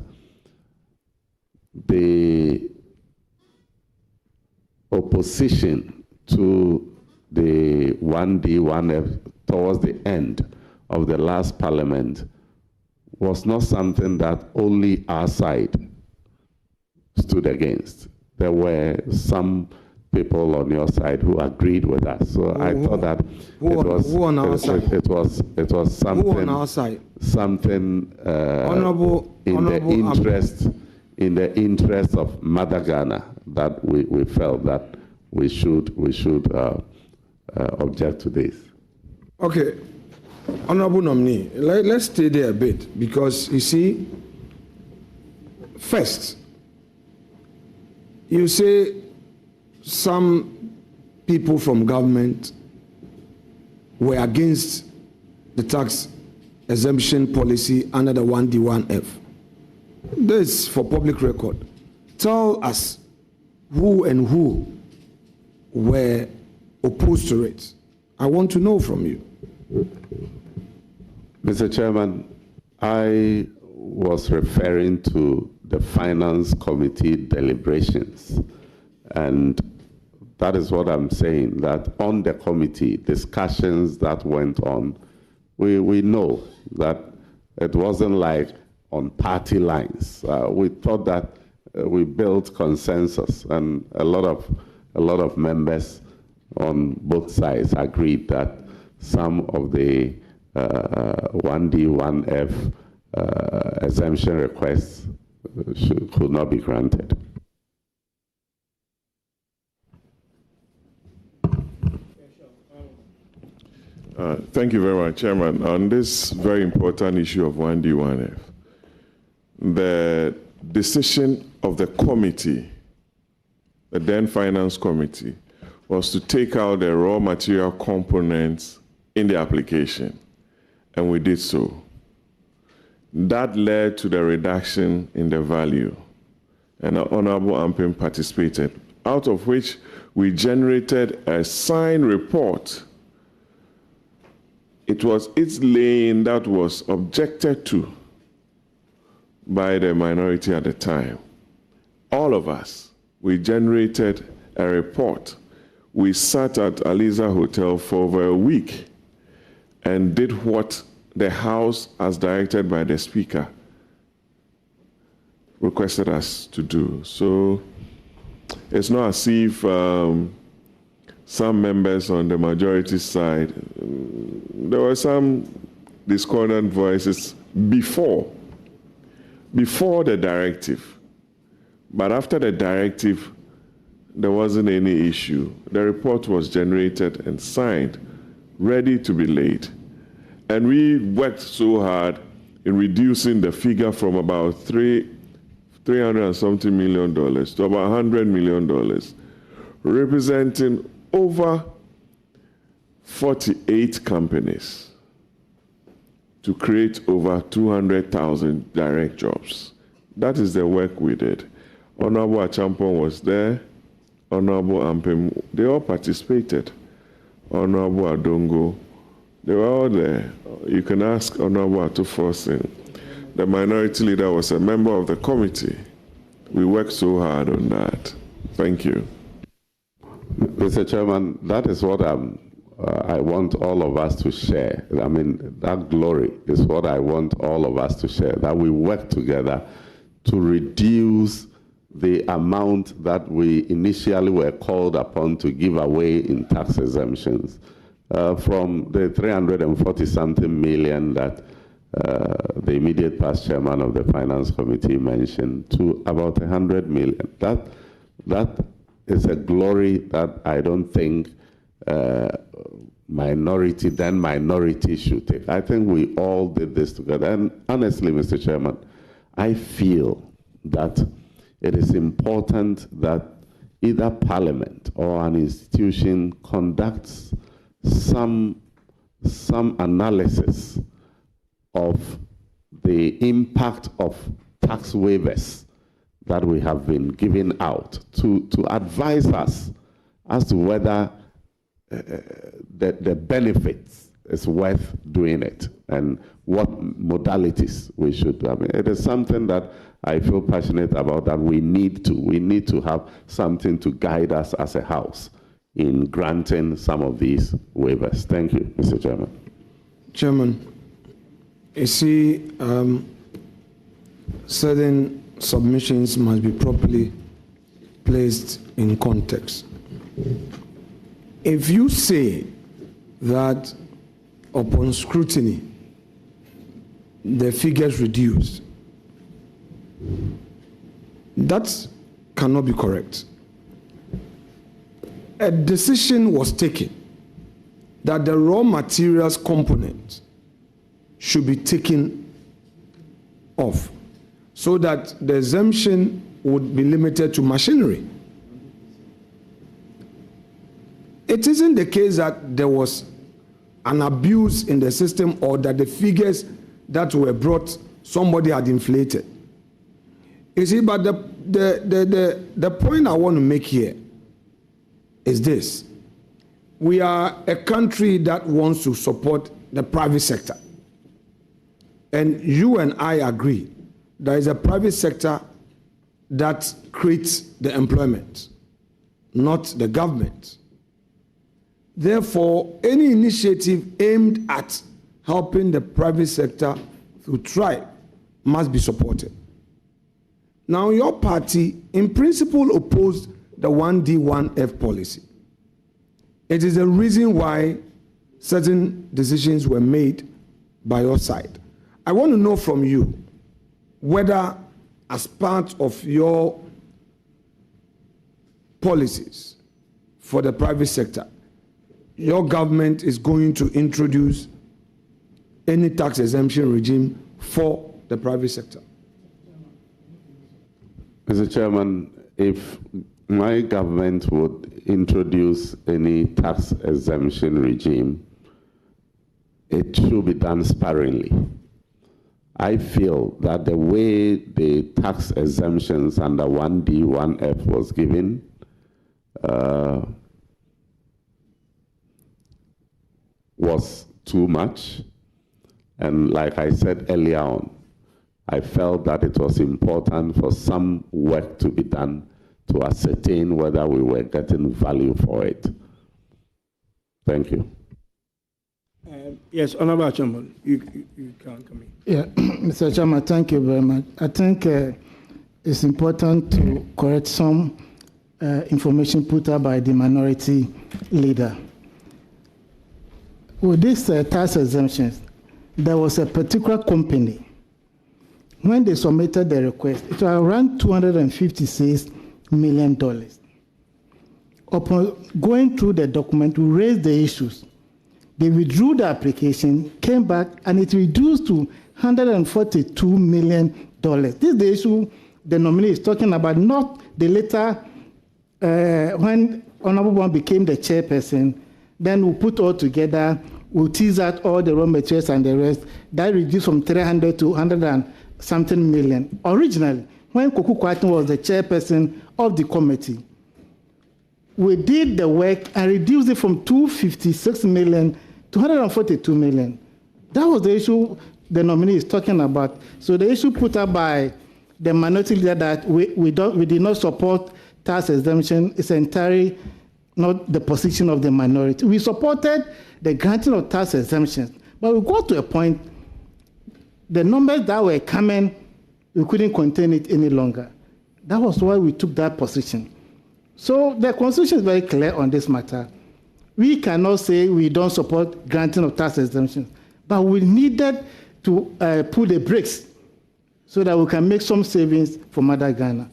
Speaker 21: the opposition to the 1D, 1F towards the end of the last parliament was not something that only our side stood against. There were some people on your side who agreed with us. So I thought that it was something in the interest of Mother Ghana that we felt that we should object to this.
Speaker 20: Okay, Honorable Nominee, let's stay there a bit, because you see, first, you say some people from government were against the tax exemption policy under the 1D, 1F. This for public record. Tell us who and who were opposed to it. I want to know from you.
Speaker 21: Mr. Chairman, I was referring to the Finance Committee deliberations, and that is what I'm saying, that on the committee, discussions that went on, we know that it wasn't like on party lines. We thought that we built consensus, and a lot of members on both sides agreed that some of the 1D, 1F exemption requests could not be granted.
Speaker 11: Thank you very much, Chairman. On this very important issue of 1D, 1F, the decision of the committee, the then Finance Committee, was to take out the raw material components in the application, and we did so. That led to the reduction in the value, and Honorable Ampim participated, out of which we generated a signed report. It was its laying that was objected to by the minority at the time. All of us, we generated a report. We sat at Aliza Hotel for over a week and did what the House, as directed by the Speaker, requested us to do. So it's not as if some members on the majority side, there were some discordant voices before the directive. But after the directive, there wasn't any issue. The report was generated and signed, ready to be laid. And we worked so hard in reducing the figure from about $300 and something million to about $100 million, representing over 48 companies to create over 200,000 direct jobs. That is the work we did. Honorable Achampon was there, Honorable Ampim, they all participated. Honorable Adongo, they were all there. You can ask Honorable Atufosin. The minority leader was a member of the committee. We worked so hard on that. Thank you.
Speaker 21: Mr. Chairman, that is what I'm I want all of us to share. I mean, that glory is what I want all of us to share, that we work together to reduce the amount that we initially were called upon to give away in tax exemptions from the 340-something million that the immediate past chairman of the Finance Committee mentioned to about 100 million. That is a glory that I don't think minority should take. I think we all did this together. And honestly, Mr. Chairman, I feel that it is important that either Parliament or an institution conducts some analysis of the impact of tax waivers that we have been giving out to advise us as to whether the benefits is worth doing it and what modalities we should do. I mean, it is something that I feel passionate about, that we need to have something to guide us as a house in granting some of these waivers. Thank you, Mr. Chairman.
Speaker 20: Chairman, you see, certain submissions must be properly placed in context. If you say that upon scrutiny, the figures reduced, that cannot be correct. A decision was taken that the raw materials component should be taken off so that the exemption would be limited to machinery. It isn't the case that there was an abuse in the system or that the figures that were brought, somebody had inflated. You see, but the point I want to make here is this. We are a country that wants to support the private sector. And you and I agree there is a private sector that creates the employment, not the government. Therefore, any initiative aimed at helping the private sector to thrive must be supported. Now, your party, in principle, opposed the 1D, 1F policy. It is the reason why certain decisions were made by your side. I want to know from you whether, as part of your policies for the private sector, your government is going to introduce any tax exemption regime for the private sector.
Speaker 21: Mr. Chairman, if my government would introduce any tax exemption regime, it should be done sparingly. I feel that the way the tax exemptions under 1D, 1F was given was too much. And like I said earlier on, I felt that it was important for some work to be done to ascertain whether we were getting value for it. Thank you.
Speaker 7: Yes, Honorable Chairman, you can come in.
Speaker 2: Yeah, Mr. Chairman, thank you very much. I think it's important to correct some information put out by the minority leader. With these tax exemptions, there was a particular company. When they submitted the request, it was around $256 million. Upon going through the document, we raised the issues. They withdrew the application, came back, and it reduced to $142 million. This is the issue the nominee is talking about, not the later, when Honorable One became the chairperson, then we put all together, we'll tease out all the raw materials and the rest. That reduced from 300 to 100 and something million. Originally, when Koku Kwatin was the chairperson of the committee, we did the work and reduced it from 256 million to 142 million. That was the issue the nominee is talking about. So the issue put up by the minority leader that we did not support tax exemption is entirely not the position of the minority. We supported the granting of tax exemptions, but we got to a point, the numbers that were coming, we couldn't contain it any longer. That was why we took that position. So the Constitution is very clear on this matter. We cannot say we don't support granting of tax exemptions, but we needed to pull the brakes so that we can make some savings for Mother Ghana.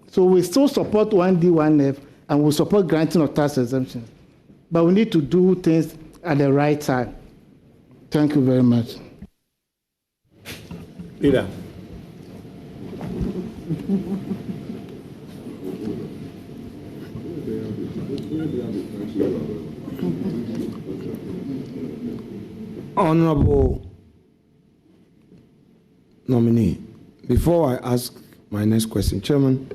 Speaker 2: So we still support 1D, 1F, and we support granting of tax exemptions. But we need to do things at the right time. Thank you very much.
Speaker 7: Leader.
Speaker 20: Honorable nominee, before I ask my next question, Chairman,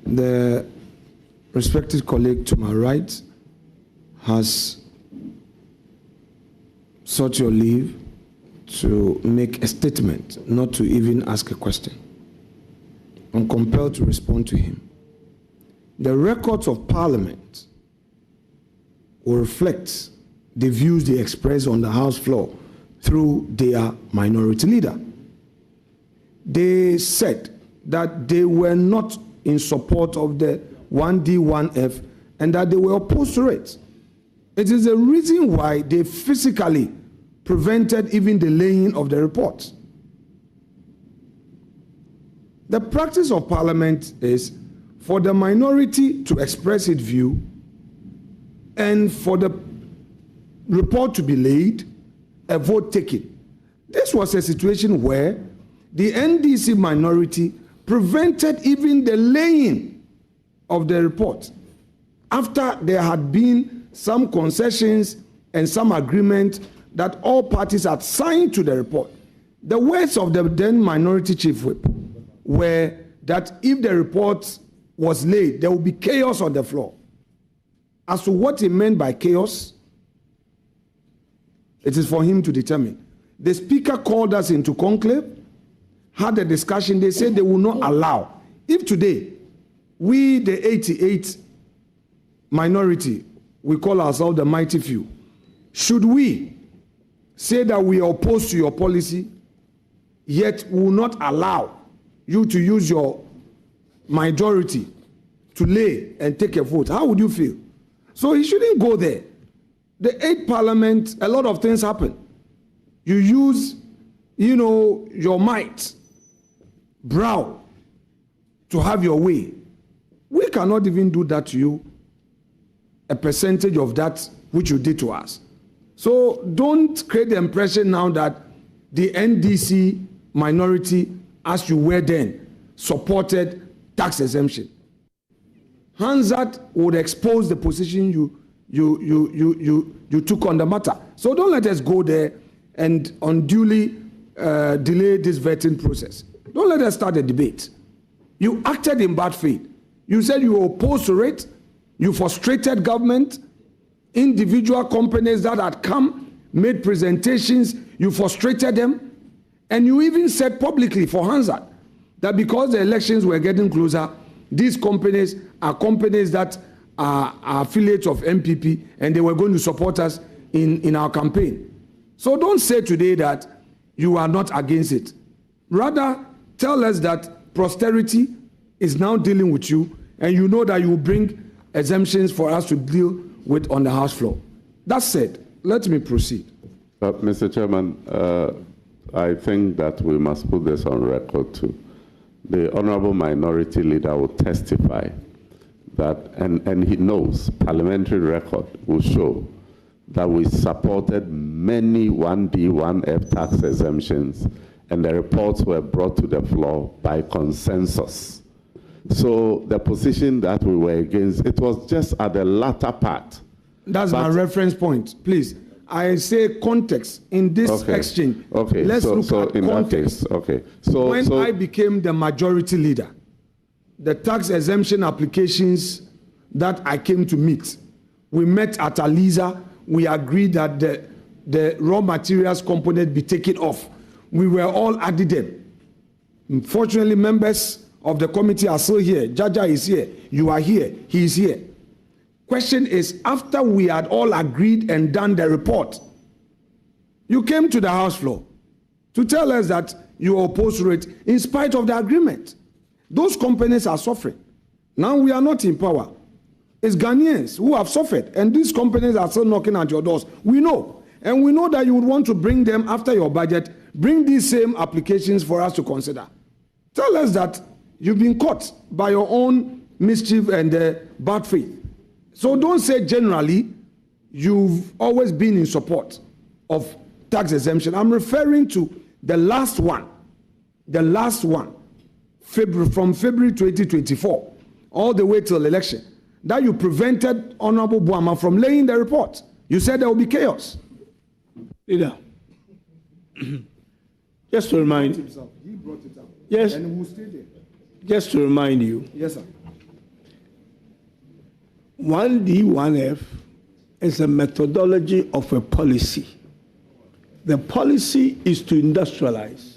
Speaker 20: the respected colleague to my right has sought your leave to make a statement, not to even ask a question. I'm compelled to respond to him. The records of Parliament will reflect the views they express on the House floor through their minority leader. They said that they were not in support of the 1D, 1F, and that they were opposed to it. It is the reason why they physically prevented even the laying of the report. The practice of Parliament is for the minority to express its view and for the report to be laid, a vote taken. This was a situation where the NDC minority prevented even the laying of the report after there had been some concessions and some agreement that all parties had signed to the report. The words of the then minority chief whip were that if the report was laid, there would be chaos on the floor. As to what he meant by chaos, it is for him to determine. The speaker called us into conclave, had a discussion. They said they will not allow. If today, we, the 88 minority, we call ourselves the mighty few, should we say that we are opposed to your policy, yet will not allow you to use your majority to lay and take a vote, how would you feel? So he shouldn't go there. The 8th Parliament, a lot of things happen. You use, your might, brow, to have your way. We cannot even do that to you, a percentage of that which you did to us. So don't create the impression now that the NDC minority, as you were then, supported tax exemption. Hansard would expose the position you took on the matter. So don't let us go there and unduly delay this vetting process. Don't let us start a debate. You acted in bad faith. You said you were opposed to it. You frustrated government. Individual companies that had come, made presentations, you frustrated them. And you even said publicly for Hansard that because the elections were getting closer, these companies are companies that are affiliates of MPP and they were going to support us in our campaign. So don't say today that you are not against it. Rather, tell us that posterity is now dealing with you and you know that you will bring exemptions for us to deal with on the House floor. That said, let me proceed.
Speaker 21: Mr. Chairman, I think that we must put this on record too. The Honorable Minority Leader will testify that, and he knows, parliamentary record will show that we supported many 1D, 1F tax exemptions, and the reports were brought to the floor by consensus. So the position that we were against, it was just at the latter part.
Speaker 20: That's my reference point. Please, I say context in this exchange.
Speaker 21: Okay.
Speaker 20: Let's look at
Speaker 21: in
Speaker 20: context.
Speaker 21: That case, okay. So
Speaker 20: when I became the majority leader, the tax exemption applications that I came to meet, we met at Aliza. We agreed that the raw materials component be taken off. We were all added them. Unfortunately, members of the committee are still here. Jaja is here. You are here. He is here. Question is, after we had all agreed and done the report, you came to the House floor to tell us that you are opposed to it in spite of the agreement. Those companies are suffering. Now we are not in power. It's Ghanaians who have suffered, and these companies are still knocking at your doors. We know. And we know that you would want to bring them after your budget, bring these same applications for us to consider. Tell us that you've been caught by your own mischief and bad faith. So don't say generally you've always been in support of tax exemption. I'm referring to the last one, from February 2024, all the way till election, that you prevented Honorable Boama from laying the report. You said there will be chaos.
Speaker 7: Leader, just to remind you.
Speaker 20: He brought it up.
Speaker 7: Yes.
Speaker 20: And we'll stay there.
Speaker 7: Just to remind you.
Speaker 20: Yes, sir.
Speaker 7: 1D, 1F is a methodology of a policy. The policy is to industrialize.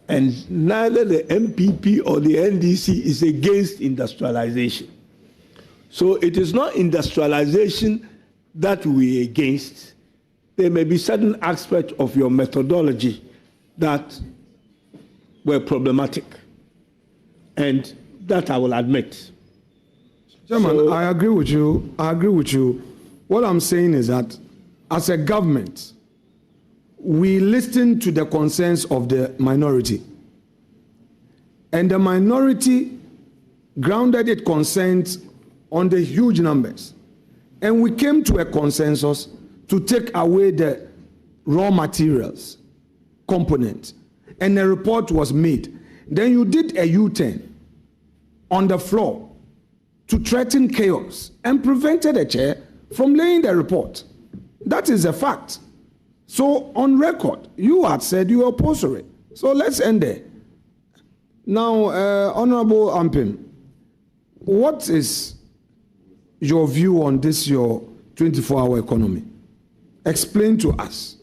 Speaker 7: And neither the MPP or the NDC is against industrialization. So it is not industrialization that we're against. There may be certain aspects of your methodology that were problematic. And that I will admit.
Speaker 20: Chairman, I agree with you. What I'm saying is that as a government, we listen to the concerns of the minority. And the minority grounded its concerns on the huge numbers. And we came to a consensus to take away the raw materials component. And a report was made. Then you did a U-turn on the floor to threaten chaos and prevented the chair from laying the report. That is a fact. So on record, you had said you were opposed to it. So let's end there. Now, Honorable Ampim, what is your view on this, your 24-hour economy? Explain to us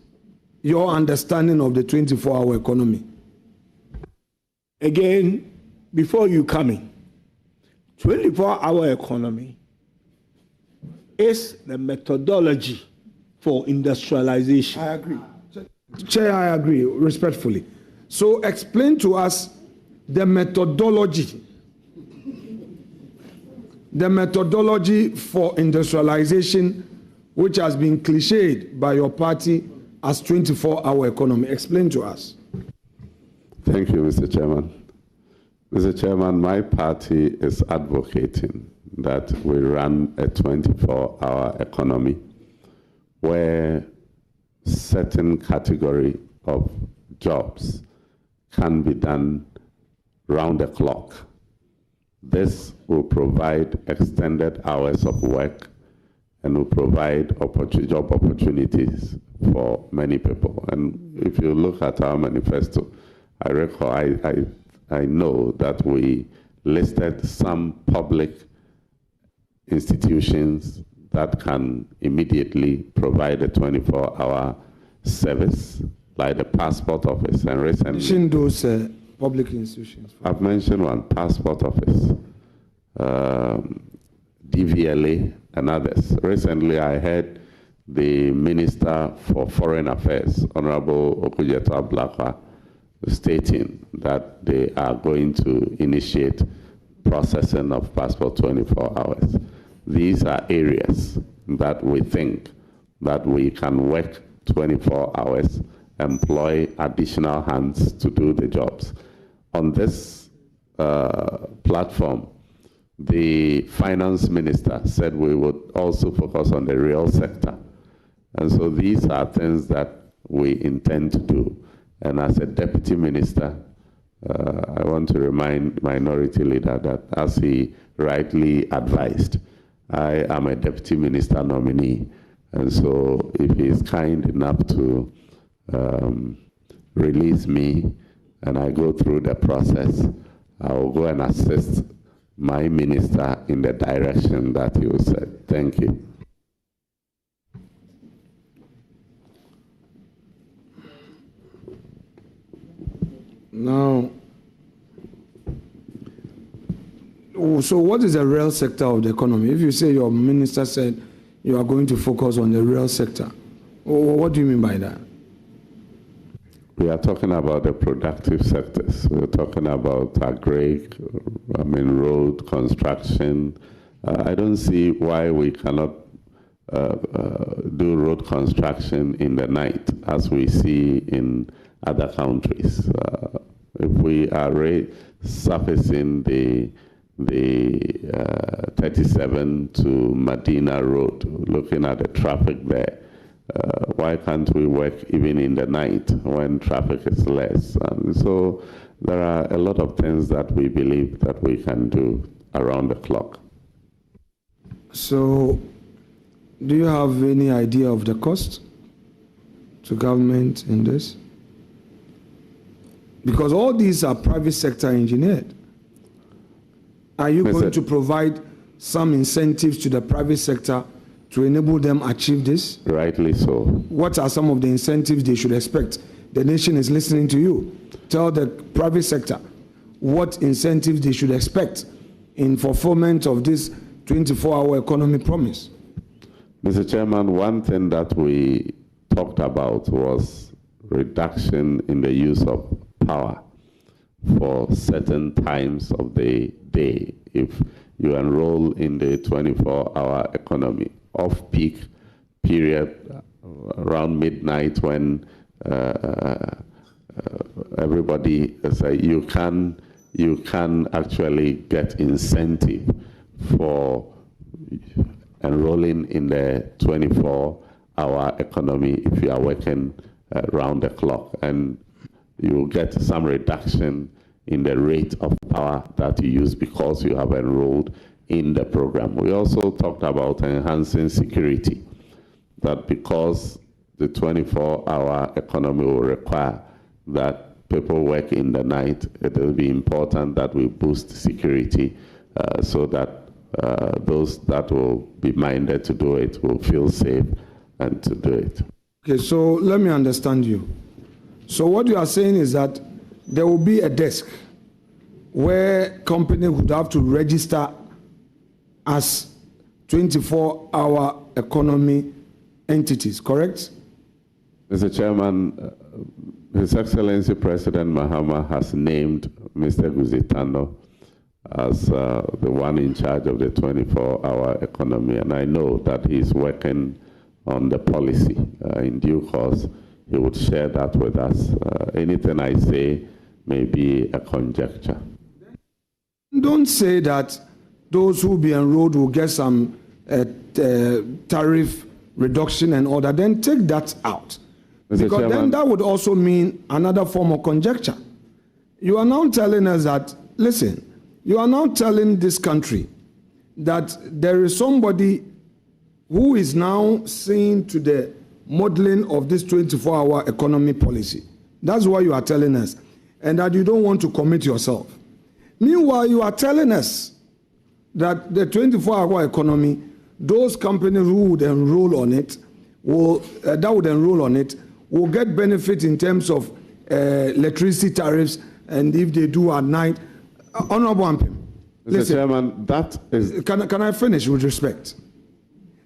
Speaker 20: your understanding of the 24-hour economy.
Speaker 7: Again, before you come in, 24-hour economy is the methodology for industrialization.
Speaker 20: I agree. Chair, I agree, respectfully. So explain to us the methodology for industrialization, which has been cliched by your party as 24-hour economy. Explain to us.
Speaker 21: Thank you, Mr. Chairman. Mr. Chairman, my party is advocating that we run a 24-hour economy where certain category of jobs can be done round the clock. This will provide extended hours of work and will provide job opportunities for many people. And if you look at our manifesto, I know that we listed some public institutions that can immediately provide a 24-hour service, like the passport office. And recently,
Speaker 20: those public institutions.
Speaker 21: I've mentioned one, passport office, DVLA, and others. Recently, I heard the Minister for Foreign Affairs, Honorable Okujeto Ablakwa, stating that they are going to initiate processing of passport 24 hours. These are areas that we think that we can work 24 hours, employ additional hands to do the jobs. On this platform, the finance minister said we would also focus on the real sector. And so these are things that we intend to do. And as a deputy minister, I want to remind Minority Leader that, as he rightly advised, I am a deputy minister nominee. And so if he is kind enough to release me and I go through the process, I will go and assist my minister in the direction that you said. Thank you.
Speaker 20: Now, So what is the real sector of the economy? If you say your minister said you are going to focus on the real sector, what do you mean by that?
Speaker 21: We are talking about the productive sectors. We're talking about road construction. I don't see why we cannot do road construction in the night as we see in other countries. If we are surfacing the 37 to Medina Road, looking at the traffic there, why can't we work even in the night when traffic is less? So there are a lot of things that we believe that we can do around the clock.
Speaker 20: So do you have any idea of the cost to government in this? Because all these are private sector engineered. Are you going to provide some incentives to the private sector to enable them achieve this?
Speaker 21: Rightly so. What
Speaker 20: are some of the incentives they should expect? The nation is listening to you. Tell the private sector what incentives they should expect in fulfillment of this 24-hour economy promise.
Speaker 21: Mr. Chairman, one thing that we talked about was reduction in the use of power for certain times of the day. If you enroll in the 24-hour economy, off-peak period around midnight when everybody is you can actually get incentive for enrolling in the 24-hour economy if you are working round the clock, and you will get some reduction in the rate of power that you use because you have enrolled in the program. We also talked about enhancing security, that because the 24-hour economy will require that people work in the night, it will be important that we boost security so that those that will be minded to do it will feel safe and to do it.
Speaker 20: Okay, so let me understand you. So what you are saying is that there will be a desk where companies would have to register as 24-hour economy entities, correct?
Speaker 21: Mr. Chairman, His Excellency President Mahama has named Mr. Guzitano as the one in charge of the 24-hour economy, and I know that he's working on the policy. In due course, he would share that with us. Anything I say may be a conjecture.
Speaker 20: Don't say that those who will be enrolled will get some tariff reduction and all that. Then take that out.
Speaker 21: Mr.
Speaker 20: Because
Speaker 21: Chairman,
Speaker 20: then that would also mean another form of conjecture. You are now telling us that, listen, you are now telling this country that there is somebody who is now seeing to the modeling of this 24-hour economy policy. That's what you are telling us, and that you don't want to commit yourself. Meanwhile, you are telling us that the 24-hour economy, those companies who would enroll on it, will get benefit in terms of electricity tariffs, and if they do at night. Honorable Ampim,
Speaker 21: Mr. Chairman, that is...
Speaker 20: Can I finish with respect?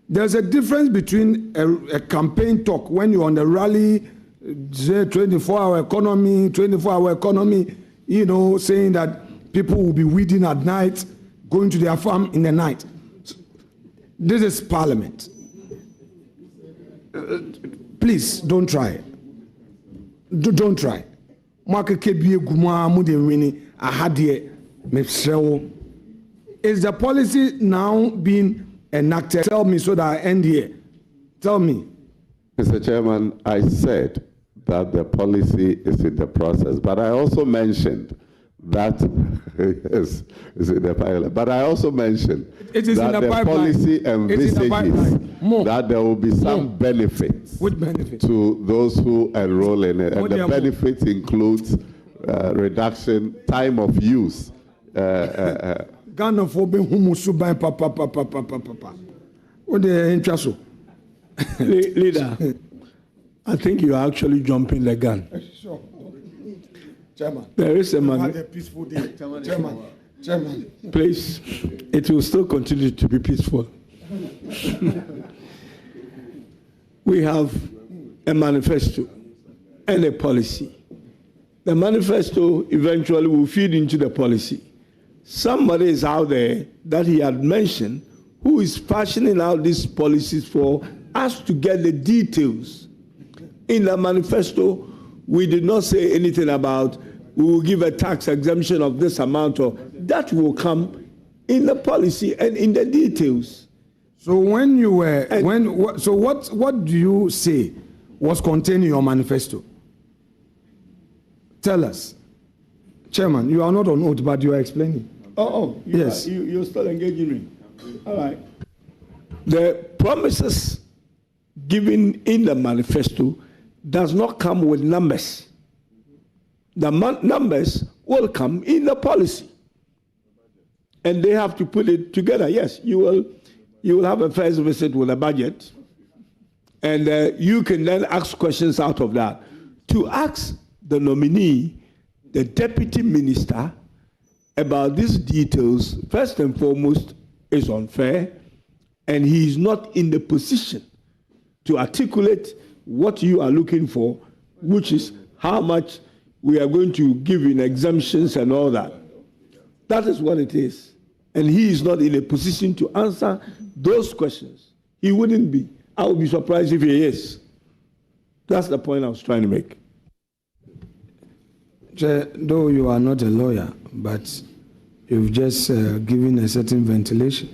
Speaker 20: There's a difference between a campaign talk when you're on the rally, 24-hour economy, you know, saying that people will be weeding at night, going to their farm in the night. This is Parliament. Please, don't try. Don't try. Is the policy now being enacted? Tell me so that I end here. Tell me.
Speaker 21: Mr. Chairman, I said that the policy is in the process, but I also mentioned that yes, is in the pipeline. But I also mentioned that the policy envisages that there will be some benefits.
Speaker 20: Which benefits?
Speaker 21: To those who enroll in it, and the benefits includes reduction, time of use.
Speaker 20: Ghana for being humusubai papa. What the interest?
Speaker 7: Leader, I think you are actually jumping the gun.
Speaker 20: Sure. Chairman.
Speaker 7: There is a man.
Speaker 20: Had a peaceful day. Chairman.
Speaker 7: Chairman, please, it will still continue to be peaceful. We have a manifesto and a policy. The manifesto eventually will feed into the policy. Somebody is out there that he had mentioned who is fashioning out these policies for us to get the details. In the manifesto, we did not say anything about we will give a tax exemption of this amount, or that will come in the policy and in the details.
Speaker 20: So when you were, what do you say was contained in your manifesto? Tell us. Chairman, you are not on oath, but you are explaining.
Speaker 7: Yes. You're still engaging me. All right. The promises given in the manifesto does not come with numbers. The numbers will come in the policy. And they have to put it together. Yes, you will have a first visit with a budget. And you can then ask questions out of that. To ask the nominee, the deputy minister, about these details, first and foremost, is unfair. And he is not in the position to articulate what you are looking for, which is how much we are going to give in exemptions and all that. That is what it is. And he is not in a position to answer those questions. He wouldn't be. I would be surprised if he is. That's the point I was trying to make.
Speaker 20: Though you are not a lawyer, but you've just given a certain ventilation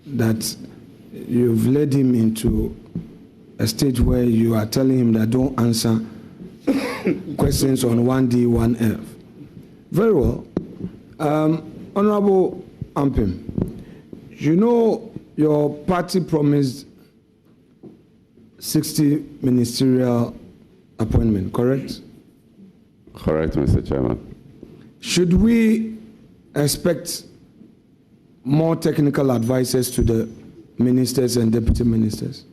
Speaker 20: that you've led him into a stage where you are telling him that don't answer questions on 1D, 1F. Very well. Honorable Ampim, you know your party promised 60 ministerial appointment, correct?
Speaker 21: Correct, Mr. Chairman.
Speaker 20: Should we expect more technical advisors to the ministers and deputy ministers?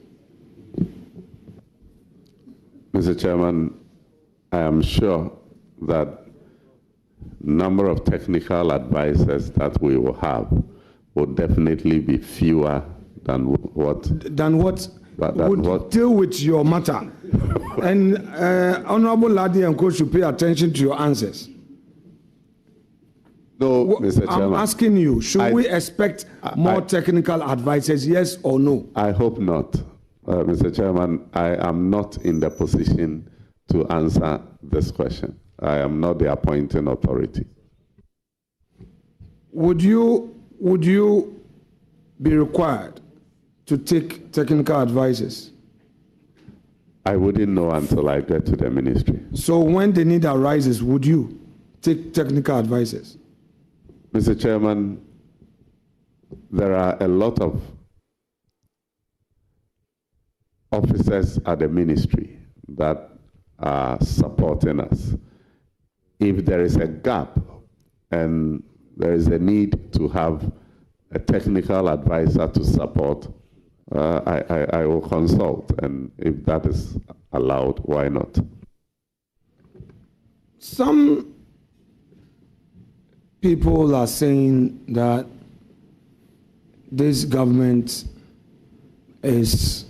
Speaker 21: Mr. Chairman, I am sure that number of technical advisors that we will have will definitely be fewer than what.
Speaker 20: Deal with your matter. And Honorable Ladi and Co should pay attention to your answers.
Speaker 21: No, Mr. Chairman.
Speaker 20: I'm asking you, should we expect more technical advisors, yes or no?
Speaker 21: I hope not. Mr. Chairman, I am not in the position to answer this question. I am not the appointing authority.
Speaker 20: Would you be required to take technical advisors?
Speaker 21: I wouldn't know until I get to the ministry.
Speaker 20: So when the need arises, would you take technical advisors?
Speaker 21: Mr. Chairman, there are a lot of officers at the ministry that are supporting us. If there is a gap and there is a need to have a technical advisor to support, I will consult, and if that is allowed, why not?
Speaker 20: Some people are saying that this government is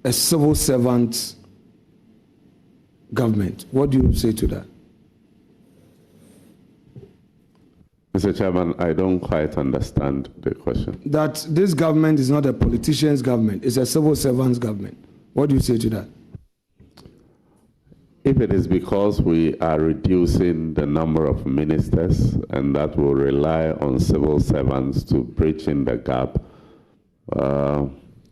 Speaker 20: a civil servant government. What do you say to that?
Speaker 21: Mr. Chairman, I don't quite understand the question.
Speaker 20: That this government is not a politician's government, it's a civil servant's government. What do you say to that?
Speaker 21: If it is because we are reducing the number of ministers and that will rely on civil servants to bridge in the gap,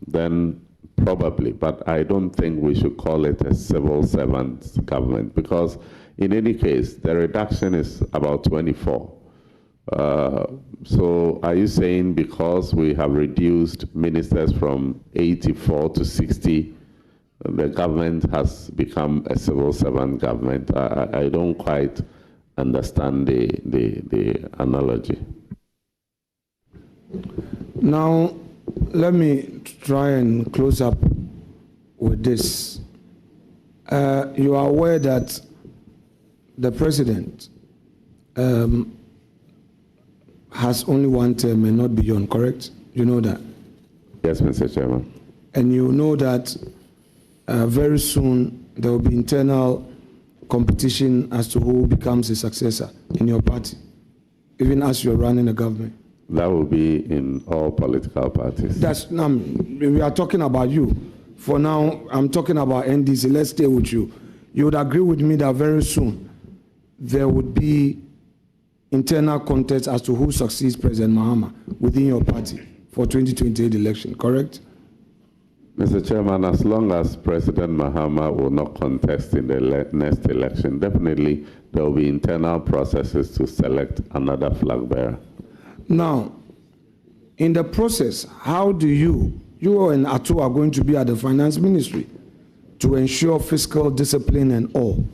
Speaker 21: then probably, but I don't think we should call it a civil servants government, because in any case, the reduction is about 24. So are you saying because we have reduced ministers from 84 to 60, the government has become a civil servant government? I don't quite understand the analogy.
Speaker 20: Now, let me try and close up with this. You are aware that the president has only one term and not beyond, correct? You know that?
Speaker 21: Yes, Mr. Chairman.
Speaker 20: And you know that very soon there will be internal competition as to who becomes a successor in your party, even as you're running a government.
Speaker 21: That will be in all political parties.
Speaker 20: We are talking about you. For now, I'm talking about NDC. Let's stay with you. You would agree with me that very soon there would be internal contest as to who succeeds President Mahama within your party for 2028 election, correct?
Speaker 21: Mr. Chairman, as long as President Mahama will not contest in the next election, definitely there will be internal processes to select another flag bearer.
Speaker 20: Now, in the process, how do you and Atto are going to be at the finance ministry to ensure fiscal discipline and all?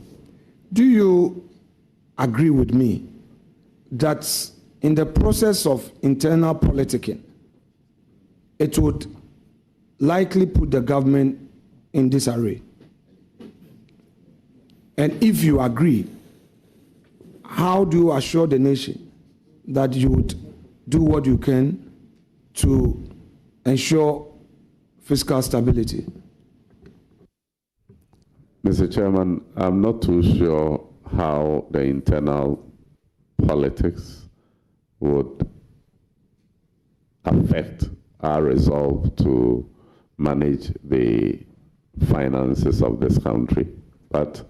Speaker 20: Do you agree with me that in the process of internal politicking, it would likely put the government in disarray? And if you agree, how do you assure the nation that you would do what you can to ensure fiscal stability?
Speaker 21: Mr. Chairman, I'm not too sure how the internal politics would affect our resolve to manage the finances of this country. But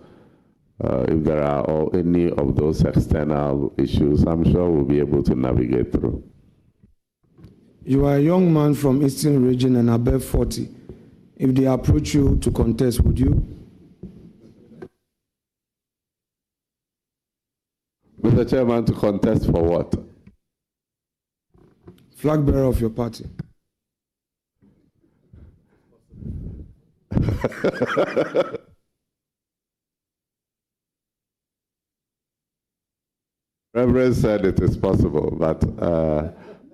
Speaker 21: if there are any of those external issues, I'm sure we'll be able to navigate through.
Speaker 20: You are a young man from Eastern Region and above 40. If they approach you to contest, would you?
Speaker 21: Mr. Chairman, to contest for what?
Speaker 20: Flag bearer of your party.
Speaker 21: Reverend said it is possible, but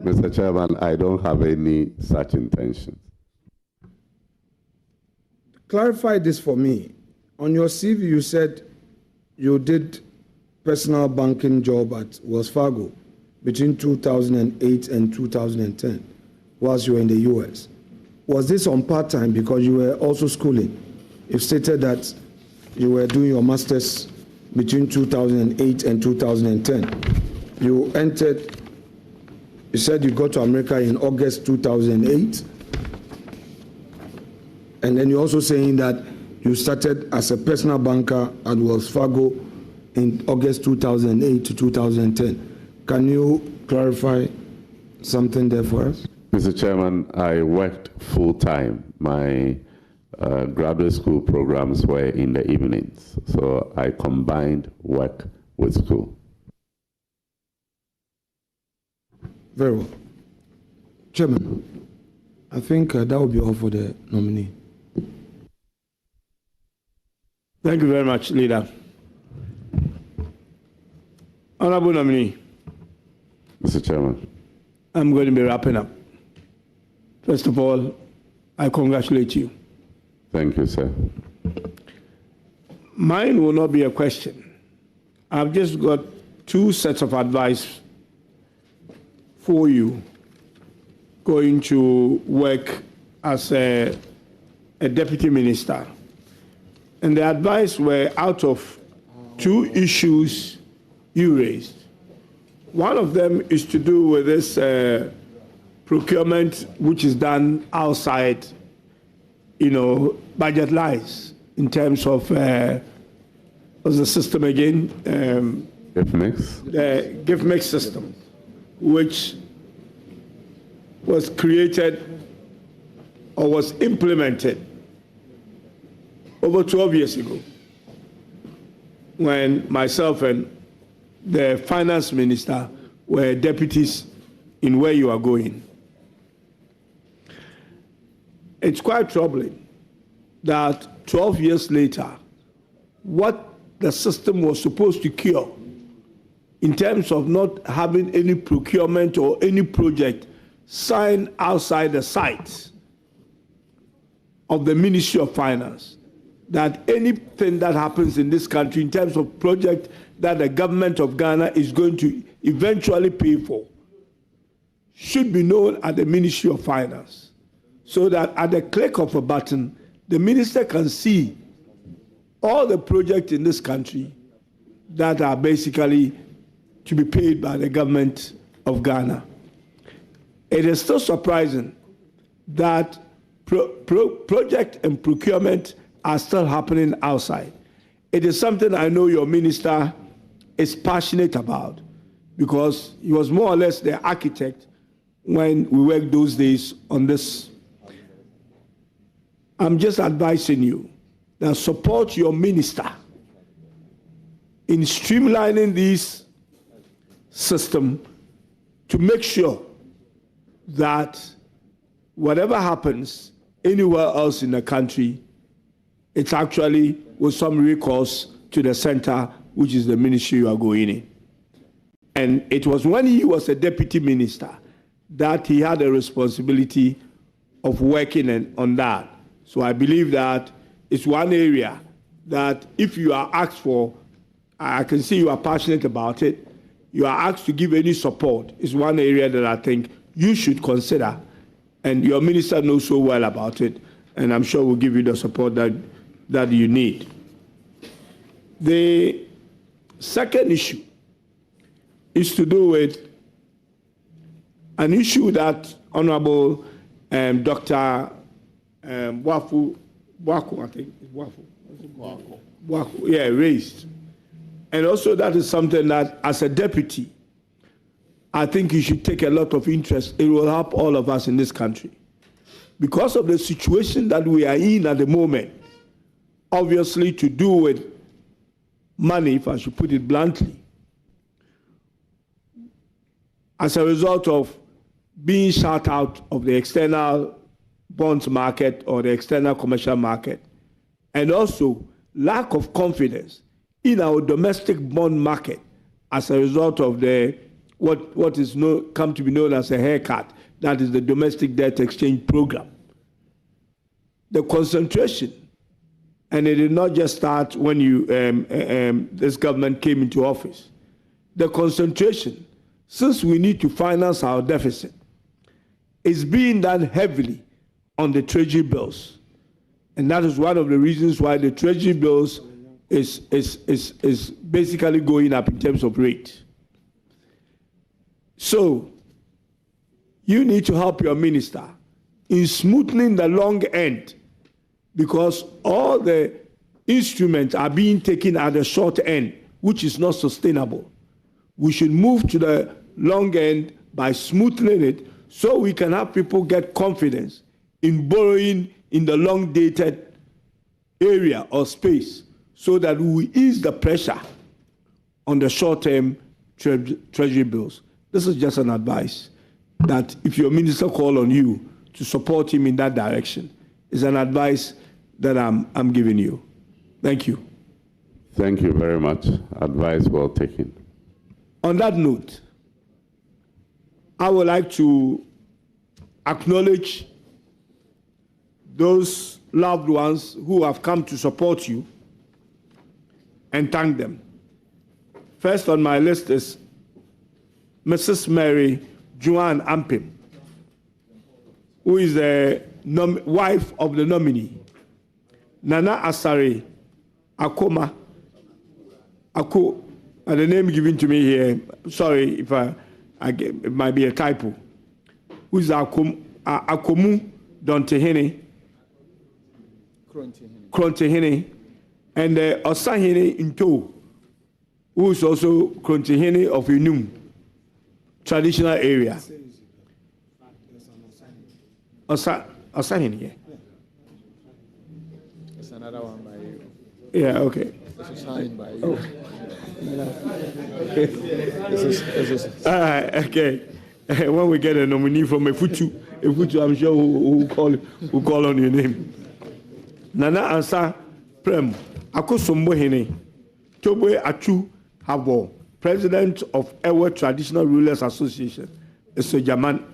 Speaker 21: Mr. Chairman, I don't have any such intentions.
Speaker 20: Clarify this for me. On your CV, you said you did personal banking job at Wells Fargo between 2008 and 2010 whilst you were in the US. Was this on part-time because you were also schooling? You've stated that you were doing your master's between 2008 and 2010. You said you got to America in August 2008. And then you're also saying that you started as a personal banker at Wells Fargo in August 2008 to 2010. Can you clarify something there for us?
Speaker 21: Mr. Chairman, I worked full-time. My graduate school programs were in the evenings, so I combined work with school.
Speaker 20: Very well. Chairman, I think that will be all for the nominee.
Speaker 7: Thank you very much, Leader. Honorable nominee.
Speaker 21: Mr. Chairman.
Speaker 7: I'm going to be wrapping up. First of all, I congratulate you.
Speaker 21: Thank you, sir.
Speaker 7: Mine will not be a question. I've just got two sets of advice for you going to work as a deputy minister. And the advice were out of two issues you raised. One of them is to do with this procurement which is done outside, budget lines in terms of what's the system again?
Speaker 21: Gift mix.
Speaker 7: The gift mix system, which was created or was implemented over 12 years ago when myself and the finance minister were deputies in where you are going. It's quite troubling that 12 years later, what the system was supposed to cure in terms of not having any procurement or any project signed outside the sites of the Ministry of Finance, that anything that happens in this country in terms of project that the government of Ghana is going to eventually pay for should be known at the Ministry of Finance, so that at the click of a button, the minister can see all the projects in this country that are basically to be paid by the government of Ghana. It is still surprising that project and procurement are still happening outside. It is something I know your minister is passionate about, because he was more or less the architect when we worked those days on this. I'm just advising you that support your minister in streamlining this system to make sure that whatever happens anywhere else in the country, it's actually with some recourse to the center, which is the ministry you are going in. And it was when he was a deputy minister that he had a responsibility of working on that. So I believe that it's one area that if you are asked for, I can see you are passionate about it, you are asked to give any support, it's one area that I think you should consider. And your minister knows so well about it, and I'm sure will give you the support that you need. The second issue is to do with an issue that Honorable Dr. Bwaku, I think it's Bwaku, yeah, raised. And also that is something that as a deputy, I think you should take a lot of interest. It will help all of us in this country. Because of the situation that we are in at the moment, obviously to do with money, if I should put it bluntly, as a result of being shut out of the external bonds market or the external commercial market, and also lack of confidence in our domestic bond market as a result of the what is come to be known as a haircut, that is the domestic debt exchange program. The concentration, and it did not just start when this government came into office. The concentration, since we need to finance our deficit, is being done heavily on the treasury bills. And that is one of the reasons why the treasury bills is basically going up in terms of rate. So you need to help your minister in smoothing the long end, because all the instruments are being taken at the short end, which is not sustainable. We should move to the long end by smoothing it, so we can have people get confidence in borrowing in the long-dated area or space, so that we ease the pressure on the short-term treasury bills. This is just an advice that if your minister calls on you to support him in that direction, is an advice that I'm giving you. Thank you.
Speaker 21: Thank you very much. Advice well taken.
Speaker 7: On that note, I would like to acknowledge those loved ones who have come to support you and thank them. First on my list is Mrs. Mary Joanne Ampim, who is the wife of the nominee. Nana Asare Akoma, the name given to me here, sorry if it might be a typo, who is Akomu Dontehene, Krontehene, and Osahene Into, who is also Krontehene of Inum, traditional area. Osahene, yeah.
Speaker 8: There's another one by you.
Speaker 7: Yeah, okay.
Speaker 8: This is signed by you.
Speaker 7: Oh. Okay. When we get a nominee from Efutu, I'm sure we'll call on your name. Nana Ansa Prem Akosombo Hene Tobe Achu Habo, President of Ewe Traditional Rulers Association, is a German.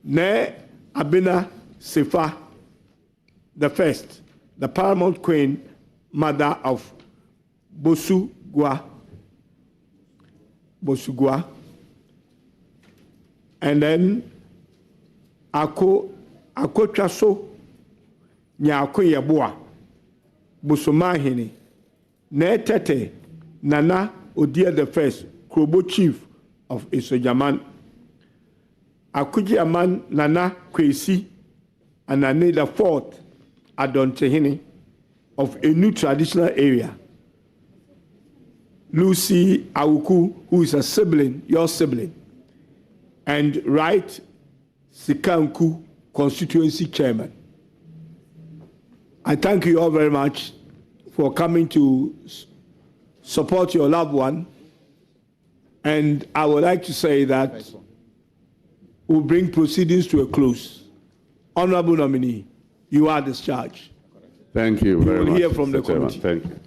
Speaker 7: Ne Abena Sefa the first, the paramount queen, mother of Bosugwa, and then Akotraso Nyako Yabua, Bosomahini, Netete, Nana Odia the First, Krobo Chief of Isojaman, Akuji Aman Nana Kwesi, and Nane the Fourth, Adontehini, of a new traditional area. Lucy Awuku, who is a sibling, your sibling, and Wright Sikanku, constituency chairman. I thank you all very much for coming to support your loved one. And I would like to say that we'll bring proceedings to a close. Honorable nominee, you are discharged.
Speaker 4: Thank you very much.
Speaker 7: We will hear from the committee.
Speaker 4: Thank you.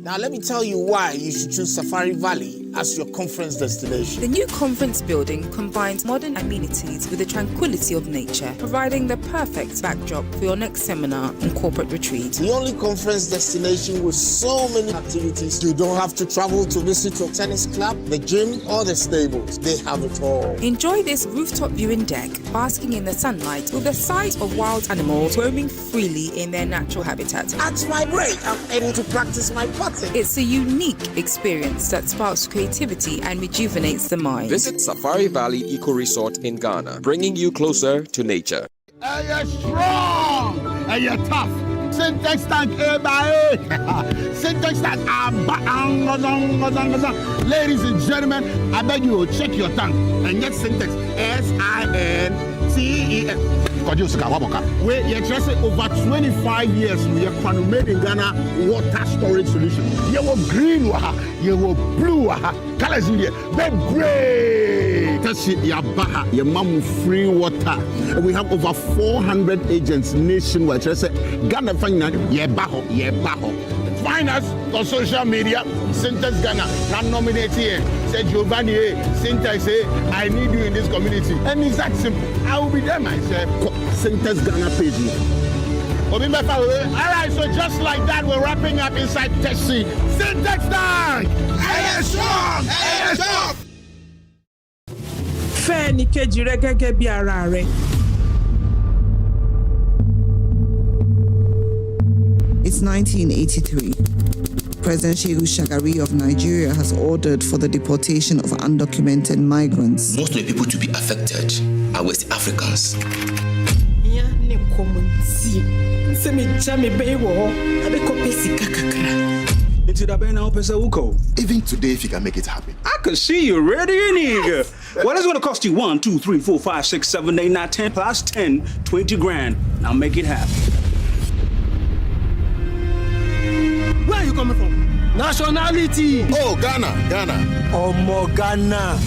Speaker 22: Now, let me tell you why you should choose Safari Valley as your conference destination.
Speaker 23: The new conference building combines modern amenities with the tranquility of nature, providing the perfect backdrop for your next seminar and corporate retreat.
Speaker 22: The only conference destination with so many activities, you don't have to travel to visit your tennis club, the gym, or the stables. They have it all.
Speaker 23: Enjoy this rooftop viewing deck, basking in the sunlight with the sight of wild animals roaming freely in their natural habitat.
Speaker 22: At my break, I'm able to practice my putting.
Speaker 23: It's a unique experience that sparks creativity and rejuvenates the mind.
Speaker 24: Visit Safari Valley Eco Resort in Ghana, bringing you closer to nature.
Speaker 25: You're strong and you're tough. Syntax tank Syntax tank. Ladies and gentlemen, I beg you check your tank and get Syntax SINTEX. Where you're trusting over 25 years, we are made in Ghana water storage solution. You were green, you were blue, colors in here, they're great. That's it, your mom free water. And we have over 400 agents nationwide. Ghana find us on social media, Syntax Ghana. I'm nominated here. Say Giovanni, Syntax, I need you in this community. And it's that simple. I will be there myself. Syntax Ghana page. All right, so just like that, we're wrapping up inside Tessie. Syntax time! Hey, strong! Hey, strong!
Speaker 26: Fẹ́ni kejì rẹ gẹ́gẹ́ bí ara rẹ.
Speaker 27: It's 1983. President Shehu Shagari of Nigeria has ordered for the deportation of undocumented migrants.
Speaker 28: Most of the people to be affected are West Africans.
Speaker 29: Even today, if you can make it happen.
Speaker 30: I could see you ready and eager. Well, it's going to cost you 1, 2, 3, 4, 5, 6, 7, 8, 9, 10 plus 10, 20 grand. Now make it happen.
Speaker 25: Where are you coming from?
Speaker 29: Nationality. Oh, Ghana.
Speaker 25: Omo Ghana.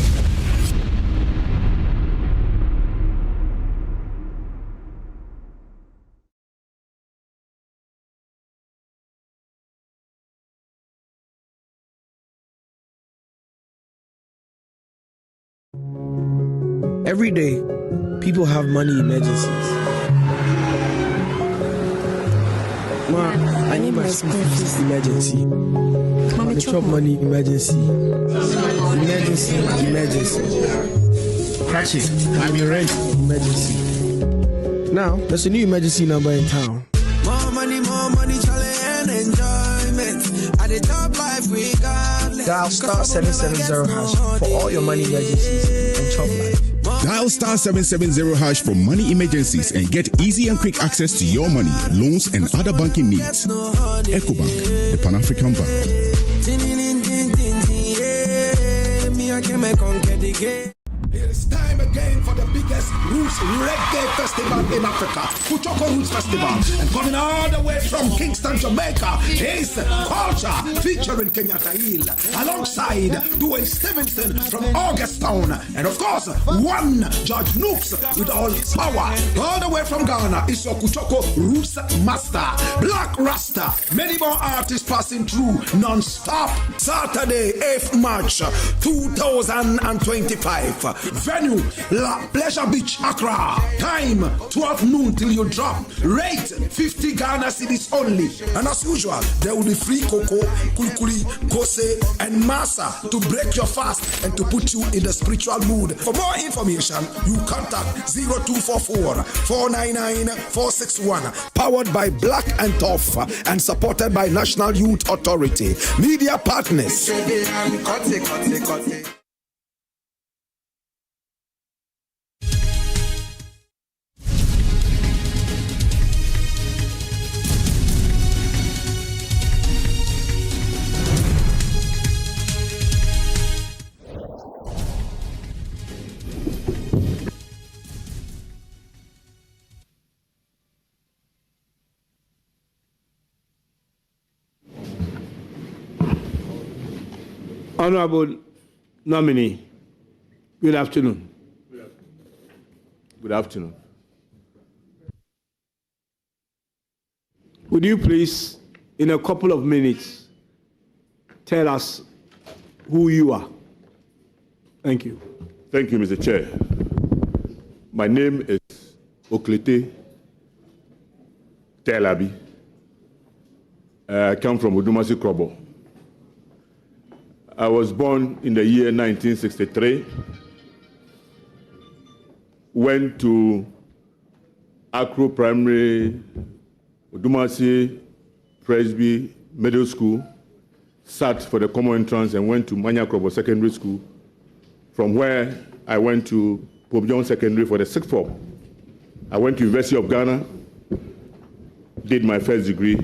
Speaker 20: Every day, people have money emergencies.
Speaker 1: I need my school fees. Emergency. Mommy, chop money. Emergency. Emergency. Emergency. Catch it. I'm your rent. Emergency. Now, there's a new emergency number in town. More money, challenge and enjoyment. At the top life we got. Dial star 770 hash for all your money emergencies and chop life.
Speaker 4: Dial star 770 hash for money emergencies and get easy and quick access to your money, loans, and other banking needs. EcoBank, the Pan-African Bank.
Speaker 5: It is time again for the biggest Roots Reggae Festival in Africa, Kuchoko Roots Festival. And coming all the way from Kingston, Jamaica, is Culture featuring Kenyatta Hill, alongside Dwayne Stevenson from Augustown, and of course, one George Nooks with all his power. All the way from Ghana is your Kuchoko Roots Master, Black Rasta. Many more artists passing through non-stop. Saturday, 8th March 2025. Venue, La Pleasure Beach, Accra. Time, 12 noon till you drop. Rate, 50 Ghana cedis only. And as usual, there will be free cocoa, kulikuli, kose, and masa to break your fast and to put you in the spiritual mood. For more information, you contact 0244-499-461. Powered by Black and Tough and supported by National Youth Authority. Media partners.
Speaker 7: Honorable Nominee, good afternoon.
Speaker 3: Good afternoon.
Speaker 7: Would you please, in a couple of minutes, tell us who you are? Thank you.
Speaker 11: Thank you, Mr. Chair. My name is Oklete Telabi. I come from Udumasi Krobo. I was born in the year 1963, went to Akro Primary, Udumasi Presby Middle School, sat for the common entrance and went to Manya Krobo Secondary School, from where I went to Pope John Secondary for the sixth form. I went to University of Ghana, did my first degree,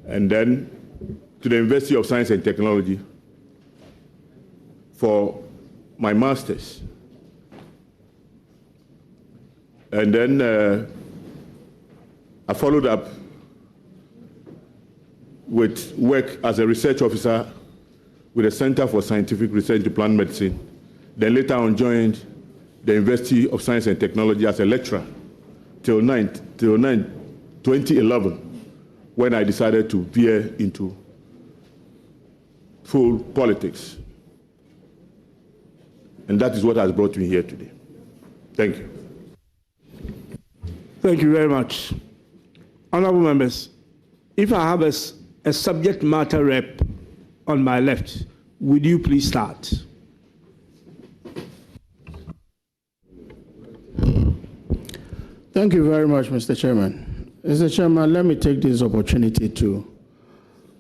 Speaker 11: and then to the University of Science and Technology for my master's. And then I followed up with work as a research officer with the Center for Scientific Research to Plant Medicine. Then later on joined the University of Science and Technology as a lecturer till 2011, when I decided to veer into full politics. And that is what has brought me here today. Thank you.
Speaker 7: Thank you very much. Honorable members, if I have a subject matter rep on my left, would you please start?
Speaker 2: Thank you very much, Mr. Chairman. Mr. Chairman, let me take this opportunity to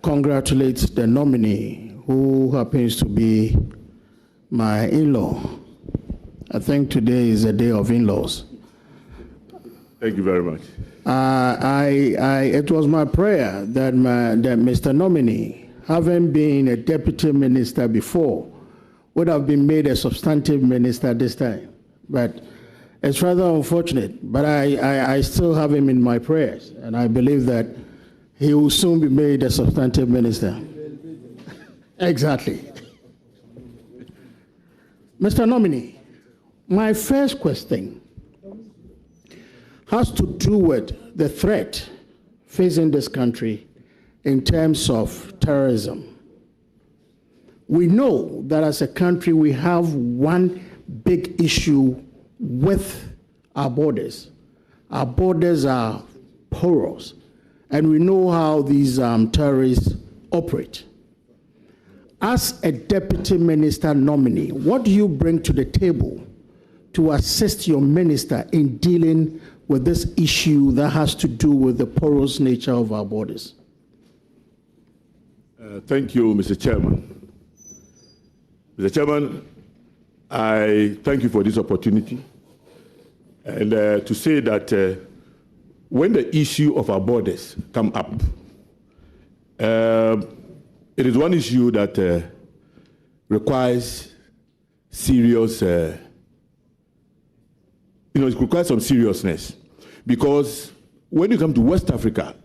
Speaker 2: congratulate the nominee, who happens to be my in-law. I think today is a day of in-laws.
Speaker 11: Thank you very much.
Speaker 2: It was my prayer that Mr. Nominee, having been a deputy minister before, would have been made a substantive minister this time. But it's rather unfortunate, but I still have him in my prayers, and I believe that he will soon be made a substantive minister. Exactly. Mr. Nominee, my first question has to do with the threat facing this country in terms of terrorism. We know that as a country we have one big issue with our borders. Our borders are porous,
Speaker 25: and we know how these terrorists operate. As a deputy minister nominee, what do you bring to the table to assist your minister in dealing with this issue that has to do with the porous nature of our borders?
Speaker 6: Thank you, Mr. Chairman. Mr. Chairman, I thank you for this opportunity. And to say that when the issue of our borders come up, it is one issue that requires serious, it requires some seriousness. Because when you come to West Africa,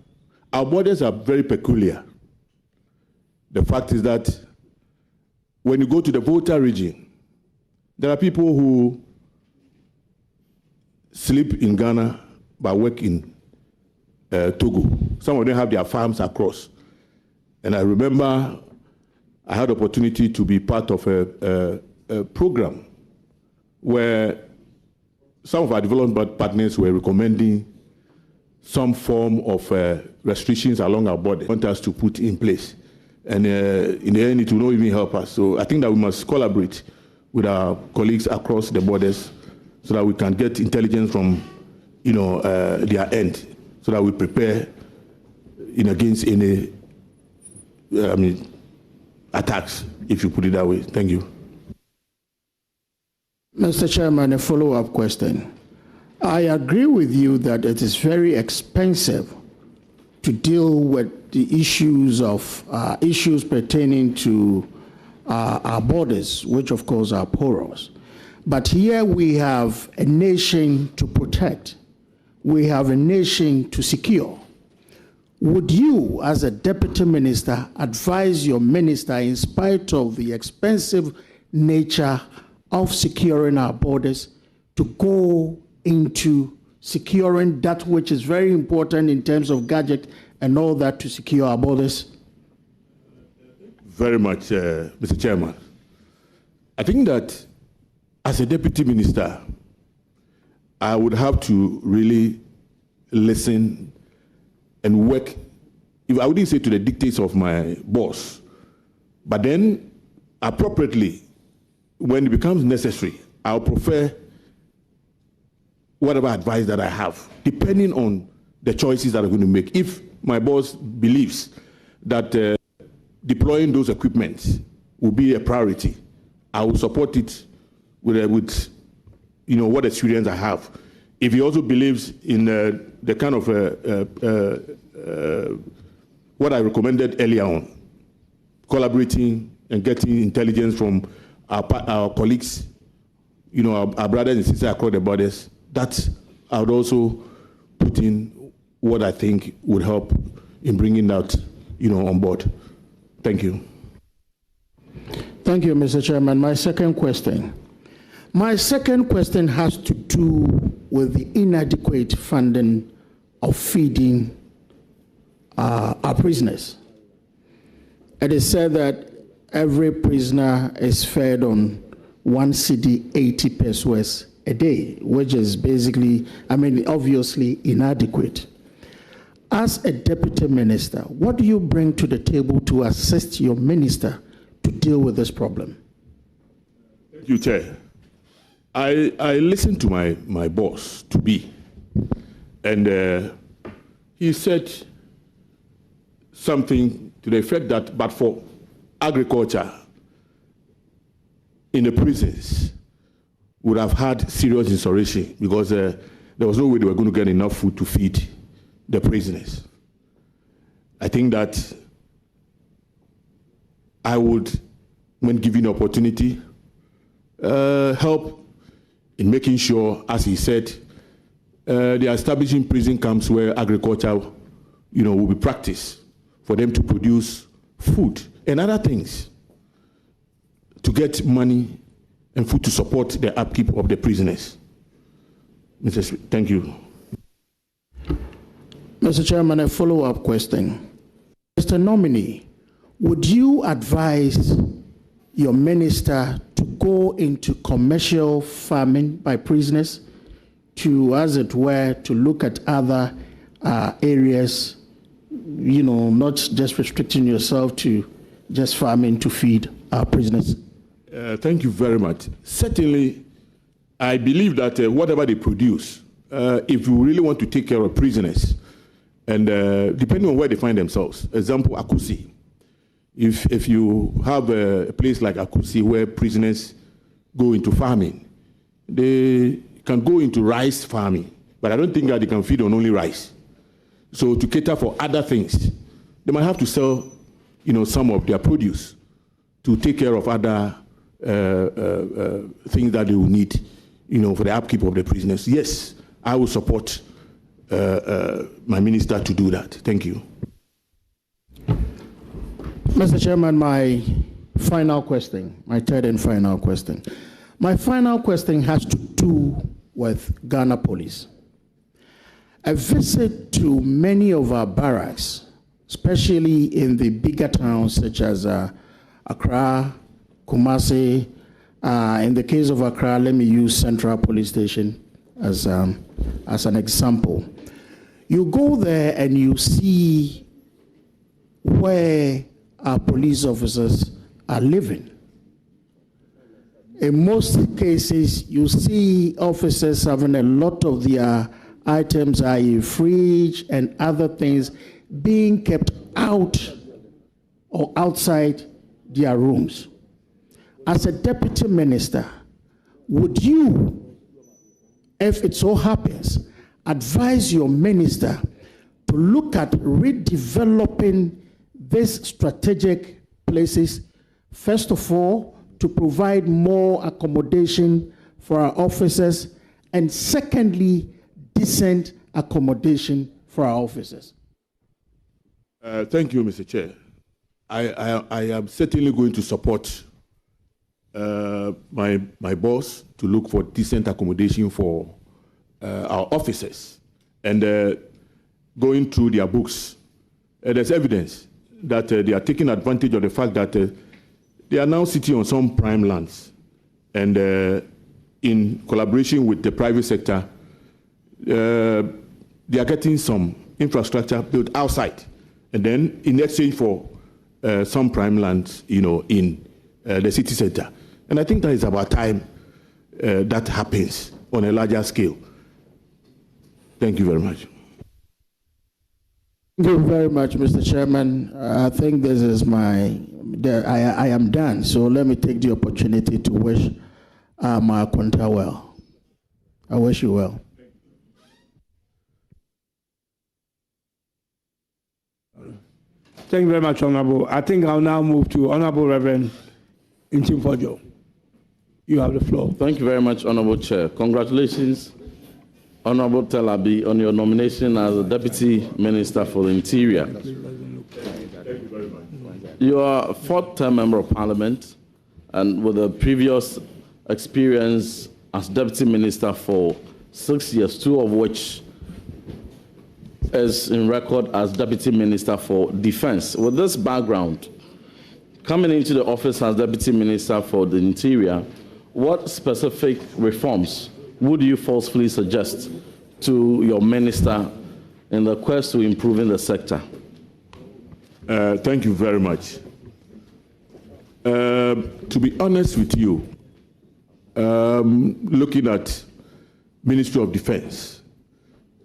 Speaker 6: our borders are very peculiar. The fact is that when you go to the Volta region, there are people who sleep in Ghana but work in Togo. Some of them have their farms across. And I remember I had the opportunity to be part of a program where some of our development partners were recommending some form of restrictions along our border, want us to put in place. And in the end, it will not even help us. So I think that we must collaborate with our colleagues across the borders so that we can get intelligence from, their end, so that we prepare against any, attacks, if you put it that way. Thank you.
Speaker 25: Mr. Chairman, a follow-up question. I agree with you that it is very expensive to deal with the issues pertaining to our borders, which of course are porous. But here we have a nation to protect. We have a nation to secure. Would you, as a deputy minister, advise your minister, in spite of the expensive nature of securing our borders, to go into securing that which is very important in terms of gadget and all that to secure our borders?
Speaker 6: Very much, Mr. Chairman. I think that as a deputy minister, I would have to really listen and work, if I wouldn't say to the dictates of my boss, but then appropriately, when it becomes necessary, I'll prefer whatever advice that I have, depending on the choices that I'm going to make. If my boss believes that deploying those equipments will be a priority, I will support it with what experience I have. If he also believes in the kind of what I recommended earlier on, collaborating and getting intelligence from our colleagues, our brothers and sisters across the borders, that I would also put in what I think would help in bringing that, on board. Thank you.
Speaker 25: Thank you, Mr. Chairman. My second question has to do with the inadequate funding of feeding our prisoners. It is said that every prisoner is fed on 1 cedi 80 pesos a day, which is basically, obviously inadequate. As a deputy minister, what do you bring to the table to assist your minister to deal with this problem?
Speaker 6: Thank you, Chair. I listened to my boss, to be, and he said something to the effect that, but for agriculture in the prisons, would have had serious insurrection because there was no way they were going to get enough food to feed the prisoners. I think that I would, when given the opportunity, help in making sure, as he said, they are establishing prison camps where agriculture, will be practiced for them to produce food and other things to get money and food to support the upkeep of the prisoners. Thank you.
Speaker 25: Mr. Chairman, a follow-up question. Mr. Nominee, would you advise your minister to go into commercial farming by prisoners to, as it were, to look at other areas
Speaker 2: not just restricting yourself to just farming to feed our prisoners?
Speaker 6: Thank you very much. Certainly, I believe that whatever they produce, if you really want to take care of prisoners, and depending on where they find themselves, example, Akusi. If you have a place like Akusi where prisoners go into farming, they can go into rice farming, but I don't think that they can feed on only rice. So to cater for other things, they might have to sell, some of their produce to take care of other things that they will need, for the upkeep of the prisoners. Yes, I will support my minister to do that. Thank you.
Speaker 2: Mr. Chairman, my final question, my third and final question. My final question has to do with Ghana Police. A visit to many of our barracks, especially in the bigger towns such as Accra, Kumasi. In the case of Accra, let me use Central Police Station as an example. You go there and you see where our police officers are living. In most cases, you see officers having a lot of their items, i.e. fridge and other things, being kept out or outside their rooms. As a deputy minister, would you, if it so happens, advise your minister to look at redeveloping these strategic places, first of all, to provide more accommodation for our officers, and secondly, decent accommodation for our officers?
Speaker 6: Thank you, Mr. Chair. I am certainly going to support my boss to look for decent accommodation for our officers. And going through their books, there's evidence that they are taking advantage of the fact that they are now sitting on some prime lands. And in collaboration with the private sector, they are getting some infrastructure built outside. And then in exchange for some prime lands, in the city center. And I think that is about time that happens on a larger scale. Thank you very much.
Speaker 2: Thank you very much, Mr. Chairman. I think this is I am done. So let me take the opportunity to wish my Quanta well. I wish you well.
Speaker 7: Thank you very much, Honorable. I think I'll now move to Honorable Reverend Ntimfojo. You have the floor.
Speaker 9: Thank you very much, Honorable Chair. Congratulations, Honorable Telabi, on your nomination as the Deputy Minister for the Interior. You are a fourth-term Member of Parliament, and with a previous experience as Deputy Minister for 6 years, 2 of which is in record as Deputy Minister for Defense. With this background, coming into the office as Deputy Minister for the Interior, what specific reforms would you forcefully suggest to your minister in the quest to improving the sector?
Speaker 6: Thank you very much. To be honest with you, looking at Ministry of Defense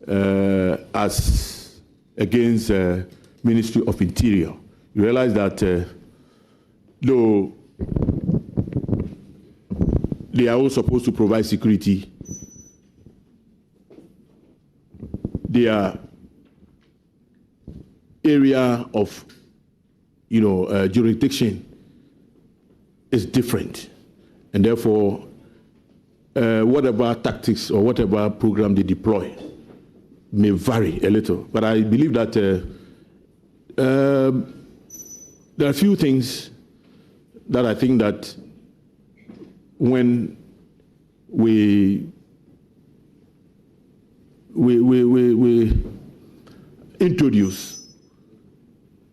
Speaker 6: as against Ministry of Interior, you realize that though they are all supposed to provide security, their area of jurisdiction is different, and therefore whatever tactics or whatever program they deploy may vary a little. But I believe that there are a few things that I think that when we introduce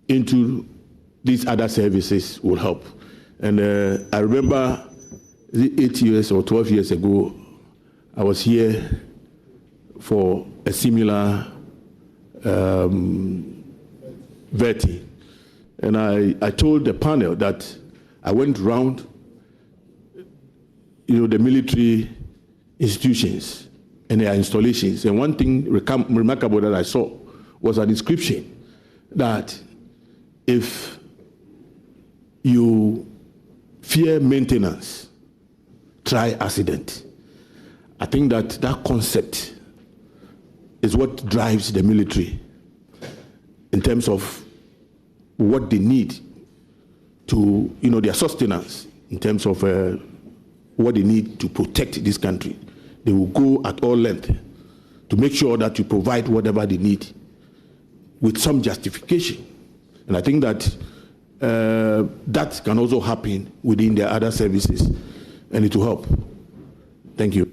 Speaker 6: into these other services will help. And I remember 8 years or 12 years ago, I was here for a similar vetting. And I told the panel that I went round, the military institutions and their installations. And one thing remarkable that I saw was a description that if you fear maintenance, try accident. I think that concept is what drives the military in terms of what they need to, their sustenance, in terms of what they need to protect this country. They will go at all length to make sure that you provide whatever they need with some justification. And I think that that can also happen within their other services, and it will help. Thank you.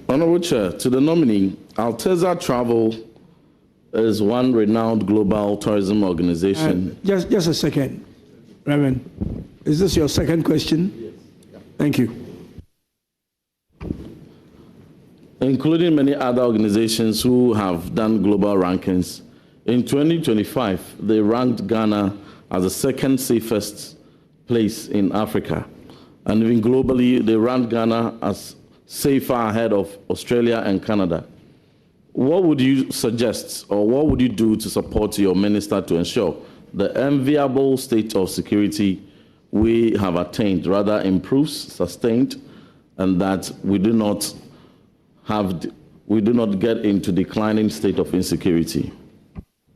Speaker 9: Honorable Chair, to the nominee, Alteza Travel is one renowned global tourism organization.
Speaker 7: Just a second, Reverend. Is this your second question? Yes. Thank you.
Speaker 9: Including many other organizations who have done global rankings, in 2025, they ranked Ghana as the second safest place in Africa. And even globally, they ranked Ghana as safer ahead of Australia and Canada. What would you suggest, or what would you do to support your minister to ensure the enviable state of security we have attained rather improves, sustained, and that we do not get into declining state of insecurity?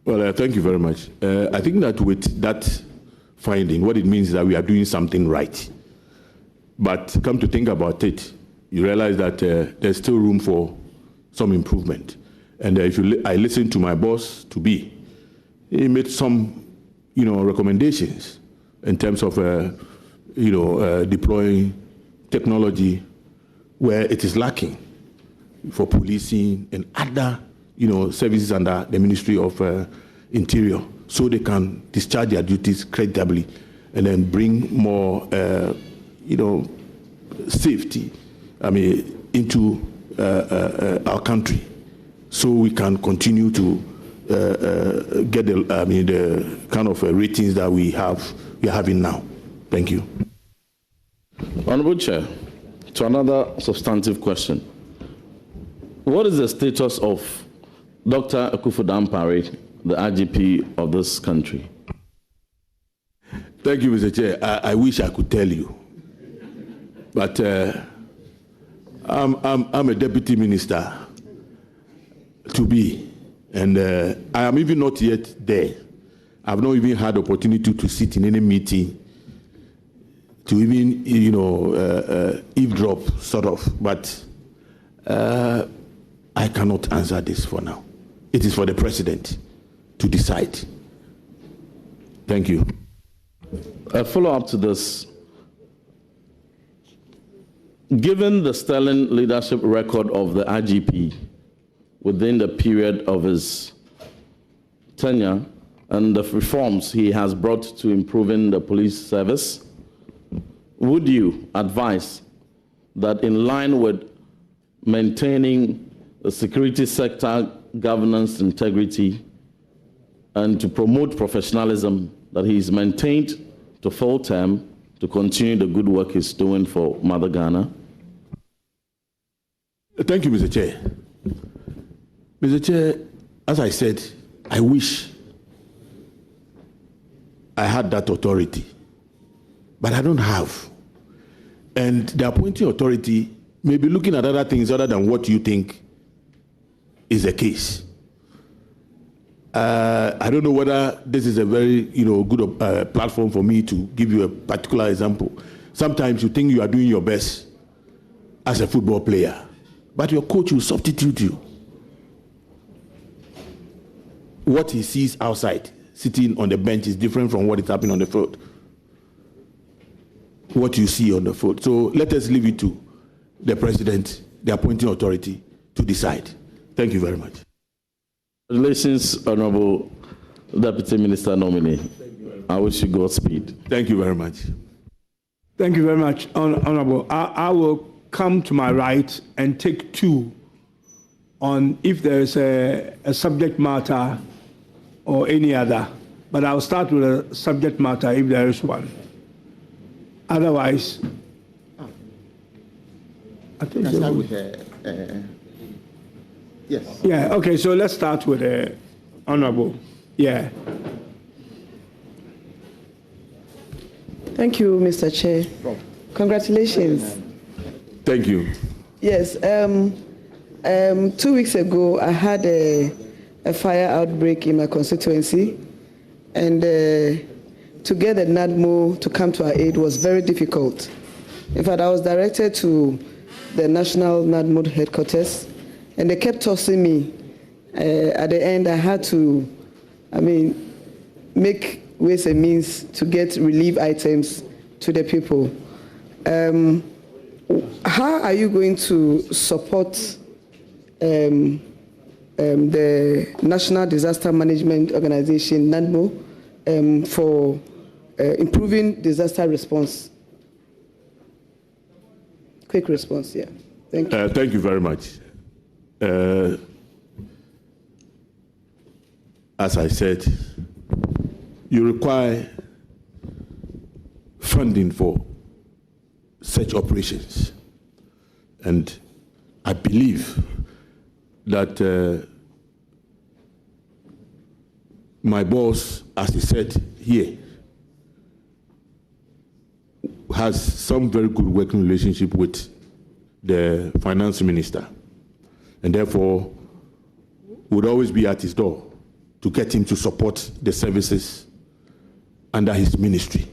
Speaker 6: Well, thank you very much. I think that with that finding, what it means is that we are doing something right. But come to think about it, you realize that there's still room for some improvement. And I listened to my boss, to be, he made some, recommendations in terms of, deploying technology where it is lacking for policing and other, services under the Ministry of Interior, so they can discharge their duties creditably and then bring more, safety, into our country, so we can continue to get the kind of ratings that we are having now. Thank you.
Speaker 9: Honorable Chair, to another substantive question. What is the status of Dr. Akufo-Dampare, the IGP of this country?
Speaker 6: Thank you, Mr. Chair. I wish I could tell you, but I'm a deputy minister to be, and I am even not yet there. I've not even had the opportunity to sit in any meeting to even, eavesdrop, sort of, but I cannot answer this for now. It is for the president to decide. Thank you.
Speaker 9: A follow-up to this. Given the sterling leadership record of the IGP within the period of his tenure and the reforms he has brought to improving the police service, would you advise that in line with maintaining the security sector governance integrity and to promote professionalism, that he is maintained to full term to continue the good work he's doing for Mother Ghana?
Speaker 6: Thank you, Mr. Chair. Mr. Chair, as I said, I wish I had that authority, but I don't have. And the appointing authority may be looking at other things other than what you think is the case. I don't know whether this is a very good platform for me to give you a particular example. Sometimes you think you are doing your best as a football player, but your coach will substitute you. What he sees outside, sitting on the bench, is different from what is happening on the field. What you see on the field. So let us leave it to the president, the appointing authority, to decide. Thank you very much.
Speaker 9: Congratulations, Honorable Deputy Minister Nominee. I wish you Godspeed.
Speaker 6: Thank you very much.
Speaker 7: Thank you very much, Honorable. I will come to my right and take two on if there is a subject matter or any other, but I'll start with a subject matter if there is one. Otherwise, I think
Speaker 8: Can start with yes.
Speaker 7: Yeah, okay, so let's start with Honorable. Yeah.
Speaker 10: Thank you, Mr. Chair. Congratulations.
Speaker 6: Thank you.
Speaker 10: Yes, 2 weeks ago, I had a fire outbreak in my constituency, and to get the NADMO to come to our aid was very difficult. In fact, I was directed to the National NADMO headquarters, and they kept tossing me. At the end, I had to, make ways and means to get relief items to the people. How are you going to support the National Disaster Management Organization, NADMO, for improving disaster response? Quick response, yeah. Thank you.
Speaker 6: Thank you very much. As I said, you require funding for such operations. And I believe that my boss, as he said here, has some very good working relationship with the finance minister, and therefore would always be at his door to get him to support the services under his ministry.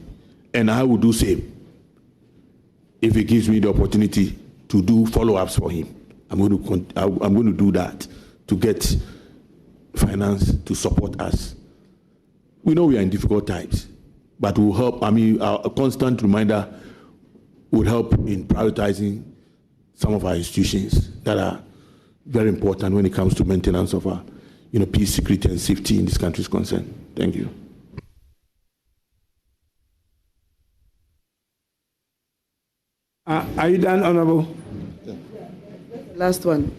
Speaker 6: And I will do same if he gives me the opportunity to do follow-ups for him. I'm going to do that to get finance to support us. We know we are in difficult times, but will help. A constant reminder would help in prioritizing some of our institutions that are very important when it comes to maintenance of our, peace, security, and safety in this country's concern. Thank you.
Speaker 7: Are you done, Honorable?
Speaker 10: Last one.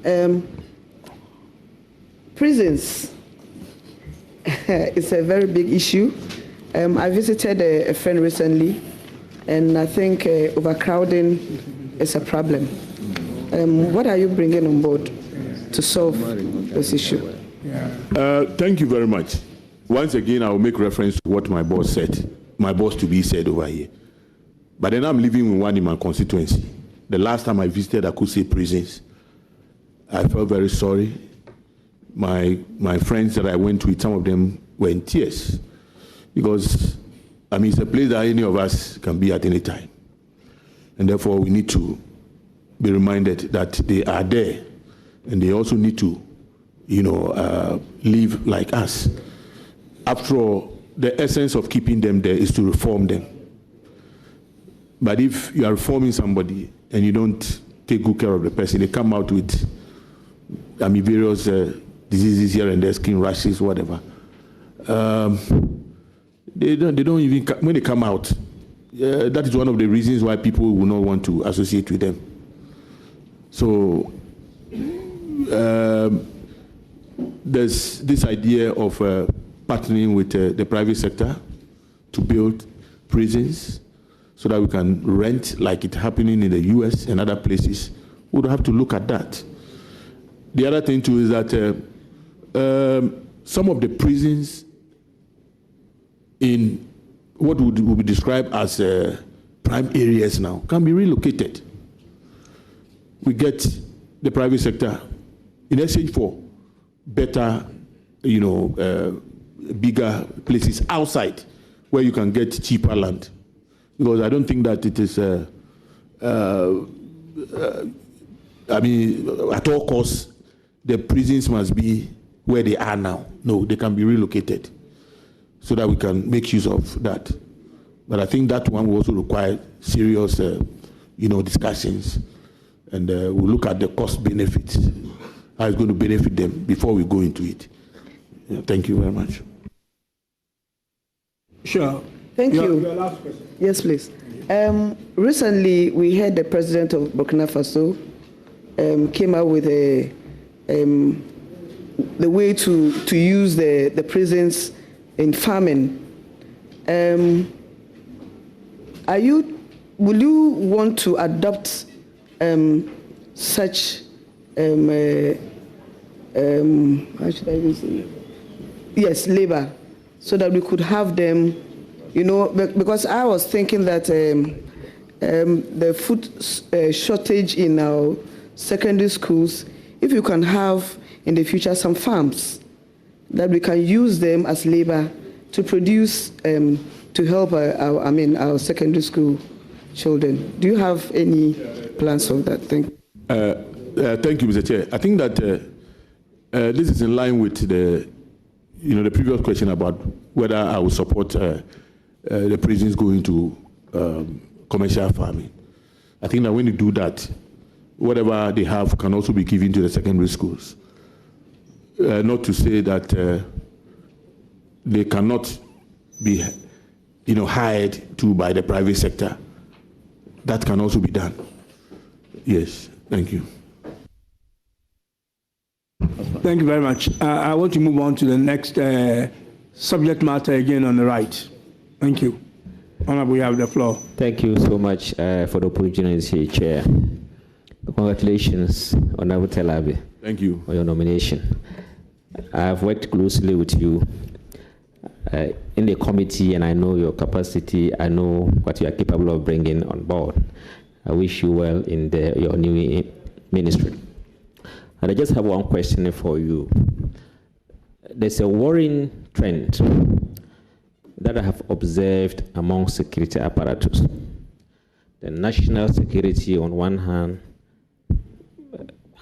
Speaker 10: Prisons. It's a very big issue. I visited a friend recently, and I think overcrowding is a problem. What are you bringing on board to solve this issue?
Speaker 6: Thank you very much. Once again, I will make reference to what my boss said, my boss to be said over here. But then I'm living with one in my constituency. The last time I visited Akuse prisons, I felt very sorry. My friends that I went with, some of them were in tears, because it's a place that any of us can be at any time. And therefore we need to be reminded that they are there, and they also need to, live like us. After all, the essence of keeping them there is to reform them. But if you are reforming somebody and you don't take good care of the person, they come out with various diseases here and there, skin rashes, whatever. They don't even, when they come out, that is one of the reasons why people will not want to associate with them. So there's this idea of partnering with the private sector to build prisons so that we can rent, like it's happening in the US and other places. We would have to look at that. The other thing too is that some of the prisons in what would be described as prime areas now can be relocated. We get the private sector in exchange for better, bigger places outside where you can get cheaper land. Because I don't think that it is, at all costs, the prisons must be where they are now. No, they can be relocated so that we can make use of that. But I think that one will also require serious, discussions, and we'll look at the cost benefits, how it's going to benefit them before we go into it. Thank you very much.
Speaker 7: Sure.
Speaker 10: Thank you.
Speaker 7: Your last question.
Speaker 10: Yes, please. Recently, we heard the president of Burkina Faso came out with the way to use the prisons in farming. Will you want to adopt such how should I even say? Yes, labor, so that we could have them, because I was thinking that the food shortage in our secondary schools, if you can have in the future some farms that we can use them as labor to produce to help our secondary school children. Do you have any plans of that? Thank you.
Speaker 6: Thank you, Mr. Chair. I think that this is in line with the previous question about whether I will support the prisons going to commercial farming. I think that when you do that, whatever they have can also be given to the secondary schools. Not to say that they cannot be, hired to by the private sector. That can also be done. Yes, thank you.
Speaker 7: Thank you very much. I want to move on to the next subject matter again on the right. Thank you. Honorable, you have the floor.
Speaker 12: Thank you so much for the opportunity, Chair. Congratulations, Honorable Telabi.
Speaker 6: Thank you.
Speaker 12: For your nomination. I've worked closely with you in the committee, and I know your capacity. I know what you are capable of bringing on board. I wish you well in your new ministry. And I just have one question for you. There's a worrying trend that I have observed among security apparatus. The national security on one hand,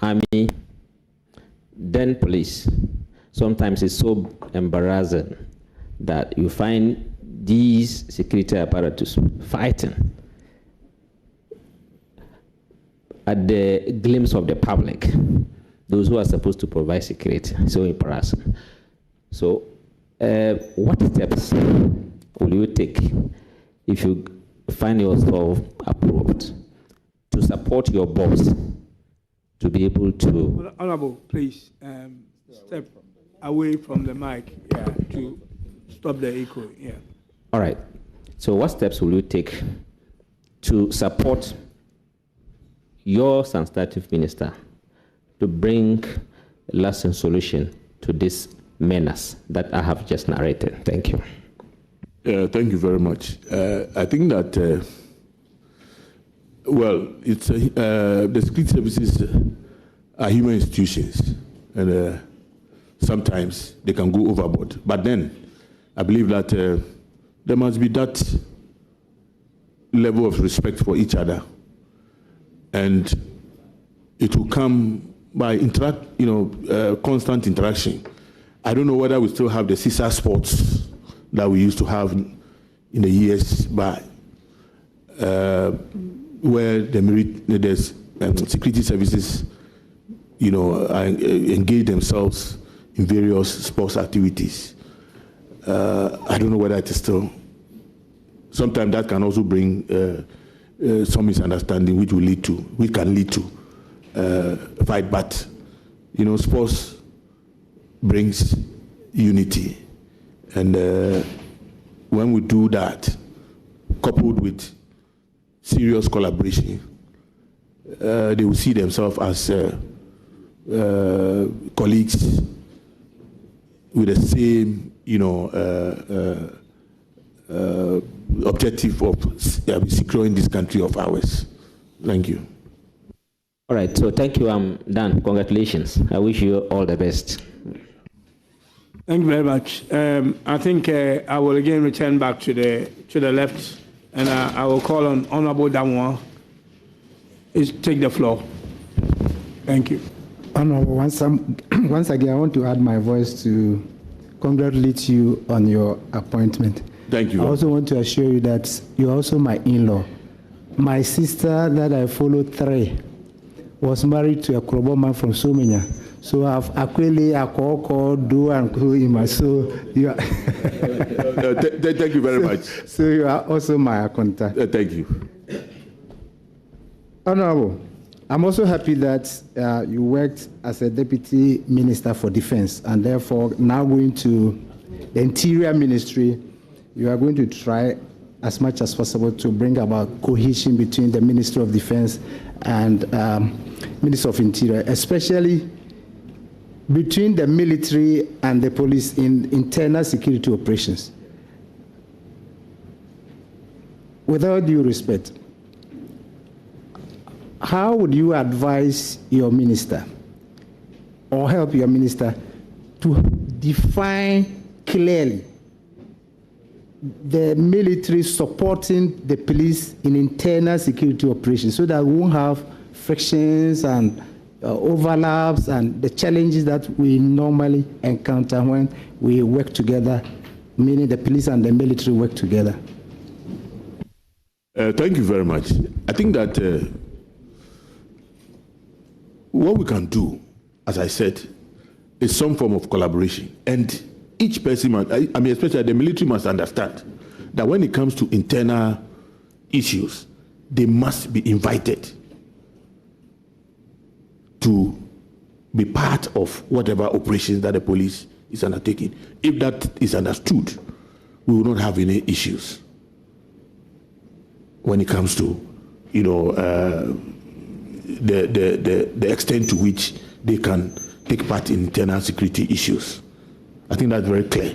Speaker 12: army, then police. Sometimes it's so embarrassing that you find these security apparatus fighting at the glimpse of the public, those who are supposed to provide security. So embarrassing. So what steps will you take if you find yourself approved to support your boss to be able to...
Speaker 7: Honorable, please step away from the mic to stop the echo. Yeah.
Speaker 12: All right. So what steps will you take to support your substantive minister to bring a lasting solution to this menace that I have just narrated? Thank you.
Speaker 6: Thank you very much. I think that, it's the security services are human institutions, and sometimes they can go overboard. But then, I believe that there must be that level of respect for each other, and it will come by constant interaction. I don't know whether we still have the CISA sports that we used to have in the years back, where there's security services, engage themselves in various sports activities. I don't know whether it is still. Sometimes that can also bring some misunderstanding, which can lead to fight. But sports brings unity, and when we do that, coupled with serious collaboration, they will see themselves as colleagues with the same, objective of securing this country of ours. Thank you.
Speaker 12: All right. So thank you. I'm done. Congratulations. I wish you all the best.
Speaker 7: Thank you very much. I think I will again return back to the left, and I will call on Honorable Damwa. Take the floor. Thank you.
Speaker 2: Honorable, once again, I want to add my voice to congratulate you on your appointment.
Speaker 6: Thank you.
Speaker 2: I also want to assure you that you're also my in-law. My sister that I followed 3 was married to a Krobo man from Somenya. So I've actually do and in my soul. You are
Speaker 6: thank you very much.
Speaker 2: So you are also my contact.
Speaker 6: Thank you.
Speaker 2: Honorable, I'm also happy that you worked as a Deputy Minister for Defense, and therefore now going to the Interior Ministry, you are going to try as much as possible to bring about cohesion between the Ministry of Defense and Ministry of Interior, especially between the military and the police in internal security operations. With all due respect, how would you advise your minister or help your minister to define clearly the military supporting the police in internal security operations so that we won't have frictions and overlaps and the challenges that we normally encounter when we work together, meaning the police and the military work together?
Speaker 6: Thank you very much. I think that what we can do, as I said, is some form of collaboration. And each person, especially the military, must understand that when it comes to internal issues, they must be invited to be part of whatever operations that the police is undertaking. If that is understood, we will not have any issues when it comes to, the extent to which they can take part in internal security issues. I think that's very clear.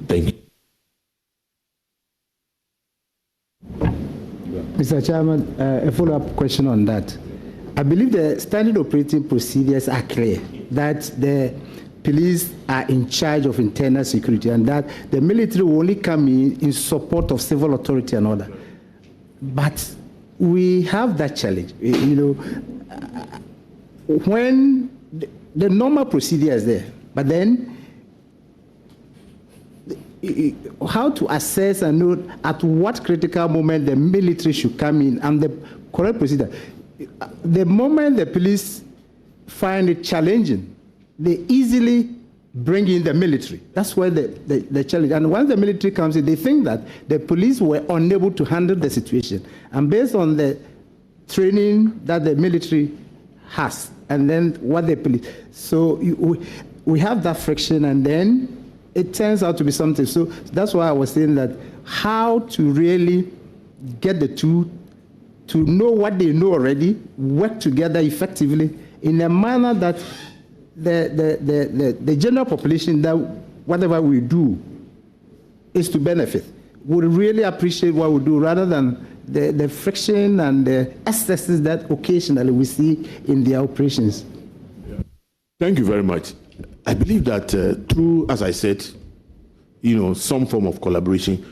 Speaker 6: Thank you.
Speaker 2: Mr. Chairman, a follow-up question on that. I believe the standard operating procedures are clear, that the police are in charge of internal security and that the military will only come in support of civil authority and order. But we have that challenge. When the normal procedure is there, but then how to assess and know at what critical moment the military should come in and the correct procedure. The moment the police find it challenging, they easily bring in the military. That's where the challenge. And once the military comes in, they think that the police were unable to handle the situation. And based on the training that the military has, and then what the police. So we have that friction, and then it turns out to be something. So that's why I was saying that how to really get the two to know what they know already, work together effectively in a manner that the general population, that whatever we do is to benefit, would really appreciate what we do rather than the friction and the excesses that occasionally we see in the operations.
Speaker 6: Thank you very much. I believe that through, as I said, some form of collaboration,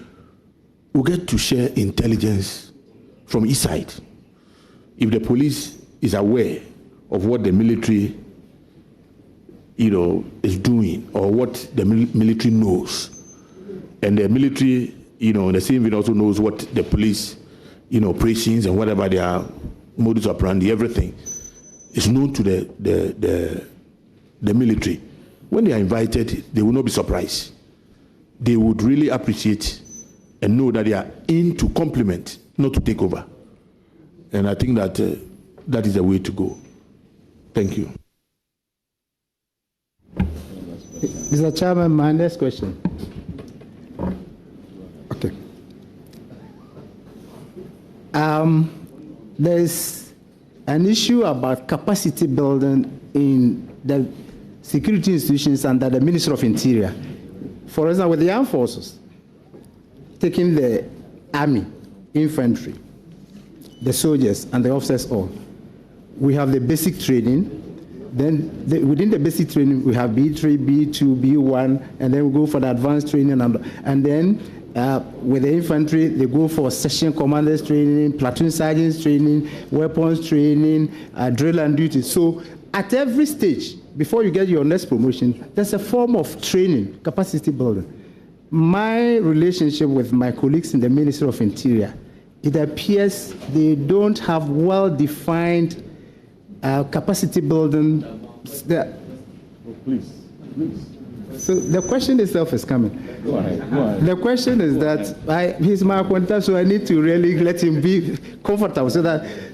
Speaker 6: we'll get to share intelligence from each side. If the police is aware of what the military, is doing, or what the military knows, and the military, the same vein also knows what the police, operations and whatever their modus operandi, everything is known to the military. When they are invited, they will not be surprised. They would really appreciate and know that they are in to complement, not to take over. And I think that that is the way to go. Thank you.
Speaker 2: Mr. Chairman, my next question. Okay. There's an issue about capacity building in the security institutions under the Ministry of Interior. For example, with the armed forces, taking the army, infantry, the soldiers, and the officers all. We have the basic training. Then within the basic training, we have B3, B2, B1, and then we go for the advanced training. And then with the infantry, they go for section commanders training, platoon sergeants training, weapons training, drill and duty. So at every stage, before you get your next promotion, there's a form of training, capacity building. My relationship with my colleagues in the Ministry of Interior, it appears they don't have well-defined capacity building.
Speaker 11: Please.
Speaker 2: So the question itself is coming.
Speaker 6: Go ahead.
Speaker 2: The question is that he's my acquaintance, so I need to really let him be comfortable.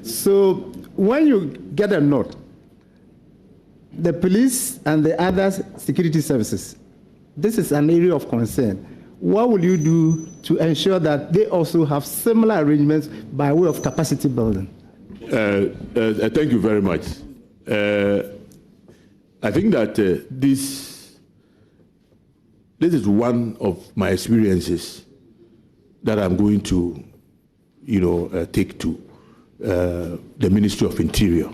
Speaker 2: So when you get a note, the police and the other security services, this is an area of concern. What will you do to ensure that they also have similar arrangements by way of capacity building?
Speaker 6: Thank you very much. I think that this is one of my experiences that I'm going to, take to the Ministry of Interior.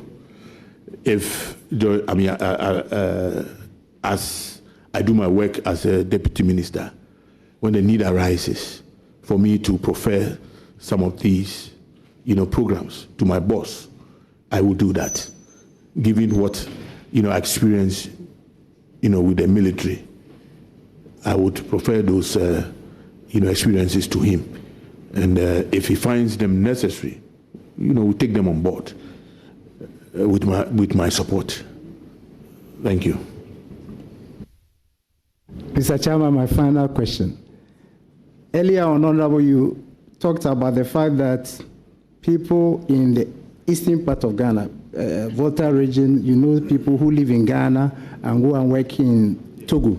Speaker 6: As I do my work as a deputy minister, when the need arises for me to prefer some of these, programs to my boss, I will do that, given what, I experience, with the military. I would prefer those, experiences to him. And if he finds them necessary, we take them on board with my support. Thank you.
Speaker 2: Mr. Chairman, my final question. Earlier on, Honorable, you talked about the fact that people in the eastern part of Ghana, Volta region, people who live in Ghana and go and work in Togo.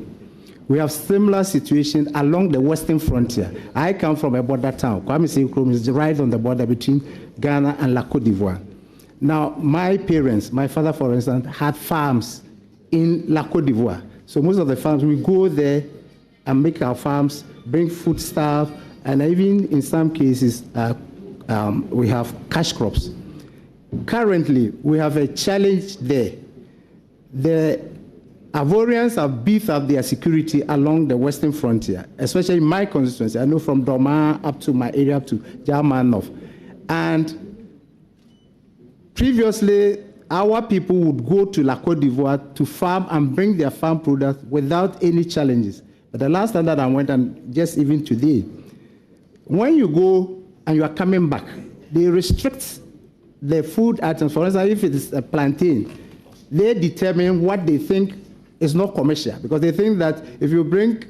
Speaker 2: We have similar situation along the western frontier. I come from a border town. Kwame Sekou is right on the border between Ghana and La Côte d'Ivoire. Now, my parents, my father, for instance, had farms in La Côte d'Ivoire. So most of the farms, we go there and make our farms, bring food stuff, and even in some cases, we have cash crops. Currently, we have a challenge there. The Ivorians have beefed up their security along the western frontier, especially in my constituency. I know from Doma up to my area, up to Jama North. And previously, our people would go to La Côte d'Ivoire to farm and bring their farm products without any challenges. But the last time that I went, and just even today, when you go and you are coming back, they restrict the food items. For instance, if it is a plantain, they determine what they think is not commercial, because they think that if you bring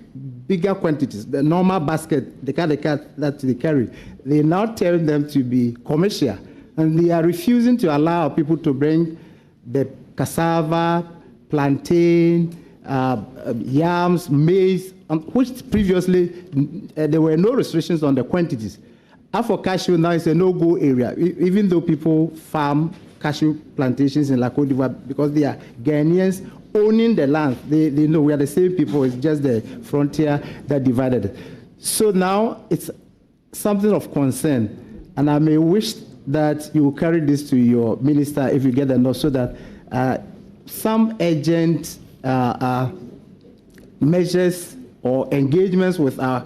Speaker 2: bigger quantities, the normal basket, the kind that they carry, they now tell them to be commercial. And they are refusing to allow people to bring the cassava, plantain, yams, maize, which previously there were no restrictions on the quantities. After cashew now is a no-go area, even though people farm cashew plantations in La Côte d'Ivoire because they are Ghanaians owning the land. They know we are the same people, it's just the frontier that divided it. So now it's something of concern, and I may wish that you will carry this to your minister if you get the note, so that some urgent measures or engagements with our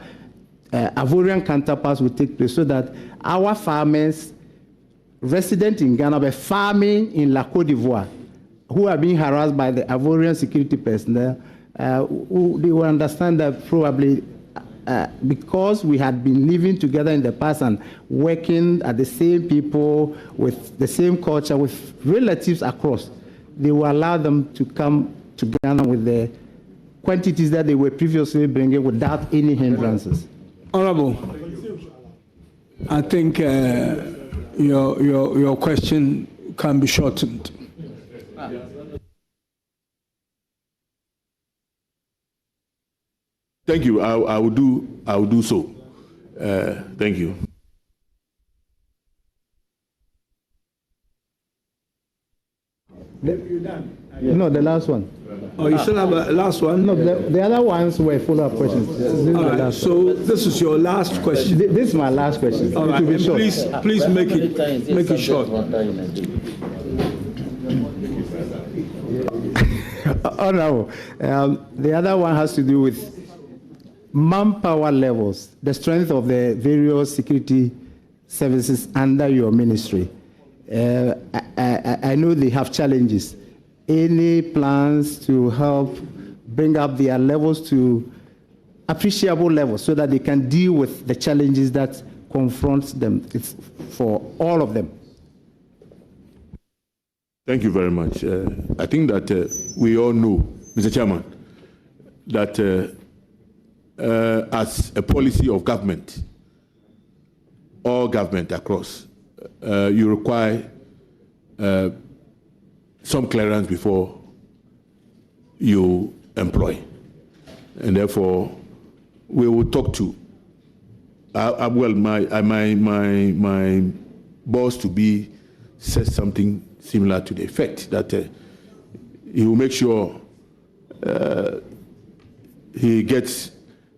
Speaker 2: Ivorian counterparts will take place, so that our farmers resident in Ghana but farming in La Côte d'Ivoire, who are being harassed by the Ivorian security personnel, they will understand that probably because we had been living together in the past and working at the same people with the same culture, with relatives across, they will allow them to come to Ghana with the quantities that they were previously bringing without any hindrances.
Speaker 7: Honorable, I think your question can be shortened.
Speaker 6: Thank you. I will do so. Thank you.
Speaker 2: No, the last one.
Speaker 7: Oh, you still have a last one?
Speaker 2: No, the other ones were follow-up questions.
Speaker 7: So this is your last question.
Speaker 2: This is my last question.
Speaker 7: All right, and please make it short.
Speaker 2: Honorable, the other one has to do with manpower levels, the strength of the various security services under your ministry. I know they have challenges. Any plans to help bring up their levels to appreciable levels so that they can deal with the challenges that confront them? It's for all of them.
Speaker 6: Thank you very much. I think that we all know, Mr. Chairman, that as a policy of government, all government across, you require some clearance before you employ. And therefore, we will talk to, well, my boss to be says something similar to the effect that he will make sure he gets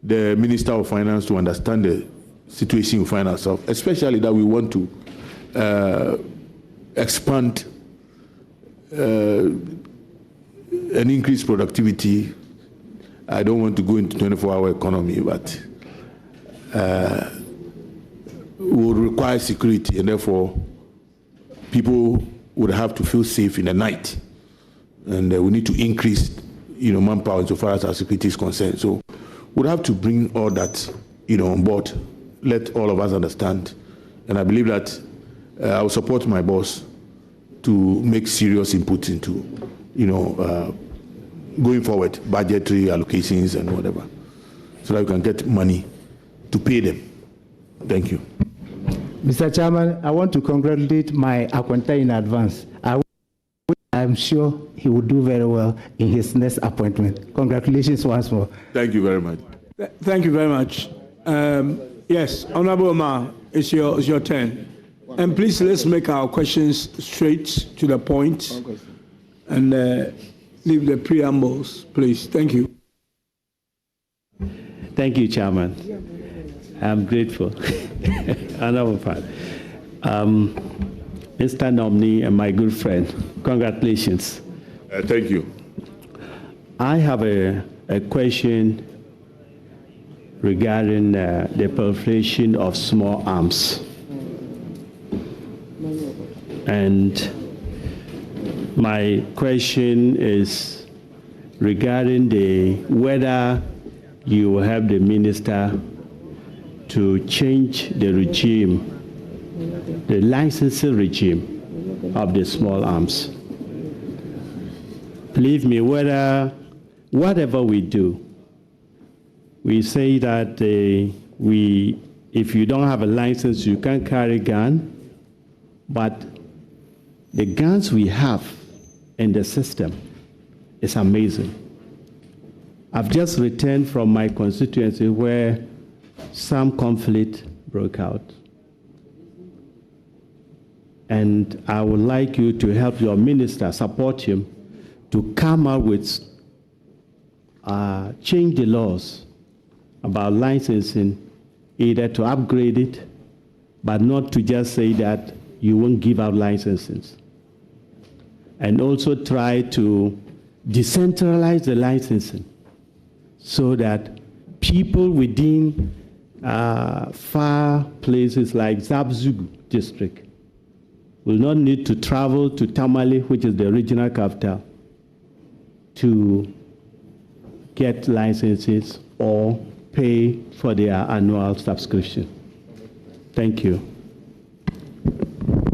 Speaker 6: the Minister of Finance to understand the situation we find ourselves, especially that we want to expand and increase productivity. I don't want to go into 24-hour economy, but would require security, and therefore people would have to feel safe in the night, and we need to increase, manpower insofar as our security is concerned. So we'd have to bring all that, on board, let all of us understand, and I believe that I will support my boss to make serious input into, going forward, budgetary allocations and whatever, so that we can get money to pay them. Thank you.
Speaker 2: Mr. Chairman, I want to congratulate my acquaintance in advance. I'm sure he will do very well in his next appointment. Congratulations once more.
Speaker 6: Thank you very much.
Speaker 7: Thank you very much. Yes, Honorable Omar, it's your turn. And please, let's make our questions straight to the point and leave the preambles, please. Thank you.
Speaker 13: Thank you, Chairman. I'm grateful. Honorable Father. Mr. Nominee and my good friend, congratulations.
Speaker 6: Thank you.
Speaker 13: I have a question regarding the proliferation of small arms. And my question is regarding whether you will have the minister to change the regime, the licensing regime of the small arms. Believe me, whatever we do, we say that if you don't have a license, you can't carry a gun, but the guns we have in the system is amazing. I've just returned from my constituency where some conflict broke out. And I would like you to help your minister, support him, to come out with, change the laws about licensing, either to upgrade it, but not to just say that you won't give out licenses. And also try to decentralize the licensing so that people within far places like Zabzugu district will not need to travel to Tamale, which is the regional capital, to get licenses or pay for their annual subscription. Thank you.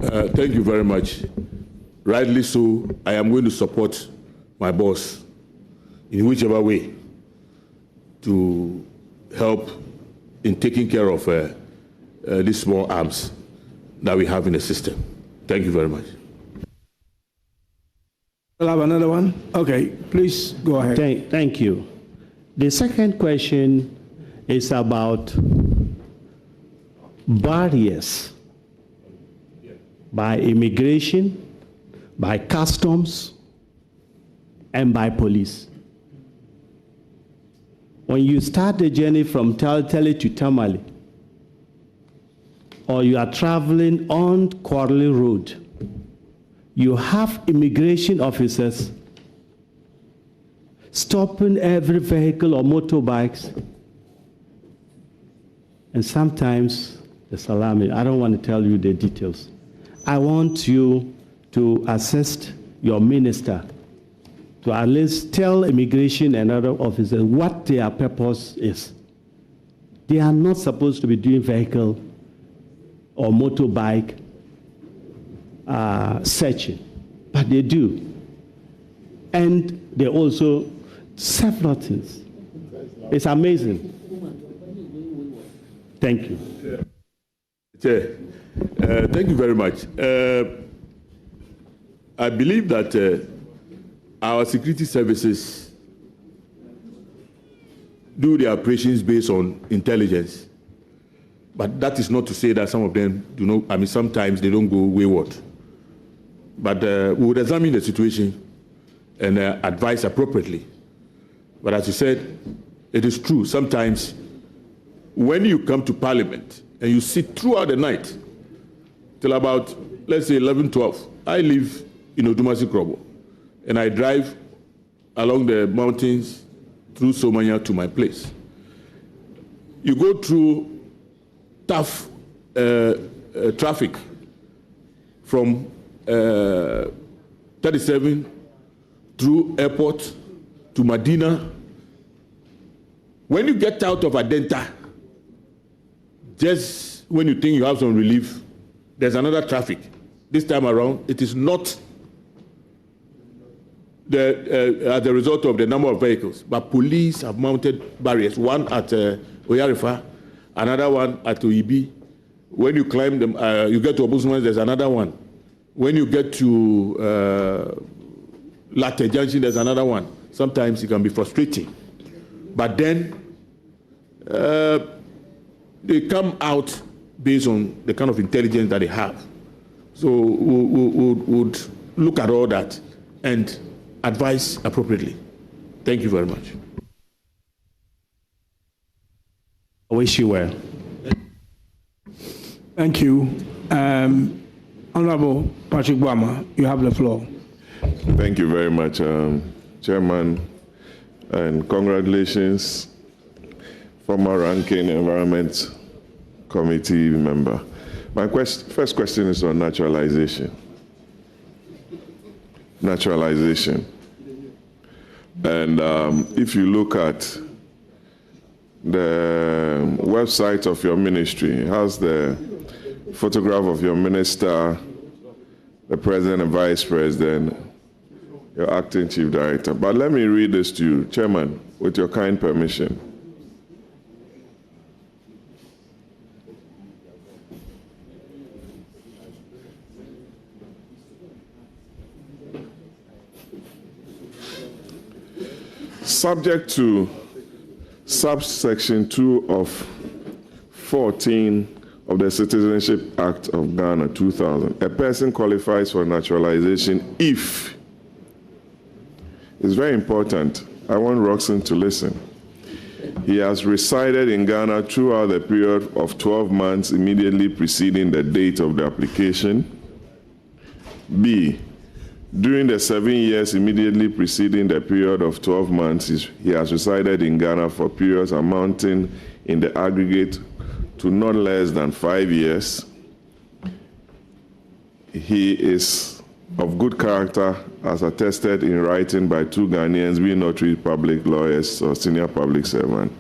Speaker 6: Thank you very much. Rightly so, I am going to support my boss in whichever way to help in taking care of these small arms that we have in the system. Thank you very much.
Speaker 7: We'll have another one. Okay, please go ahead.
Speaker 13: Thank you. The second question is about barriers by immigration, by customs, and by police. When you start the journey from Talitali to Tamale, or you are traveling on Quarley Road, you have immigration officers stopping every vehicle or motorbikes, and sometimes the salami. I don't want to tell you the details. I want you to assist your minister to at least tell immigration and other officers what their purpose is. They are not supposed to be doing vehicle or motorbike searching, but they do. And they also, several things. It's amazing. Thank you.
Speaker 6: Chair, thank you very much. I believe that our security services do their operations based on intelligence. But that is not to say that some of them do not, I mean, sometimes they don't go wayward. But we would examine the situation and advise appropriately. But as you said, it is true. Sometimes when you come to Parliament and you sit throughout the night till about, let's say, 11, 12, I live in Odumasi Krobo, and I drive along the mountains through Somanya to my place. You go through tough traffic from 37 through airport to Medina. When you get out of Adenta, just when you think you have some relief, there's another traffic. This time around, it is not as a result of the number of vehicles, but police have mounted barriers, one at Oyarifa, another one at Oibi. When you climb them, you get to Obusman, there's another one. When you get to Latte Junction, there's another one. Sometimes it can be frustrating. But then they come out based on the kind of intelligence that they have. So we would look at all that and advise appropriately. Thank you very much.
Speaker 7: I wish you well. Thank you. Honorable Patrick Bwama, you have the floor.
Speaker 11: Thank you very much, Chairman, and congratulations, former ranking Environment Committee member. My first question is on naturalization. Naturalization. And if you look at the website of your ministry, it has the photograph of your minister, the president and vice president, your acting chief director. But let me read this to you, Chairman, with your kind permission. Subject to subsection 2 of 14 of the Citizenship Act of Ghana 2000, a person qualifies for naturalization if, it's very important, I want Roxanne to listen, he has resided in Ghana throughout the period of 12 months immediately preceding the date of the application. B, during the 7 years immediately preceding the period of 12 months, he has resided in Ghana for periods amounting in the aggregate to not less than 5 years. He is of good character as attested in writing by 2 Ghanaians, being notary public lawyers or senior public servant.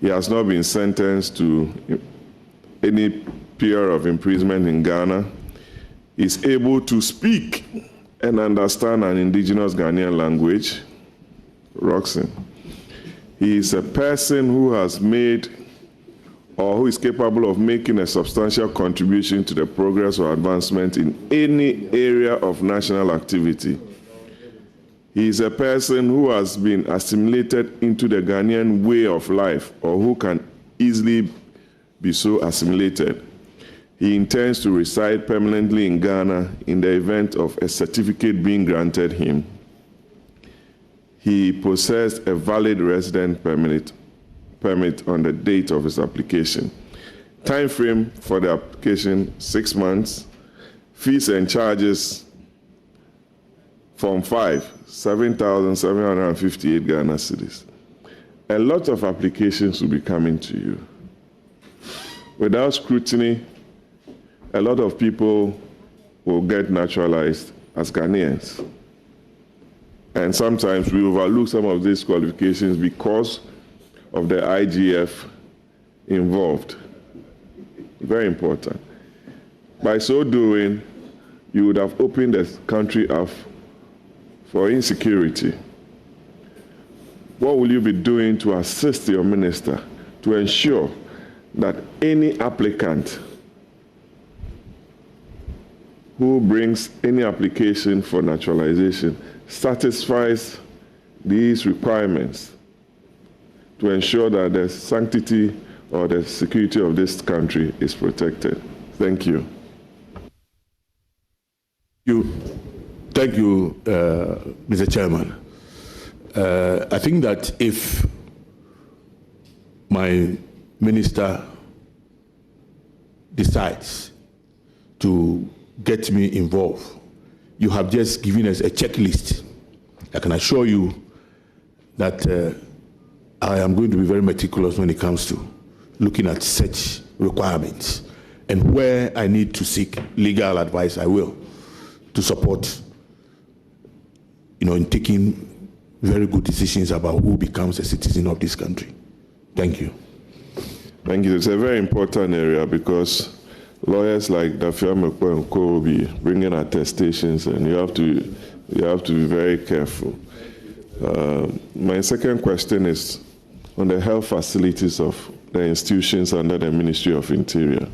Speaker 11: He has not been sentenced to any period of imprisonment in Ghana. He is able to speak and understand an indigenous Ghanaian language. Roxanne. He is a person who has made or who is capable of making a substantial contribution to the progress or advancement in any area of national activity. He is a person who has been assimilated into the Ghanaian way of life or who can easily be so assimilated. He intends to reside permanently in Ghana in the event of a certificate being granted him. He possessed a valid resident permit on the date of his application. Time frame for the application, 6 months. Fees and charges, Form 5, 7,758 Ghana cedis. A lot of applications will be coming to you. Without scrutiny, a lot of people will get naturalized as Ghanaians. And sometimes we overlook some of these qualifications because of the IGF involved. Very important. By so doing, you would have opened the country up for insecurity. what will you be doing to assist your minister to ensure that any applicant who brings any application for naturalization satisfies these requirements to ensure that the sanctity or the security of this country is protected? Thank you.
Speaker 6: Thank you, Mr. Chairman. I think that if my minister decides to get me involved, you have just given us a checklist. I can assure you that I am going to be very meticulous when it comes to looking at such requirements, and where I need to seek legal advice, I will, to support, in taking very good decisions about who becomes a citizen of this country. Thank you.
Speaker 11: Thank you. It's a very important area because lawyers like Dafia Mekwe and Co will be bringing attestations, and you have to be very careful. My second question is on the health facilities of the institutions under the Ministry of Interior.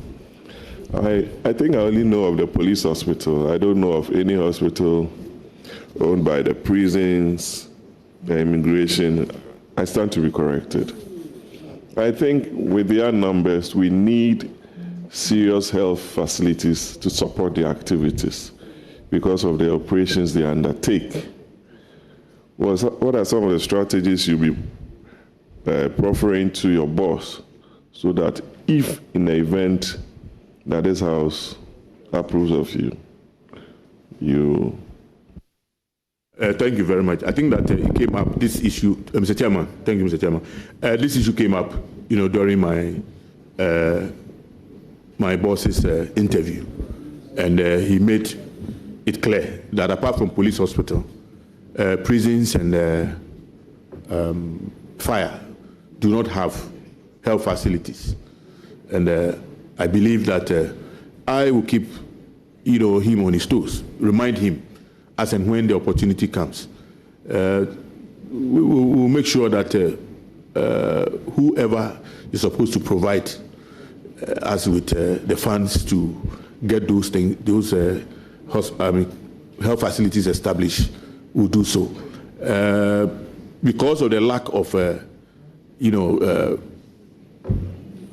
Speaker 11: I think I only know of the police hospital. I don't know of any hospital owned by the prisons, the immigration. I stand to be corrected. I think with their numbers, we need serious health facilities to support the activities because of the operations they undertake. What are some of the strategies you'll be proffering to your boss so that if in the event that this house approves of you,
Speaker 6: Thank you very much. I think that it came up, this issue, Mr. Chairman, thank you, Mr. Chairman. This issue came up, during my boss's interview, and he made it clear that apart from police hospital, prisons and fire do not have health facilities. And I believe that I will keep him on his toes, remind him as and when the opportunity comes. We'll make sure that whoever is supposed to provide us with the funds to get those things, health facilities established, will do so. Because of the lack of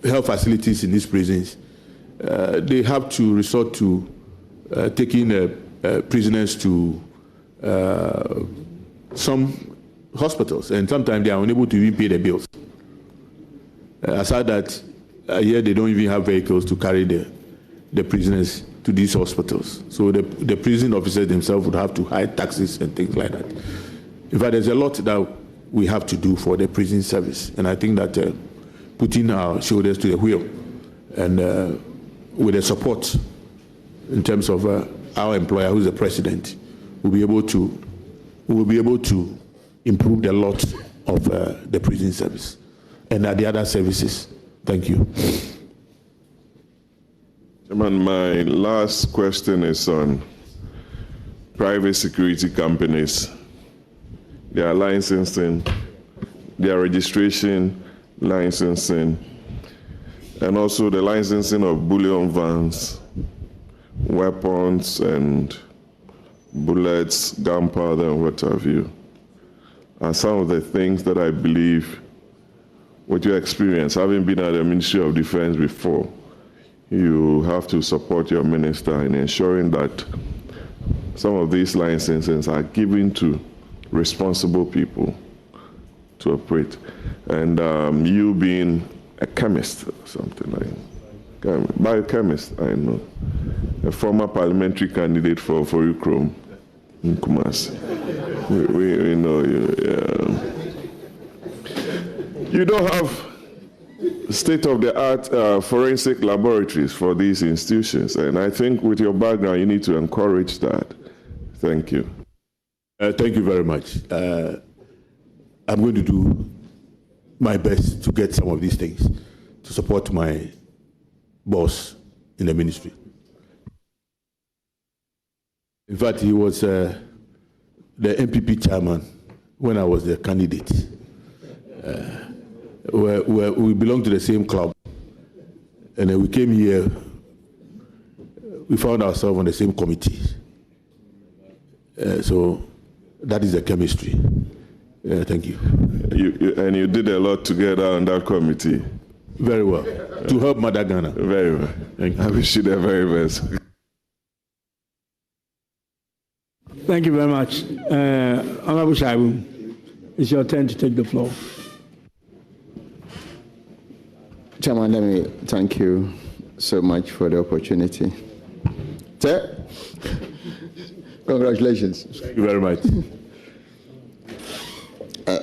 Speaker 6: health facilities in these prisons, they have to resort to taking prisoners to some hospitals, and sometimes they are unable to even pay the bills. Aside that, here they don't even have vehicles to carry the prisoners to these hospitals. So the prison officers themselves would have to hire taxis and things like that. In fact, there's a lot that we have to do for the prison service, and I think that putting our shoulders to the wheel and with the support in terms of our employer, who's the president, we'll be able to improve the lot of the prison service and the other services. Thank you.
Speaker 11: Chairman, my last question is on private security companies, their licensing, their registration, licensing, and also the licensing of bullion vans, weapons and bullets, gunpowder, and what have you, are some of the things that I believe, with your experience, having been at the Ministry of Defense before, you have to support your minister in ensuring that some of these licenses are given to responsible people to operate. And you being a chemist or something like that, biochemist, I know, a former parliamentary candidate for OFORI-ATTA in Kumasi. We know you. You don't have state-of-the-art forensic laboratories for these institutions, and I think with your background, you need to encourage that. Thank you.
Speaker 6: Thank you very much. I'm going to do my best to get some of these things to support my boss in the ministry. In fact, he was the MPP chairman when I was the candidate. We belong to the same club, and then we came here. We found ourselves on the same committee. So that is the chemistry. Thank you.
Speaker 11: And you did a lot together on that committee.
Speaker 6: Very well. To help Mother Ghana.
Speaker 11: Very well.
Speaker 6: Thank you.
Speaker 11: I wish you the very best.
Speaker 7: Thank you very much. Honorable Shaibu, it's your turn to take the floor.
Speaker 8: Chairman, let me thank you so much for the opportunity. Sir, congratulations.
Speaker 6: Thank you very much.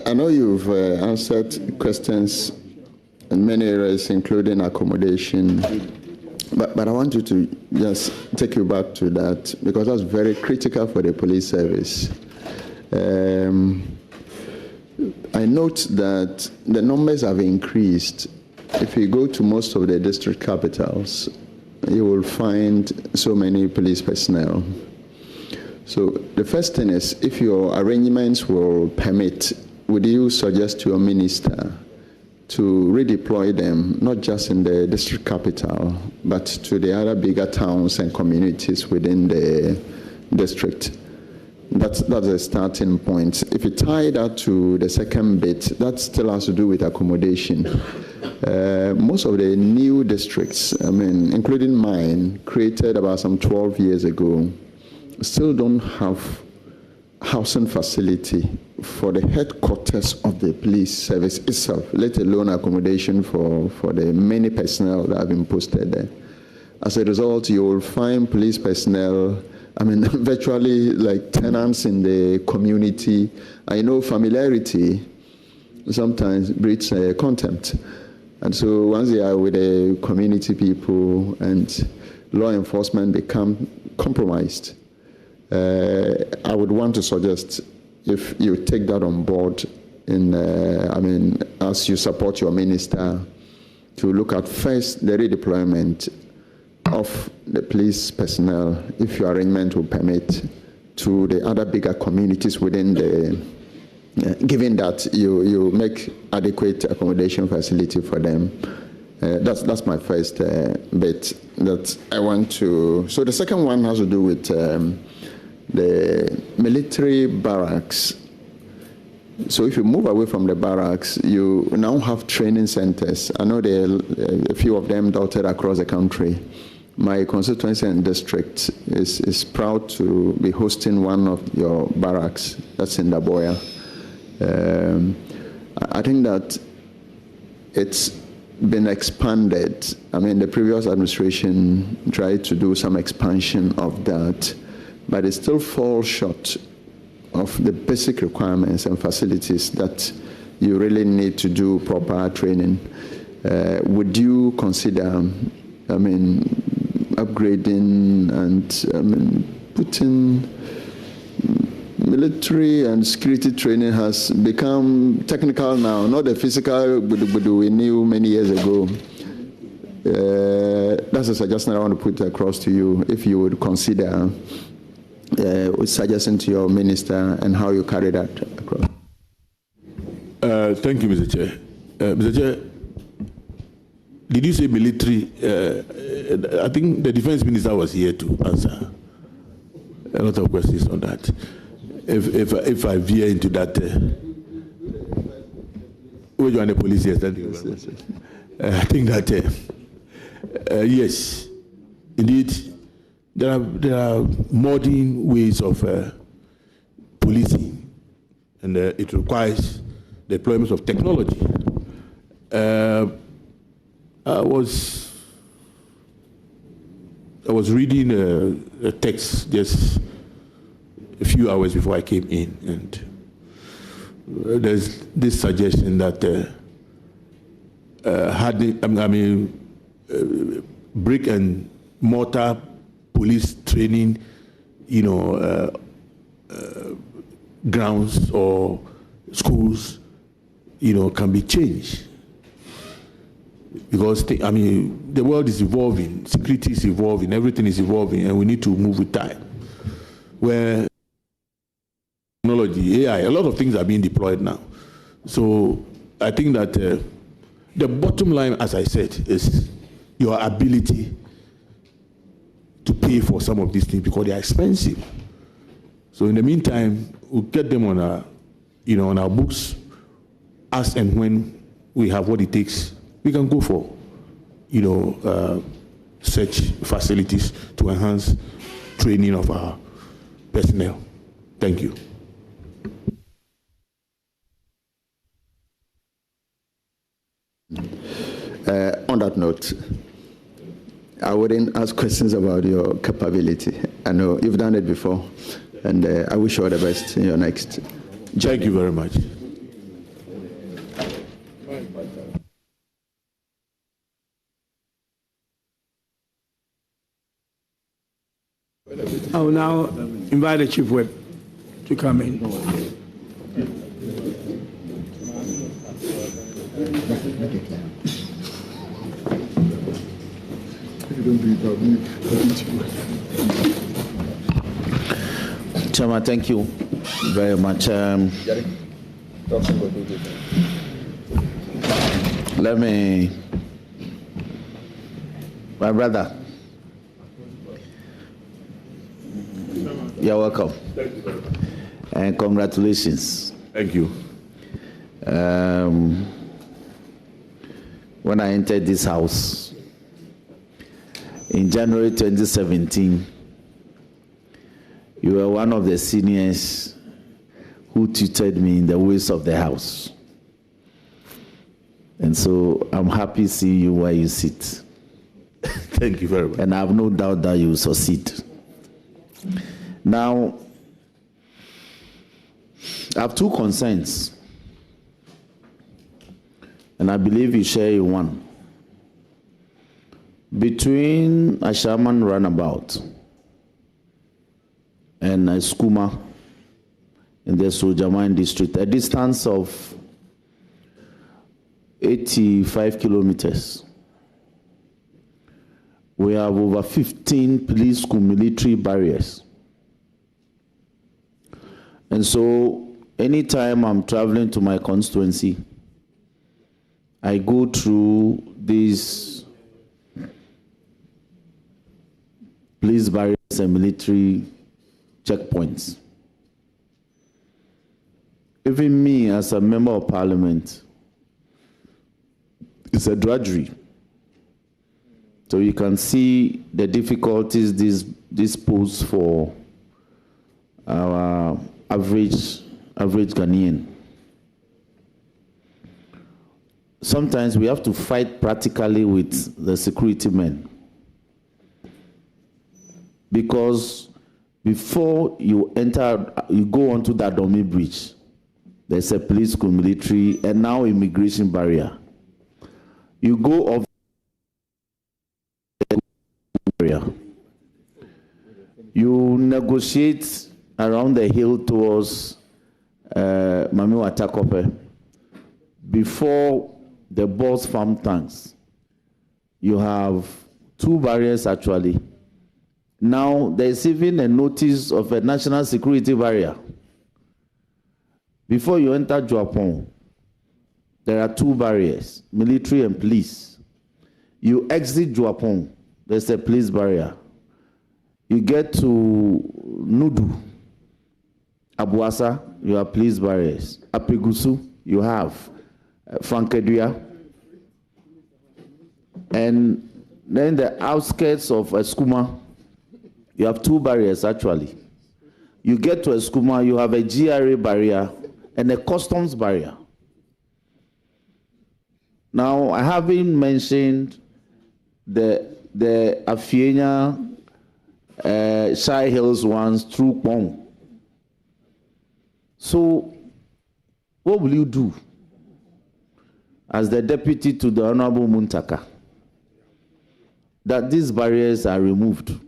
Speaker 8: I know you've answered questions in many areas, including accommodation, but I want you to just take you back to that, because that's very critical for the police service. I note that the numbers have increased. If you go to most of the district capitals, you will find so many police personnel. So the first thing is, if your arrangements will permit, would you suggest to your minister to redeploy them, not just in the district capital, but to the other bigger towns and communities within the district? That's a starting point. If you tie that to the second bit, that still has to do with accommodation. Most of the new districts, including mine, created about some 12 years ago, still don't have housing facility for the headquarters of the police service itself, let alone accommodation for the many personnel that have been posted there. As a result, you will find police personnel, virtually like tenants in the community. I know familiarity sometimes breeds contempt. And so once they are with the community people and law enforcement become compromised, I would want to suggest, if you take that on board, as you support your minister, to look at first the redeployment of the police personnel, if your arrangement will permit, to the other bigger communities within the, given that you make adequate accommodation facility for them. That's my first bit that I want to. So the second one has to do with the military barracks. So if you move away from the barracks, you now have training centers. I know there are a few of them dotted across the country. My constituency and district is proud to be hosting one of your barracks. That's in Daboya. I think that it's been expanded. The previous administration tried to do some expansion of that, but it still falls short of the basic requirements and facilities that you really need to do proper training. Would you consider, upgrading and putting military and security training has become technical now, not the physical we knew many years ago. That's a suggestion I want to put across to you, if you would consider suggesting to your minister and how you carry that across.
Speaker 6: Thank you, Mr. Chair. Mr. Chair, did you say military? I think the defense minister was here to answer a lot of questions on that. If I veer into that, where you are the police yesterday, I think that yes, indeed, there are modern ways of policing, and it requires the deployment of technology. I was reading a text just a few hours before I came in, and there's this suggestion that brick and mortar police training, grounds or schools, can be changed. Because the world is evolving, security is evolving, everything is evolving, and we need to move with time. Where technology, AI, a lot of things are being deployed now. So I think that the bottom line, as I said, is your ability to pay for some of these things because they are expensive. So in the meantime, we'll get them on our, on our books. As and when we have what it takes, we can go for, such facilities to enhance training of our personnel. Thank you.
Speaker 8: On that note, I wouldn't ask questions about your capability. I know you've done it before, and I wish you all the best in your next journey.
Speaker 6: Thank you very much.
Speaker 7: I will now invite the Chief Whip to come in.
Speaker 14: Chairman, thank you very much. Let me, my brother, you're welcome.
Speaker 6: Thank you very much.
Speaker 14: And congratulations.
Speaker 6: Thank you.
Speaker 14: When I entered this house in January 2017, you were one of the seniors who tutored me in the ways of the house. And so I'm happy seeing you where you sit.
Speaker 6: Thank you very much.
Speaker 14: And I have no doubt that you will succeed. Now, I have two concerns, and I believe you share one. Between Ashaman Runabout and Skuma in the Sojaman district, a distance of 85 kilometers, we have over 15 police school military barriers. And so anytime I'm traveling to my constituency, I go through these police barriers and military checkpoints. Even me as a member of parliament, it's a drudgery. So you can see the difficulties this poses for our average Ghanaian. Sometimes we have to fight practically with the security men, because before you go onto that Domi bridge, there's a police school, military, and now immigration barrier. You go off the barrier, you negotiate around the hill towards Mamiwata Kope. Before the Boss Farm tanks, you have two barriers actually. Now there's even a notice of a national security barrier. Before you enter Juapong, there are two barriers, military and police. You exit Juapong, there's a police barrier. You get to Nudu, Abuasa, you have police barriers. Apegusu, you have Frankedia. And then the outskirts of Eskuma, you have two barriers actually. You get to Eskuma, you have a GRA barrier and a customs barrier. Now, I haven't mentioned the Afienya Shire Hills ones through Pong. So, what will you do as the deputy to the Honorable Muntaka that these barriers are removed?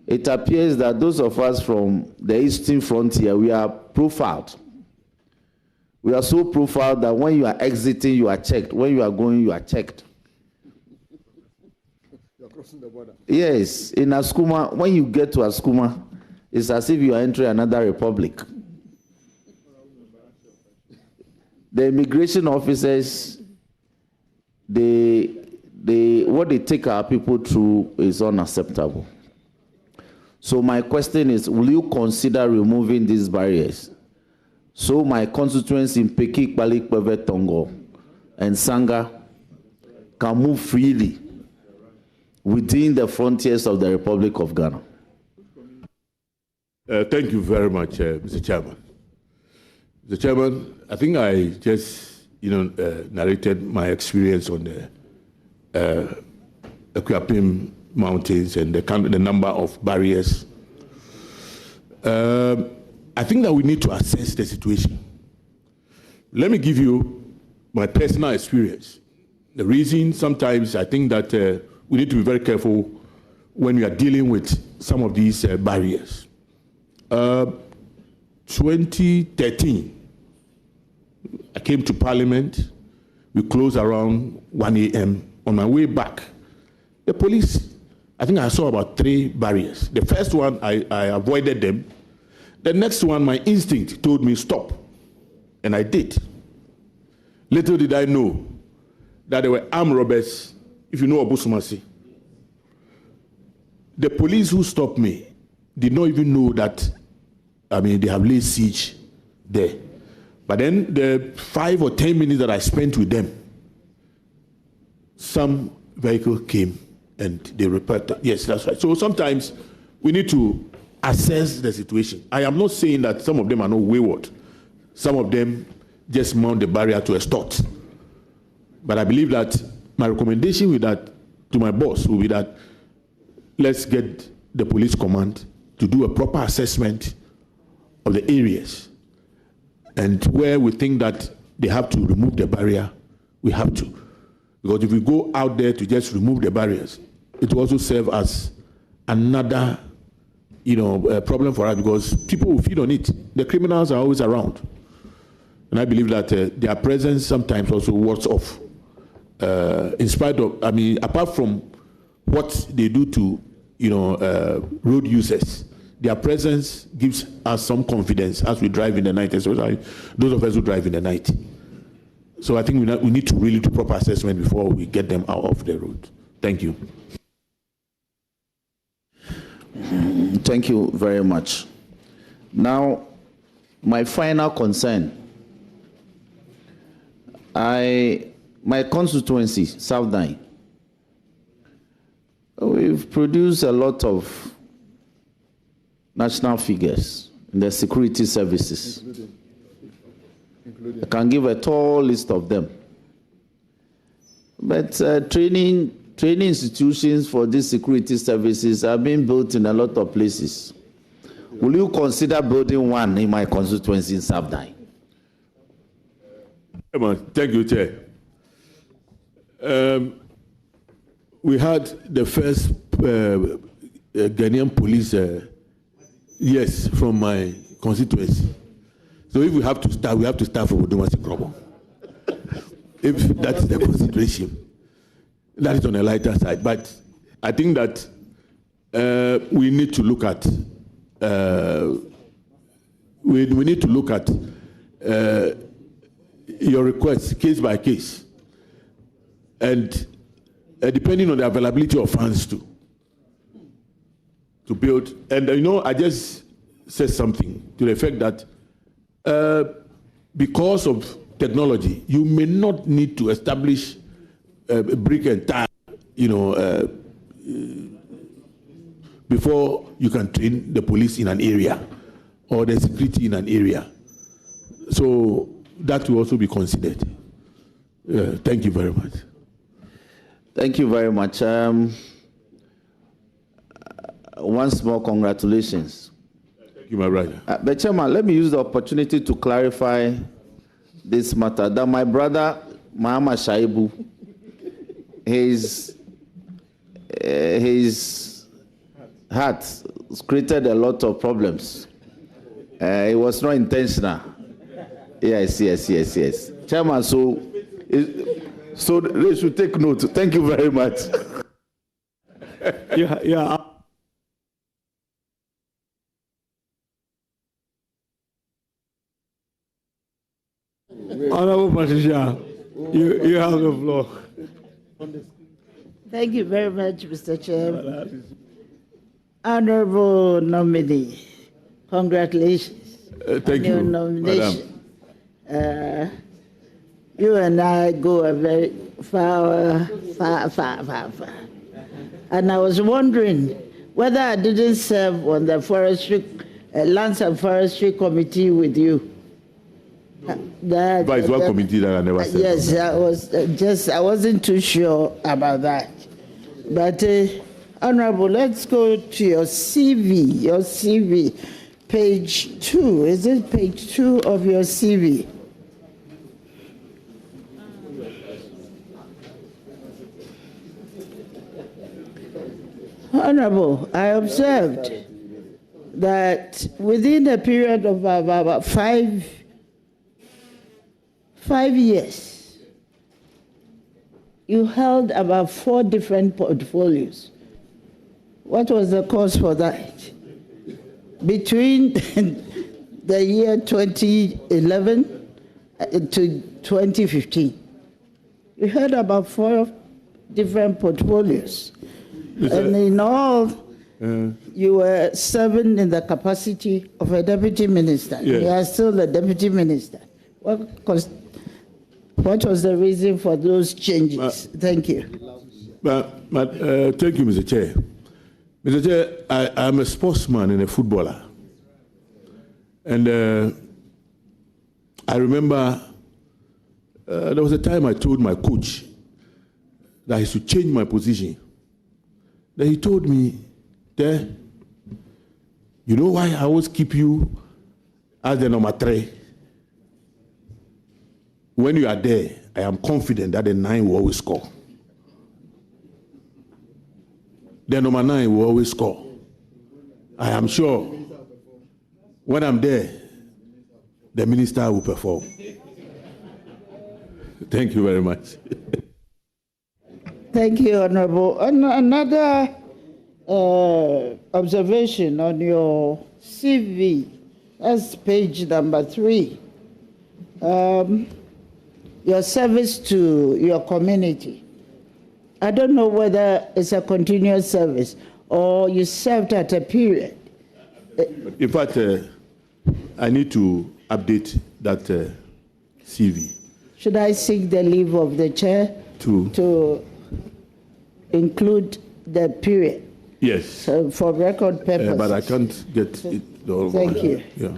Speaker 14: It appears that those of us from the eastern frontier, we are profiled. We are so profiled that when you are exiting, you are checked. When you are going, you are checked.
Speaker 25: You are crossing the border.
Speaker 14: Yes, in Askuma, when you get to Askuma, it's as if you are entering another republic. the immigration officers, what they take our people through is unacceptable. So my question is, will you consider removing these barriers so my constituents in Peki, Kpali, Kpeve, Tongo, and Sanga can move freely within the frontiers of the Republic of Ghana?
Speaker 6: Thank you very much, Mr. Chairman. Mr. Chairman, I think I just, narrated my experience on the Akuapem Mountains and the number of barriers. I think that we need to assess the situation. Let me give you my personal experience. The reason sometimes I think that we need to be very careful when we are dealing with some of these barriers. 2013, I came to Parliament. We closed around 1 a.m. On my way back, the police, I think I saw about 3 barriers. The first one, I avoided them. The next one, my instinct told me stop, and I did. Little did I know that there were armed robbers, if you know Obusumasi. The police who stopped me did not even know that, they have laid siege there. But then the 5 or 10 minutes that I spent with them, some vehicle came and they reported. Yes, that's right. So sometimes we need to assess the situation. I am not saying that some of them are not wayward. Some of them just mount the barrier to extort. But I believe that my recommendation with that to my boss will be that let's get the police command to do a proper assessment of the areas. And where we think that they have to remove the barrier, we have to. Because if we go out there to just remove the barriers, it will also serve as another problem for us, because people will feed on it. The criminals are always around. And I believe that their presence sometimes also wards off. In spite of, apart from what they do to, road users, their presence gives us some confidence as we drive in the night, especially those of us who drive in the night. So I think we need to really do proper assessment before we get them out of the road. Thank you.
Speaker 14: Thank you very much. Now, my final concern. My constituency, South Dine, we've produced a lot of national figures in the security services. I can give a tall list of them. But training institutions for these security services are being built in a lot of places. Will you consider building one in my constituency in South Dine?
Speaker 6: Thank you, Chair. We had the first Ghanaian police, yes, from my constituency. So if we have to start, we have to start from Odumasi Krobo. If that's the consideration, that is on a lighter side. But I think that we need to look at we need to look at your requests case by case, and depending on the availability of funds to build. And I just said something to the effect that because of technology, you may not need to establish a brick and tile, before you can train the police in an area or the security in an area. So that will also be considered. Thank you very much.
Speaker 14: Thank you very much. Once more, congratulations.
Speaker 6: Thank you, my brother.
Speaker 14: But Chairman, let me use the opportunity to clarify this matter. That my brother, Mahama Shaibu, his heart created a lot of problems. It was not intentional. Yes. Chairman, so they should take note. Thank you very much.
Speaker 7: Yeah. Honorable Patricia, you have the floor.
Speaker 15: Thank you very much, Mr. Chair. Honorable nominee, congratulations
Speaker 6: thank
Speaker 15: on your
Speaker 6: you,
Speaker 15: nomination. You and I go a very far. And I was wondering whether I didn't serve on the forestry, Lands and Forestry Committee with you.
Speaker 6: But it's one committee that I never served.
Speaker 15: Yes, I wasn't too sure about that. But Honorable, let's go to your CV, page 2. Is it page 2 of your CV? Honorable, I observed that within a period of about 5 years, you held about 4 different portfolios. What was the cause for that? Between the year 2011 to 2015, you had about 4 different portfolios. And in all, you were serving in the capacity of a deputy minister.
Speaker 6: Yes.
Speaker 15: You are still the deputy minister. What was the reason for those changes? Thank you.
Speaker 6: Thank you, Mr. Chair. Mr. Chair, I'm a sportsman and a footballer. And I remember there was a time I told my coach that he should change my position. Then he told me, you know why I always keep you as the number 3? When you are there, I am confident that the 9 will always score. The number 9 will always score. I am sure when I'm there, the minister will perform. Thank you very much.
Speaker 15: Thank you, Honorable. Another observation on your CV, that's page number 3. Your service to your community. I don't know whether it's a continuous service or you served at a period.
Speaker 6: In fact, I need to update that CV.
Speaker 15: Should I seek the leave of the chair to include the period?
Speaker 6: Yes.
Speaker 15: For record purposes.
Speaker 6: But I can't get it.
Speaker 15: Thank you.
Speaker 6: Yeah.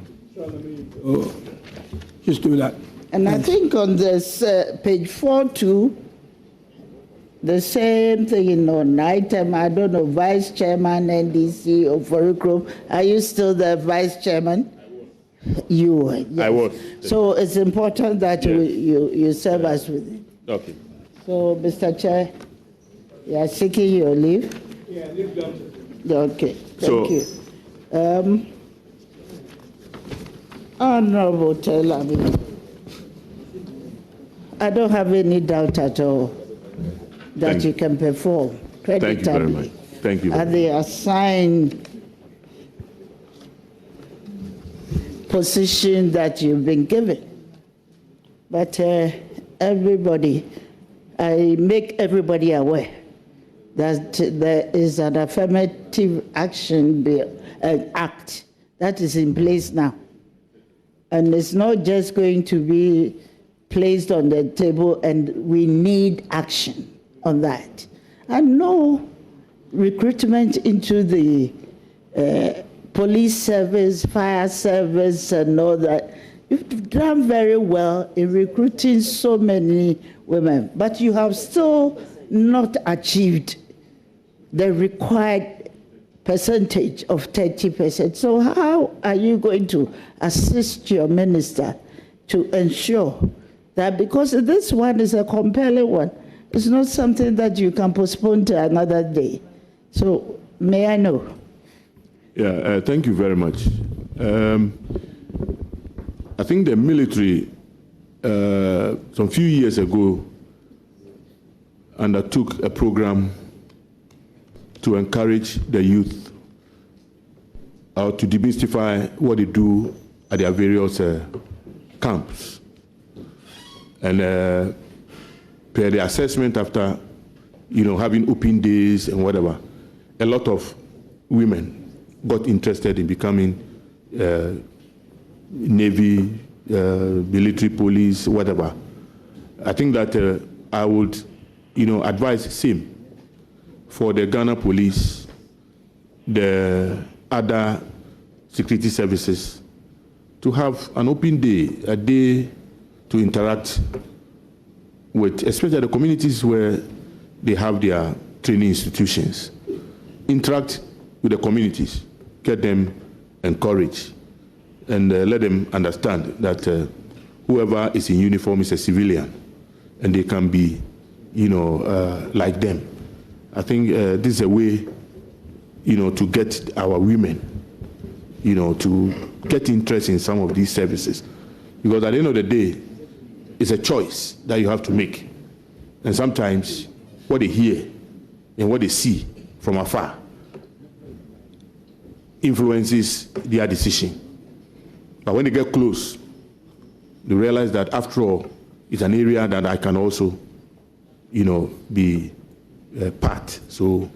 Speaker 7: Just do that.
Speaker 15: And I think on this page 4 too, the same thing on item, I don't know, Vice Chairman, NDC, OFORI-ATTA. Are you still the Vice Chairman? You were. Yes.
Speaker 6: I was.
Speaker 15: So it's important that you serve us with it.
Speaker 6: Okay.
Speaker 15: So, Mr. Chair, you are seeking your leave?
Speaker 7: Yeah, leave them.
Speaker 15: Okay, thank you. Honorable Taylor, I don't have any doubt at all that you can perform creditably.
Speaker 6: Thank you very much. Thank you.
Speaker 15: At the assigned position that you've been given. But everybody, I make everybody aware that there is an affirmative action bill, act that is in place now. And it's not just going to be placed on the table, and we need action on that. And no recruitment into the police service, fire service, and all that. You've done very well in recruiting so many women, but you have still not achieved the required percentage of 30%. So how are you going to assist your minister to ensure that, because this one is a compelling one, it's not something that you can postpone to another day? So may I know?
Speaker 6: Yeah, thank you very much. I think the military, some few years ago, undertook a program to encourage the youth to demystify what they do at their various camps. And per the assessment after, having open days and whatever, a lot of women got interested in becoming Navy, military, police, whatever. I think that I would, advise same for the Ghana police, the other security services, to have an open day, a day to interact with, especially the communities where they have their training institutions. Interact with the communities, get them encouraged, and let them understand that whoever is in uniform is a civilian, and they can be, like them. I think this is a way, to get our women, to get interest in some of these services. Because at the end of the day, it's a choice that you have to make. And sometimes what they hear and what they see from afar influences their decision. But when they get close, they realize that after all, it's an area that I can also, be part, so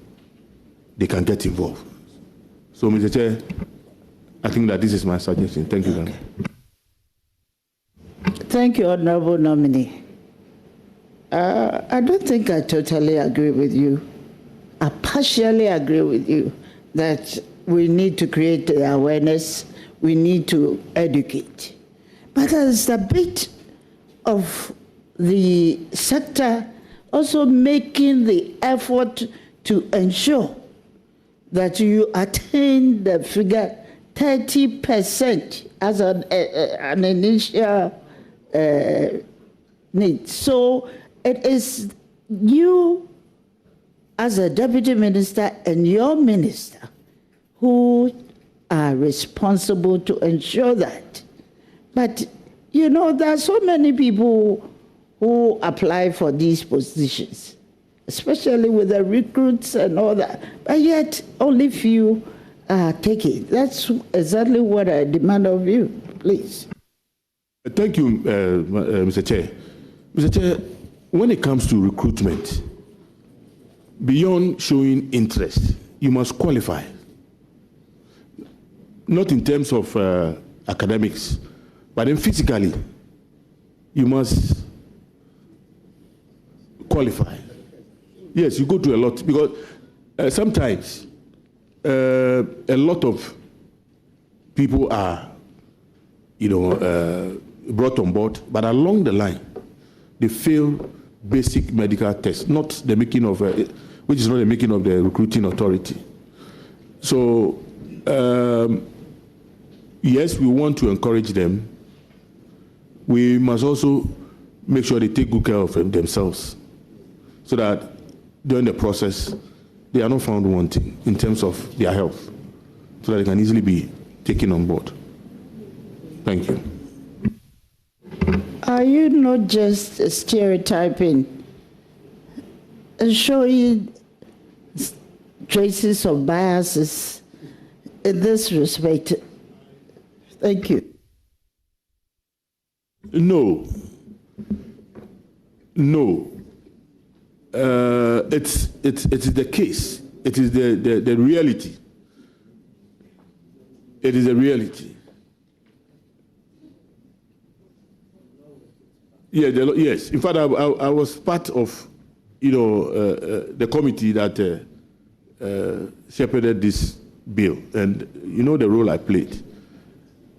Speaker 6: they can get involved. So, Mr. Chair, I think that this is my suggestion. Thank you very much.
Speaker 15: Thank you, Honorable Nominee. I don't think I totally agree with you. I partially agree with you that we need to create the awareness, we need to educate. But there's a bit of the sector also making the effort to ensure that you attain the figure 30% as an initial need. So it is you as a deputy minister and your minister who are responsible to ensure that. But, there are so many people who apply for these positions, especially with the recruits and all that, but yet only few take it. That's exactly what I demand of you, please.
Speaker 6: Thank you, Mr. Chair. Mr. Chair, when it comes to recruitment, beyond showing interest, you must qualify. Not in terms of academics, but then physically, you must qualify. Yes, you go to a lot, because sometimes a lot of people are, brought on board, but along the line, they fail basic medical tests, not the making of, which is not the making of the recruiting authority. So, yes, we want to encourage them. We must also make sure they take good care of themselves, so that during the process, they are not found wanting in terms of their health, so that they can easily be taken on board. Thank you.
Speaker 15: Are you not just stereotyping and showing traces of biases in this respect? Thank you.
Speaker 6: No. It's the case. It is the reality. It is a reality. Yeah, yes. In fact, I was part of, the committee that shepherded this bill, and the role I played.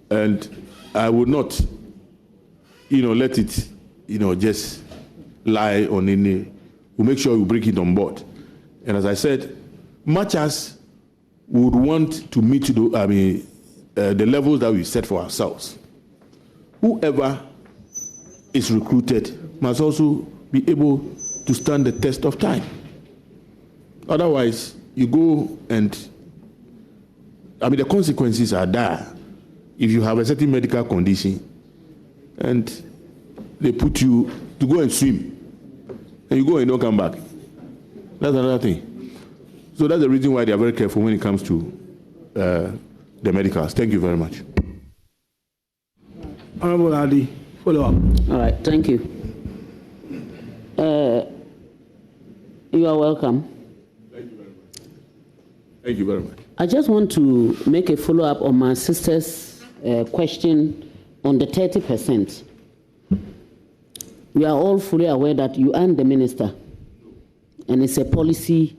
Speaker 6: And I would not, let it, just lie on any. We'll make sure we bring it on board. And as I said, much as we would want to meet the levels that we set for ourselves, whoever is recruited must also be able to stand the test of time. Otherwise, you go and, the consequences are dire. If you have a certain medical condition and they put you to go and swim, and you go and don't come back, that's another thing. So that's the reason why they are very careful when it comes to the medicals. Thank you very much.
Speaker 7: Honorable Adi, follow up.
Speaker 16: All right, thank you. You are welcome.
Speaker 6: Thank you very much.
Speaker 16: I just want to make a follow-up on my sister's question on the 30%. We are all fully aware that you are the minister, and it's a policy,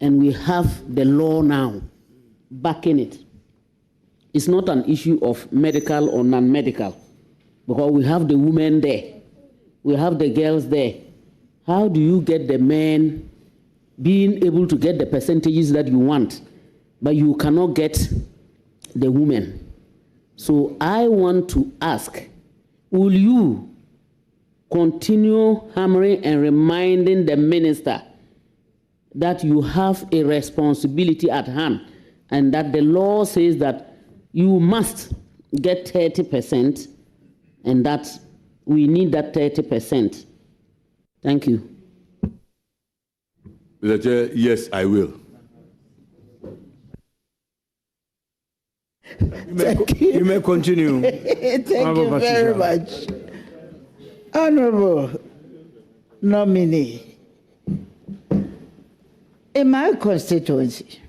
Speaker 16: and we have the law now backing it. It's not an issue of medical or non-medical, because we have the women there, we have the girls there. How do you get the men being able to get the percentages that you want, but you cannot get the women? So I want to ask, will you continue hammering and reminding the minister that you have a responsibility at hand, and that the law says that you must get 30%, and that we need that 30%? Thank you.
Speaker 6: Mr. Chair, yes, I will.
Speaker 7: You may continue.
Speaker 15: Thank you very much. Honorable nominee, in my constituency,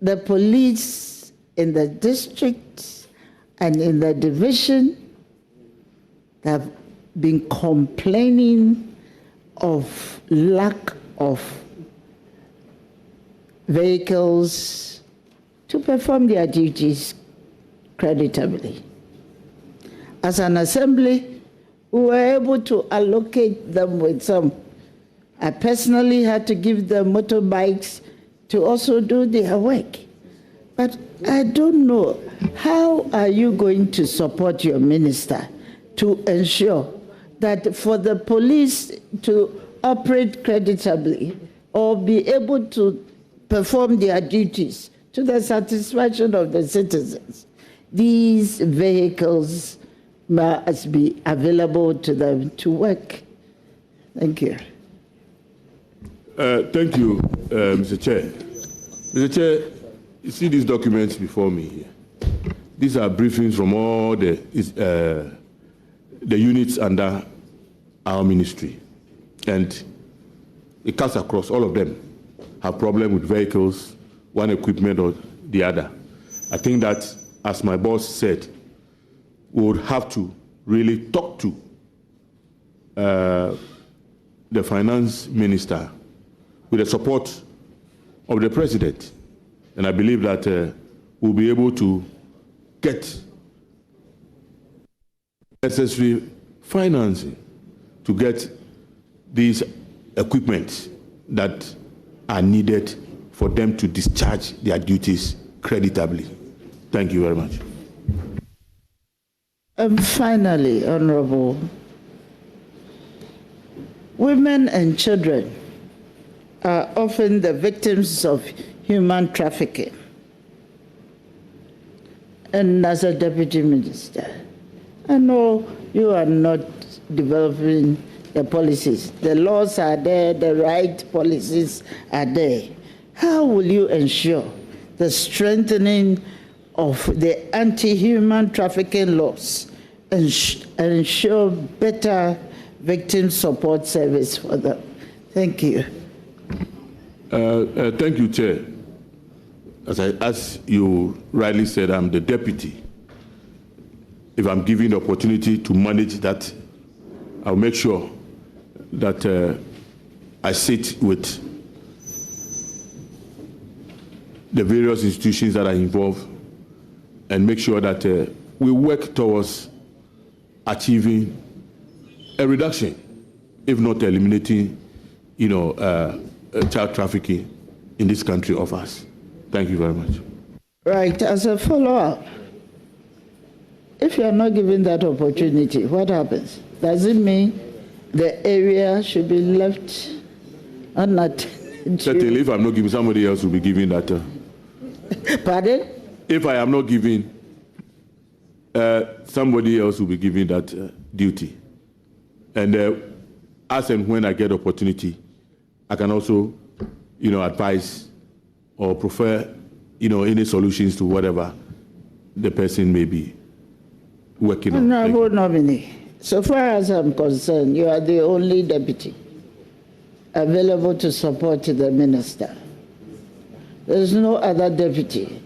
Speaker 15: the police in the district and in the division have been complaining of lack of vehicles to perform their duties creditably. As an assembly, we were able to allocate them with some. I personally had to give them motorbikes to also do their work. But I don't know, how are you going to support your minister to ensure that for the police to operate creditably or be able to perform their duties to the satisfaction of the citizens, these vehicles must be available to them to work? Thank you.
Speaker 6: Thank you, Mr. Chair. Mr. Chair, you see these documents before me here. These are briefings from all the units under our ministry. And it cuts across. All of them have problem with vehicles, one equipment or the other. I think that, as my boss said, we would have to really talk to the finance minister with the support of the president. And I believe that we'll be able to get necessary financing to get these equipment that are needed for them to discharge their duties creditably. Thank you very much.
Speaker 15: And finally, Honorable, women and children are often the victims of human trafficking. And as a deputy minister, I know you are not developing the policies. The laws are there, the right policies are there. How will you ensure the strengthening of the anti-human trafficking laws and ensure better victim support service for them? Thank you.
Speaker 6: Thank you, Chair. As you rightly said, I'm the deputy. If I'm given the opportunity to manage that, I'll make sure that I sit with the various institutions that are involved and make sure that we work towards achieving a reduction, if not eliminating, child trafficking in this country of us. Thank you very much.
Speaker 15: Right, as a follow-up, if you are not given that opportunity, what happens? Does it mean the area should be left unattended?
Speaker 6: Certainly, if I'm not giving, somebody else will be giving that.
Speaker 15: Pardon?
Speaker 6: If I am not giving, somebody else will be giving that duty. And as and when I get opportunity, I can also, advise or prefer, any solutions to whatever the person may be working on.
Speaker 15: Honorable nominee, So far as I'm concerned, you are the only deputy available to support the minister. There's no other deputy.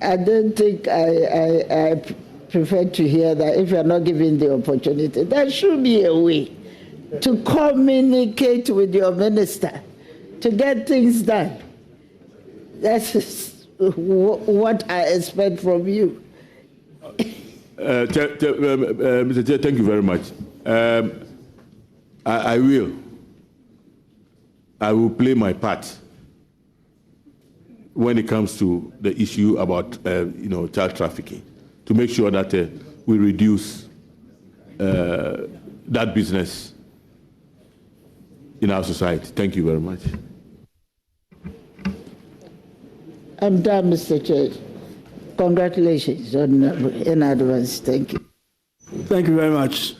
Speaker 15: I don't think I prefer to hear that if you're not given the opportunity. There should be a way to communicate with your minister to get things done. That's what I expect from you.
Speaker 6: Mr. Chair, thank you very much. I will play my part when it comes to the issue about child trafficking, to make sure that we reduce that business in our society. Thank you very much.
Speaker 15: I'm done, Mr. Chair. Congratulations in advance. Thank you.
Speaker 7: Thank you very much.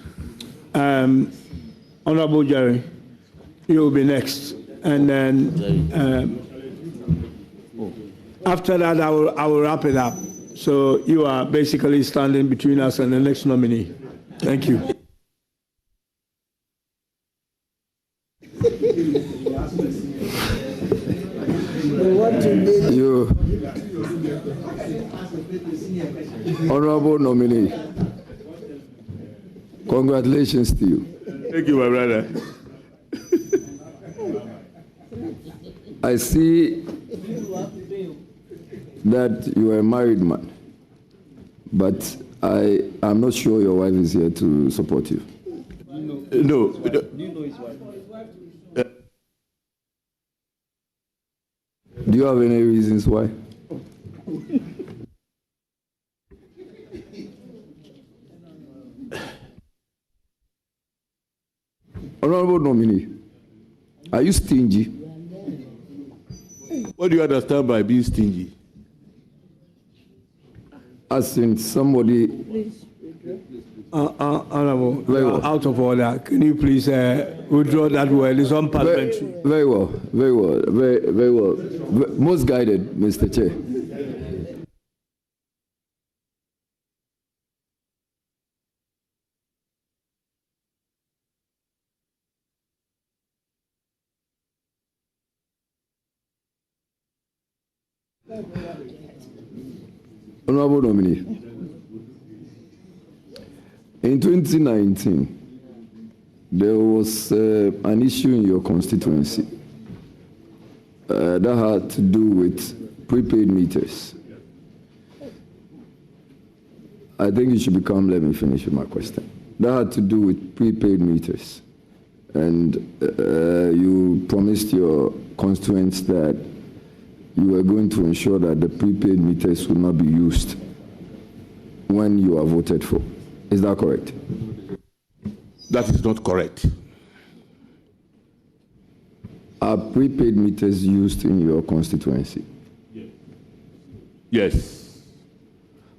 Speaker 7: Honorable Jerry, you will be next. And then after that, I will wrap it up. So you are basically standing between us and the next nominee. Thank you.
Speaker 20: You, honorable nominee, congratulations to you.
Speaker 6: Thank you, my brother.
Speaker 20: I see that you are a married man, but I am not sure your wife is here to support you.
Speaker 6: No.
Speaker 20: Do you know his wife? Do you have any reasons why? Honorable nominee, are you stingy?
Speaker 6: What do you understand by being stingy?
Speaker 20: As in somebody...
Speaker 7: Honorable, well. Out of order. Can you please withdraw that word? It's unparliamentary.
Speaker 20: Very well. Very well. Most guided, Mr. Chair. Honorable nominee, in 2019, there was an issue in your constituency that had to do with prepaid meters. I think you should be calm. Let me finish with my question. That had to do with prepaid meters. And you promised your constituents that you were going to ensure that the prepaid meters would not be used when you are voted for. Is that correct?
Speaker 6: That is not correct.
Speaker 20: Are prepaid meters used in your constituency?
Speaker 6: Yes.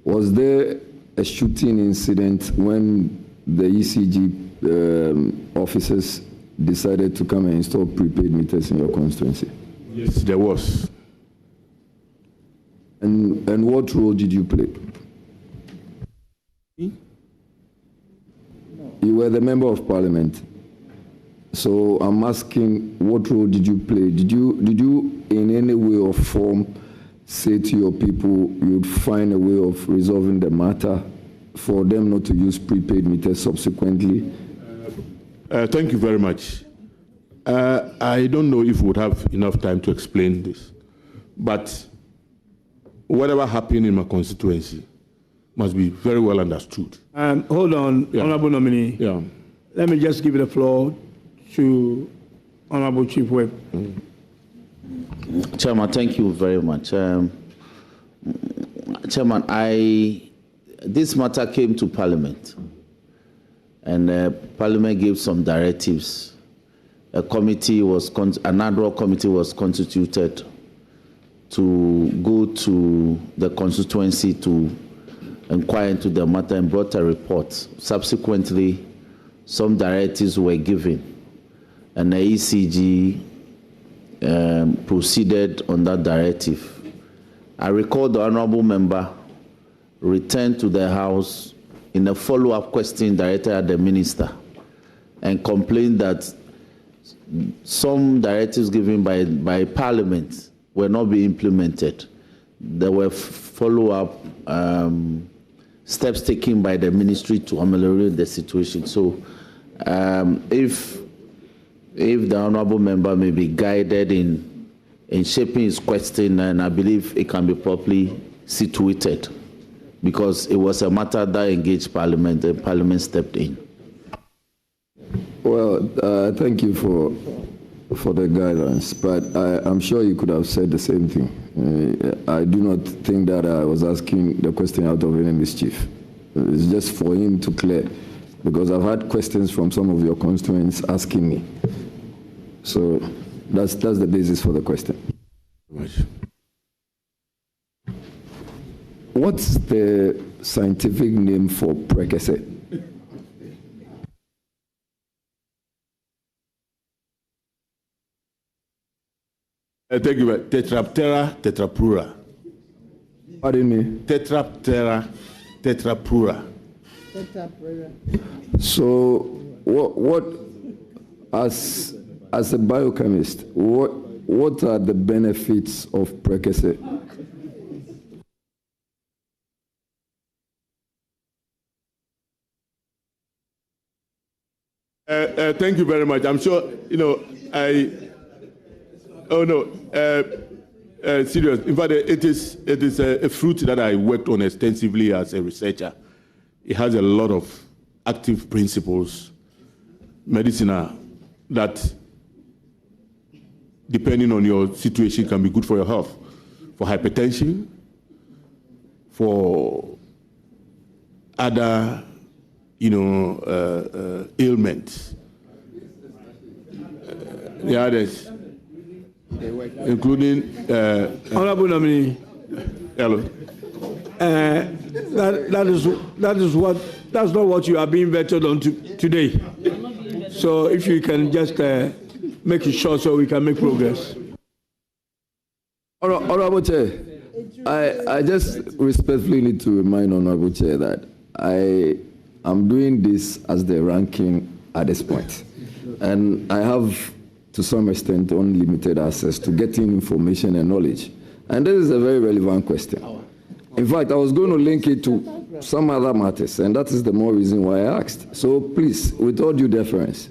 Speaker 20: Was there a shooting incident when the ECG officers decided to come and install prepaid meters in your constituency?
Speaker 6: Yes, there was.
Speaker 20: And what role did you play? You were the member of parliament. So I'm asking, what role did you play? Did you in any way or form say to your people you'd find a way of resolving the matter for them not to use prepaid meters subsequently?
Speaker 6: Thank you very much. I don't know if we would have enough time to explain this, but whatever happened in my constituency must be very well understood.
Speaker 7: Hold on, yeah. Honorable nominee.
Speaker 6: Yeah.
Speaker 7: Let me just give the floor to Honorable Chief Whip.
Speaker 14: Chairman, thank you very much. Chairman, this matter came to Parliament, and Parliament gave some directives. An ad hoc committee was constituted to go to the constituency to inquire into the matter and brought a report. Subsequently, some directives were given, and the ECG proceeded on that directive. I recall the honorable member returned to the House in a follow-up question directed at the minister and complained that some directives given by Parliament were not being implemented. There were follow-up steps taken by the ministry to ameliorate the situation. So if the honourable member may be guided in shaping his question, and I believe it can be properly situated, because it was a matter that engaged Parliament and Parliament stepped in.
Speaker 17: Well, thank you for the guidance, but I'm sure you could have said the same thing. I do not think that I was asking the question out of any mischief. It's just for him to clear, because I've had questions from some of your constituents asking me. So that's the basis for the question. What's the scientific name for prekese?
Speaker 6: Thank you. Tetraptera tetrapura.
Speaker 17: Pardon me?
Speaker 6: Tetraptera tetrapura.
Speaker 17: So, what as a biochemist, what are the benefits of prekese?
Speaker 6: Thank you very much. I'm sure, serious. In fact, it is a fruit that I worked on extensively as a researcher. It has a lot of active principles, medicinal, that, depending on your situation, can be good for your health, for hypertension, for other, ailments. The others, including
Speaker 7: Honorable Nominee.
Speaker 6: Hello.
Speaker 7: That's not what you are being vetted on today. So if you can just make it short so we can make progress.
Speaker 17: Honorable Chair, I just respectfully need to remind Honorable Chair that I'm doing this as the ranking at this point. And I have, to some extent, unlimited access to getting information and knowledge. And this is a very relevant question. In fact, I was going to link it to some other matters, and that is the more reason why I asked. So please, with all due deference.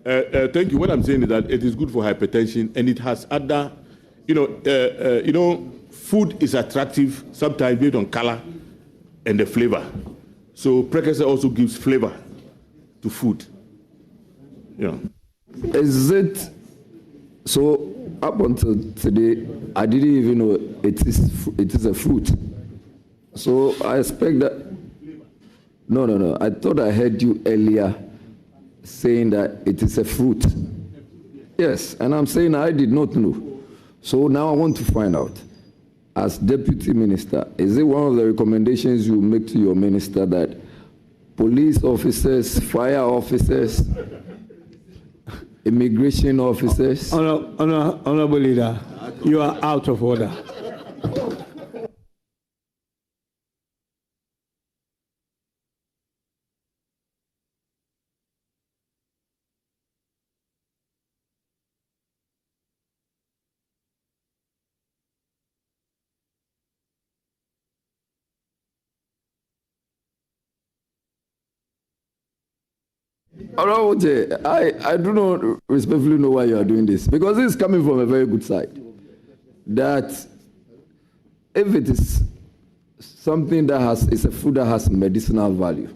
Speaker 6: Thank you. What I'm saying is that it is good for hypertension, and it has other, food is attractive sometimes based on color and the flavor. So prekese also gives flavor to food.
Speaker 17: Is it so? Up until today, I didn't even know it is a fruit. So I expect that. No. I thought I heard you earlier saying that it is a fruit. Yes, and I'm saying I did not know. So now I want to find out. As Deputy Minister, is it one of the recommendations you make to your minister that police officers, fire officers, immigration officers?
Speaker 7: Honorable Leader, you are out of order.
Speaker 17: I do not respectfully know why you are doing this, because this is coming from a very good side. That if it is something that it's a food that has medicinal value,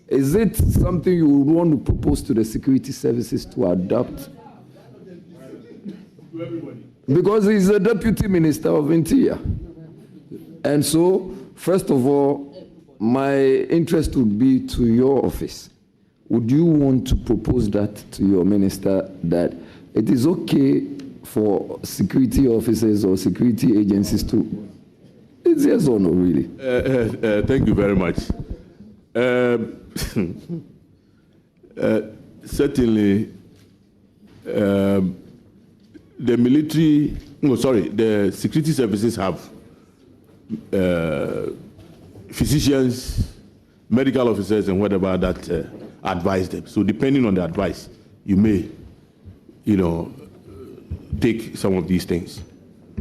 Speaker 17: is it something you would want to propose to the security services to adopt? Because he's a Deputy Minister of Interior. And so, first of all, my interest would be to your office. Would you want to propose that to your minister, that it is okay for security officers or security agencies to? It's yes or no, really?
Speaker 6: Thank you very much. Certainly, the security services have physicians, medical officers, and whatever that advise them. So depending on the advice, you may, take some of these things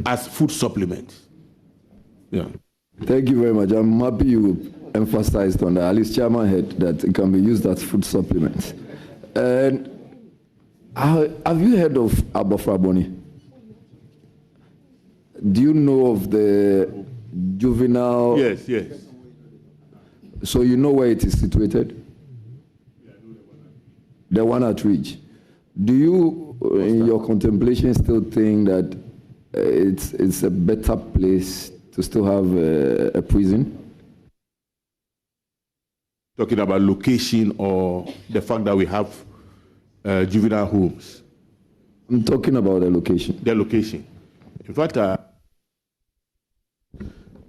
Speaker 6: as food supplements. Yeah.
Speaker 17: Thank you very much. I'm happy you emphasized on that. At least Chairman heard that it can be used as food supplements. And have you heard of Abofraboni? Do you know of the juvenile?
Speaker 6: Yes, yes.
Speaker 17: So you know where it is situated? The one at Ridge. Do you, in your contemplation, still think that it's a better place to still have a prison?
Speaker 6: Talking about location or the fact that we have juvenile homes?
Speaker 17: I'm talking about the location.
Speaker 6: The location. In fact,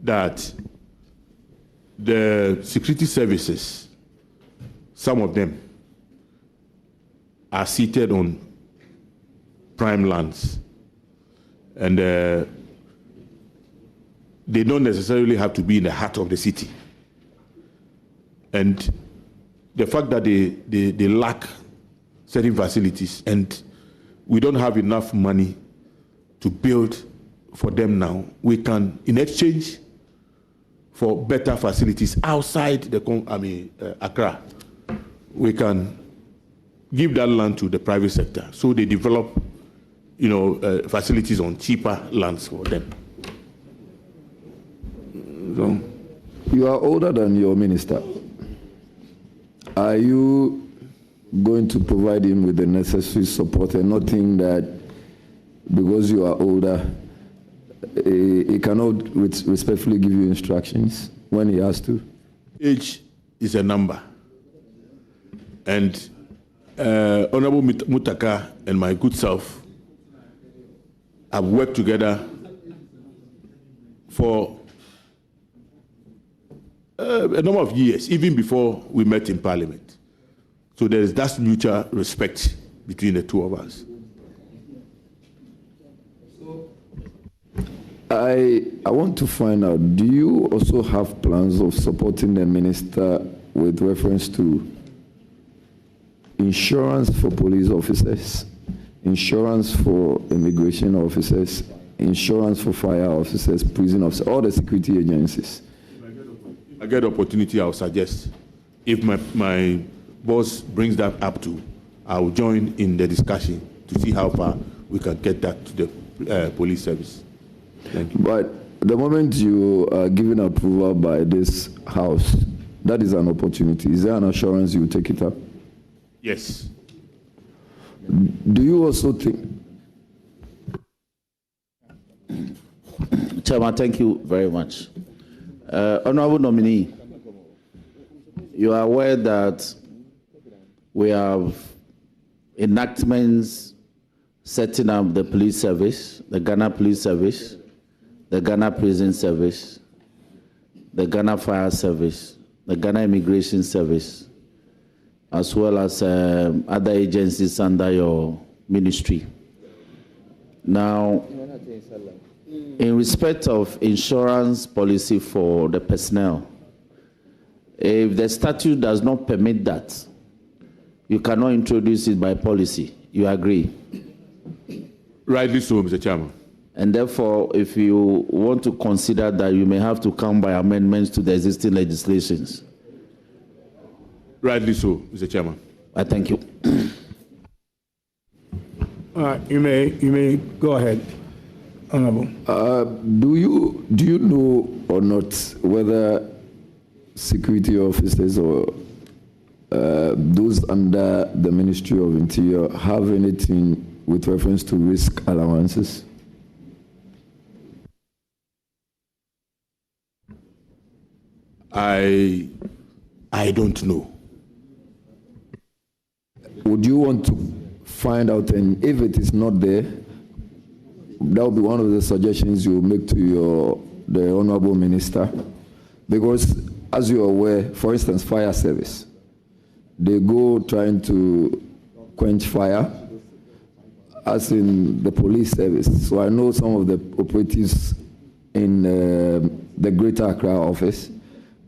Speaker 6: that the security services, some of them are seated on prime lands, and they don't necessarily have to be in the heart of the city. And the fact that they lack certain facilities, and we don't have enough money to build for them now, we can, in exchange for better facilities outside Accra, we can give that land to the private sector so they develop, facilities on cheaper lands for them.
Speaker 17: So, you are older than your minister. Are you going to provide him with the necessary support and not think that because you are older, he cannot respectfully give you instructions when he has to?
Speaker 6: Age is a number. And Honorable Mutaka and my good self have worked together for a number of years, even before we met in Parliament. So there is that mutual respect between the two of us.
Speaker 17: I want to find out, do you also have plans of supporting the minister with reference to insurance for police officers, insurance for immigration officers, insurance for fire officers, prison officers, all the security agencies?
Speaker 6: If I get opportunity, I'll suggest. If my boss brings that up to, I'll join in the discussion to see how far we can get that to the police service. Thank you.
Speaker 17: But the moment you are given approval by this House, that is an opportunity. Is there an assurance you will take it up?
Speaker 6: Yes.
Speaker 17: Do you also think?
Speaker 14: Chairman, thank you very much. Honorable Nominee, you are aware that we have enactments setting up the police service, the Ghana Police Service, the Ghana Prison Service, the Ghana Fire Service, the Ghana Immigration Service, as well as other agencies under your ministry. Now, in respect of insurance policy for the personnel, if the statute does not permit that, you cannot introduce it by policy. You agree?
Speaker 6: Rightly so, Mr. Chairman.
Speaker 14: And therefore, if you want to consider that, you may have to come by amendments to the existing legislations.
Speaker 6: Rightly so, Mr. Chairman.
Speaker 14: I thank you.
Speaker 7: You may go ahead, Honorable.
Speaker 17: Do you know or not whether security officers or those under the Ministry of Interior have anything with reference to risk allowances?
Speaker 6: I don't know.
Speaker 17: Would you want to find out, and if it is not there, that would be one of the suggestions you make to the Honorable Minister? Because as you are aware, for instance, fire service, they go trying to quench fire, as in the police service. So I know some of the operatives in the Greater Accra office,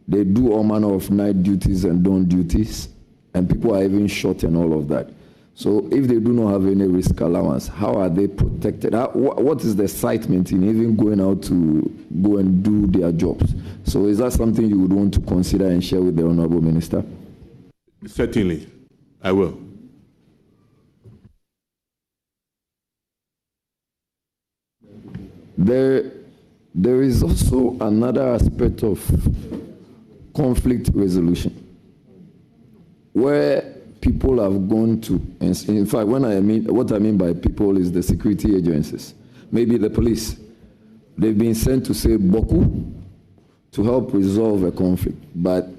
Speaker 17: They do all manner of night duties and dawn duties, and people are even shot and all of that. So if they do not have any risk allowance, how are they protected? What is the excitement in even going out to go and do their jobs? So is that something you would want to consider and share with the Honorable Minister?
Speaker 6: Certainly, I will.
Speaker 17: There is also another aspect of conflict resolution where people have gone to, in fact, what I mean by people is the security agencies, maybe the police. They've been sent to say Boku to help resolve a conflict, but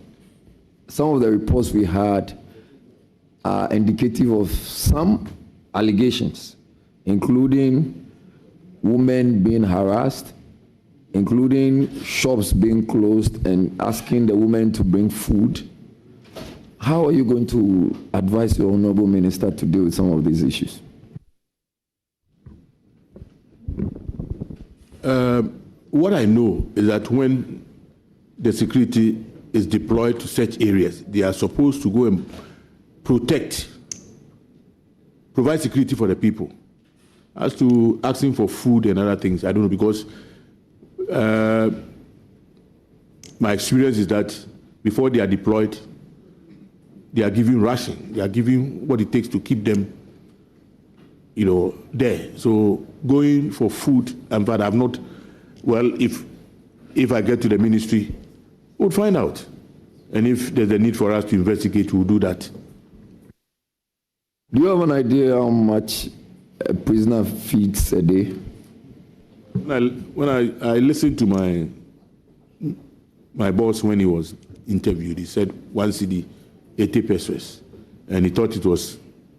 Speaker 17: some of the reports we had are indicative of some allegations, including women being harassed, including shops being closed and asking the women to bring food. How are you going to advise your Honorable Minister to deal with some of these issues?
Speaker 6: What I know is that when the security is deployed to such areas, they are supposed to go and provide security for the people. As to asking for food and other things, I don't know, because my experience is that before they are deployed, they are giving ration. They are giving what it takes to keep them, there. So going for food, and but I've not. Well, if I get to the ministry, we'll find out, and if there's a need for us to investigate, we'll do that.
Speaker 17: Do you have an idea how much a prisoner feeds a day?
Speaker 6: When I listened to my boss when he was interviewed, he said 1 cedi, 80 pesos, and he thought it was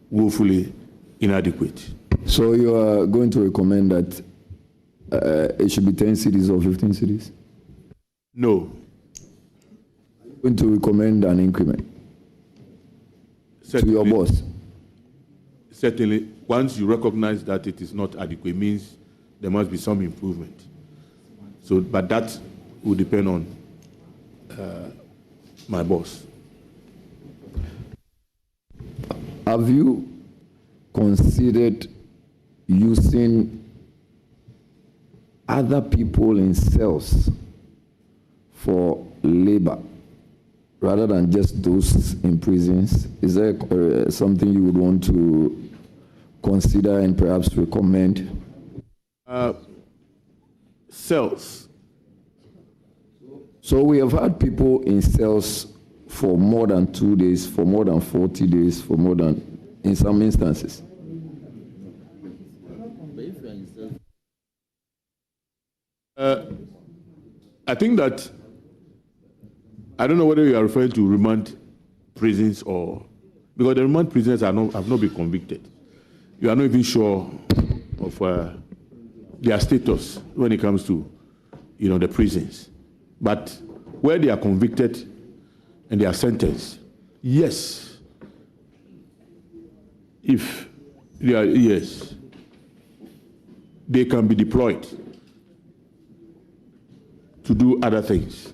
Speaker 6: woefully inadequate.
Speaker 17: So you are going to recommend that it should be 10 cedis or 15 cedis?
Speaker 6: No.
Speaker 17: Are you going to recommend an increment to your boss?
Speaker 6: Certainly, once you recognize that it is not adequate, means there must be some improvement. So, but that will depend on my boss.
Speaker 17: Have you considered using other people in cells for labor rather than just those in prisons? Is there something you would want to consider and perhaps recommend?
Speaker 6: Cells.
Speaker 17: So we have had people in cells for more than 2 days, for more than 40 days, for more than, in some instances.
Speaker 6: I think that, I don't know whether you are referring to remand prisons or, because the remand prisoners have not been convicted. You are not even sure of their status when it comes to, the prisons. But where they are convicted and they are sentenced, yes. If they are, yes, they can be deployed to do other things.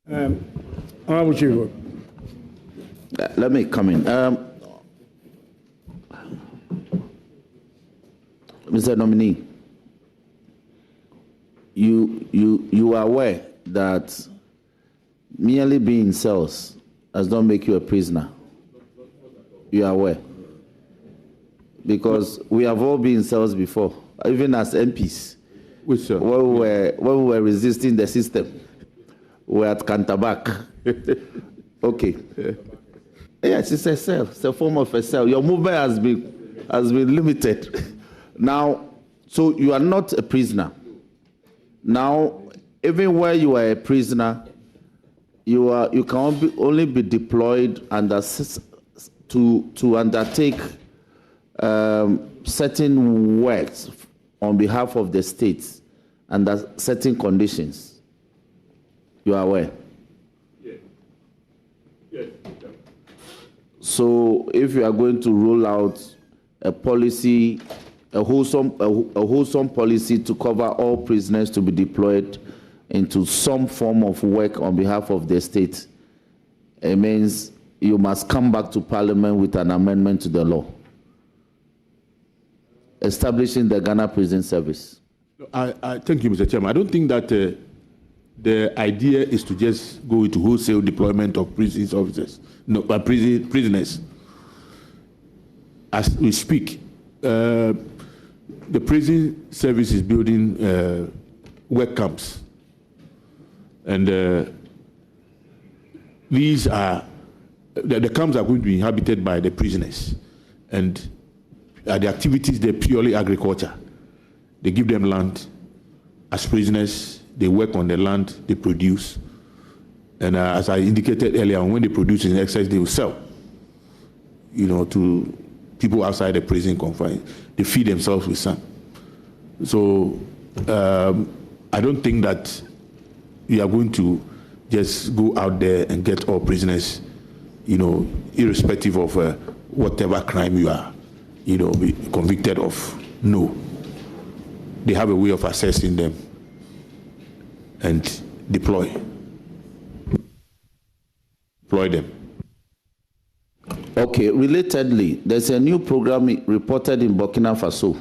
Speaker 7: Honorable Chief.
Speaker 14: Let me come in. Mr. Nominee, you are aware that merely being in cells does not make you a prisoner. You are aware. Because we have all been in cells before, even as MPs.
Speaker 6: Which, sir?
Speaker 14: When we were resisting the system. We were at Kantabak. Okay. Yes, it's a cell. It's a form of a cell. Your movement has been limited. Now, so you are not a prisoner. Now, even where you are a prisoner, you can only be deployed to undertake certain works on behalf of the states under certain conditions. You are aware?
Speaker 6: Yes. Yes.
Speaker 14: So if you are going to roll out a policy a wholesome policy to cover all prisoners to be deployed into some form of work on behalf of the state. It means you must come back to Parliament with an amendment to the law establishing the Ghana Prison Service.
Speaker 6: I thank you, Mr. Chairman. I don't think that the idea is to just go into wholesale deployment of prisons officers, no, prisoners. As we speak, the prison service is building work camps, and these are the camps are going to be inhabited by the prisoners, and the activities they're purely agriculture. They give them land as prisoners. They work on the land. They produce, and as I indicated earlier, when they produce in excess, they will sell. To people outside the prison confines. They feed themselves with some. So I don't think that we are going to just go out there and get all prisoners, irrespective of whatever crime you are, be convicted of. No. They have a way of assessing them and deploy them.
Speaker 14: Okay, relatedly, there's a new program reported in Burkina Faso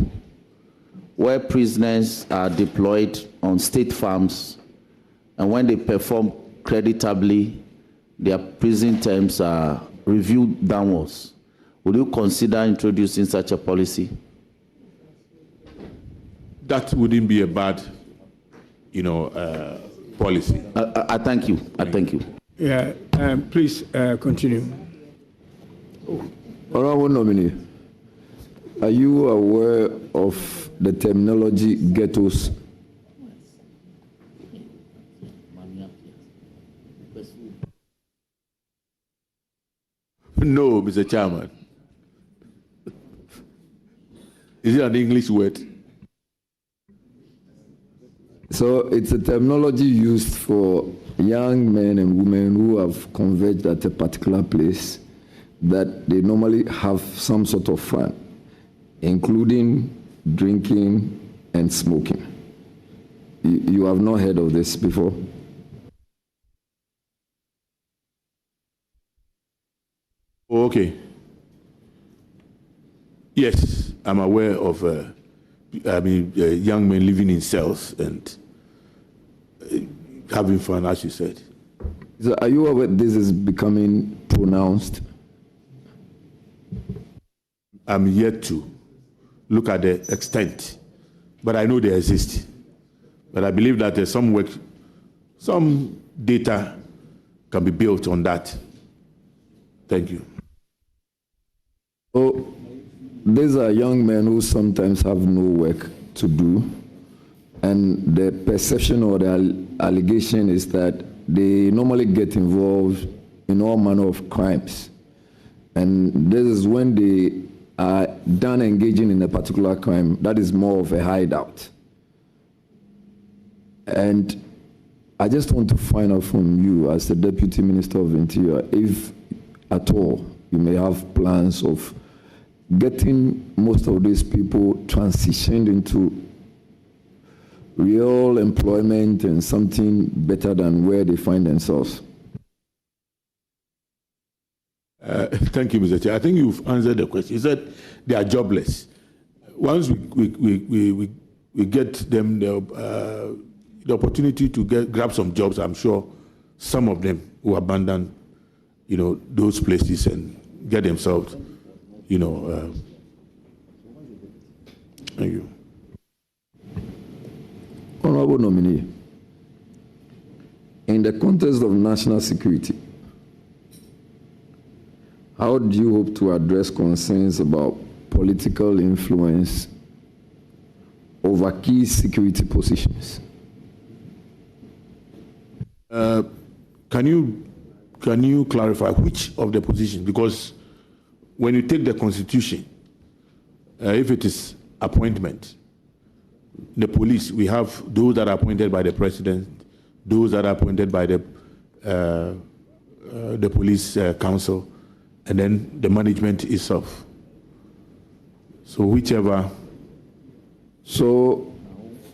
Speaker 14: where prisoners are deployed on state farms, and when they perform creditably, their prison terms are reviewed downwards. Would you consider introducing such a policy?
Speaker 6: That wouldn't be a bad, policy.
Speaker 14: I thank you. I thank you.
Speaker 7: Yeah, please continue.
Speaker 17: Honorable Nominee, are you aware of the terminology ghettos?
Speaker 6: No, Mr. Chairman. Is it an English word?
Speaker 17: So it's a terminology used for young men and women who have converged at a particular place that they normally have some sort of fun, including drinking and smoking. You have not heard of this before?
Speaker 6: Okay. Yes, I'm aware of young men living in cells and having fun, as you said.
Speaker 17: So are you aware this is becoming pronounced?
Speaker 6: I'm yet to look at the extent, but I know they exist. But I believe that there's some data can be built on that. Thank you.
Speaker 17: So these are young men who sometimes have no work to do, and the perception or the allegation is that they normally get involved in all manner of crimes. And this is when they are done engaging in a particular crime, that is more of a hideout. And I just want to find out from you, as the Deputy Minister of Interior, if at all you may have plans of getting most of these people transitioned into real employment and something better than where they find themselves.
Speaker 6: Thank you, Mr. Chair. I think you've answered the question. You said they are jobless. Once we get them the opportunity to grab some jobs, I'm sure some of them will abandon, those places and get themselves, thank you.
Speaker 17: Honorable Nominee, in the context of national security, how do you hope to address concerns about political influence over key security positions?
Speaker 6: Can you clarify which of the positions? Because when you take the Constitution, if it is appointment, the police, we have those that are appointed by the president, those that are appointed by the police council, and then the management itself. So whichever
Speaker 17: So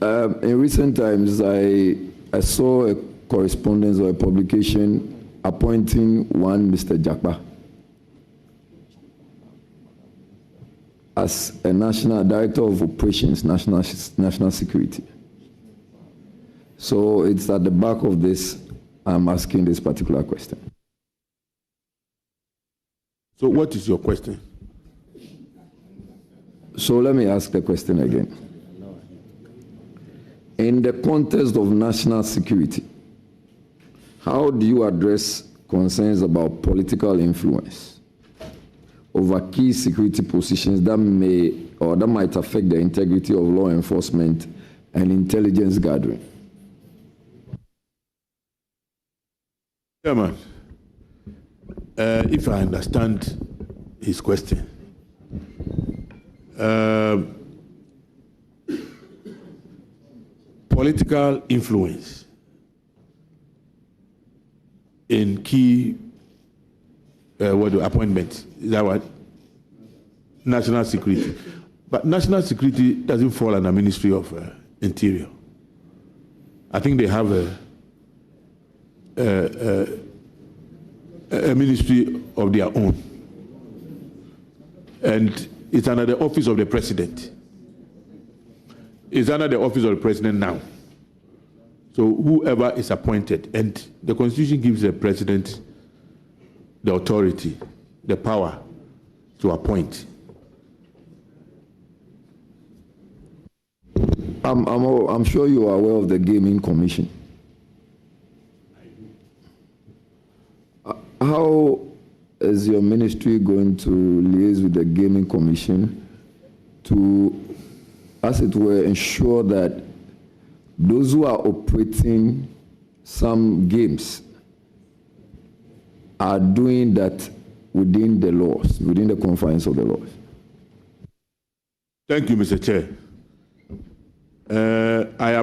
Speaker 17: in recent times, I saw a correspondence or a publication appointing one Mr. Jakpa as a national director of operations, national security. So it's at the back of this, I'm asking this particular question.
Speaker 6: So what is your question?
Speaker 17: So let me ask the question again. In the context of national security, how do you address concerns about political influence over key security positions that may or that might affect the integrity of law enforcement and intelligence gathering?
Speaker 6: Chairman, if I understand his question, political influence in key appointments, is that what? National security. But national security doesn't fall under Ministry of Interior. I think they have a ministry of their own. And it's under the office of the president. It's under the office of the president now. So whoever is appointed, and the Constitution gives the president the authority, the power to appoint.
Speaker 17: I'm sure you are aware of the Gaming Commission. How is your ministry going to liaise with the Gaming Commission to, as it were, ensure that those who are operating some games are doing that within the laws, within the confines of the laws?
Speaker 6: Thank you, Mr. Chair. I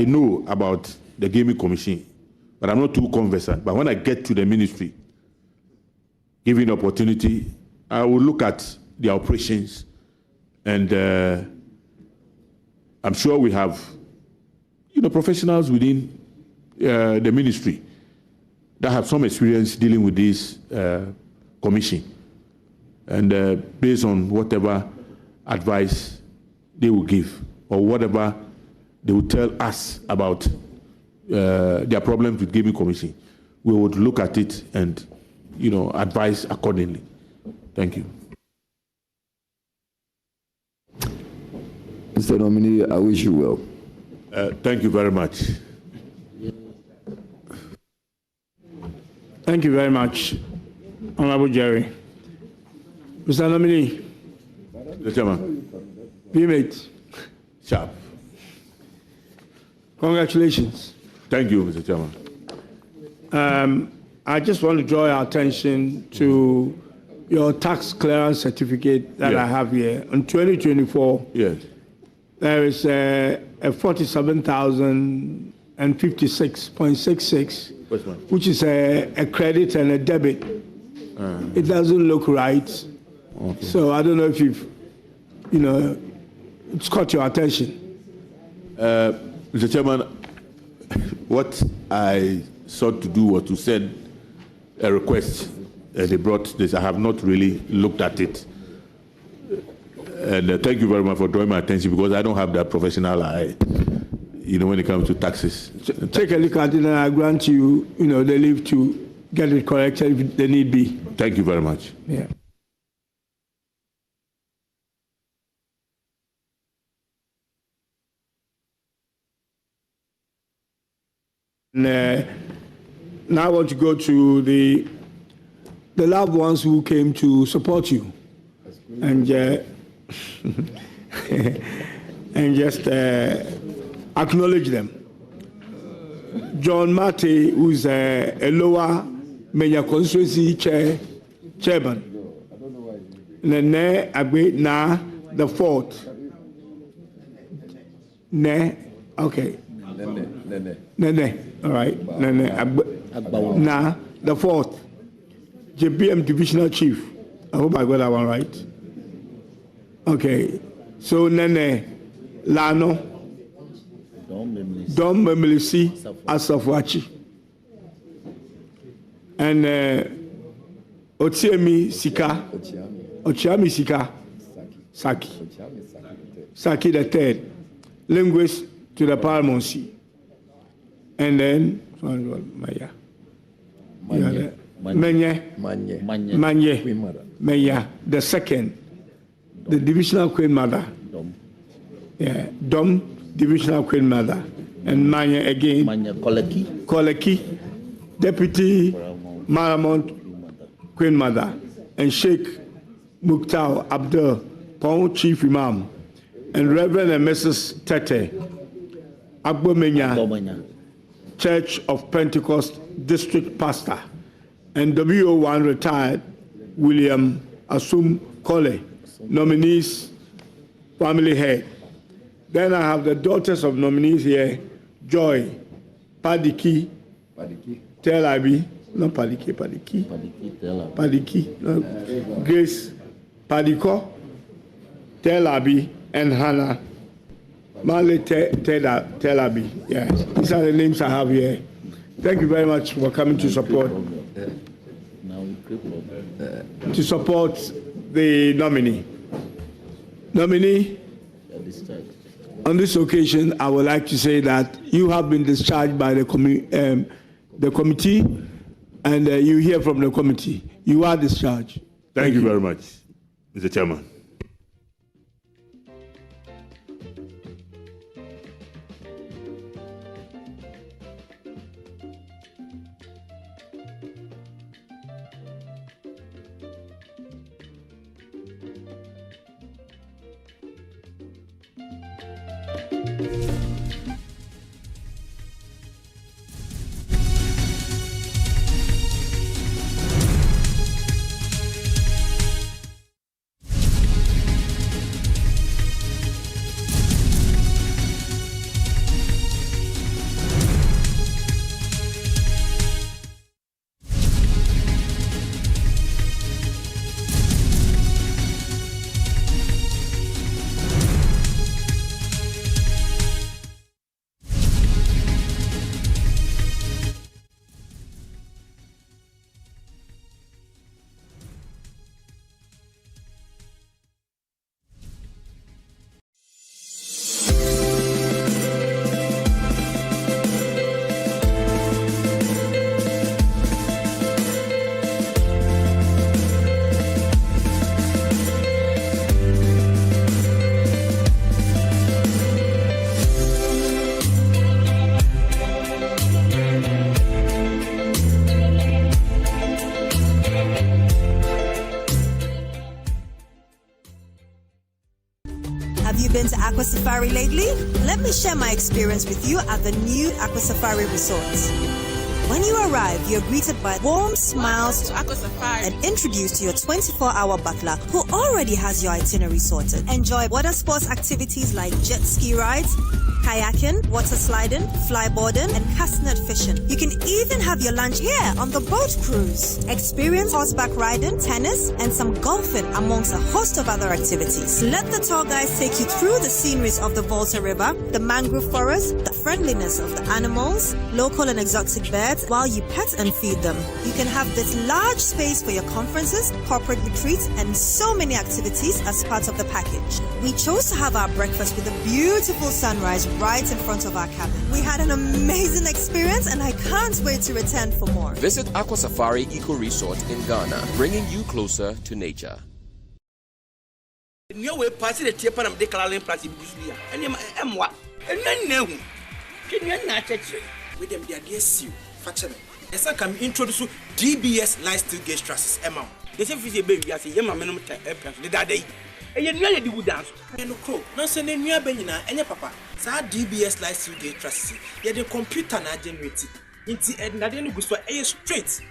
Speaker 6: know about the Gaming Commission, but I'm not too conversant. But when I get to the ministry, given the opportunity, I will look at the operations, and I'm sure we have, professionals within the ministry that have some experience dealing with this commission, and based on whatever advice they will give or whatever they will tell us about their problems with Gaming Commission, we would look at it and advise accordingly. Thank you.
Speaker 17: Mr. Nominee, I wish you well.
Speaker 6: Thank you very much.
Speaker 7: Thank you very much, Honorable Jerry. Mr. Nominee.
Speaker 6: Mr. Chairman.
Speaker 7: P-mate.
Speaker 6: Sharp.
Speaker 7: Congratulations.
Speaker 6: Thank you, Mr.
Speaker 7: Chairman. I just want to draw your attention to your tax clearance certificate that I have here. In 2024,
Speaker 6: yes,
Speaker 7: there is a 47,056.66, which is a credit and a debit. It doesn't look right.
Speaker 6: Okay.
Speaker 7: So I don't know if you've, it's caught your attention.
Speaker 6: Mr. Chairman, what I sought to do was to send a request. They brought this. I have not really looked at it. And thank you very much for drawing my attention, because I don't have that professional eye, when it comes to taxes.
Speaker 7: Take a look at it, and I grant you, the leave to get it corrected if they need be.
Speaker 6: Thank you very much.
Speaker 7: Yeah. Now I want to go to the loved ones who came to support you, and and just acknowledge them. John Mate, who's a lower Menya constituency chairman. Nene Agbe Na the fourth. Okay. Nene. All right. Nene Agbe Na the fourth. JBM divisional chief. I hope I got that one right. Okay. So Nene, Lano, Dom Memilisi Asafwachi, and Ochiami Sika, Saki the third, linguist to the Parliamentary, and then Manya, the second, the divisional queen mother. Yeah, Dom, divisional queen mother, and Manya again. Manya Koleki, deputy Maramount queen mother, and Sheikh Mukhtar Abdul, Pong chief imam, and Reverend and Mrs. Tete Agbomenya, Church of Pentecost district pastor, and WO1 retired William Asum Kole, nominees, family head. Then I have the daughters of nominees here, Joy, Padiki, Telabi, not Padiki, Grace, Padiko, Telabi, and Hannah, Male Telabi. Yes, these are the names I have here. Thank you very much for coming to support the nominee. On this occasion, I would like to say that you have been discharged by the committee, and you hear from the committee. You are discharged.
Speaker 6: Thank you very much, Mr. Chairman.
Speaker 18: Been to Aqua Safari lately? Let me share my experience with you at the new Aqua Safari Resort. When you arrive, you're greeted by warm smiles and introduced to your 24-hour butler who already has your itinerary sorted. Enjoy water sports activities like jet ski rides, kayaking, water sliding, flyboarding, and castanet fishing. You can even have your lunch here on the boat cruise. Experience horseback riding, tennis, and some golfing amongst a host of other activities. Let the tour guides take you through the sceneries of the Volta River, the mangrove forest, the friendliness of the animals, local and exotic birds, while you pet and feed them. You can have this large space for your conferences, corporate retreats, and so many activities as part of the package. We chose to have our breakfast with a beautiful sunrise right in front of our cabin. We had an amazing experience and I can't wait to return for more.
Speaker 19: Visit Aqua Safari Eco Resort in Ghana, bringing you closer to nature.
Speaker 21: With them, they are DSU. And so can introduce DBS Lifestyle Gauge Trusses. Emma, they say, baby, I say, Yama minimum the day. And you know, you would dance. And no crow, no sending near Benina and your papa. So, DBS Lifestyle Gauge Trusses. Yet the computer not generated. Into and I didn't go for a straight.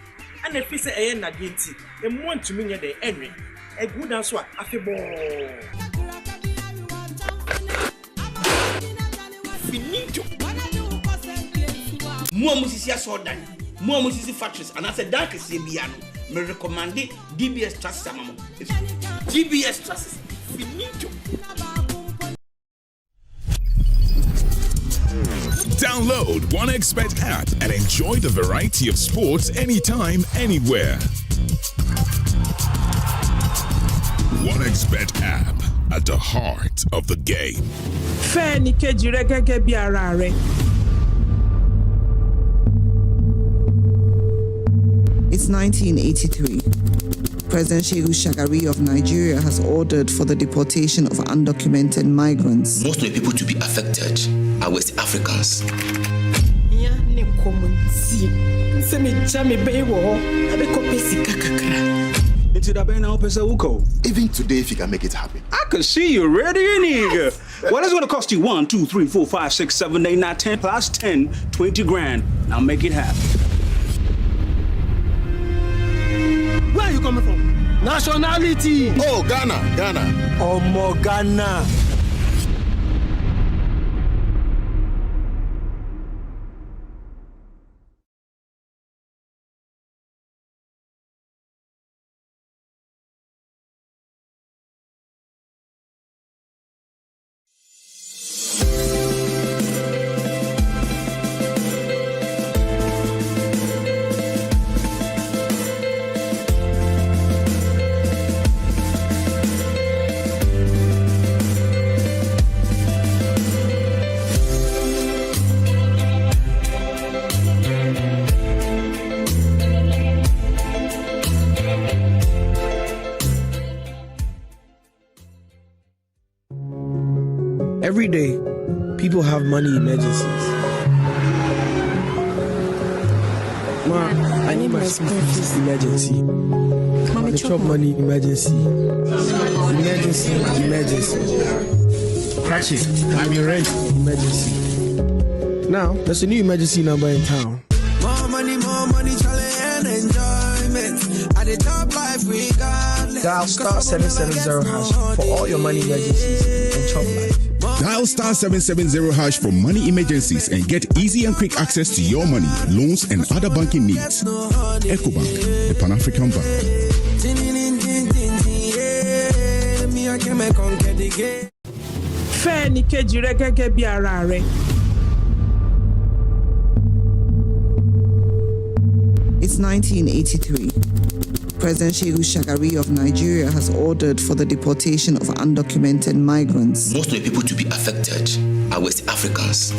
Speaker 21: And the face a not dinty. And want to mean the Henry. A good answer, I feel finito. More musicians saw that. More music factories, and as a dark is Biano, me recommend DBS Trust. DBS Trust. Finito.
Speaker 1: Download OneXBet app and enjoy the variety of sports anytime, anywhere. OneXBet app, at the heart of the game.
Speaker 10: It's 1983. President Shehu Shagari of Nigeria has ordered for the deportation of undocumented migrants.
Speaker 4: Most of the people to be affected are West Africans.
Speaker 22: Even today, if you can make it happen.
Speaker 23: I could see you ready and eager. Well, it's going to cost you 1, 2, 3, 4, 5, 6, 7, 8, 9, 10 plus 10, 20 grand. Now make it happen. Where are you coming from? Nationality.
Speaker 22: Oh, Ghana.
Speaker 23: Oh, more Ghana.
Speaker 21: Every day, people have money emergencies. Ma, I need my school fees emergency. Mommy, chop money emergency. Emergency. Catch it. I'm your rent emergency. Now, there's a new emergency number in town.
Speaker 24: More money, challenge and enjoyment. At the top life regardless.
Speaker 21: Dial star 770 hash for all your money emergencies and chop life.
Speaker 1: Dial star 770 hash for money emergencies and get easy and quick access to your money, loans, and other banking needs. EcoBank, the Pan-African Bank.
Speaker 10: It's 1983. President Shehu Shagari of Nigeria has ordered for the deportation of undocumented migrants.
Speaker 4: Most of the people to be affected are West Africans.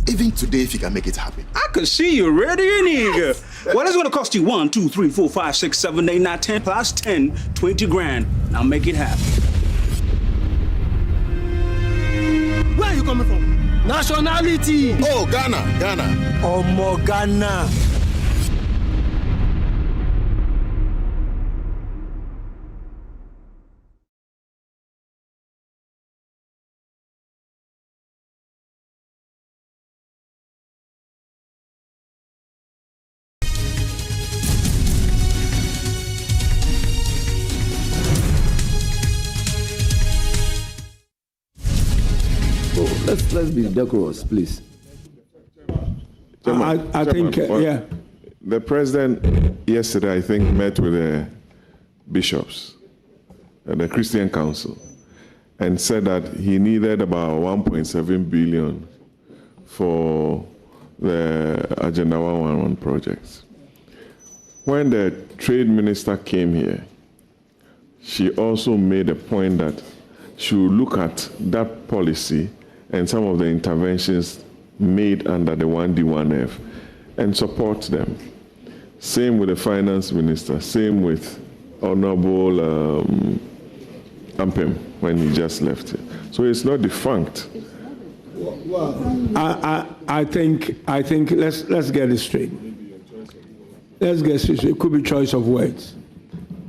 Speaker 22: Even today, if you can make it happen.
Speaker 23: I could see you ready and eager. Well, it's going to cost you 1, 2, 3, 4, 5, 6, 7, 8, 9, 10 plus 10, 20 grand. Now make it happen. Where are you coming from? Nationality.
Speaker 22: Oh, Ghana.
Speaker 23: Oh, more Ghana.
Speaker 17: Let's be decorous, please.
Speaker 7: I think, yeah.
Speaker 11: The president yesterday, I think, met with the bishops and the Christian Council and said that he needed about 1.7 billion for the Agenda 111 projects. When the trade minister came here, she also made a point that she would look at that policy and some of the interventions made under the 1D1F and support them. Same with the finance minister, same with Honorable Ampem when he just left it. So it's not defunct.
Speaker 7: I think let's get it straight. Let's get it straight. It could be choice of words.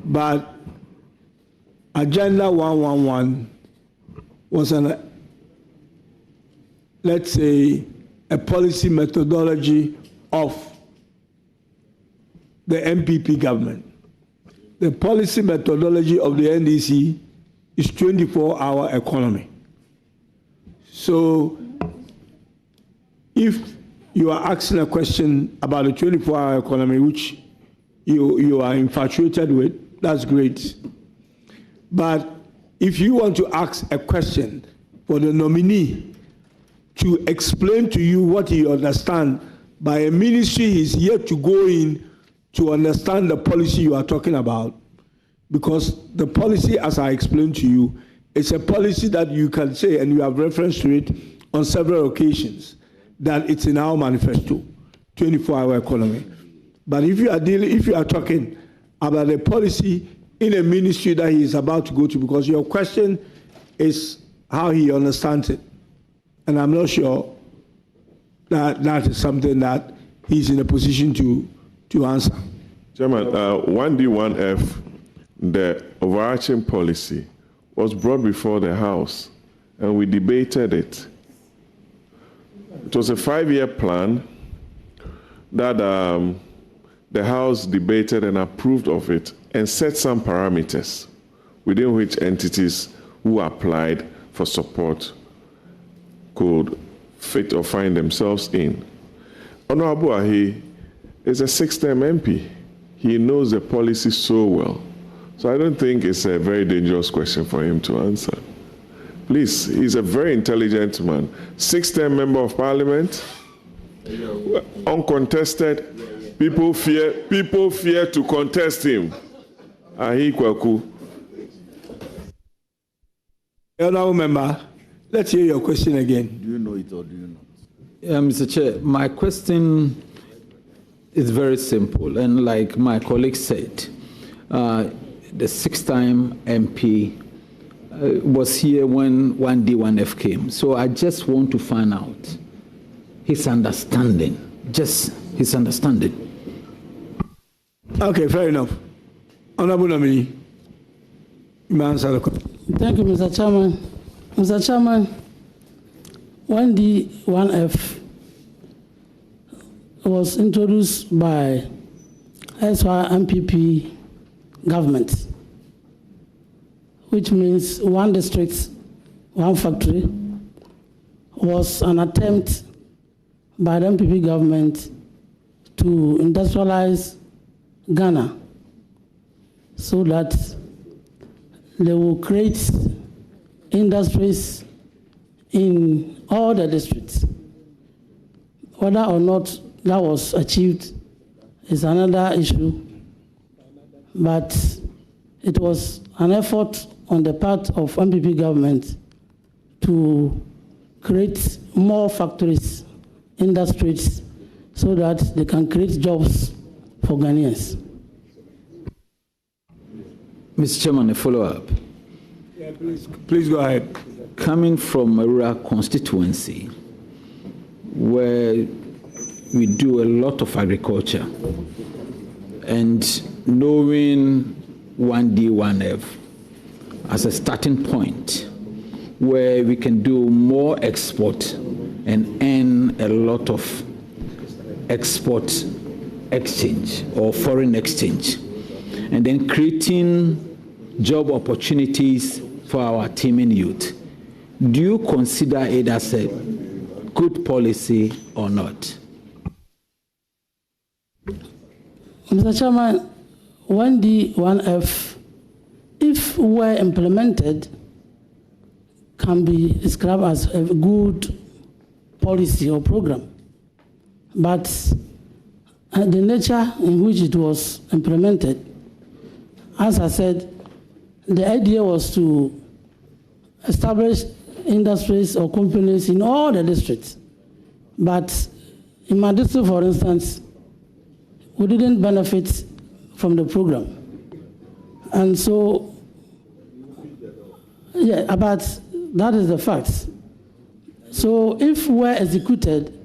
Speaker 7: But Agenda 111 was let's say, a policy methodology of the MPP government. The policy methodology of the NDC is 24-hour economy. So if you are asking a question about the 24-hour economy, which you are infatuated with, that's great. But if you want to ask a question for the nominee to explain to you what he understands by a ministry he's yet to go in to understand the policy you are talking about, because the policy, as I explained to you, is a policy that you can say, and you have reference to it on several occasions, that it's in our manifesto, 24-hour economy. But if you are talking about a policy in a ministry that he is about to go to, because your question is how he understands it, and I'm not sure that that is something that he's in a position to answer.
Speaker 11: Chairman, 1D1F, the overarching policy, was brought before the House, and we debated it. It was a 5-year plan that the House debated and approved of it and set some parameters within which entities who applied for support could fit or find themselves in. Honorable Ahi is a 6-term MP. He knows the policy so well. So I don't think it's a very dangerous question for him to answer. Please, he's a very intelligent man. 6-term member of Parliament, uncontested. People fear to contest him. Ahi Kwaku.
Speaker 7: Honourable member, let's hear your question again.
Speaker 2: Do you know it or do you not? Yeah, Mr. Chair, my question is very simple. And like my colleague said, the 6-time MP was here when 1D1F came. So I just want to find out his understanding, just his understanding.
Speaker 7: Okay, fair enough. Honorable Nominee, you may answer the question.
Speaker 3: Thank you, Mr. Chairman. Mr. Chairman, 1D1F was introduced by SYMPP government, which means one district, one factory, was an attempt by the MPP government to industrialize Ghana so that they will create industries in all the districts. Whether or not that was achieved is another issue, but it was an effort on the part of MPP government to create more factories, industries, so that they can create jobs for Ghanaians.
Speaker 2: Mr. Chairman, a follow-up.
Speaker 7: Yeah, please go ahead.
Speaker 2: Coming from a rural constituency where we do a lot of agriculture, and knowing 1D1F as a starting point where we can do more export and earn a lot of export exchange or foreign exchange, and then creating job opportunities for our teeming youth. Do you consider it as a good policy or not?
Speaker 3: Mr. Chairman, 1D1F, if were implemented, can be described as a good policy or program. But the nature in which it was implemented, as I said, the idea was to establish industries or companies in all the districts. But in my district, for instance, we didn't benefit from the program. And so, yeah, but that is the fact. So if we're executed,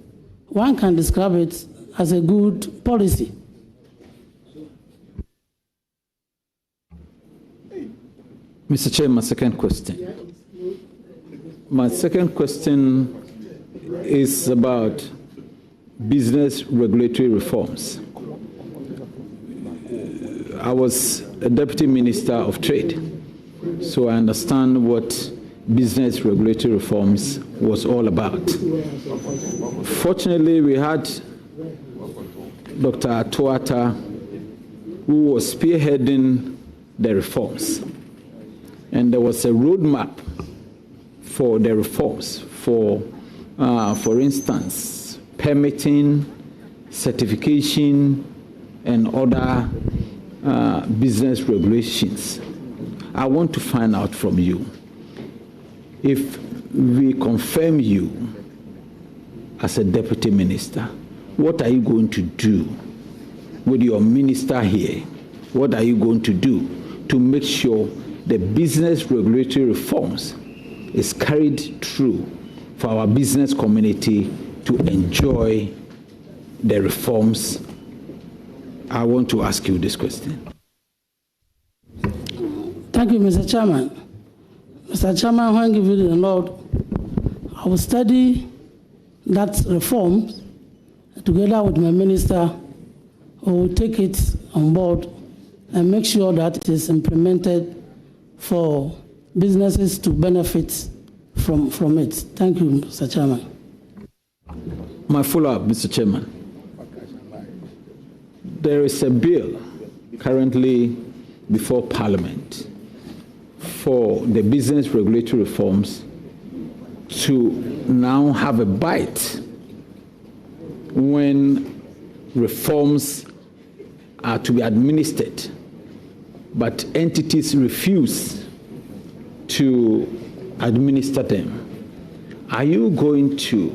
Speaker 3: one can describe it as a good policy.
Speaker 2: Mr. Chair, my second question. My second question is about business regulatory reforms. I was a Deputy Minister of Trade, so I understand what business regulatory reforms was all about. Fortunately, we had Dr. OFORI-ATTA, who was spearheading the reforms. and there was a roadmap for the reforms, for instance, permitting, certification, and other business regulations. I want to find out from you, if we confirm you as a deputy minister, what are you going to do with your minister here? What are you going to do to make sure the business regulatory reforms is carried through for our business community to enjoy the reforms? I want to ask you this question.
Speaker 3: Thank you, Mr. Chairman. Mr. Chairman, when given the Lord, I will study that reform together with my minister. We will take it on board and make sure that it is implemented for businesses to benefit from it. Thank you, Mr. Chairman.
Speaker 2: My follow-up, Mr. Chairman. There is a bill currently before Parliament for the business regulatory reforms to now have a bite when reforms are to be administered, but entities refuse to administer them. Are you going to,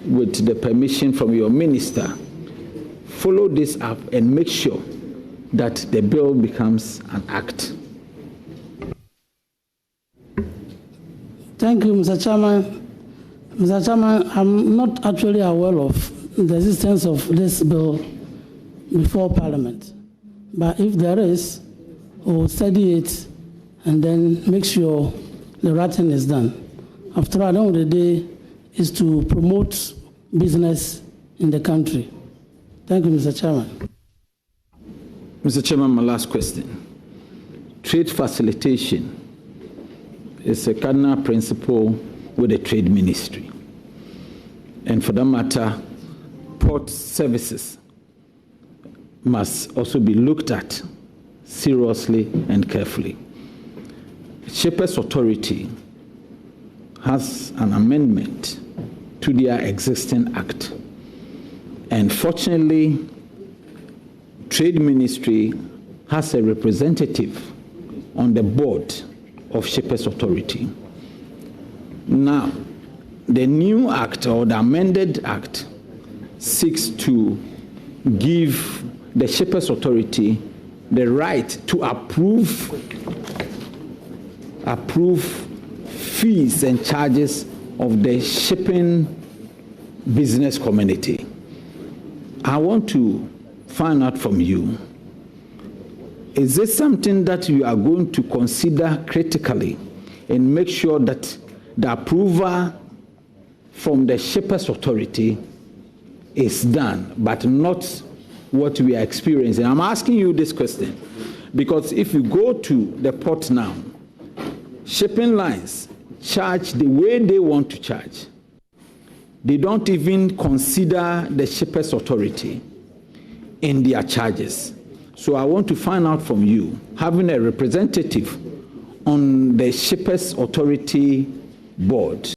Speaker 2: with the permission from your minister, follow this up and make sure that the bill becomes an act?
Speaker 3: Thank you, Mr. Chairman. Mr. Chairman, I'm not actually aware of the existence of this bill before Parliament. But if there is, we'll study it and then make sure the right thing is done. After all, at the end of the day, is to promote business in the country. Thank you, Mr. Chairman.
Speaker 2: Mr. Chairman, my last question. Trade facilitation is a cardinal principle with the Trade Ministry. And for that matter, port services must also be looked at seriously and carefully. Shippers Authority has an amendment to their existing act. And fortunately, Trade Ministry has a representative on the board of Shippers Authority. Now, the new act or the amended act seeks to give the Shippers Authority the right to approve fees and charges of the shipping business community. I want to find out from you, is this something that you are going to consider critically and make sure that the approval from the Shippers Authority is done, but not what we are experiencing? I'm asking you this question because if you go to the port now, shipping lines charge the way they want to charge. They don't even consider the Shippers Authority in their charges. So I want to find out from you, having a representative on the Shippers Authority board,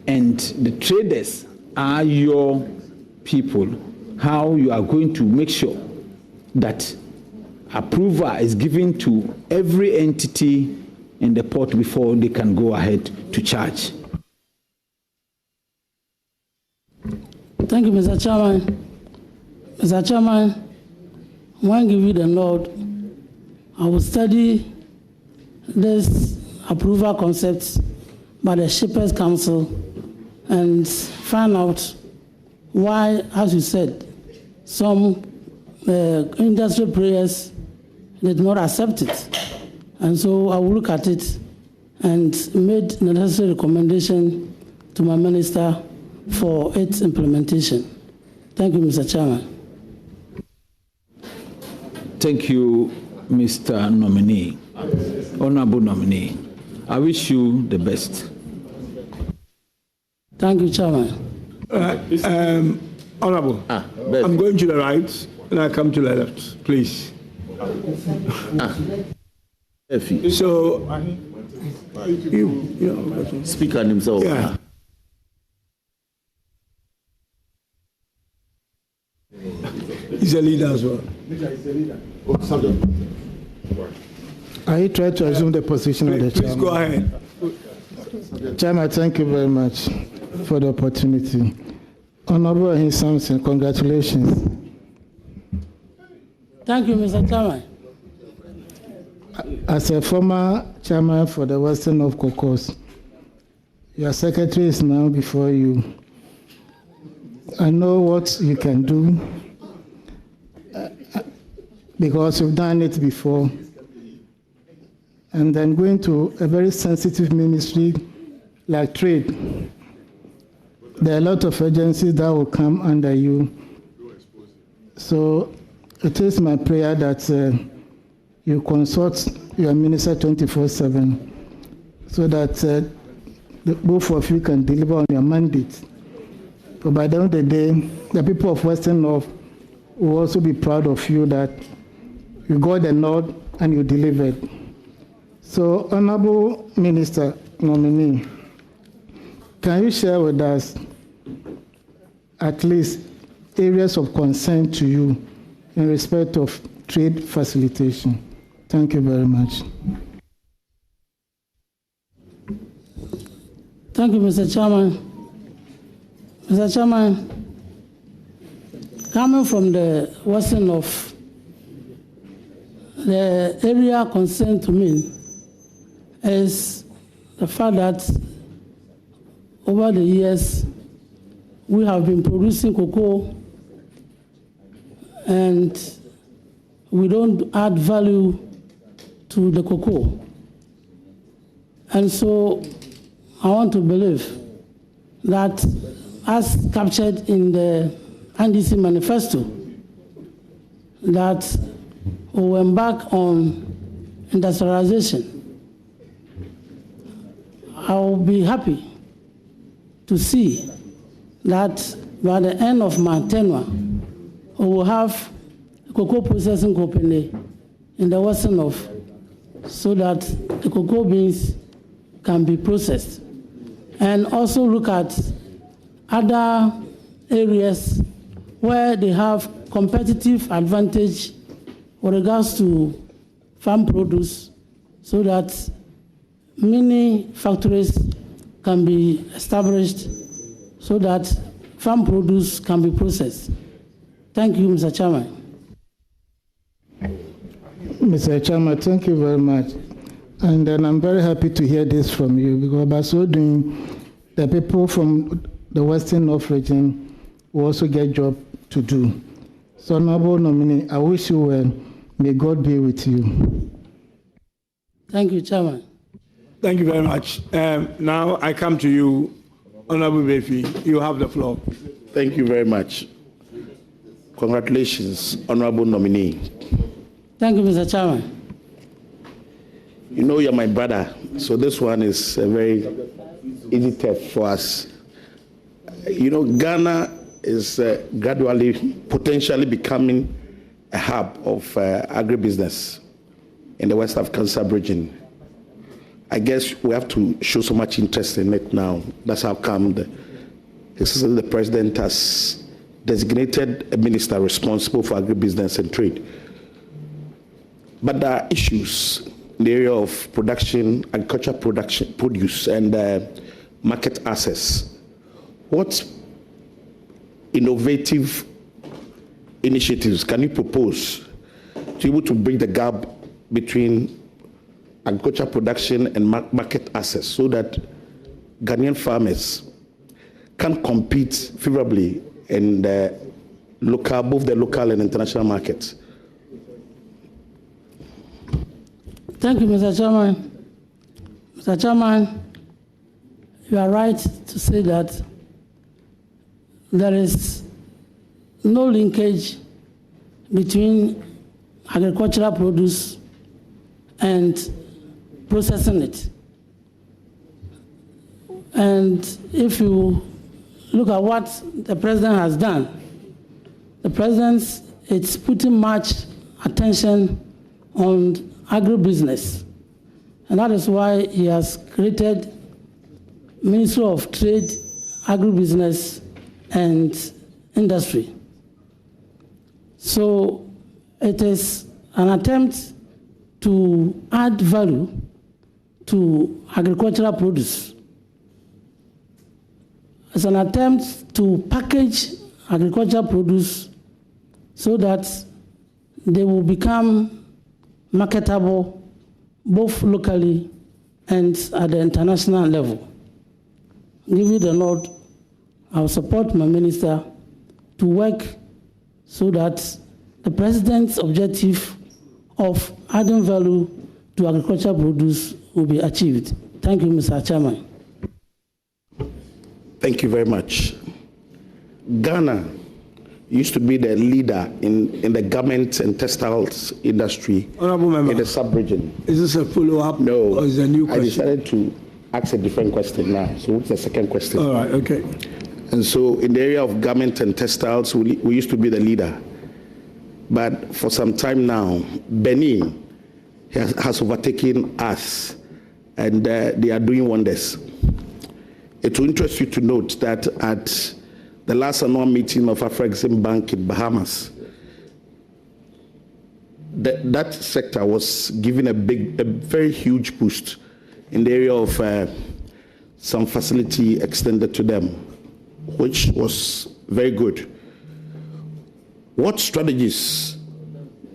Speaker 2: and the traders are your people, how you are going to make sure that approval is given to every entity in the port before they can go ahead to charge.
Speaker 3: Thank you, Mr. Chairman. Mr. Chairman, when given the nod, I will study this approval concepts by the Shippers Council and find out why, as you said, some industry players did not accept it. And so I will look at it and made necessary recommendation to my minister for its implementation. Thank you, Mr. Chairman.
Speaker 2: Thank you, Mr. Nominee, Honorable Nominee. I wish you the best.
Speaker 3: Thank you, Chairman.
Speaker 7: Honorable, I'm going to the right and I come to the left, please. So,
Speaker 14: Speaker himself.
Speaker 7: Yeah. He's a leader as well.
Speaker 5: I try to assume the position of the chairman.
Speaker 7: Please go ahead.
Speaker 5: Chairman, thank you very much for the opportunity. Honorable Ahin Samson, congratulations.
Speaker 3: Thank you, Mr. Chairman.
Speaker 5: As a former chairman for the Western of Caucus, your secretary is now before you. I know what you can do because you've done it before. And then going to a very sensitive ministry like trade, there are a lot of agencies that will come under you. So it is my prayer that you consult your minister 24/7 so that both of you can deliver on your mandate. But by the end of the day, the people of Western North will also be proud of you that you got the nod and you delivered. So, Honorable Minister Nominee, can you share with us at least areas of concern to you in respect of trade facilitation? Thank you very much.
Speaker 3: Thank you, Mr. Chairman. Mr. Chairman, coming from the Western North, the area concerned to me is the fact that over the years we have been producing cocoa and we don't add value to the cocoa. And so I want to believe that, as captured in the NDC manifesto, that we will embark on industrialization. I will be happy to see that by the end of my tenure, we will have a cocoa processing company in the Western North so that the cocoa beans can be processed. And also look at other areas where they have competitive advantage with regards to farm produce so that many factories can be established so that farm produce can be processed. Thank you, Mr. Chairman.
Speaker 5: Mr. Chairman, thank you very much. And then I'm very happy to hear this from you because by so doing, the people from the Western North region will also get job to do. So, Honorable Nominee, I wish you well. May God be with you.
Speaker 3: Thank you, Chairman.
Speaker 7: Thank you very much. Now I come to you, Honorable Befi. You have the floor.
Speaker 14: Thank you very much. Congratulations, Honorable Nominee.
Speaker 3: Thank you, Mr. Chairman.
Speaker 14: You know you're my brother, so this one is a very easy test for us. You know, Ghana is gradually, potentially becoming a hub of agribusiness in the West African sub-region. I guess we have to show so much interest in it now. That's how come the President has designated a minister responsible for agribusiness and trade. But there are issues in the area of production, agriculture production, produce, and market access. What innovative initiatives can you propose to be able to bridge the gap between agriculture production and market access so that Ghanaian farmers can compete favorably in the local, both the local and international markets?
Speaker 3: Thank you, Mr. Chairman. Mr. Chairman, you are right to say that there is no linkage between agricultural produce and processing it. And if you look at what the president has done, the president is putting much attention on agribusiness And that is why he has created Ministry of Trade, Agribusiness, and Industry. So it is an attempt to add value to agricultural produce. It's an attempt to package agricultural produce so that they will become marketable both locally and at the international level. Give you the nod, I will support my minister to work so that the president's objective of adding value to agricultural produce will be achieved. Thank you, Mr. Chairman.
Speaker 8: Thank you very much. Ghana used to be the leader in the garment and textiles industry in the sub-region.
Speaker 7: Is this a follow-up?
Speaker 8: No.
Speaker 7: Or is it a new question?
Speaker 8: I decided to ask a different question now. So what's the second question?
Speaker 7: All right, okay.
Speaker 8: And so in the area of garment and textiles, we used to be the leader. But for some time now, Benin has overtaken us, and they are doing wonders. It will interest you to note that at the last annual meeting of Afrexim Bank in Bahamas, that sector was given a very huge boost in the area of some facility extended to them, which was very good. What strategies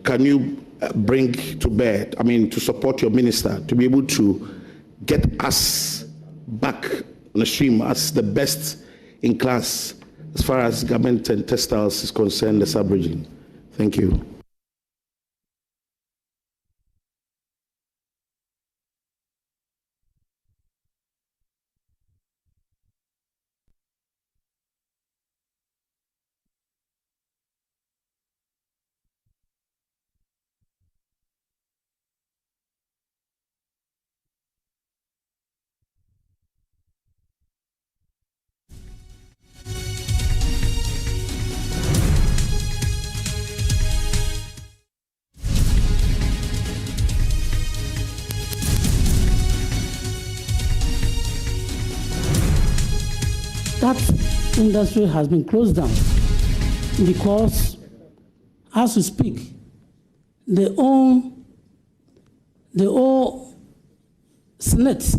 Speaker 8: can you bring to bear, to support your minister to be able to get us back on the stream as the best in class as far as garment and textiles is concerned, the sub-region? Thank you.
Speaker 3: That industry has been closed down because, as we speak, they owe SNET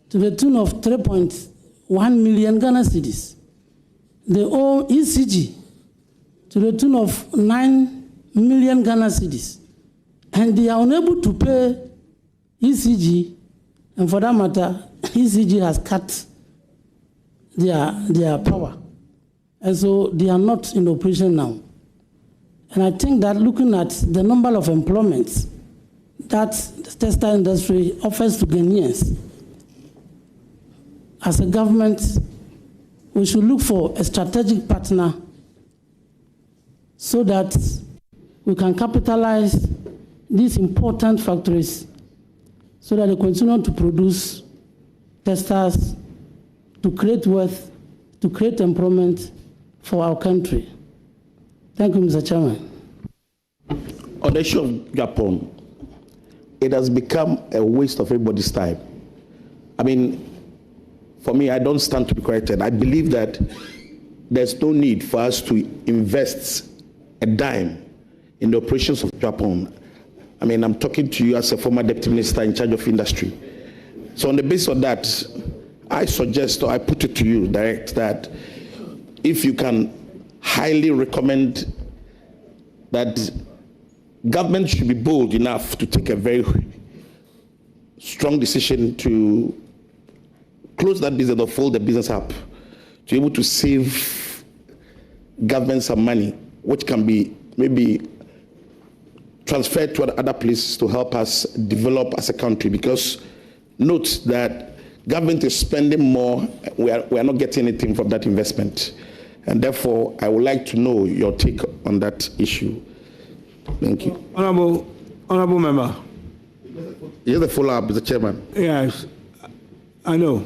Speaker 3: to the tune of 3.1 million Ghana cedis. They owe ECG to the tune of 9 million Ghana cedis. And they are unable to pay ECG, and for that matter, ECG has cut their power. And so they are not in operation now. And I think that looking at the number of employments that the textile industry offers to Ghanaians, as a government, we should look for a strategic partner so that we can capitalize these important factories so that they continue to produce textiles, to create wealth, to create employment for our country. Thank you, Mr. Chairman.
Speaker 8: On the issue of Japan, it has become a waste of everybody's time. For me, I don't stand to be corrected. I believe that there's no need for us to invest a dime in the operations of Japan. I'm talking to you as a former deputy minister in charge of industry. So on the basis of that, I suggest, or I put it to you direct, that if you can highly recommend that government should be bold enough to take a very strong decision to close that business or fold the business up, to be able to save government some money, which can be maybe transferred to other places to help us develop as a country. Because note that government is spending more, we are not getting anything from that investment. And therefore, I would like to know your take on that issue. Thank you.
Speaker 7: Honorable member.
Speaker 8: Here's the follow-up, Mr. Chairman.
Speaker 7: Yes, I know.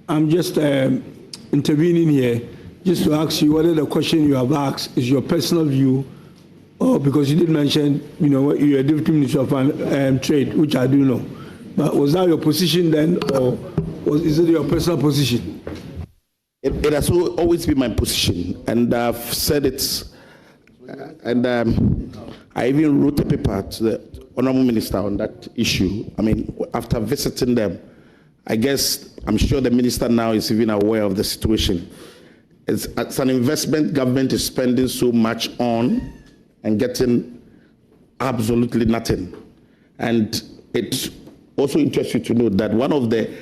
Speaker 7: I'm just intervening here just to ask you whether the question you have asked is your personal view or or because you did mention, you're a deputy minister of trade, which I do know. But was that your position then, or is it your personal position?
Speaker 8: It has always been my position, and I've said it, and I even wrote a paper to the Honourable Minister on that issue. I mean, after visiting them, I'm sure the Minister now is even aware of the situation. It's an investment government is spending so much on and getting absolutely nothing. And it also interests you to know that one of the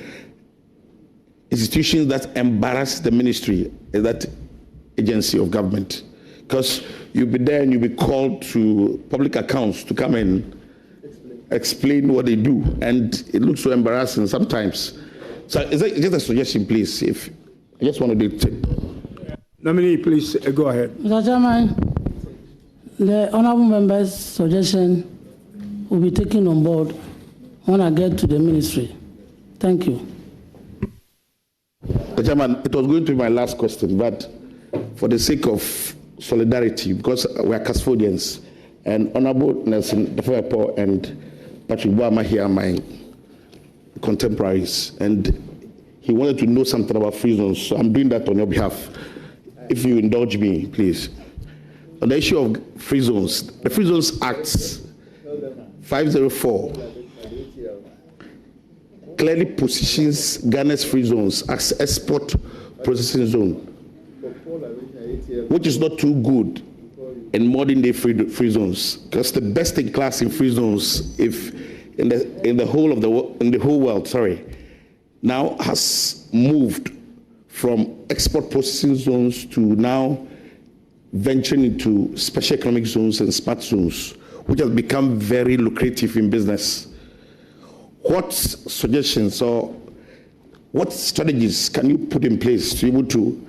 Speaker 8: institutions that embarrass the ministry is that agency of government, because you'll be there and you'll be called to public accounts to come and explain what they do, and it looks so embarrassing sometimes. So is that just a suggestion, please? If I just want to do it.
Speaker 7: Nominee, please go ahead.
Speaker 3: Mr. Chairman, the honourable member's suggestion will be taken on board when I get to the ministry. Thank you.
Speaker 8: Mr. Chairman, it was going to be my last question, but for the sake of solidarity, because we are custodians, and Honourable Nelson Dafepo and Patrick Boama here are my contemporaries, and he wanted to know something about free zones, so I'm doing that on your behalf. If you indulge me, please. On the issue of free zones, the Free Zones Act 504 clearly positions Ghana's free zones as export processing zone, which is not too good in modern day free zones, because the best in class in free zones, if in the whole world, now has moved from export processing zones to now venturing into special economic zones and smart zones, which has become very lucrative in business. What suggestions or what strategies can you put in place to be able to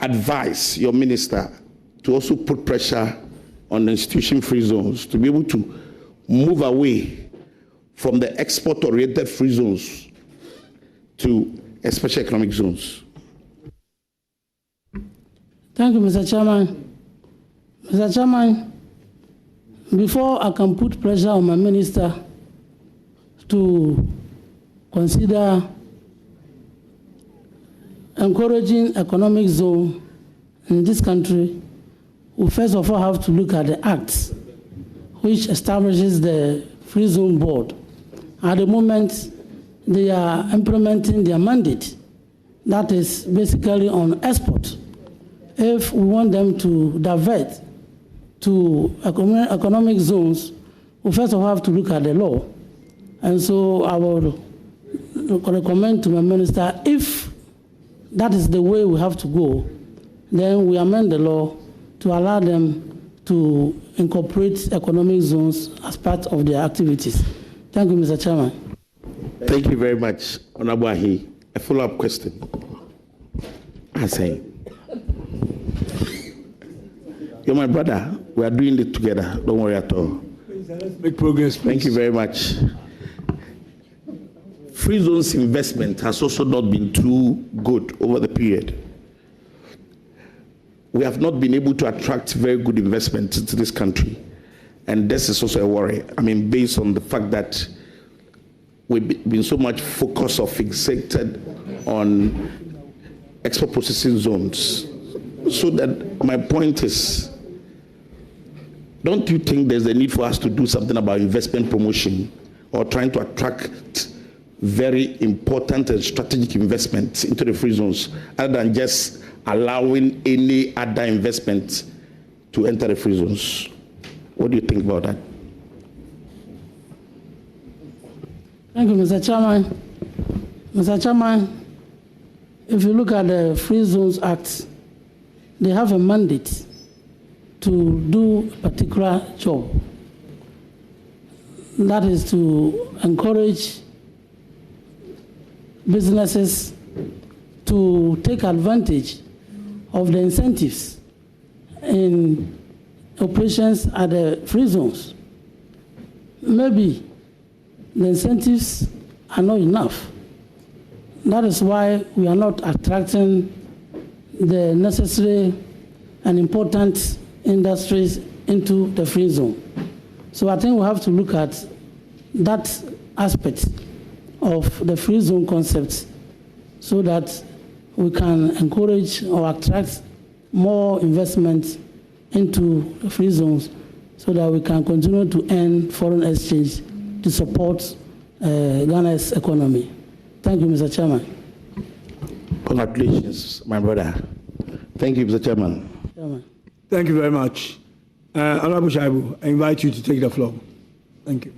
Speaker 8: advise your minister to also put pressure on the institution-free zones to be able to move away from the export-oriented free zones to special economic zones?
Speaker 3: Thank you, Mr. Chairman. Mr. Chairman, before I can put pressure on my minister to consider encouraging economic zone in this country, we first of all have to look at the Act which establishes the Free Zone Board. At the moment, they are implementing their mandate. That is basically on export. If we want them to divert to economic zones, we first of all have to look at the law. And so I would recommend to my minister, if that is the way we have to go, then we amend the law to allow them to incorporate economic zones as part of their activities. Thank you, Mr. Chairman.
Speaker 8: Thank you very much, Honorable Ahi. A follow-up question. I say, you're my brother. We are doing it together. Don't worry at all.
Speaker 7: Let's make progress, please.
Speaker 8: Thank you very much. Free zones investment has also not been too good over the period. We have not been able to attract very good investment into this country. And this is also a worry. I mean, based on the fact that we've been so much focused or fixated on export processing zones. So that my point is, don't you think there's a need for us to do something about investment promotion or trying to attract very important and strategic investments into the free zones, other than just allowing any other investment to enter the free zones? What do you think about that?
Speaker 3: Thank you, Mr. Chairman. Mr. Chairman, if you look at the Free Zones Act, they have a mandate to do a particular job. That is to encourage businesses to take advantage of the incentives in operations at the free zones. Maybe the incentives are not enough. That is why we are not attracting the necessary and important industries into the free zone. So I think we have to look at that aspect of the free zone concept so that we can encourage or attract more investment into the free zones so that we can continue to earn foreign exchange to support Ghana's economy. Thank you, Mr. Chairman.
Speaker 8: Congratulations, my brother. Thank you, Mr. Chairman.
Speaker 7: Thank you very much. Honorable Shaibu, I invite you to take the floor. Thank you.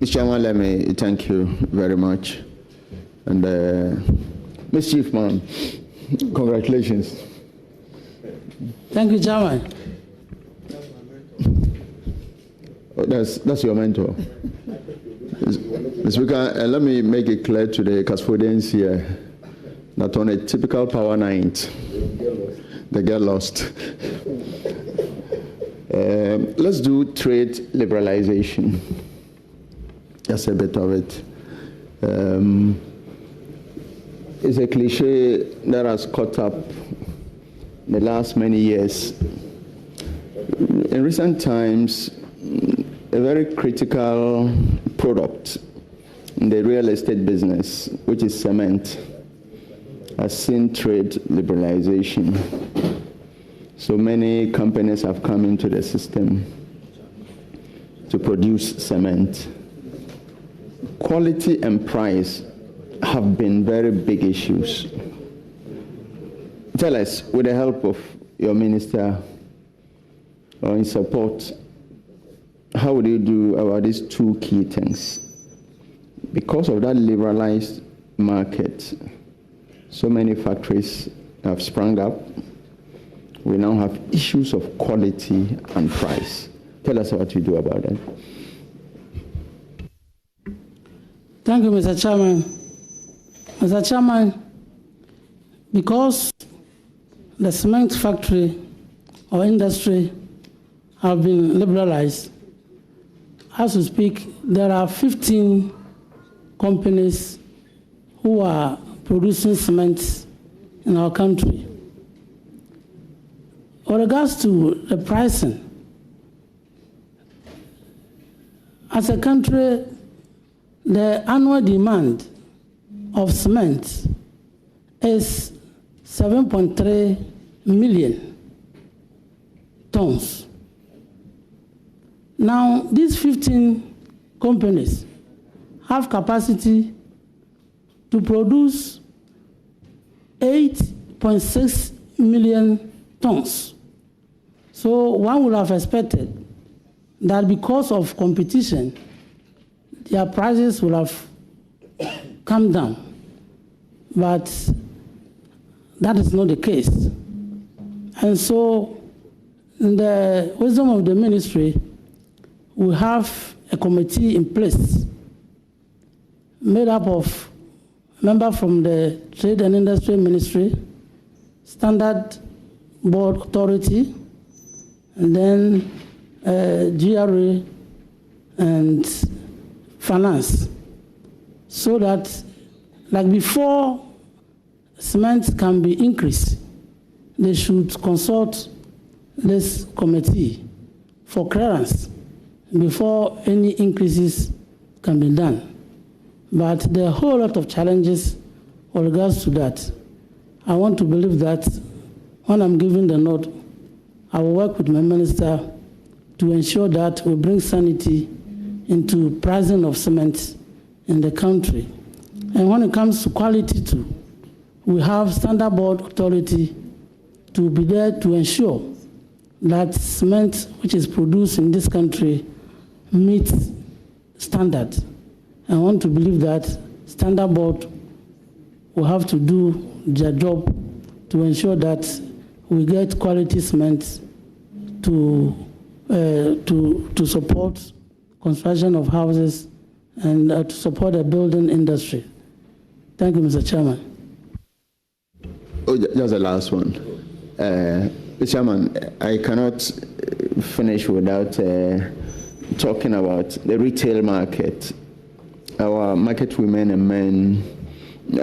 Speaker 9: Mr. Chairman, let me thank you very much. And Ms. Chief, man, congratulations.
Speaker 3: Thank you, Chairman.
Speaker 9: Oh, that's your mentor. Mr. Speaker, let me make it clear to the custodians here that on a typical power night, they get lost. Let's do trade liberalization. Just a bit of it. It's a cliche that has caught up in the last many years. In recent times, a very critical product in the real estate business, which is cement, has seen trade liberalization. So many companies have come into the system to produce cement. Quality and price have been very big issues. Tell us, with the help of your minister or in support, how would you do about these two key things? Because of that liberalized market, so many factories have sprung up. We now have issues of quality and price. Tell us what you do about it.
Speaker 3: Thank you, Mr. Chairman. Mr. Chairman, because the cement factory or industry have been liberalized, as we speak, there are 15 companies who are producing cement in our country. With regards to the pricing, as a country, the annual demand of cement is 7.3 million tons. Now, these 15 companies have capacity to produce 8.6 million tons. So one would have expected that because of competition, their prices would have come down. But that is not the case. And so, in the wisdom of the ministry, we have a committee in place made up of members from the Trade and Industry Ministry, Standard Board Authority, and then GRA and Finance, so that, like before cement can be increased, they should consult this committee for clearance before any increases can be done. But there are a whole lot of challenges with regards to that. I want to believe that when I'm giving the nod, I will work with my minister to ensure that we bring sanity into pricing of cement in the country. And when it comes to quality too, we have Standard Board Authority to be there to ensure that cement which is produced in this country meets standard. I want to believe that Standard Board will have to do their job to ensure that we get quality cement to support construction of houses and to support the building industry. Thank you, Mr. Chairman.
Speaker 9: Oh, just the last one. Mr. Chairman, I cannot finish without talking about the retail market. Our market women and men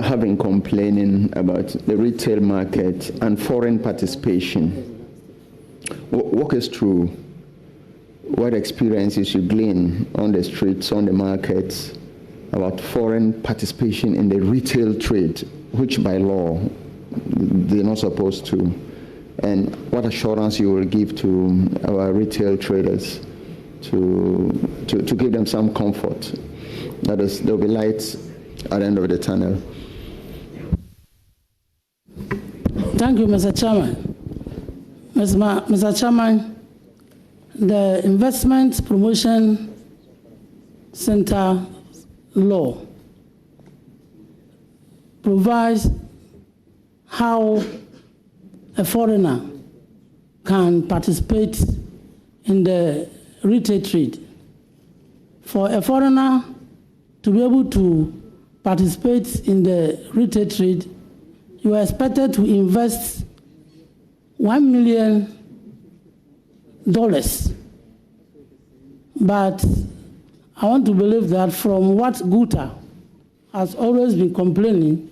Speaker 9: have been complaining about the retail market and foreign participation. Walk us through what experiences you glean on the streets, on the markets, about foreign participation in the retail trade, which by law they're not supposed to, and what assurance you will give to our retail traders to give them some comfort that there'll be lights at the end of the tunnel.
Speaker 3: Thank you, Mr. Chairman. Mr. Chairman, the Investment Promotion Center law provides how a foreigner can participate in the retail trade. For a foreigner to be able to participate in the retail trade, you are expected to invest $1 million. But I want to believe that from what Guta has always been complaining,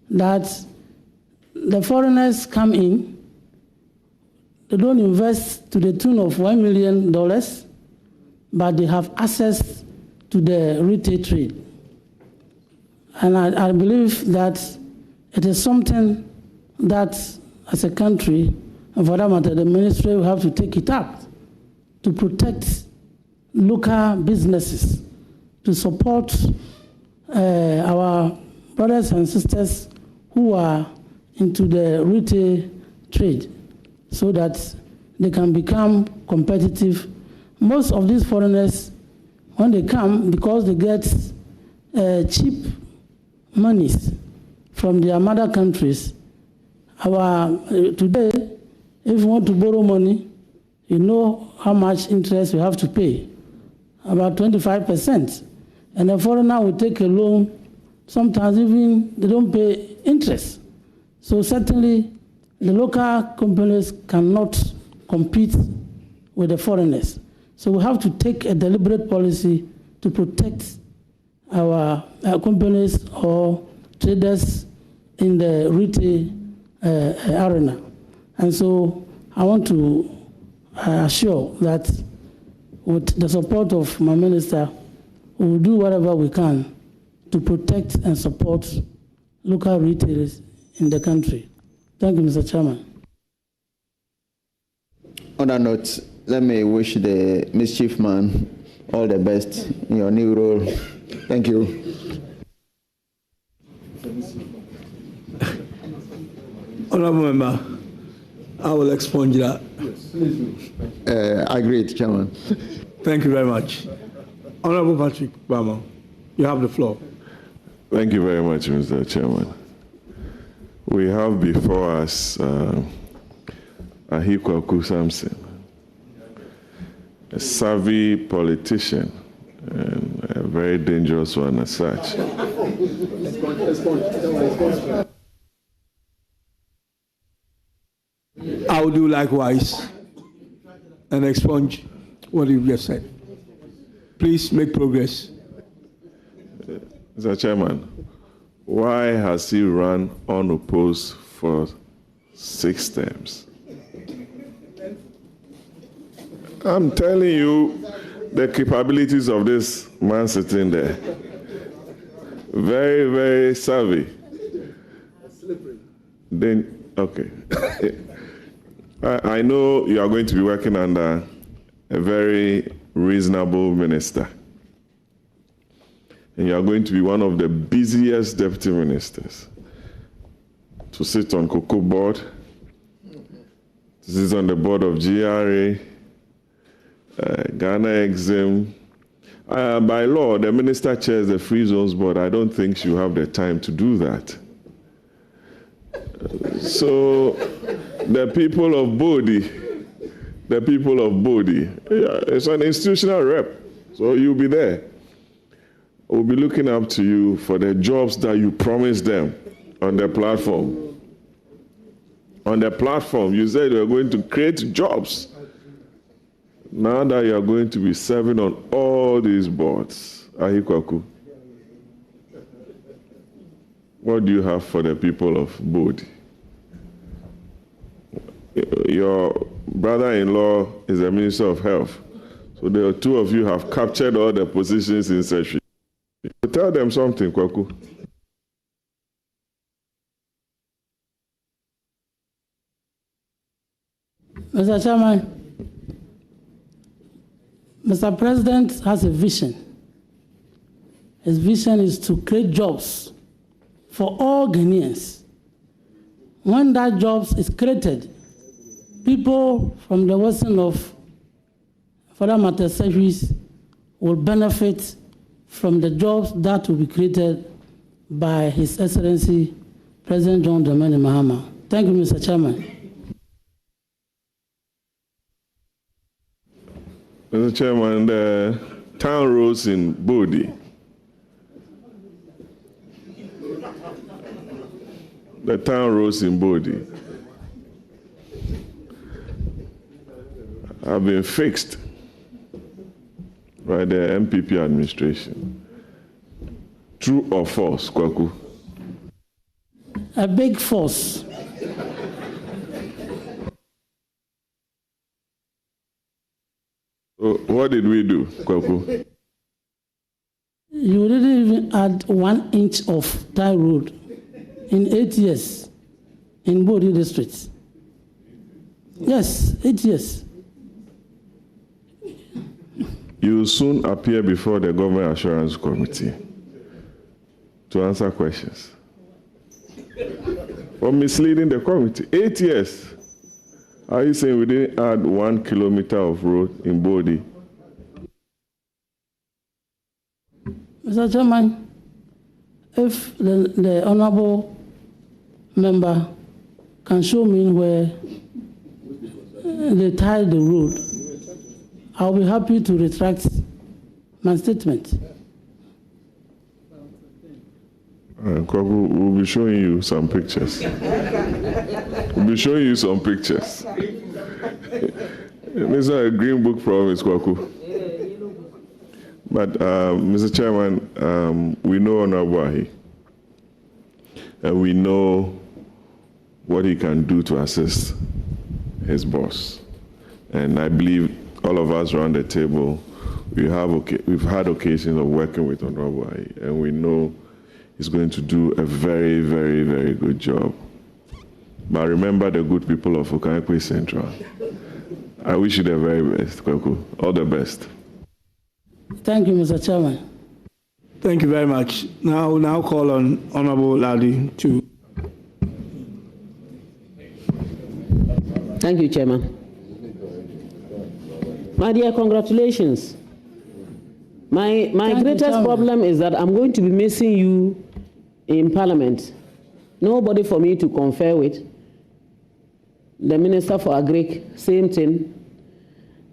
Speaker 3: that the foreigners come in, they don't invest to the tune of $1 million, but they have access to the retail trade. And I believe that it is something that, as a country, and for that matter, the ministry will have to take it up to protect local businesses, to support our brothers and sisters who are into the retail trade so that they can become competitive. Most of these foreigners, when they come, because they get cheap monies from their mother countries, today, if you want to borrow money, you know how much interest you have to pay, about 25%. And a foreigner will take a loan, sometimes even they don't pay interest. So certainly, the local companies cannot compete with the foreigners. So we have to take a deliberate policy to protect our companies or traders in the retail arena. And so I want to assure that with the support of my minister, we will do whatever we can to protect and support local retailers in the country. Thank you, Mr. Chairman.
Speaker 9: On that note, let me wish the mischief man all the best in your new role. Thank you.
Speaker 7: Honorable Member, I will expunge that.
Speaker 9: Agreed, Chairman.
Speaker 7: Thank you very much. Honorable Patrick Bama, you have the floor.
Speaker 11: Thank you very much, Mr. Chairman. We have before us Ahikwaku Samson, a savvy politician and a very dangerous one as such.
Speaker 7: I will do likewise and expunge what you just said. Please make progress.
Speaker 11: Mr. Chairman, why has he run unopposed for 6 terms? I'm telling you the capabilities of this man sitting there. Very, very savvy. Then, okay. I know you are going to be working under a very reasonable minister. And you are going to be one of the busiest deputy ministers to sit on Cocoa Board, to sit on the board of GRA, Ghana Exim. By law, the minister chairs the Free Zones Board. I don't think she'll have the time to do that. So the people of Bodie, it's an institutional rep, so you'll be there. We'll be looking up to you for the jobs that you promised them on the platform. On the platform, you said you were going to create jobs. Now that you are going to be serving on all these boards, Ahikwaku, what do you have for the people of Bodie? Your brother-in-law is the Minister of Health, So the two of you have captured all the positions in session. Tell them something, Kwaku.
Speaker 3: Mr. Chairman, Mr. President has a vision. His vision is to create jobs for all Ghanaians. When that jobs is created, people from the western of, for that matter, service will benefit from the jobs that will be created by His Excellency President John Dramani Mahama. Thank you, Mr. Chairman.
Speaker 11: Mr. Chairman, the town roads in Bodi, have been fixed by the MPP administration. True or false, Kwaku?
Speaker 3: A big force.
Speaker 11: What did we do, Kwaku?
Speaker 3: You didn't even add 1 inch of tie road in 8 years in Bodi district. Yes, 8 years.
Speaker 11: You will soon appear before the Government Assurance Committee to answer questions for misleading the committee. 8 years. Are you saying we didn't add 1 kilometer of road in Bodi?
Speaker 3: Mr. Chairman, if the honorable member can show me where they tied the road, I'll be happy to retract my statement.
Speaker 11: We'll be showing you some pictures. This is a green book promise, Kwaku. But, Mr. Chairman, we know Honorable Ahi, and we know what he can do to assist his boss. And I believe all of us around the table, we've had occasions of working with Honorable Ahi, and we know he's going to do a very, very, very good job. But remember the good people of Okankwe Central. I wish you the very best, Kwaku. All the best.
Speaker 3: Thank you, Mr. Chairman.
Speaker 7: Thank you very much. Now call on Honorable Ladi to.
Speaker 12: Thank you, Chairman. My dear, congratulations. My greatest problem is that I'm going to be missing you in Parliament. Nobody for me to confer with. The Minister for Agric, same thing.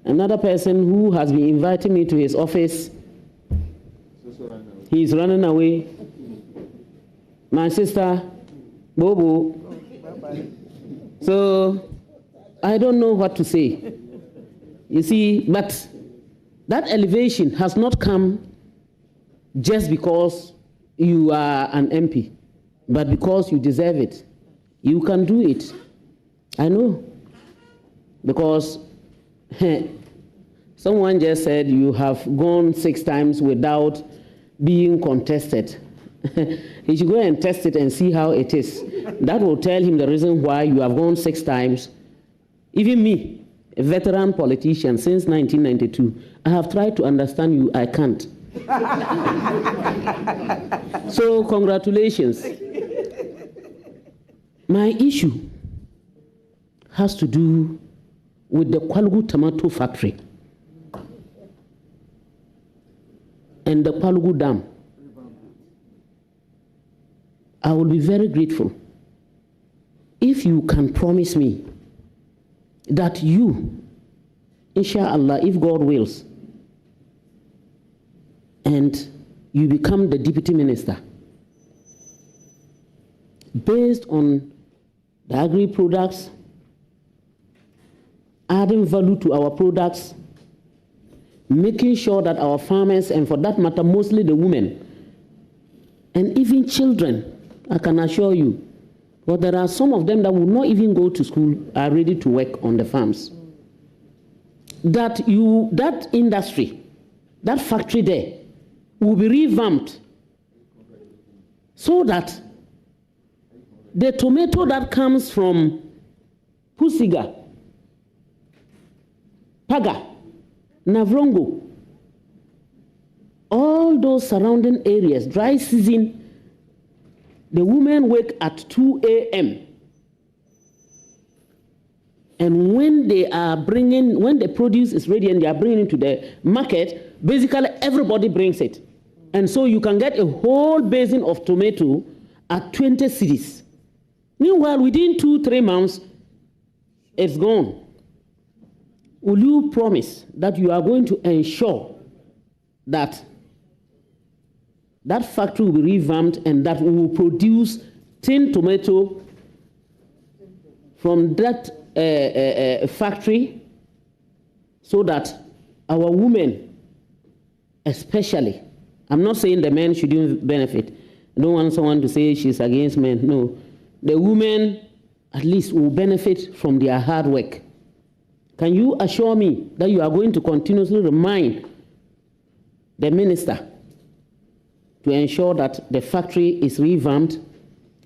Speaker 12: Another person who has been inviting me to his office, he's running away. My sister, Bobo. So, I don't know what to say. You see, but that elevation has not come just because you are an MP, but because you deserve it. You can do it. I know. Because someone just said you have gone 6 times without being contested. He should go and test it and see how it is. That will tell him the reason why you have gone 6 times. Even me, a veteran politician since 1992, I have tried to understand you, I can't. So, congratulations. My issue has to do with the Kwalugu Tomato Factory and the Kwalugu Dam. I will be very grateful if you can promise me that you, inshallah, if God wills, and you become the deputy minister, based on the agri products, adding value to our products, making sure that our farmers, and for that matter, mostly the women, and even children, I can assure you, but there are some of them that will not even go to school, are ready to work on the farms. that that industry, that factory there, will be revamped so that the tomato that comes from Pusiga, Paga, Navrongo, all those surrounding areas, dry season, the women wake at 2 a.m. And when when the produce is ready and they are bringing it to the market, basically everybody brings it. And so you can get a whole basin of tomato at 20 cedis. Meanwhile, within 2-3 months, it's gone. Will you promise that you are going to ensure that that factory will be revamped and that we will produce tin tomato from that factory so that our women, especially, I'm not saying the men shouldn't benefit. I don't want someone to say she's against men. No. The women at least will benefit from their hard work. Can you assure me that you are going to continuously remind the minister to ensure that the factory is revamped?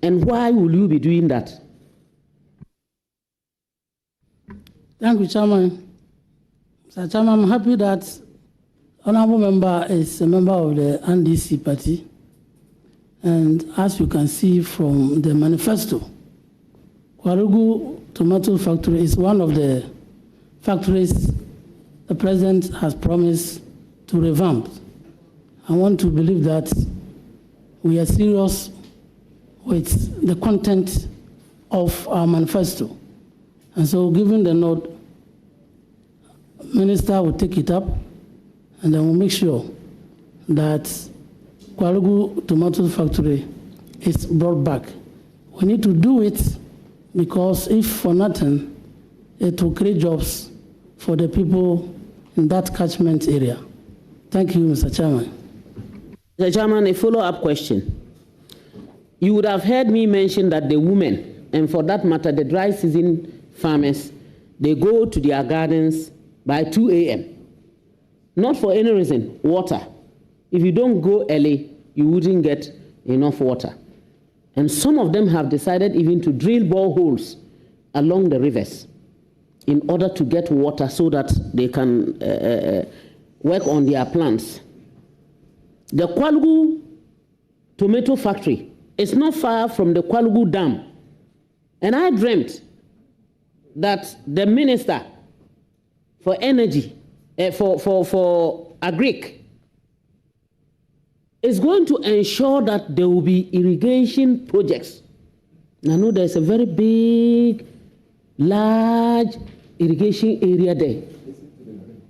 Speaker 12: And why will you be doing that?
Speaker 3: Thank you, Chairman. Mr. Chairman, I'm happy that Honorable Member is a member of the NDC party. And as you can see from the manifesto, Kwarugu Tomato Factory is one of the factories the President has promised to revamp. I want to believe that we are serious with the content of our manifesto. And so given the nod, Minister will take it up and then we'll make sure that Kwarugu Tomato Factory is brought back. We need to do it because if for nothing, it will create jobs for the people in that catchment area. Thank you, Mr. Chairman.
Speaker 12: Mr. Chairman, a follow-up question. You would have heard me mention that the women, and for that matter, the dry season farmers, they go to their gardens by 2 a.m. Not for any reason, water. If you don't go early, you wouldn't get enough water. And some of them have decided even to drill boreholes along the rivers in order to get water so that they can work on their plants. The Kwalugu Tomato Factory is not far from the Kwalugu Dam. And I dreamt that the Minister for Energy, for Agric, is going to ensure that there will be irrigation projects. I know there's a very big, large irrigation area there.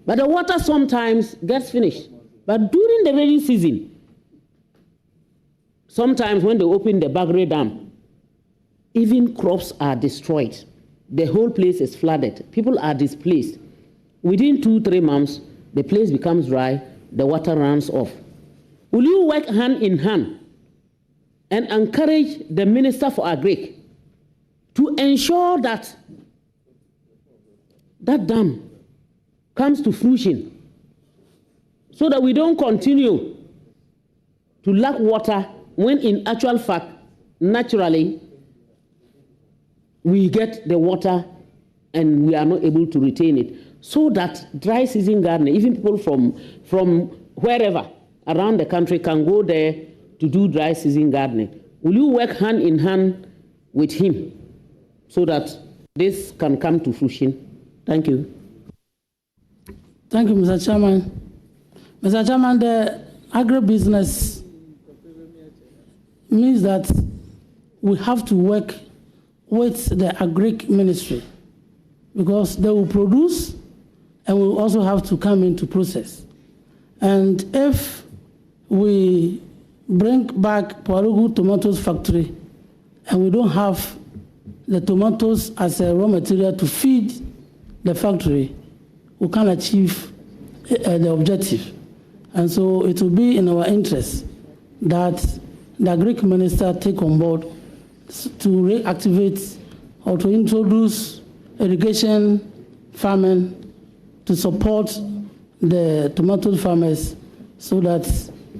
Speaker 12: But the water sometimes gets finished. But during the rainy season, sometimes when they open the Bagre Dam, even crops are destroyed. The whole place is flooded. People are displaced. Within 2-3 months, the place becomes dry, the water runs off. Will you work hand in hand and encourage the Minister for Agric to ensure that that dam comes to fruition so that we don't continue to lack water when in actual fact, naturally, we get the water and we are not able to retain it, so that dry season gardening, even people from wherever around the country can go there to do dry season gardening. Will you work hand in hand with him so that this can come to fruition? Thank you.
Speaker 3: Thank you, Mr. Chairman. Mr. Chairman, the agribusiness means that we have to work with the Agric Ministry because they will produce and we will also have to come into process. And if we bring back Kwarugu Tomatoes Factory and we don't have the tomatoes as a raw material to feed the factory, we can't achieve the objective. And so it will be in our interest that the Greek minister take on board to reactivate or to introduce irrigation farming to support the tomato farmers so that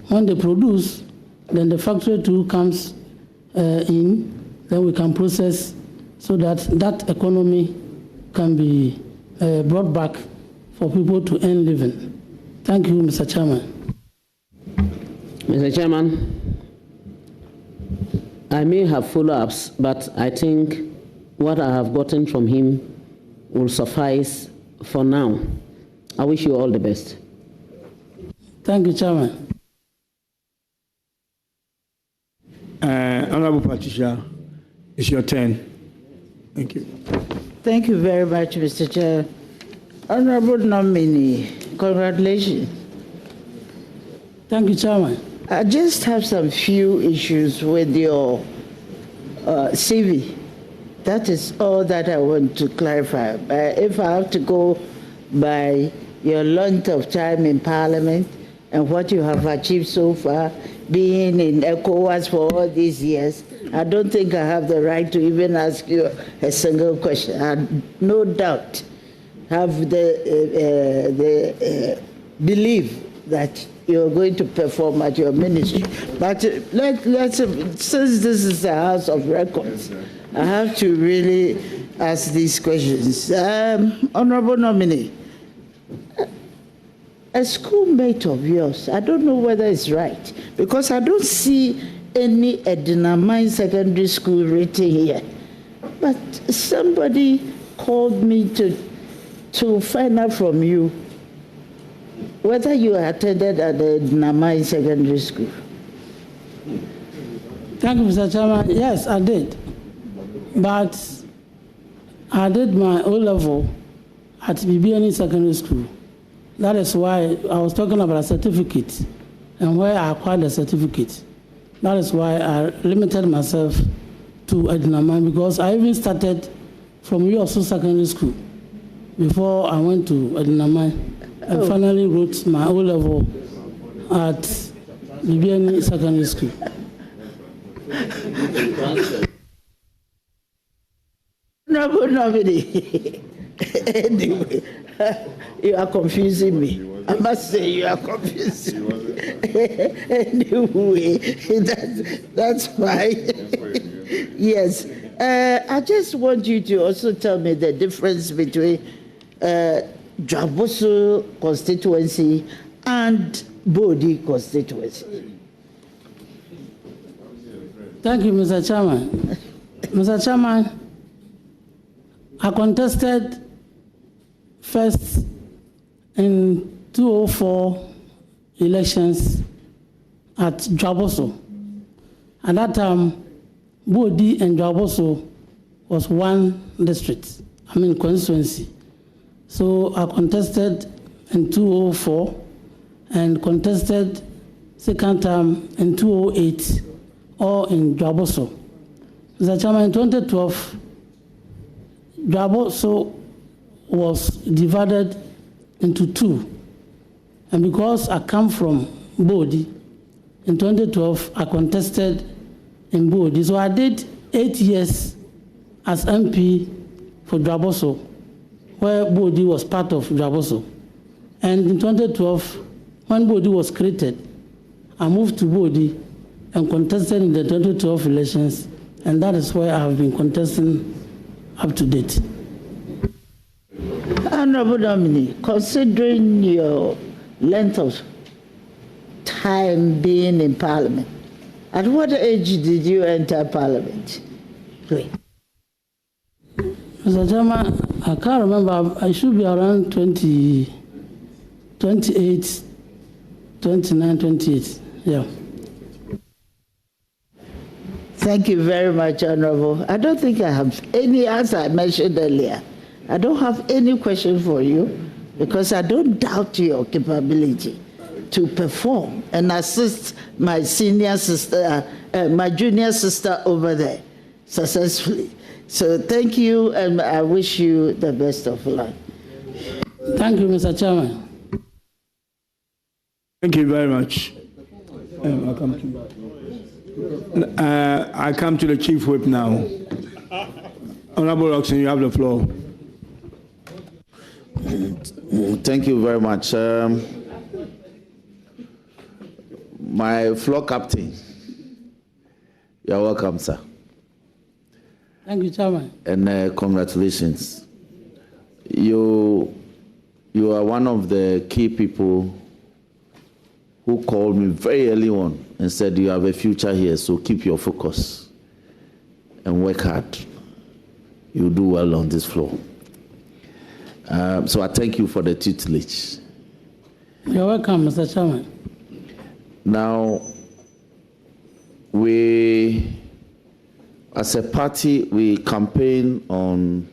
Speaker 3: when they produce, then the factory too comes in, then we can process so that that economy can be brought back for people to earn living. Thank you, Mr. Chairman.
Speaker 12: Mr. Chairman, I may have follow-ups, but I think what I have gotten from him will suffice for now. I wish you all the best.
Speaker 3: Thank you, Chairman.
Speaker 7: Honorable Patricia, it's your turn. Thank you.
Speaker 13: Thank you very much, Mr. Chair. Honorable Nominee, congratulations.
Speaker 3: Thank you, Chairman.
Speaker 13: I just have some few issues with your CV. That is all that I want to clarify. If I have to go by your length of time in Parliament and what you have achieved so far, being in ECOWAS for all these years, I don't think I have the right to even ask you a single question. I no doubt have the belief that you're going to perform at your ministry. But let's since this is a house of records, I have to really ask these questions. Honorable Nominee, a schoolmate of yours, I don't know whether it's right, because I don't see any Edinamine Secondary School written here. But somebody called me to find out from you whether you attended at the Edinamine Secondary School.
Speaker 3: Thank you, Mr. Chairman. Yes, I did. But I did my O-level at BBNE Secondary School. That is why I was talking about a certificate and where I acquired the certificate. That is why I limited myself to Edinamine, because I even started from Yosu Secondary School before I went to Advertisement and finally wrote my O-level at BBNE Secondary School.
Speaker 13: Nominee. Anyway, you are confusing me. I must say you are confusing me. Anyway, that's fine. Yes. I just want you to also tell me the difference between Dwaboso constituency and Bodi constituency.
Speaker 3: Thank you, Mr. Chairman. Mr. Chairman, I contested first in 2004 elections at Dwaboso. At that time, Bodi and Dwaboso was one district, constituency. So I contested in 2004 and contested second time in 2008, all in Dwaboso. Mr. Chairman, in 2012, Dwaboso was divided into two. And because I come from Bodi, in 2012, I contested in Bodi. So I did 8 years as MP for Dwaboso, where Bodi was part of Dwaboso. And in 2012, when Bodi was created, I moved to Bodi and contested in the 2012 elections, and that is where I have been contesting up to date.
Speaker 13: Honorable Nominee, considering your length of time being in Parliament, at what age did you enter Parliament? Wait.
Speaker 3: Mr. Chairman, I can't remember. I should be around 28, 29, 28. Yeah.
Speaker 13: Thank you very much, Honorable. I don't think I have any, as I mentioned earlier, I don't have any question for you because I don't doubt your capability to perform and assist my senior sister, my junior sister over there successfully. So thank you, and I wish you the best of luck.
Speaker 3: Thank you, Mr. Chairman.
Speaker 7: Thank you very much. I come to the Chief Whip now. Honorable Oxen, you have the floor.
Speaker 14: Thank you very much. My floor captain, you're welcome, sir.
Speaker 3: Thank you, Chairman.
Speaker 14: And congratulations. You are one of the key people who called me very early on and said you have a future here, so keep your focus and work hard. You'll do well on this floor. So I thank you for the tutelage.
Speaker 3: You're welcome, Mr. Chairman.
Speaker 14: Now, we, as a party, we campaign on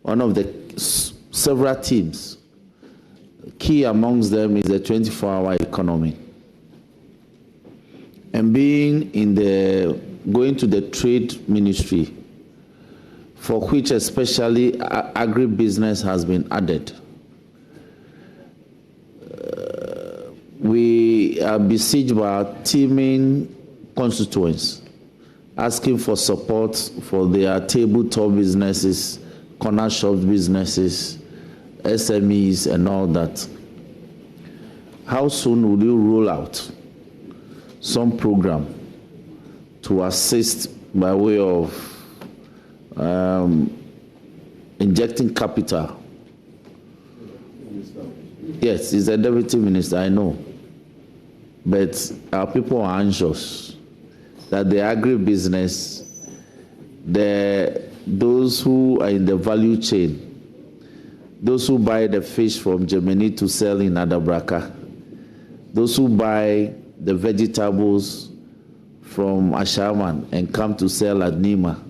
Speaker 14: one of the several themes. Key amongst them is the 24-hour economy. And going to the trade ministry, for which especially agribusiness has been added. We are besieged by our teeming constituents, asking for support for their tabletop businesses, corner shop businesses, SMEs, and all that. How soon will you roll out some program to assist by way of injecting capital? Yes, he's a deputy minister, I know. But our people are anxious that the agribusiness, those who are in the value chain, those who buy the fish from Germany to sell in Adabraka, those who buy the vegetables from Ashaman and come to sell at Nima,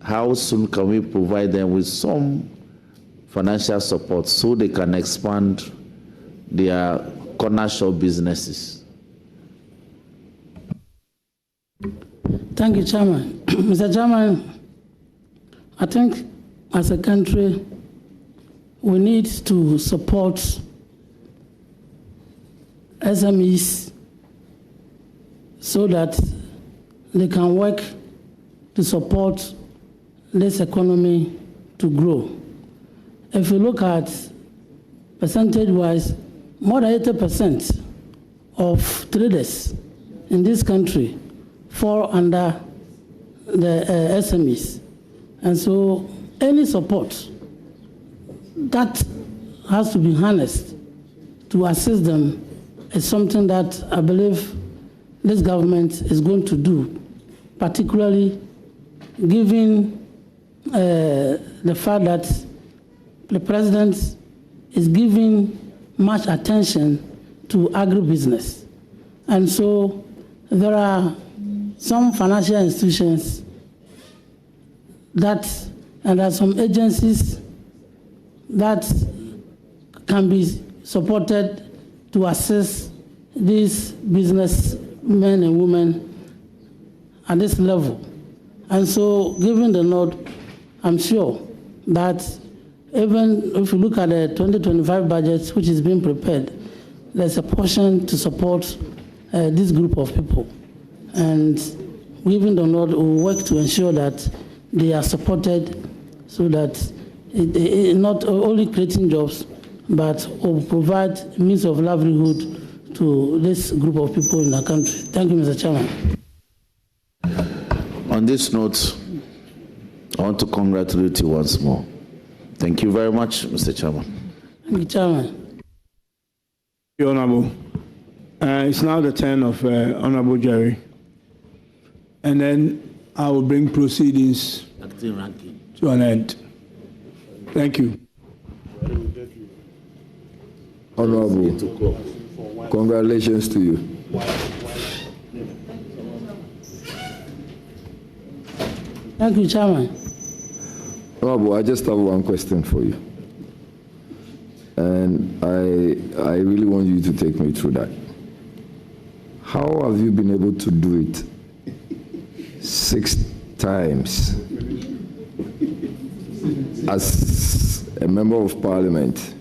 Speaker 14: how soon can we provide them with some financial support so they can expand their corner shop businesses?
Speaker 3: Thank you, Chairman. Mr. Chairman, I think as a country, we need to support SMEs so that they can work to support this economy to grow. If you look at percentage-wise, more than 80% of traders in this country fall under the SMEs. And so any support that has to be harnessed to assist them is something that I believe this government is going to do, particularly given the fact that the president is giving much attention to agribusiness. And so there are some financial institutions and there are some agencies that can be supported to assist these businessmen and women at this level. And so, given the nod, I'm sure that even if you look at the 2025 budget, which is being prepared, there's a portion to support this group of people. And given the nod, we'll work to ensure that they are supported so that it not only creating jobs, but will provide means of livelihood to this group of people in our country. Thank you, Mr. Chairman.
Speaker 14: On this note, I want to congratulate you once more. Thank you very much, Mr. Chairman.
Speaker 3: Thank you, Chairman.
Speaker 7: Thank you, Honorable. It's now the turn of Honorable Jerry. And then I will bring proceedings to an end. Thank you.
Speaker 17: Honorable, congratulations to you.
Speaker 3: Thank you, Chairman.
Speaker 17: Honorable, I just have one question for you. And I really want you to take me through that. How have you been able to do it 6 times as a member of Parliament?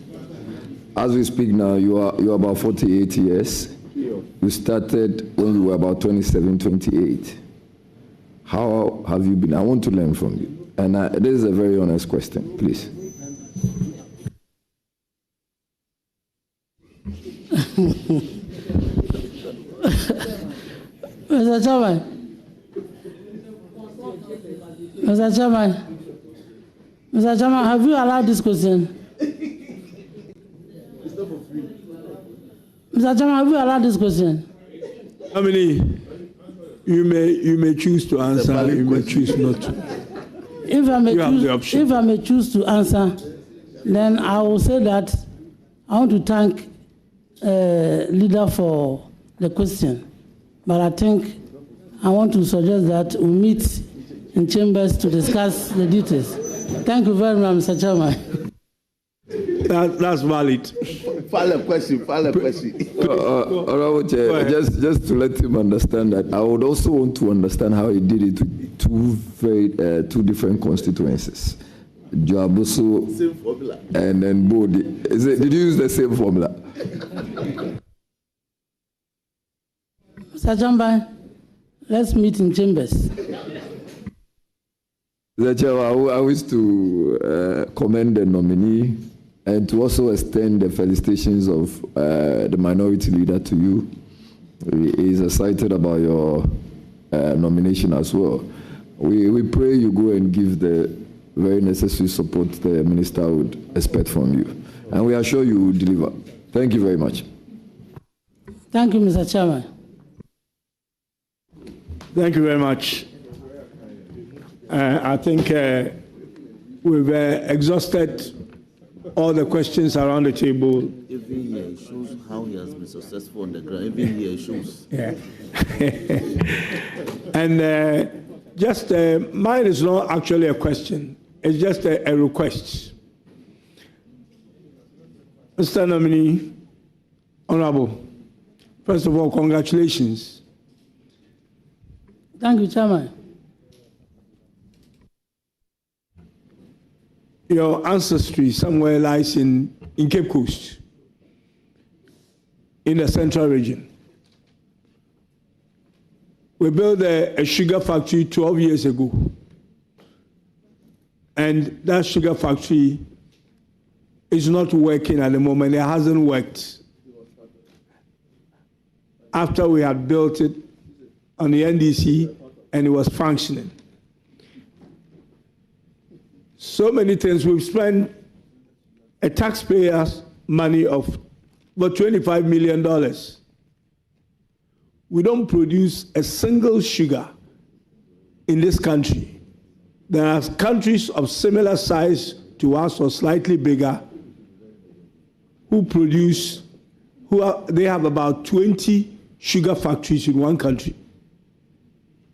Speaker 17: As we speak now, you are about 48 years. You started when you were about 27, 28. How have you been? I want to learn from you. And this is a very honest question, please.
Speaker 3: Mr. Chairman. Mr. Chairman. Mr. Chairman, have you allowed this question? Mr. Chairman, have you allowed this question?
Speaker 7: Nominee, you may choose to answer, you may choose not to.
Speaker 3: If I may choose to answer, then I will say that I want to thank leader for the question, but I think I want to suggest that we meet in chambers to discuss the details. Thank you very much, Mr. Chairman.
Speaker 7: That's valid.
Speaker 14: File a question.
Speaker 17: Honorable Chair, just to let him understand that I would also want to understand how he did it with two different constituencies. Joabuso and then Bodi. Did you use the same formula?
Speaker 3: Mr. Chairman, let's meet in chambers.
Speaker 17: Mr. Chair, I wish to commend the nominee and to also extend the felicitations of the minority leader to you. He is excited about your nomination as well. We pray you go and give the very necessary support the minister would expect from you. And we are sure you will deliver. Thank you very much.
Speaker 3: Thank you, Mr. Chairman.
Speaker 7: Thank you very much. I think we've exhausted all the questions around the table.
Speaker 14: Even here shows how he has been successful on the ground. Even here shows.
Speaker 7: Yeah. And just mine is not actually a question. It's just a request. Mr. Nominee, Honorable, first of all, congratulations.
Speaker 3: Thank you, Chairman.
Speaker 7: Your ancestry somewhere lies in Cape Coast, in the central region. We built a sugar factory 12 years ago. And that sugar factory is not working at the moment. It hasn't worked. After we had built it on the NDC and it was functioning. So many things. We've spent a taxpayer's money of about $25 million. We don't produce a single sugar in this country. There are countries of similar size to us or slightly bigger who produce, they have about 20 sugar factories in one country.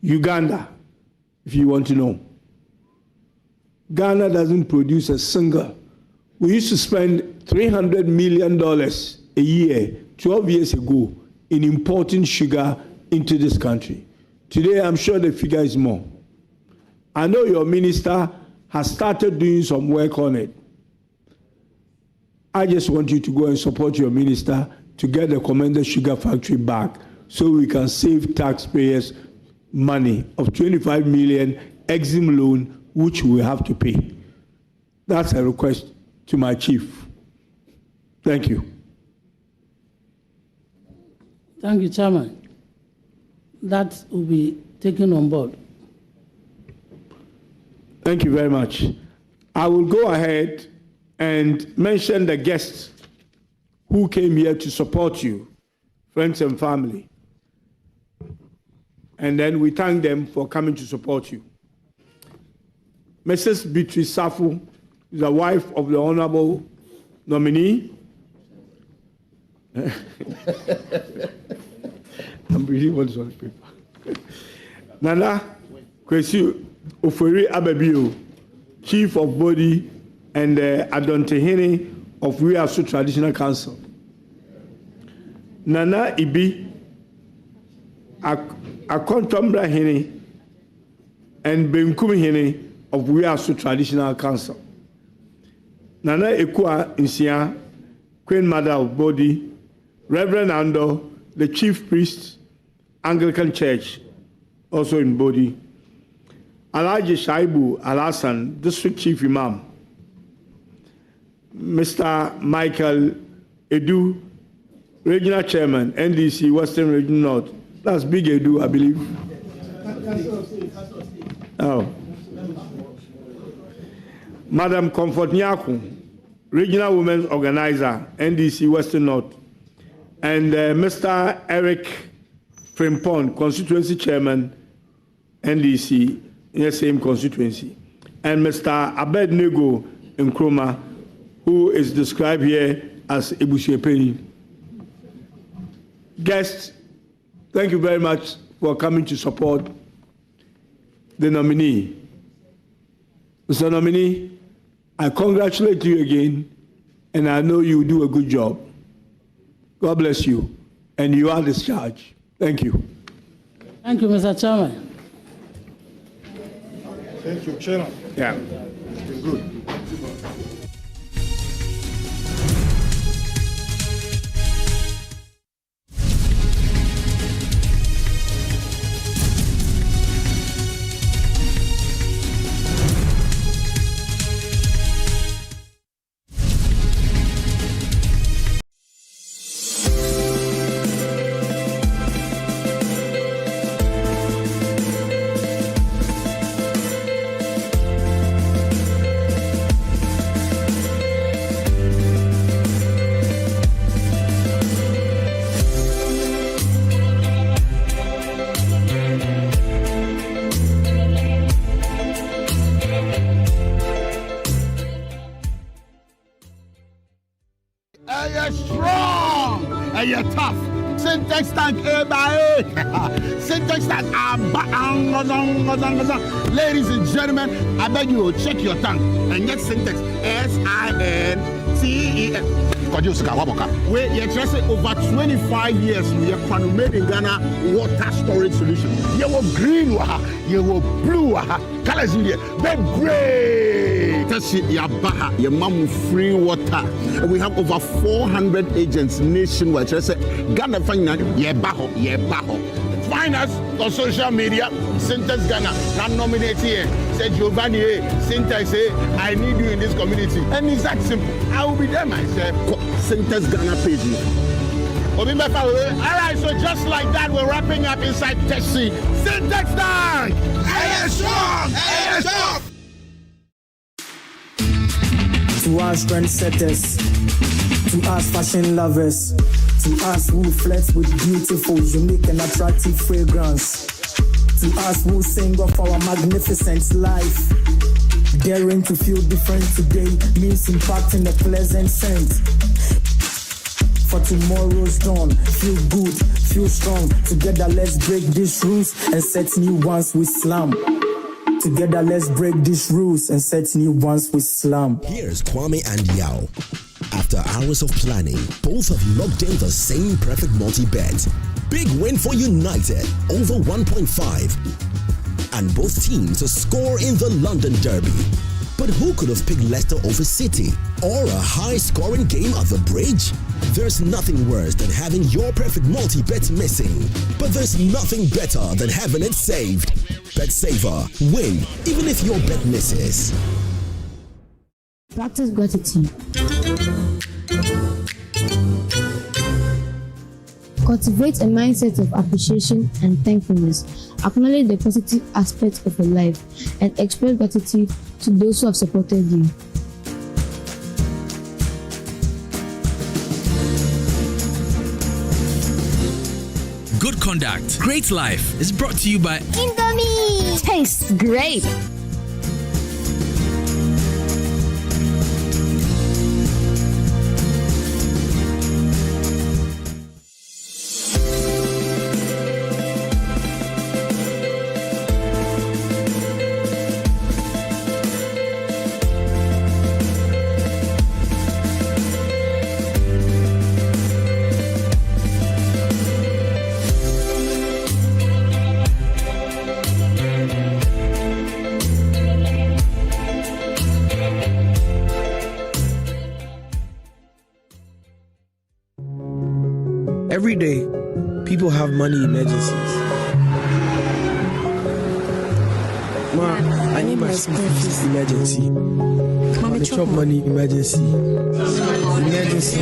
Speaker 7: Uganda, if you want to know. Ghana doesn't produce a single. We used to spend $300 million a year 12 years ago in importing sugar into this country. Today, I'm sure the figure is more. I know your minister has started doing some work on it. I just want you to go and support your minister to get the Commander Sugar Factory back so we can save taxpayers money of 25 million Exim loan, which we have to pay. That's a request to my chief. Thank you.
Speaker 3: Thank you, Chairman. That will be taken on board.
Speaker 7: Thank you very much. I will go ahead and mention the guests who came here to support you, friends and family. And then we thank them for coming to support you. Mrs. Beatrice Safu is the wife of the Honorable Nominee. I'm reading what's on the paper. Nana Kwesi OFORI-ATTA, Chief of Body and Adontehene of Wiasu Traditional Council. Nana Ibi Akontombra Hene and Benkum Hene of Wiasu Traditional Council. Nana Ekua Insia, Queen Mother of Body, Reverend Ando, the Chief Priest, Anglican Church, also in Body. Alhaji Shaibu Alhassan, District Chief Imam. Mr. Michael Edu, Regional Chairman, NDC, Western Region North. That's Big Edu, I believe. Oh. Madam Comfort Nyaku, Regional Women's Organizer, NDC, Western North. And Mr. Eric Frimpon, Constituency Chairman, NDC, in the same constituency. And Mr. Abednego Nkrumah, who is described here as Ebusiepeni. Guests, thank you very much for coming to support the nominee. Mr. Nominee, I congratulate you again, and I know you will do a good job. God bless you, and you are discharged. Thank you.
Speaker 3: Thank you, Mr. Chairman.
Speaker 7: Thank you, Chairman. Yeah. It's been good.
Speaker 22: You're tough. Syntax tank, syntax tank. Ladies and gentlemen, I beg you, check your tank and get syntax. SINTEX. Wait, you're just over 25 years. You're made in Ghana water storage solution. You were green, you were blue, colors in here. They're great. That's it, your baha, your mom free water. We have over 400 agents nationwide. Just say Ghana Finance, yeah, baho. Find us on social media, Syntax Ghana. Not nominate here. Say Giovanni, Syntax, I need you in this community. And it's that simple. I will be there myself. Syntax Ghana page. All right, so just like that, we're wrapping up inside Tessie. Syntax Tank! Hey, strong! Hey, strong!
Speaker 6: To us trendsetters, to us fashion lovers, to us who flex with beautiful, unique and attractive fragrance, to us who sing of our magnificent life. Daring to feel different today means impacting a pleasant scent. For tomorrow's dawn, feel good, feel strong. Together let's break these rules and set new ones with slam. Together let's break these rules and set new ones with slam.
Speaker 15: Here's Kwame and Yao. After hours of planning, both have locked in the same perfect multi-bet. Big win for United, over 1.5. And both teams to score in the London Derby. But who could have picked Leicester over City? Or a high-scoring game at the Bridge? There's nothing worse than having your perfect multi-bet missing. But there's nothing better than having it saved. Bet saver, win, even if your bet misses.
Speaker 16: Practice gratitude. Cultivate a mindset of appreciation and thankfulness. Acknowledge the positive aspects of your life and express gratitude to those who have supported you.
Speaker 20: Good Conduct, Great Life is brought to you by
Speaker 16: Indomie. Tastes great.
Speaker 25: Every day, people have money emergencies. Ma, I need my school fees emergency. Mommy, chop money emergency. Emergency.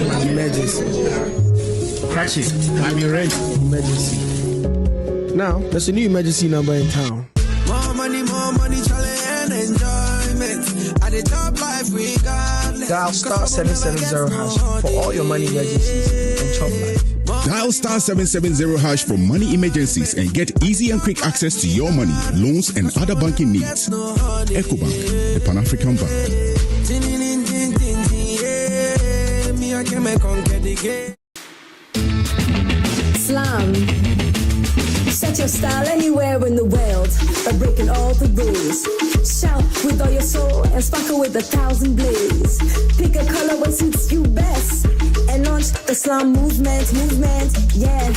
Speaker 1: Catch it. I'm ready. Emergency. Now, there's a new emergency number in town.
Speaker 18: More money, challenge and enjoyment. At the top life we got.
Speaker 1: Dial star 770 hash for all your money emergencies and chop life.
Speaker 19: Dial star 770 hash for money emergencies and get easy and quick access to your money, loans, and other banking needs. EcoBank, the Pan-African Bank.
Speaker 21: Slam. Set your style anywhere in the world by breaking all the rules. Shout with all your soul and sparkle with 1,000 blaze. Pick a color what suits you best and launch the slam movement, yeah.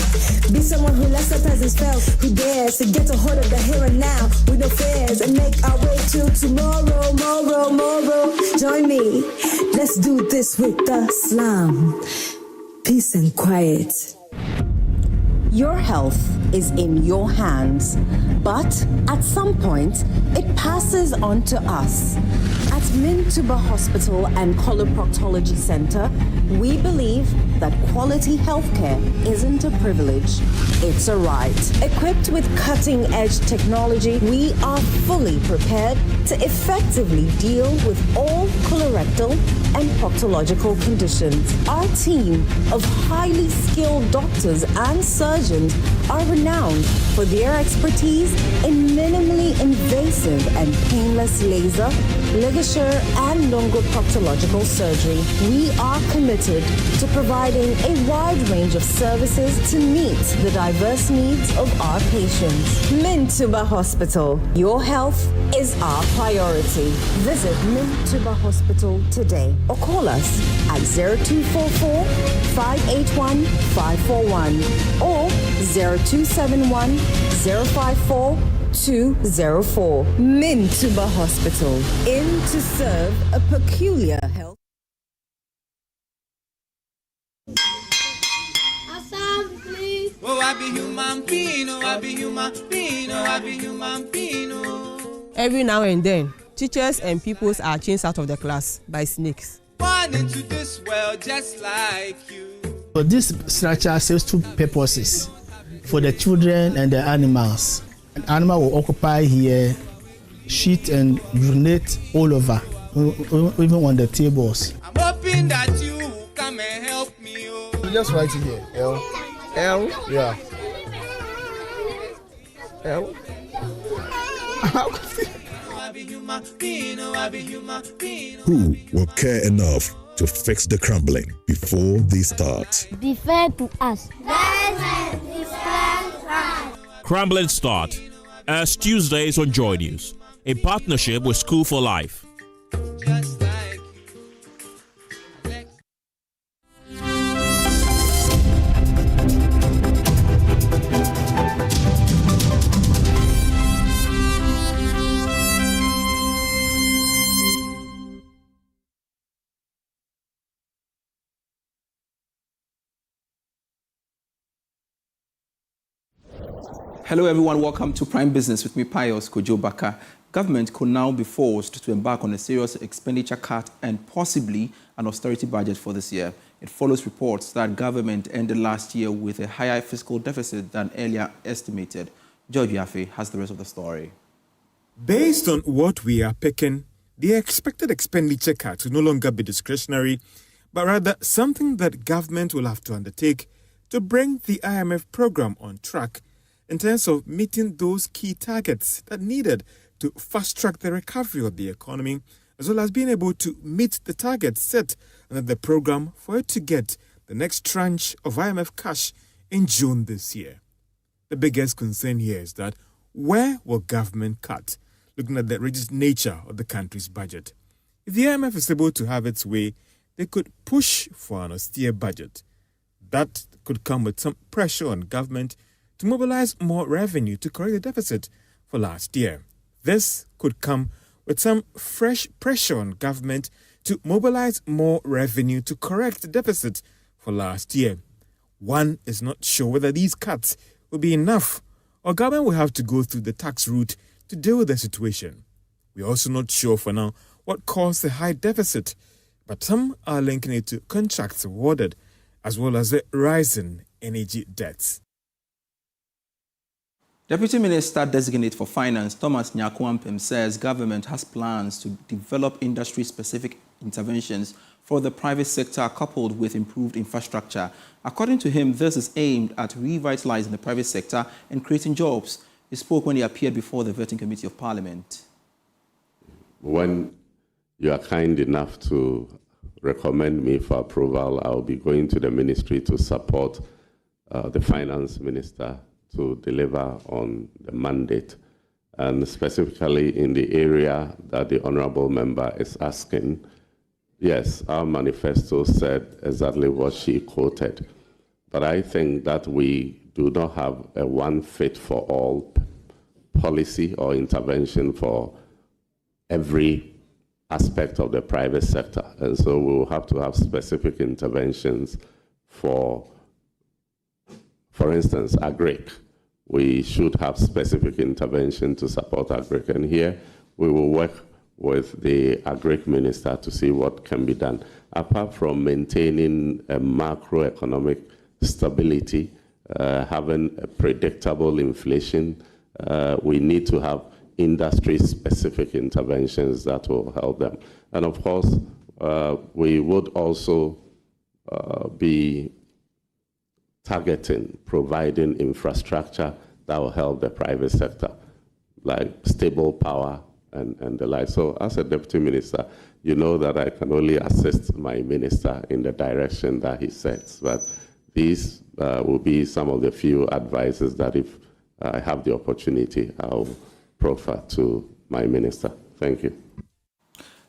Speaker 21: Be someone who lets the presence felt, who dares to get a hold of the here and now with no fears and make our way to tomorrow. Join me, let's do this with the slam. Peace and quiet.
Speaker 24: Your health is in your hands, but at some point, it passes on to us. At Mintuba Hospital and Coloproctology Center, we believe that quality healthcare isn't a privilege, it's a right. Equipped with cutting-edge technology, we are fully prepared to effectively deal with all colorectal and proctological conditions. Our team of highly skilled doctors and surgeons are renowned for their expertise in minimally invasive and painless laser, ligature, and longoproctological surgery. We are committed to providing a wide range of services to meet the diverse needs of our patients. Mintuba Hospital, your health is our priority. Visit Mintuba Hospital today or call us at 0244 581 541 or 0271 054 204. Mintuba Hospital, in to serve a peculiar health.
Speaker 18: Oh, I be human being, oh, I be human being, oh, I be human being, oh.
Speaker 26: Every now and then, teachers and pupils are chased out of the class by snakes.
Speaker 18: Born into this world just like you.
Speaker 5: So this structure serves two purposes for the children and the animals. An animal will occupy here, shit and urinate all over, even on the tables.
Speaker 18: I'm hoping that you will come and help me. Oh.
Speaker 1: Just write it here. L. Yeah. L.
Speaker 19: Who will care enough to fix the crumbling before they start?
Speaker 27: Be fair to us.
Speaker 28: Crumbling Start, as Tuesdays on JoyNews, in partnership with School for Life.
Speaker 29: Hello everyone, welcome to Prime Business with me, Pius Kojo Baka. Government could now be forced to embark on a serious expenditure cut and possibly an austerity budget for this year. It follows reports that government ended last year with a higher fiscal deficit than earlier estimated. George Yafe has the rest of the story.
Speaker 30: Based on what we are picking, the expected expenditure cut will no longer be discretionary, but rather something that government will have to undertake to bring the IMF program on track in terms of meeting those key targets that needed to fast-track the recovery of the economy, as well as being able to meet the targets set under the program for it to get the next tranche of IMF cash in June this year. The biggest concern here is that where will government cut, looking at the rigid nature of the country's budget? If the IMF is able to have its way, they could push for an austere budget. That could come with some pressure on government to mobilize more revenue to correct the deficit for last year. This could come with some fresh pressure on government to mobilize more revenue to correct the deficit for last year. One is not sure whether these cuts will be enough, or government will have to go through the tax route to deal with the situation. We're also not sure for now what caused the high deficit, but some are linking it to contracts awarded as well as the rising energy debts.
Speaker 29: Deputy Minister-Designate for Finance, Thomas Nyakuampem, says government has plans to develop industry-specific interventions for the private sector coupled with improved infrastructure. According to him, this is aimed at revitalizing the private sector and creating jobs. He spoke when he appeared before the Vetting Committee of Parliament.
Speaker 2: When you are kind enough to recommend me for approval, I'll be going to the ministry to support the finance minister to deliver on the mandate, and specifically in the area that the honorable member is asking. Yes, our manifesto said exactly what she quoted, but I think that we do not have a one-fit-for-all policy or intervention for every aspect of the private sector, and so we will have to have specific interventions for instance, agric. We should have specific intervention to support agric, and here we will work with the agric minister to see what can be done. Apart from maintaining a macroeconomic stability, having a predictable inflation, we need to have industry-specific interventions that will help them. And of course, we would also be targeting, providing infrastructure that will help the private sector, like stable power and the like. So as a deputy minister, you know that I can only assist my minister in the direction that he sets. But these will be some of the few advices that if I have the opportunity, I'll proffer to my minister. Thank you.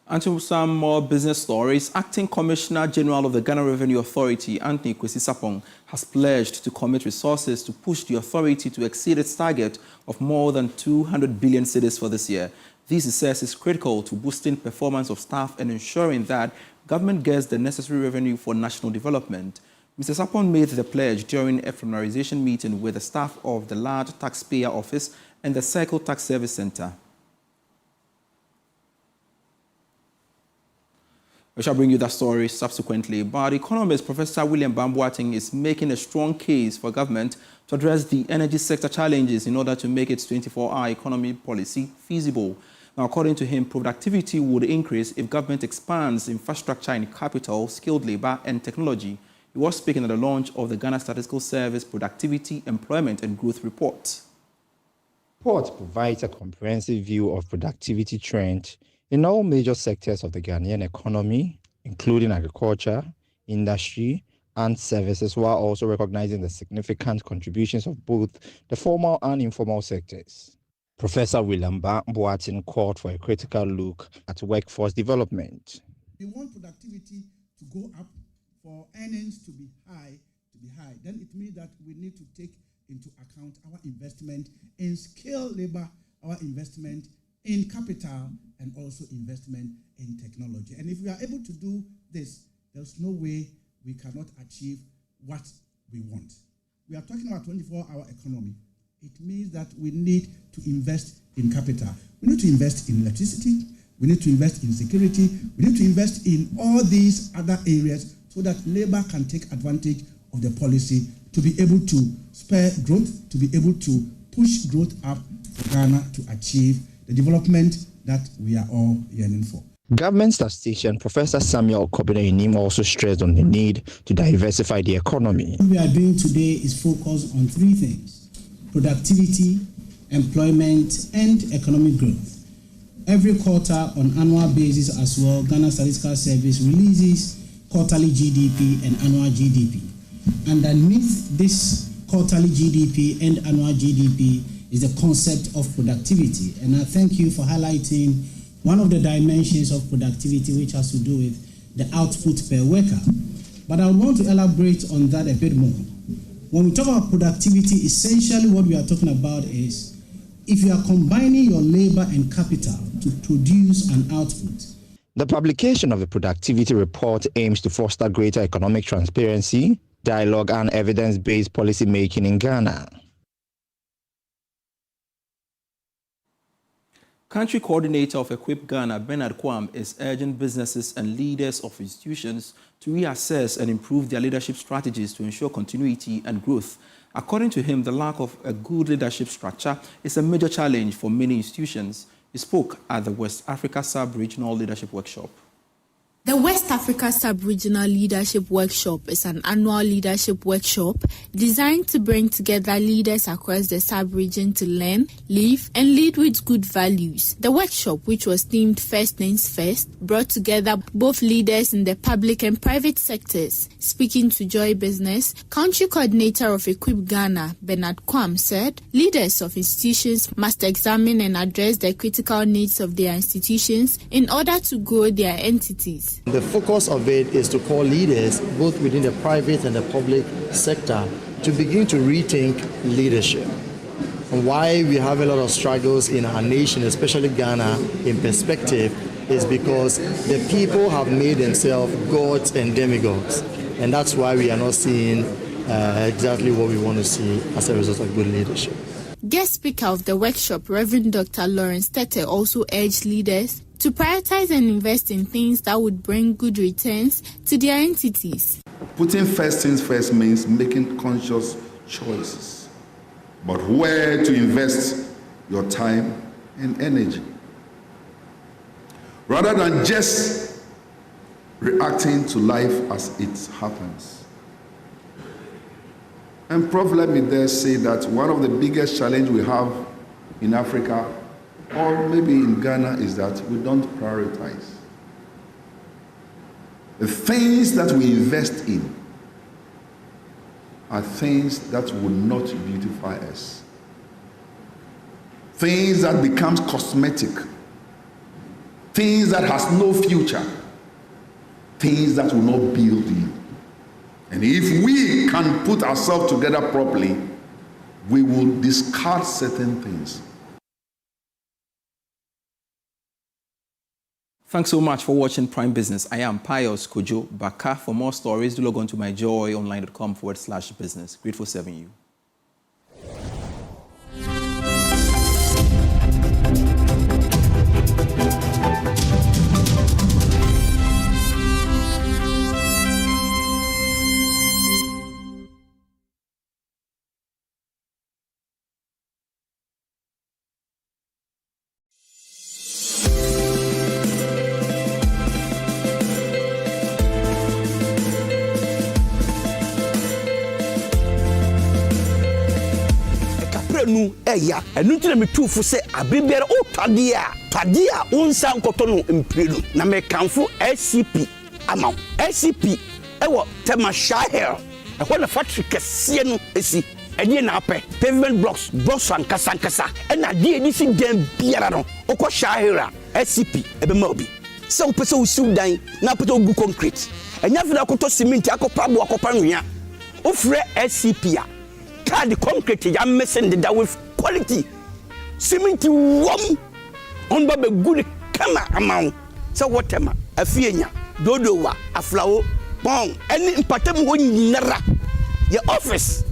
Speaker 29: And to some more business stories, Acting Commissioner General of the Ghana Revenue Authority, Anthony Kwesi Sapong, has pledged to commit resources to push the authority to exceed its target of more than 200 billion cedis for this year. This, he says, is critical to boosting performance of staff and ensuring that government gets the necessary revenue for national development. Mr. Sapong made the pledge during a familiarization meeting with the staff of the Large Taxpayer Office and the Circle Tax Service Center. We shall bring you that story subsequently. But economist Professor William Bamboating is making a strong case for government to address the energy sector challenges in order to make its 24-hour economy policy feasible. Now, according to him, productivity would increase if government expands infrastructure in capital, skilled labor, and technology. He was speaking at the launch of the Ghana Statistical Service Productivity, Employment, and Growth Report.
Speaker 4: The report provides a comprehensive view of productivity trends in all major sectors of the Ghanaian economy, including agriculture, industry, and services, while also recognizing the significant contributions of both the formal and informal sectors. Professor William Boatin called for a critical look at workforce development.
Speaker 8: We want productivity to go up, for earnings to be high, then it means that we need to take into account our investment in skilled labor, our investment in capital, and also investment in technology. And if we are able to do this, there's no way we cannot achieve what we want. We are talking about 24-hour economy. It means that we need to invest in capital. We need to invest in electricity. We need to invest in security. We need to invest in all these other areas so that labor can take advantage of the policy to be able to spur growth, to be able to push growth up for Ghana to achieve the development that we are all yearning for.
Speaker 4: Government statistician Professor Samuel Kobina-Inim also stressed on the need to diversify the economy.
Speaker 8: What we are doing today is focus on three things: productivity, employment, and economic growth. Every quarter on annual basis as well, Ghana Statistical Service releases quarterly GDP and annual GDP. Underneath this quarterly GDP and annual GDP is the concept of productivity. And I thank you for highlighting one of the dimensions of productivity, which has to do with the output per worker. But I want to elaborate on that a bit more. When we talk about productivity, essentially what we are talking about is if you are combining your labor and capital to produce an output.
Speaker 4: The publication of the productivity report aims to foster greater economic transparency, dialogue, and evidence-based policy making in Ghana.
Speaker 29: Country Coordinator of Equip Ghana, Bernard Kwam, is urging businesses and leaders of institutions to reassess and improve their leadership strategies to ensure continuity and growth. According to him, the lack of a good leadership structure is a major challenge for many institutions. He spoke at the West Africa Sub-Regional Leadership Workshop.
Speaker 3: The West Africa Sub-Regional Leadership Workshop is an annual leadership workshop designed to bring together leaders across the sub-region to learn, live, and lead with good values. The workshop, which was themed First Things First, brought together both leaders in the public and private sectors. Speaking to Joy Business, Country Coordinator of Equip Ghana, Bernard Kwam, said leaders of institutions must examine and address the critical needs of their institutions in order to grow their entities.
Speaker 9: The focus of it is to call leaders, both within the private and the public sector, to begin to rethink leadership. And why we have a lot of struggles in our nation, especially Ghana, in perspective, is because the people have made themselves gods and demigods. And that's why we are not seeing exactly what we want to see as a result of good leadership.
Speaker 3: Guest speaker of the workshop, Reverend Dr. Lawrence Tete, also urged leaders to prioritize and invest in things that would bring good returns to their entities.
Speaker 10: Putting first things first means making conscious choices, but where to invest your time and energy, rather than just reacting to life as it happens. And Prof, let me there say that one of the biggest challenges we have in Africa, or maybe in Ghana, is that we don't prioritize. The things that we invest in are things that will not beautify us. Things that becomes cosmetic. Things that has no future. Things that will not build you. And if we can put ourselves together properly, we will discard certain things.
Speaker 29: Thanks so much for watching Prime Business. I am Pius Kojo Baka. For more stories, do log on to myjoyonline.com/business. Grateful serving you.
Speaker 11: nu eya enu tire me tufu se abribiere o twade a unsa nkoto no mprelu na me kanfo SCP ama SCP ewo tema shahel e na factory kese no esi edi na apɛ pavement blocks ankasa na die edi si dem biara no okɔ shahel SCP ebe ma obi se wo pese wo siw dan na pese wo gu concrete enya fina akoto cement akopa bo akopa nwia ofre SCP a the concrete ya messing the with quality cement warm on ba be good kama amount so whatever afienya dodowa aflawo bon any impatem wo nyinara your office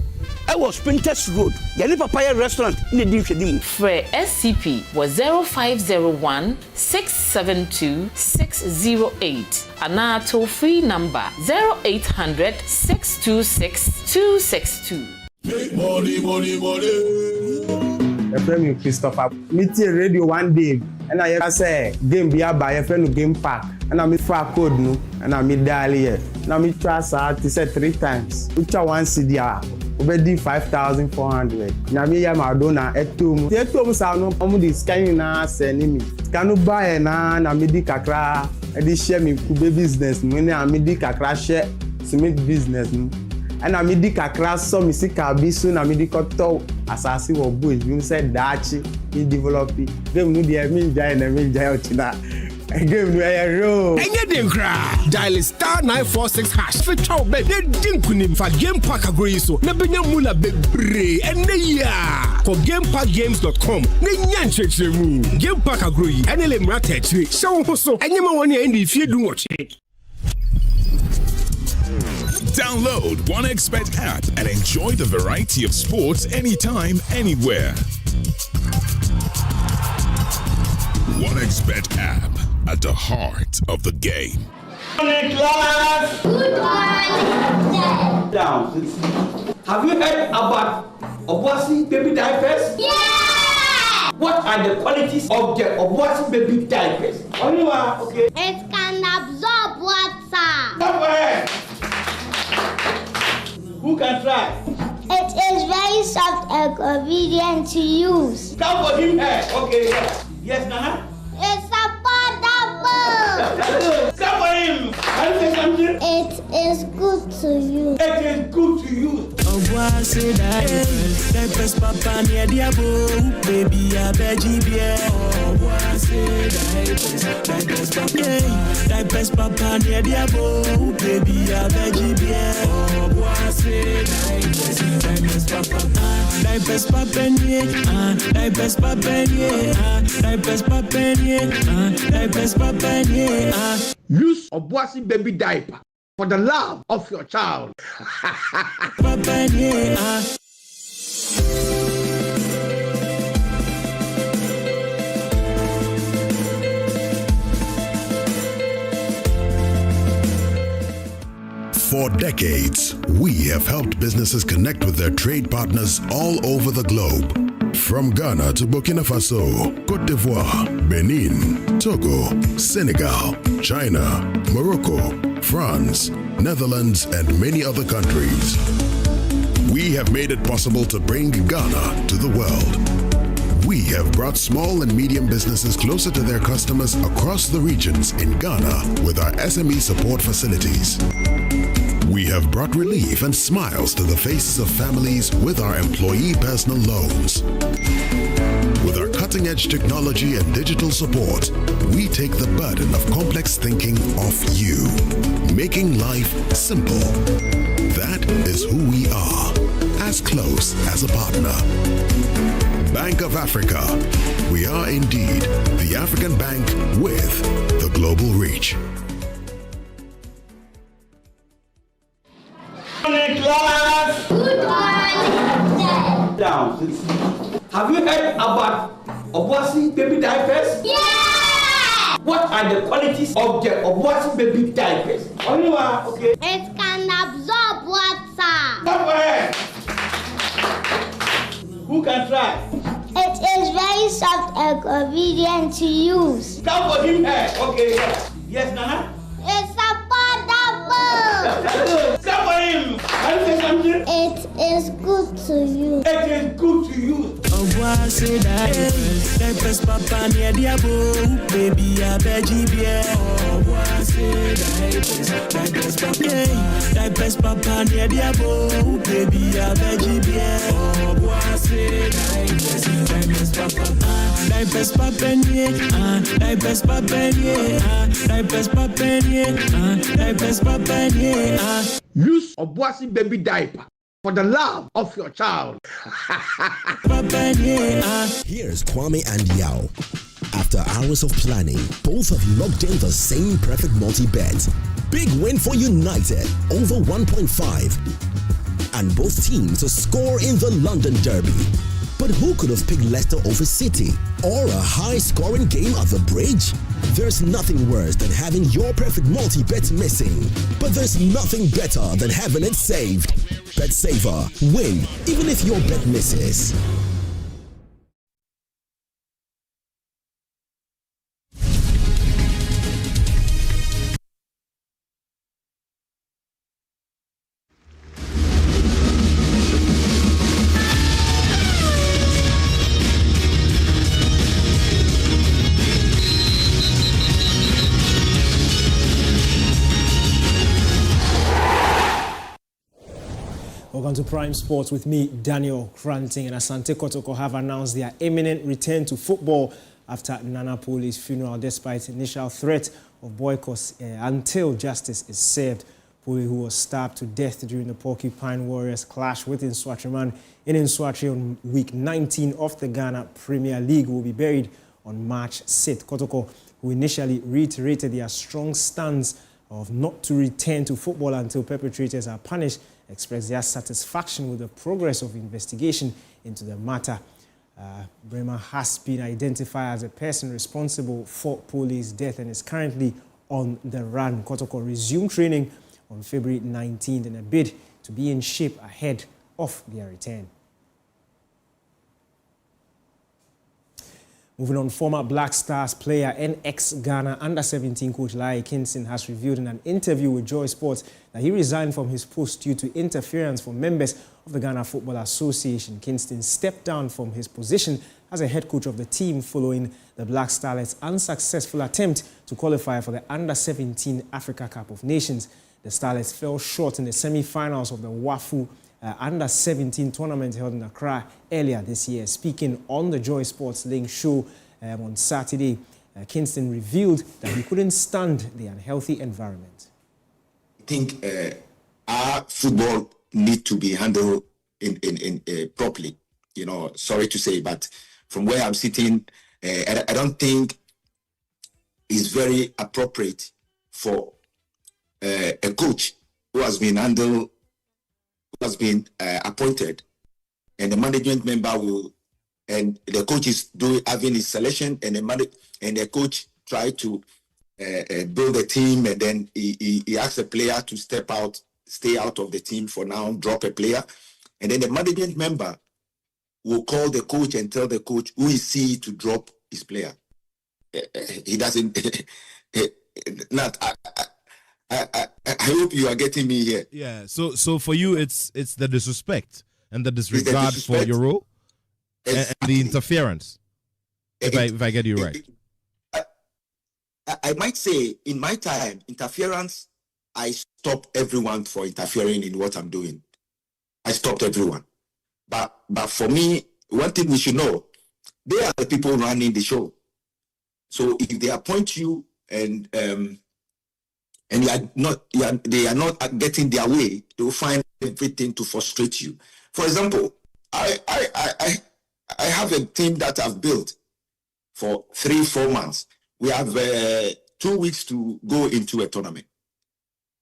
Speaker 11: I was Printers Road yani papaya restaurant in the dinhwedi
Speaker 12: for SCP was 0501 672 608 and toll free number 0800 626 262.
Speaker 13: Money.
Speaker 14: My friend is Christopher. Meet a radio one day, and I say game be by a friend game park, and I meet for code no, and I meet dial here. Now me try to say 3 times. Which one CD obedi 5,400. Now me my donor etum. The etum sa no omu di scanning na send me. Kanu buy na me di kakra. E di share me kube business. Me na me di kakra share cement business no. And I made the kakra so me see kabisu na me di koto asasi wo boys you said dachi he develop it game no dey me jai ochina game no e ro
Speaker 17: enye den kra dial *946# fit chow be din kunim fa game pack agro so na benya mula bebre ene ya ko gamepackgames.com na nya nchechemu game pack agro yi ene le mra techre so ho so enye ma woni e fie du woche.
Speaker 19: Download OneXBet app and enjoy the variety of sports anytime, anywhere. 1xBet app at the heart of the game.
Speaker 18: Class. Good morning.
Speaker 11: Down. Have you heard about Obuasi baby diapers?
Speaker 18: Yeah!
Speaker 11: What are the qualities of the Obuasi baby diapers? Okay.
Speaker 18: It can absorb water.
Speaker 11: Somewhere. Who can try?
Speaker 18: It is very soft and convenient to use.
Speaker 11: Come for him here. Okay. Yes, Nana?
Speaker 18: It's affordable.
Speaker 11: Come for him. Can you say something?
Speaker 18: It is good to use.
Speaker 11: It is good to use.
Speaker 6: Obuasi diapers, papa near diabo, baby a veggie beer. Obuasi diapers, papa near diabo, baby a veggie beer. Obuasi diapers, papa
Speaker 11: Use Obuasi baby diaper for the love of your child.
Speaker 7: For decades, we have helped businesses connect with their trade partners all over the globe. From Ghana to Burkina Faso, Côte d'Ivoire, Benin, Togo, Senegal, China, Morocco, France, Netherlands, and many other countries. We have made it possible to bring Ghana to the world. We have brought small and medium businesses closer to their customers across the regions in Ghana with our SME support facilities. We have brought relief and smiles to the faces of families with our employee personal loans. With our cutting-edge technology and digital support, we take the burden of complex thinking off you, making life simple. That is who we are, as close as a partner. Bank of Africa. We are indeed the African bank with the global reach.
Speaker 11: Class.
Speaker 18: Good morning.
Speaker 11: Down. Have you heard about Obuasi baby diapers?
Speaker 18: Yeah!
Speaker 11: What are the qualities of the Obuasi baby diapers? Okay.
Speaker 18: It can absorb water.
Speaker 11: Somewhere. Who can try?
Speaker 18: It is very soft and convenient to use.
Speaker 11: Come for him here. Okay. Yes, Nana?
Speaker 18: It's affordable.
Speaker 11: Come for him. Can you say something?
Speaker 18: It is good to use.
Speaker 11: It is good to use.
Speaker 6: Obuasi diapers, papa near diabo, baby a veggie beer. Obuasi diapers, papa near diabo, baby a veggie beer. Obuasi diapers, papa.
Speaker 11: Use Obuasi baby diaper for the love of your child.
Speaker 13: Here's Kwame and Yao. After hours of planning, both have locked in the same perfect multi-bet. Big win for United, over 1.5. And both teams to score in the London Derby. But who could have picked Leicester over City? Or a high-scoring game at the Bridge? There's nothing worse than having your perfect multi-bet missing. But there's nothing better than having it saved. Bet saver. Win, even if your bet misses.
Speaker 15: Welcome to Prime Sports with me, Daniel Kranting, and Asante Kotoko have announced their imminent return to football after Nana Poli's funeral, despite initial threat of boycotts until justice is served. Poli, who was stabbed to death during the Porcupine Warriors clash with Nswatriman in Nswatri on week 19 of the Ghana Premier League, will be buried on March 6th. Kotoko, who initially reiterated their strong stance of not to return to football until perpetrators are punished, expressed their satisfaction with the progress of investigation into the matter. Bremer has been identified as a person responsible for Poli's death and is currently on the run. Kotoko resumed training on February 19th in a bid to be in shape ahead of their return. Moving on, former Black Stars player and ex-Ghana under-17 coach Lai Kingston has revealed in an interview with Joy Sports that he resigned from his post due to interference from members of the Ghana Football Association. Kingston stepped down from his position as a head coach of the team following the Black Starlets' unsuccessful attempt to qualify for the under-17 Africa Cup of Nations. The Starlets fell short in the semi-finals of the WAFU under-17 tournament held in Accra earlier this year. Speaking on the Joy Sports Link show on Saturday, Kingston revealed that he couldn't stand the unhealthy environment.
Speaker 5: I think our football need to be handled in properly. You know, sorry to say, but from where I'm sitting, I don't think it's very appropriate for a coach who has been appointed, and the management member will, and the coach is having his selection, and the coach try to build a team, and then he asks a player to step out, stay out of the team for now, drop a player, and then the management member will call the coach and tell the coach who is he to drop his player. He doesn't. I hope you are getting me here.
Speaker 16: Yeah. So for you, it's the disrespect and the disregard for your role, and the interference. If I get you right.
Speaker 5: I might say in my time, interference. I stopped everyone for interfering in what I'm doing. I stopped everyone. But for me, one thing we should know: they are the people running the show. So if they appoint you and they are not getting their way, they will find everything to frustrate you. For example, I have a team that I've built for 3-4 months. We have 2 weeks to go into a tournament,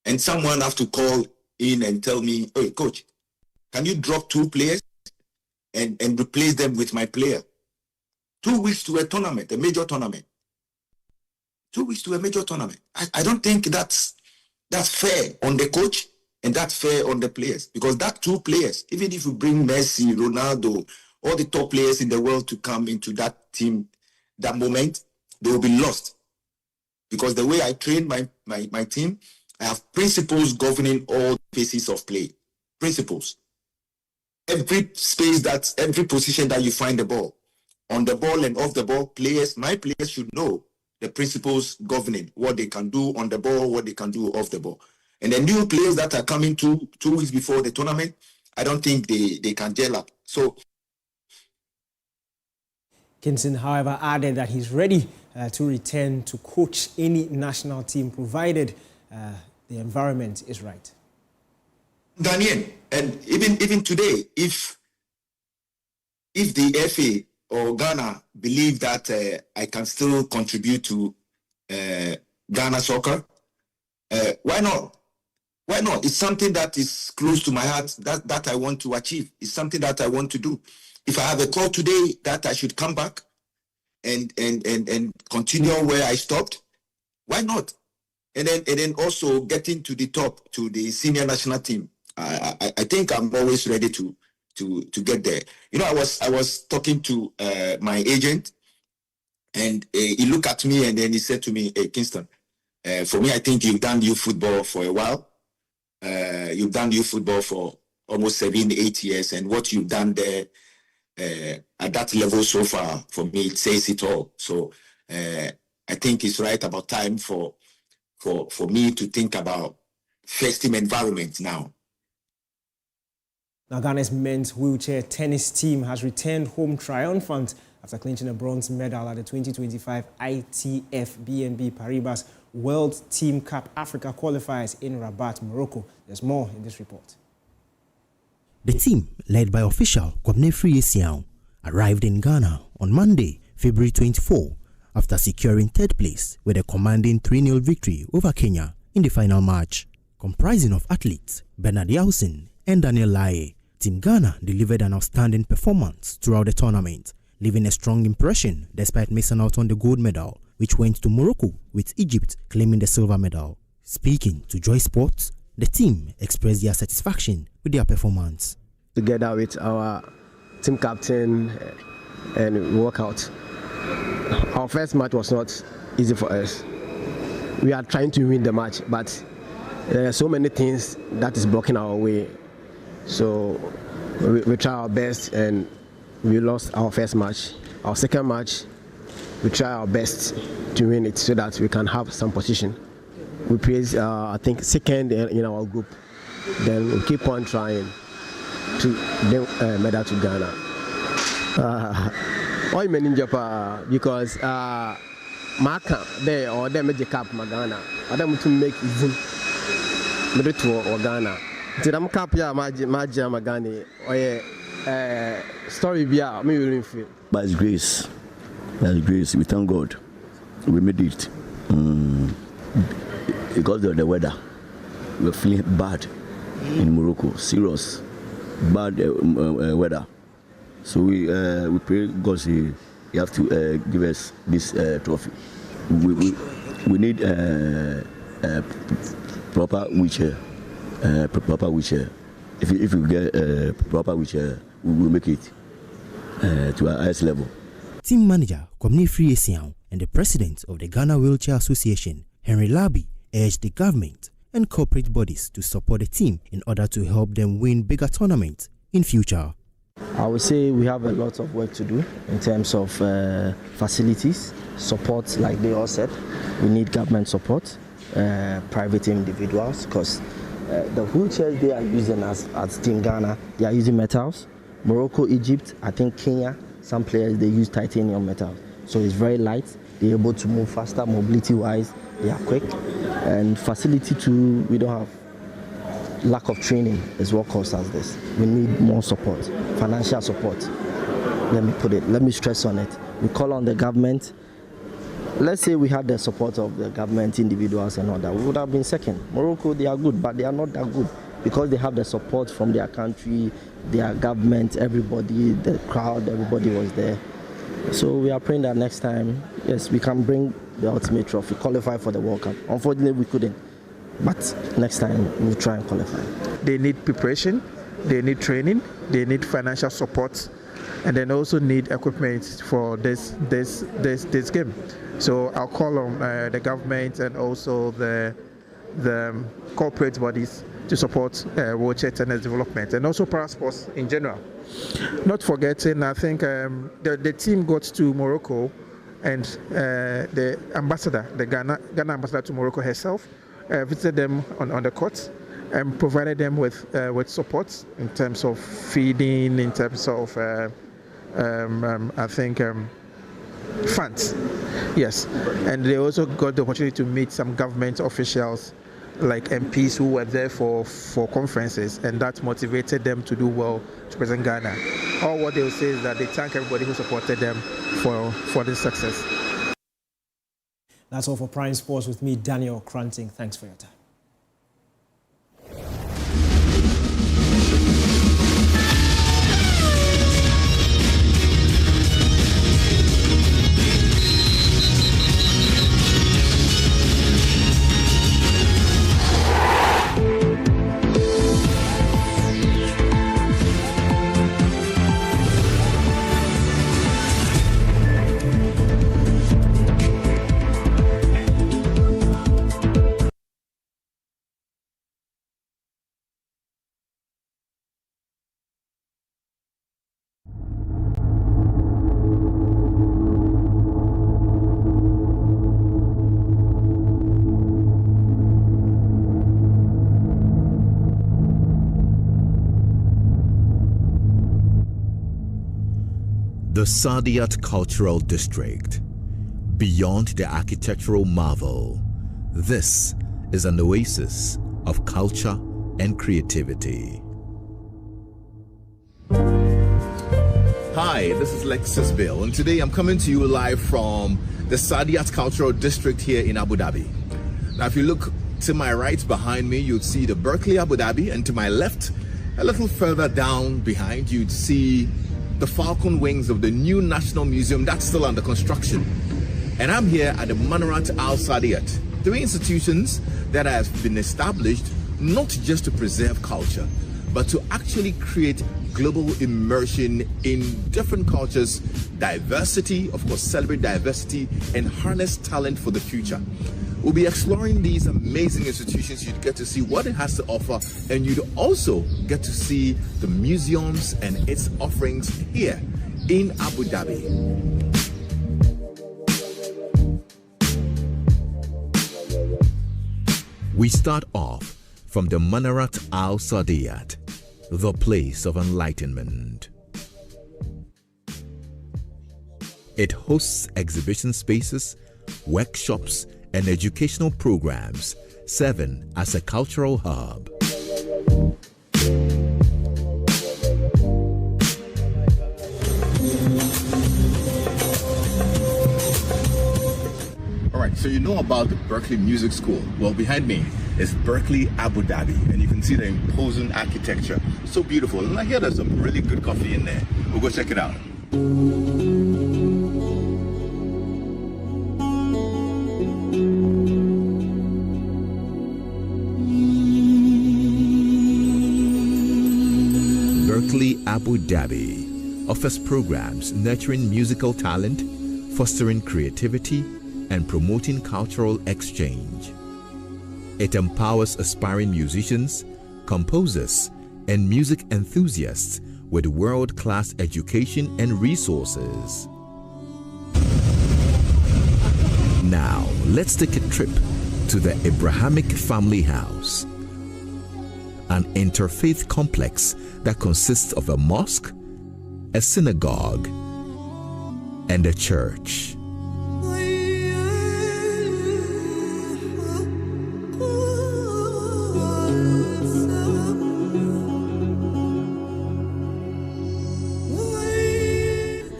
Speaker 5: and someone have to call in and tell me, "Hey, coach, can you drop 2 players and replace them with my player?" 2 weeks to a tournament, a major tournament. 2 weeks to a major tournament. I don't think that's fair on the coach, and that's fair on the players, because that 2 players, even if you bring Messi, Ronaldo, all the top players in the world to come into that team, that moment, they will be lost. Because the way I train my team, I have principles governing all phases of play. Principles. Every position that you find the ball, on the ball and off the ball, my players should know the principles governing what they can do on the ball, what they can do off the ball. And the new players that are coming 2 weeks before the tournament, I don't think they can gel up. So
Speaker 15: Kingston, however, added that he's ready to return to coach any national team, provided the environment is right.
Speaker 5: Daniel, and even today, if the FA or Ghana believe that I can still contribute to Ghana soccer, why not? Why not? It's something that is close to my heart, that I want to achieve. It's something that I want to do. If I have a call today that I should come back and continue where I stopped, why not? And then also getting to the top, to the senior national team. I think I'm always ready to get there. You know, I was talking to my agent, and he looked at me and then he said to me, "Hey, Kingston, for me, I think you've done youth football for a while. You've done youth football for almost 7-8 years, and what you've done there at that level so far, for me, it says it all. So I think it's right about time for me to think about first team environment now."
Speaker 15: Now, Ghana's men's wheelchair tennis team has returned home triumphant after clinching a bronze medal at the 2025 ITF BNP Paribas World Team Cup Africa qualifiers in Rabat, Morocco. There's more in this report.
Speaker 20: The team, led by official Kwabena Free-Esiao, arrived in Ghana on Monday, February 24, after securing third place with a commanding 3-0 victory over Kenya in the final match. Comprising of athletes Bernard Yausin and Daniel Laye, Team Ghana delivered an outstanding performance throughout the tournament leaving a strong impression despite missing out on the gold medal, which went to Morocco, with Egypt claiming the silver medal. Speaking to Joy Sports, the team expressed their satisfaction with their performance.
Speaker 1: Together with our team captain and workout, our first match was not easy for us. We are trying to win the match, but there are so many things that is blocking our way. So we try our best and we lost our first match. Our second match, we try our best to win it so that we can have some position. We placed, I think, second in our group. Then we keep on trying to bring medal to Ghana. Why many Japan? Because Maka there or them make cap Ghana. I don't to make it middle to or Ghana. Did I'm cap ya Maja Magani or story via me will feel.
Speaker 21: By His grace, we thank God. We made it. Because of the weather, we're feeling bad in Morocco, serious, bad weather. So we pray God you have to give us this trophy. We need proper wheelchair. Proper wheelchair. If we get proper wheelchair, we will make it to our highest level.
Speaker 20: Team manager Kwamne Free-Esiang and the president of the Ghana Wheelchair Association, Henry Labi, urged the government and corporate bodies to support the team in order to help them win bigger tournaments in future.
Speaker 1: I would say we have a lot of work to do in terms of facilities, support, like they all said. We need government support, private individuals, because the wheelchairs they are using as Team Ghana, they are using metals. Morocco, Egypt, I think Kenya, some players they use titanium metals. So it's very light, they're able to move faster, mobility-wise, they are quick. And facility too, we don't have. Lack of training is what causes this. We need more support, financial support. Let me stress on it. We call on the government. Let's say we had the support of the government, individuals and all that, we would have been second. Morocco, they are good, but they are not that good because they have the support from their country, their government, everybody, the crowd, everybody was there. So we are praying that next time, yes, we can bring the ultimate trophy, qualify for the World Cup. Unfortunately, we couldn't. But next time, we'll try and qualify.
Speaker 22: They need preparation, they need training, they need financial support, and then also need equipment for this game. So I'll call on the government and also the corporate bodies to support wheelchair tennis development and also para sports in general. Not forgetting, I think the team got to Morocco and the ambassador, the Ghana ambassador to Morocco herself, visited them on the court and provided them with support in terms of feeding, in terms of I think funds. Yes, and they also got the opportunity to meet some government officials like MPs who were there for conferences, and that motivated them to do well to present Ghana. All what they will say is that they thank everybody who supported them for this success.
Speaker 15: That's all for Prime Sports with me, Daniel Cranting. Thanks for your time.
Speaker 23: The Sadiat Cultural District. Beyond the architectural marvel, this is an oasis of culture and creativity.
Speaker 24: Hi, this is Lexus Bill, and today I'm coming to you live from the Sadiat Cultural District here in Abu Dhabi. Now, if you look to my right behind me, you'd see the Berkeley Abu Dhabi, and to my left, a little further down behind, you'd see the falcon wings of the new National Museum that's still under construction. And I'm here at the Manarat Al Saadiyat, 3 institutions that have been established not just to preserve culture, but to actually create global immersion in different cultures, diversity, of course, celebrate diversity, and harness talent for the future. We'll be exploring these amazing institutions. You'd get to see what it has to offer, and you'd also get to see the museums and its offerings here in Abu Dhabi.
Speaker 23: We start off from the Manarat Al Saadiyat, the place of enlightenment. It hosts exhibition spaces, workshops, and educational programs, serving as a cultural hub.
Speaker 24: All right, so you know about the Berkeley Music School. Well, behind me is Berkeley Abu Dhabi, and you can see the imposing architecture. So beautiful. And I hear there's some really good coffee in there. We'll go check it out.
Speaker 23: Berkeley Abu Dhabi offers programs nurturing musical talent, fostering creativity, and promoting cultural exchange. It empowers aspiring musicians, composers, and music enthusiasts with world-class education and resources. Now, let's take a trip to the Abrahamic Family House, an interfaith complex that consists of a mosque, a synagogue, and a church.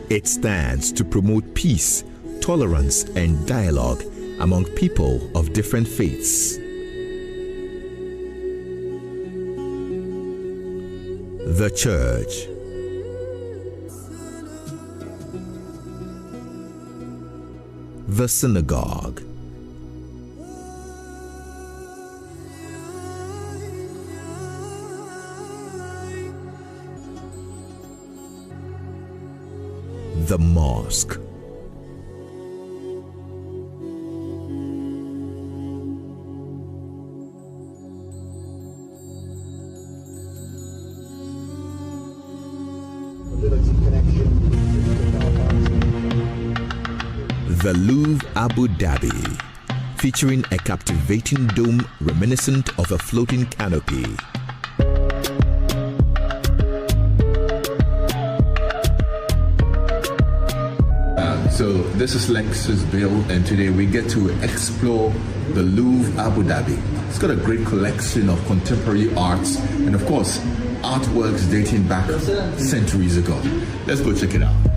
Speaker 23: It stands to promote peace, tolerance, and dialogue among people of different faiths. The church. The synagogue. The mosque. The Louvre Abu Dhabi, featuring a captivating dome reminiscent of a floating canopy.
Speaker 24: So this is Lexus Bill, and today we get to explore the Louvre Abu Dhabi. It's got a great collection of contemporary arts and, of course, artworks dating back centuries ago. Let's go check it out.